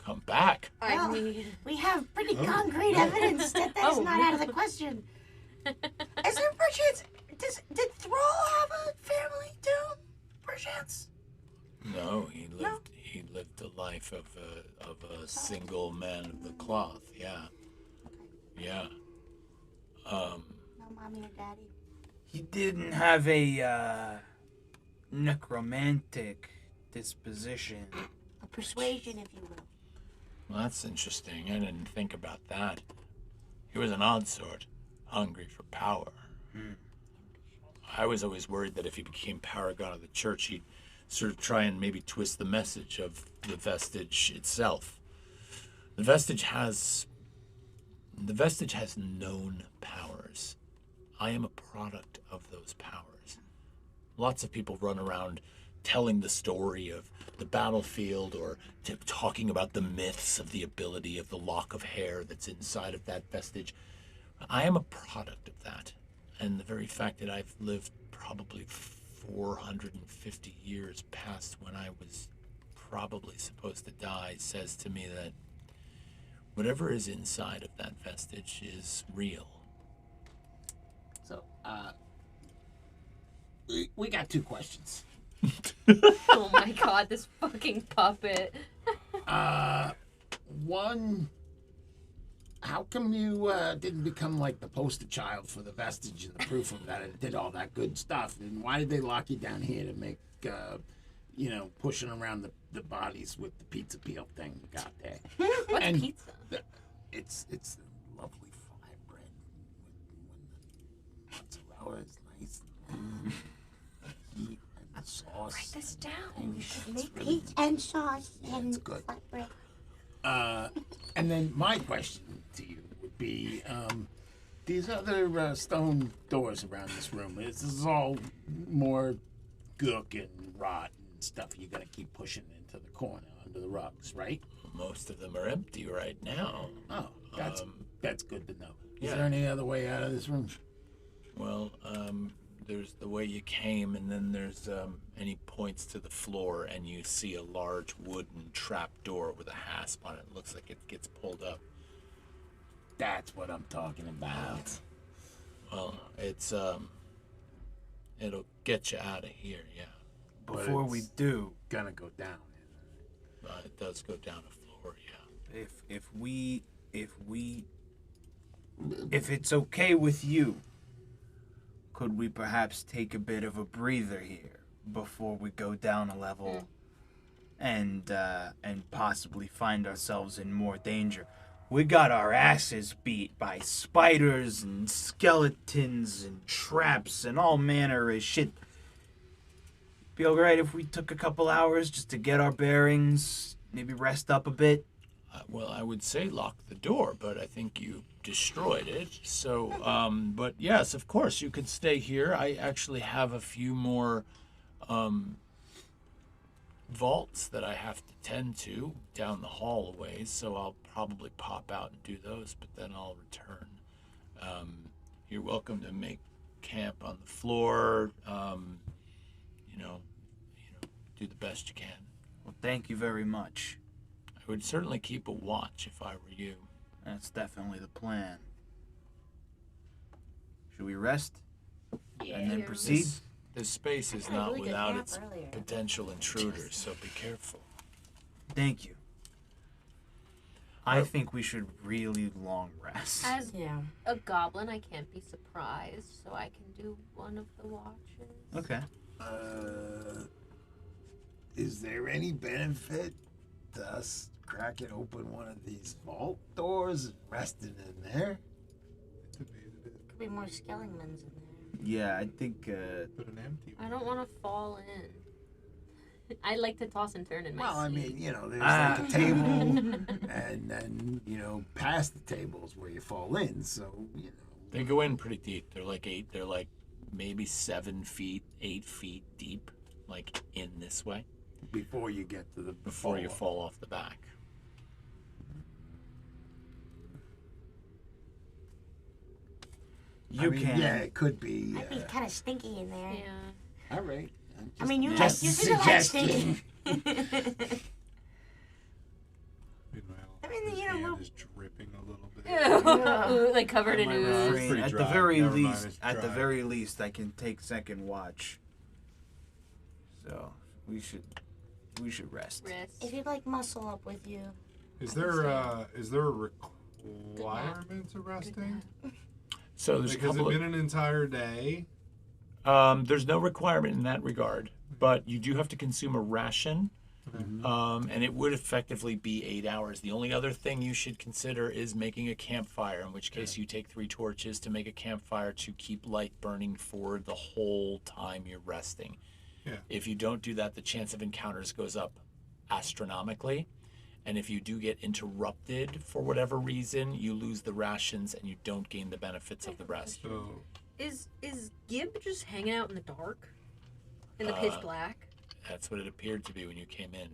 Speaker 2: come back?
Speaker 4: I
Speaker 9: Well,
Speaker 4: mean,
Speaker 9: we have pretty concrete evidence that that's
Speaker 4: Oh,
Speaker 9: not out of the question. Is there perchance? Did Thrall have a family too? Perchance?
Speaker 2: No, he lived a life of a single man of the cloth. Yeah. Yeah.
Speaker 9: No mommy or daddy.
Speaker 6: He didn't have a necromantic disposition.
Speaker 9: A persuasion, if you will.
Speaker 2: Well, that's interesting. I didn't think about that. He was an odd sort, hungry for power. I was always worried that if he became paragon of the church, he'd sort of try and maybe twist the message of the vestige itself. The vestige has known powers. I am a product of those powers. Lots of people run around telling the story of the battlefield or talking about the myths of the ability of the lock of hair that's inside of that vestige. I am a product of that. And the very fact that I've lived probably 450 years past when I was probably supposed to die says to me that whatever is inside of that vestige is real.
Speaker 10: So, we got two questions.
Speaker 4: oh my god, this fucking puppet.
Speaker 10: One, how come you didn't become like the poster child for the vestige and the proof of that it did all that good stuff? And why did they lock you down here to make, pushing around the bodies with the pizza peel thing you got there?
Speaker 4: What's
Speaker 10: And
Speaker 4: pizza?
Speaker 10: It's lovely fry bread when the mozzarella is nice and heat and sauce.
Speaker 4: Write this down.
Speaker 10: And
Speaker 9: We should
Speaker 10: it's
Speaker 9: make
Speaker 10: really
Speaker 9: meat and sauce and
Speaker 10: it's good.
Speaker 9: flatbread.
Speaker 10: And then my question to you would be, these other stone doors around this room, this is all more gook and rot and stuff you gotta keep pushing into the corner under the rugs, right?
Speaker 2: Most of them are empty right now.
Speaker 10: Oh, that's good to know. Is
Speaker 2: yeah.
Speaker 10: there any other way out of this room?
Speaker 2: Well, there's the way you came, and then there's and he points to the floor, and you see a large wooden trap door with a hasp on it. It looks like it gets pulled up.
Speaker 10: That's what I'm talking about.
Speaker 2: Well, it's it'll get you out of here, yeah.
Speaker 6: Before we do,
Speaker 10: Gonna go down.
Speaker 2: It does go down a floor, yeah.
Speaker 6: if it's okay with you, could we perhaps take a bit of a breather here before we go down a level and possibly find ourselves in more danger? We got our asses beat by spiders and skeletons and traps and all manner of shit. Be alright if we took a couple hours just to get our bearings, maybe rest up a bit?
Speaker 2: Well, I would say lock the door, but I think you destroyed it. So, but yes, of course, you could stay here. I actually have a few more vaults that I have to tend to down the hall a ways, so I'll probably pop out and do those, but then I'll return. You're welcome to make camp on the floor, do the best you can.
Speaker 6: Well, thank you very much.
Speaker 2: I would certainly keep a watch if I were you.
Speaker 6: That's definitely the plan. Should we rest? And then proceed?
Speaker 2: This space is
Speaker 9: I had a
Speaker 2: not
Speaker 9: really good
Speaker 2: without
Speaker 9: nap
Speaker 2: its
Speaker 9: earlier.
Speaker 2: potential intruders, so be careful.
Speaker 6: Thank you. I think we should really long rest.
Speaker 4: As
Speaker 9: Yeah.
Speaker 4: a goblin, I can't be surprised, so I can do one of the watches.
Speaker 6: Okay.
Speaker 10: Is there any benefit to us cracking open one of these vault doors and resting in there?
Speaker 9: Could be more skeletons in there.
Speaker 6: Yeah, I think
Speaker 5: Put an empty
Speaker 4: I don't want to fall in. I like to toss and turn in my
Speaker 10: Well, I
Speaker 4: seat.
Speaker 10: mean, there's like a table, and then, past the tables where you fall in. So,
Speaker 2: They go in pretty deep. They're like maybe 7 feet, 8 feet deep, like in this way,
Speaker 10: before you get to the
Speaker 2: before you fall off the back.
Speaker 6: You can.
Speaker 10: Yeah, it could be.
Speaker 9: Might be kind of stinky in there.
Speaker 4: Yeah.
Speaker 10: All right.
Speaker 9: I mean, you
Speaker 10: just
Speaker 9: like you like
Speaker 10: suggesting.
Speaker 9: stinky.
Speaker 5: I
Speaker 9: mean,
Speaker 5: his
Speaker 9: you know,
Speaker 5: hand
Speaker 9: we'll-
Speaker 5: is dripping a little bit.
Speaker 4: Ooh, like covered in ooze.
Speaker 5: Pretty
Speaker 6: At the
Speaker 5: dry.
Speaker 6: very
Speaker 5: Never mind,
Speaker 6: least,
Speaker 5: it's
Speaker 6: at the
Speaker 5: dry.
Speaker 6: very least, I can take second watch. So we should rest.
Speaker 9: If you'd like muscle up with you.
Speaker 5: Is there a requirement to resting?
Speaker 2: So there's
Speaker 5: Like,
Speaker 2: a
Speaker 5: has it
Speaker 2: couple
Speaker 5: been an entire day?
Speaker 2: there's no requirement in that regard, but you do have to consume a ration. And it would effectively be 8 hours. The only other thing you should consider is making a campfire, in which case you take 3 torches to make a campfire to keep light burning for the whole time you're resting.
Speaker 5: Yeah.
Speaker 2: If you don't do that, the chance of encounters goes up astronomically. And if you do get interrupted for whatever reason, you lose the rations and you don't gain the benefits of the rest.
Speaker 5: So
Speaker 4: Is Gib just hanging out in the dark? In the pitch black?
Speaker 2: That's what it appeared to be when you came in.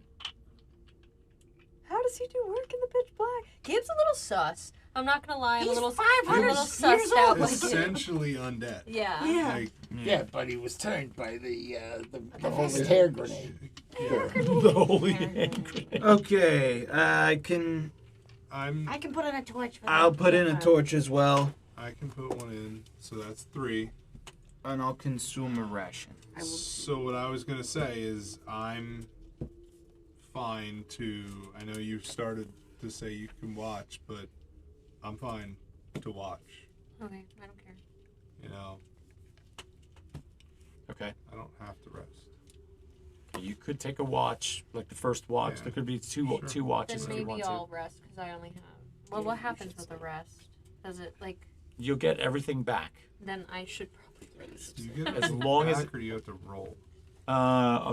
Speaker 4: How does he do work in the pitch black? Gib's a little sus. I'm not gonna lie, I'm
Speaker 9: He's
Speaker 4: a little
Speaker 9: 500
Speaker 4: I'm a little
Speaker 9: years
Speaker 4: sussed
Speaker 9: old.
Speaker 4: out by Gib.
Speaker 5: essentially undead.
Speaker 4: Yeah.
Speaker 5: Like,
Speaker 10: Yeah, but he was turned by the holy hair grenade.
Speaker 2: The holy hand grenade.
Speaker 6: Okay,
Speaker 9: I can put in a torch. For
Speaker 6: I'll
Speaker 9: that.
Speaker 6: put in a torch as well,
Speaker 5: I can put one in, so that's 3.
Speaker 6: and I'll consume a ration.
Speaker 5: So what I was gonna say is I'm fine to. I know you started to say you can watch, but I'm fine to watch.
Speaker 4: Okay, I don't care.
Speaker 5: You know,
Speaker 2: Okay.
Speaker 5: I don't have to rest.
Speaker 2: You could take a watch, like the first watch.
Speaker 5: Yeah.
Speaker 2: There could be two
Speaker 5: Sure.
Speaker 2: two watches
Speaker 4: Then
Speaker 2: if you
Speaker 4: maybe
Speaker 2: want
Speaker 4: I'll
Speaker 2: to.
Speaker 4: rest because I only have. Well, what happens with the rest? Does it like?
Speaker 2: You'll get everything back.
Speaker 4: Then I should probably rest.
Speaker 5: Do you get
Speaker 2: As
Speaker 5: it
Speaker 2: long as-
Speaker 5: back, or do you have to roll?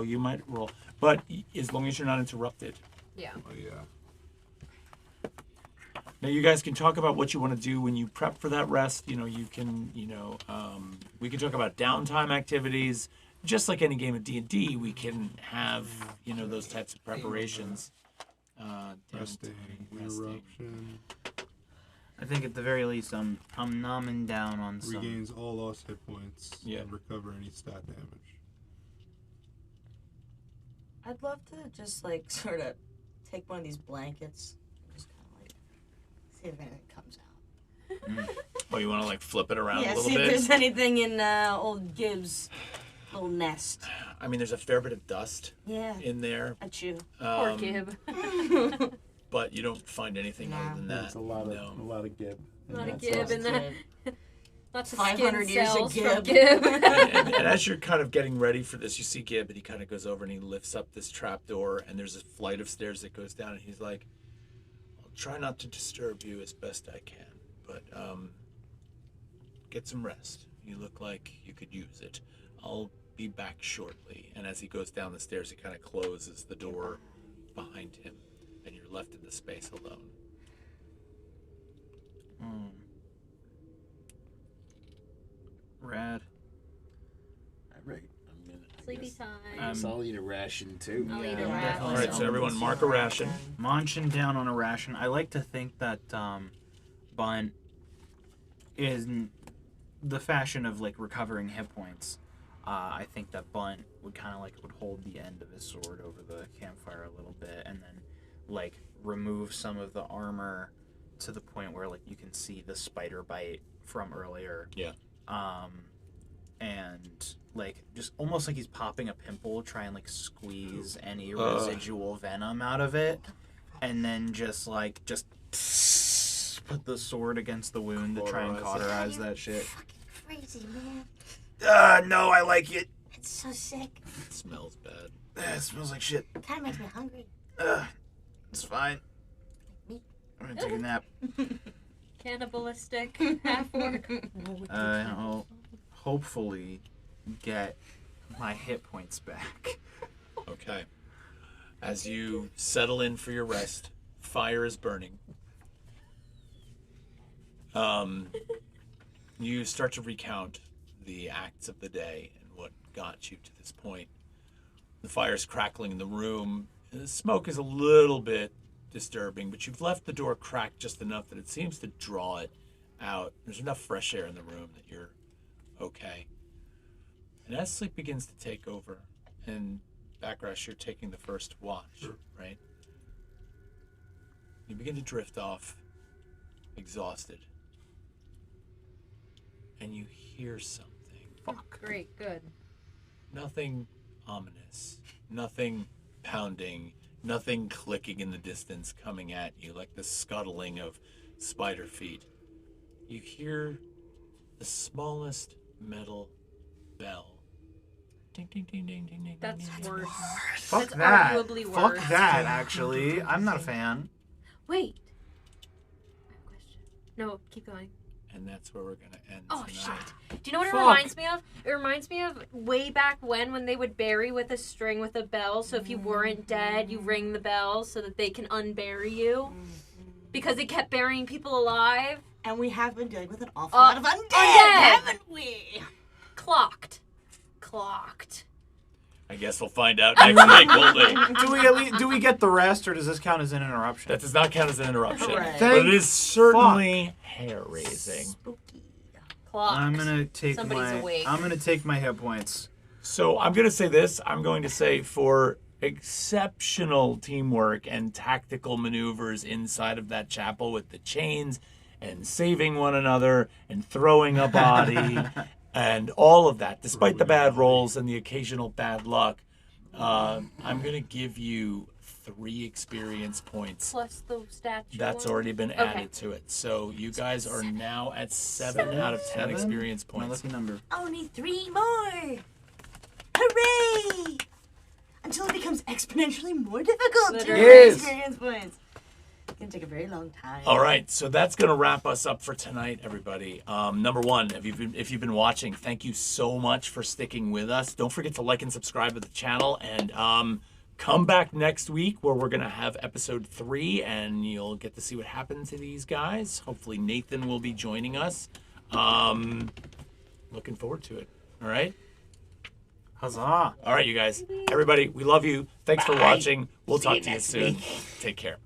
Speaker 2: You might roll, but as long as you're not interrupted.
Speaker 4: Yeah.
Speaker 5: Oh yeah.
Speaker 2: Now you guys can talk about what you want to do when you prep for that rest. You know, you can, we can talk about downtime activities. Just like any game of D&D, we can have, those types of preparations.
Speaker 5: Resting,
Speaker 2: downtime,
Speaker 5: interruption,
Speaker 6: I think at the very least, I'm nomming down on some.
Speaker 5: regains all lost hit points,
Speaker 2: Yeah.
Speaker 5: and recover any stat damage.
Speaker 7: I'd love to just like sort of take one of these blankets and just kind of like see if anything comes out.
Speaker 2: Oh, you want to like flip it around
Speaker 7: Yeah,
Speaker 2: a little
Speaker 7: see if
Speaker 2: bit?
Speaker 7: there's anything in old Gibbs' little nest.
Speaker 2: I mean, there's a fair bit of dust
Speaker 7: Yeah,
Speaker 2: in there,
Speaker 7: a chew.
Speaker 4: Poor Gib.
Speaker 2: but you don't find anything
Speaker 7: No.
Speaker 2: other than that.
Speaker 3: It's a lot
Speaker 2: No.
Speaker 3: of Gib.
Speaker 4: A lot of
Speaker 3: And
Speaker 4: Gib
Speaker 3: that's
Speaker 4: in that. Lots of
Speaker 7: 500
Speaker 4: skin
Speaker 7: years of
Speaker 4: cells from
Speaker 7: Gib.
Speaker 4: Gib.
Speaker 2: And as you're kind of getting ready for this, you see Gib, and he kind of goes over and he lifts up this trap door, and there's a flight of stairs that goes down, and he's like, I'll try not to disturb you as best I can, but get some rest. You look like you could use it. I'll be back shortly. And as he goes down the stairs, he kind of closes the door behind him, and you're left in the space alone.
Speaker 6: Rad.
Speaker 10: All right. I'm gonna.
Speaker 4: Sleepy time.
Speaker 10: I'll eat a ration too.
Speaker 4: I'll eat a
Speaker 6: Yeah,
Speaker 4: rat.
Speaker 6: definitely.
Speaker 2: All right, so everyone mark a ration.
Speaker 6: Munching down on a ration. I like to think that Bunt is the fashion of like recovering hit points. I think that Bunt would kind of like would hold the end of his sword over the campfire a little bit, and then like remove some of the armor to the point where like you can see the spider bite from earlier.
Speaker 2: Yeah.
Speaker 6: And like just almost like he's popping a pimple, try and like squeeze any residual venom out of it, and then just put the sword against the wound to try and cauterize that shit.
Speaker 9: Fucking crazy, man.
Speaker 6: No, I like it.
Speaker 9: It's so sick.
Speaker 2: It smells bad.
Speaker 6: It smells like shit.
Speaker 9: Kind of makes me hungry.
Speaker 6: It's fine. I'm gonna take a nap.
Speaker 4: Cannibalistic half orc.
Speaker 6: I'll hopefully get my hit points back.
Speaker 2: Okay. As you settle in for your rest, fire is burning. You start to recount the acts of the day and what got you to this point. The fire's crackling in the room. The smoke is a little bit disturbing, but you've left the door cracked just enough that it seems to draw it out. There's enough fresh air in the room that you're okay. And as sleep begins to take over, and Backrash, you're taking the first watch, right? You begin to drift off, exhausted. And you hear something.
Speaker 4: Fuck. Great, good.
Speaker 2: Nothing ominous. Nothing pounding. Nothing clicking in the distance coming at you like the scuttling of spider feet. You hear the smallest metal bell. Ding, ding, ding, ding, ding, ding.
Speaker 4: That's
Speaker 2: ding, ding,
Speaker 4: worse.
Speaker 6: Fuck
Speaker 4: That's
Speaker 6: that.
Speaker 4: arguably
Speaker 6: Fuck
Speaker 4: worse.
Speaker 6: that, actually. I'm not a fan.
Speaker 4: Wait. I have a question. No, keep going.
Speaker 2: And that's where we're going to end
Speaker 4: Oh,
Speaker 2: tonight.
Speaker 4: shit. Do you know what
Speaker 6: Fuck.
Speaker 4: it reminds me of? It reminds me of way back when they would bury with a string with a bell. So if you weren't dead, you ring the bell so that they can unbury you. Because they kept burying people alive.
Speaker 7: And we have been dealing with an awful lot of undead, haven't we?
Speaker 4: Clocked.
Speaker 2: I guess we'll find out next week, won't we?
Speaker 6: Do we get the rest, or does this count as an interruption?
Speaker 2: That does not count as an interruption.
Speaker 7: Correct.
Speaker 2: But it is certainly hair-raising.
Speaker 4: Clocked.
Speaker 6: I'm gonna take
Speaker 4: Somebody's awake.
Speaker 6: my hit points.
Speaker 2: So I'm going to say this. I'm going to say for exceptional teamwork and tactical maneuvers inside of that chapel with the chains and saving one another and throwing a body and all of that, despite the bad rolls and the occasional bad luck, I'm going to give you 3 experience points.
Speaker 4: Plus the statue.
Speaker 2: That's
Speaker 4: one?
Speaker 2: already been added to it. So you guys are now at 7 out of 10 experience
Speaker 6: My
Speaker 2: points.
Speaker 6: lucky number.
Speaker 7: Only 3 more. Hooray! Until it becomes exponentially more difficult to
Speaker 4: Literally.
Speaker 7: earn experience points. It's going to take a very long time.
Speaker 2: All right, so that's going to wrap us up for tonight, everybody. Number one, if you've been watching, thank you so much for sticking with us. Don't forget to like and subscribe to the channel, and come back next week where we're going to have episode 3, and you'll get to see what happened to these guys. Hopefully Nathan will be joining us. Looking forward to it. All right?
Speaker 6: Huzzah.
Speaker 2: All right, you guys. Everybody, we love you. Thanks for watching. We'll talk to you
Speaker 10: next
Speaker 2: soon.
Speaker 10: week.
Speaker 2: Take care.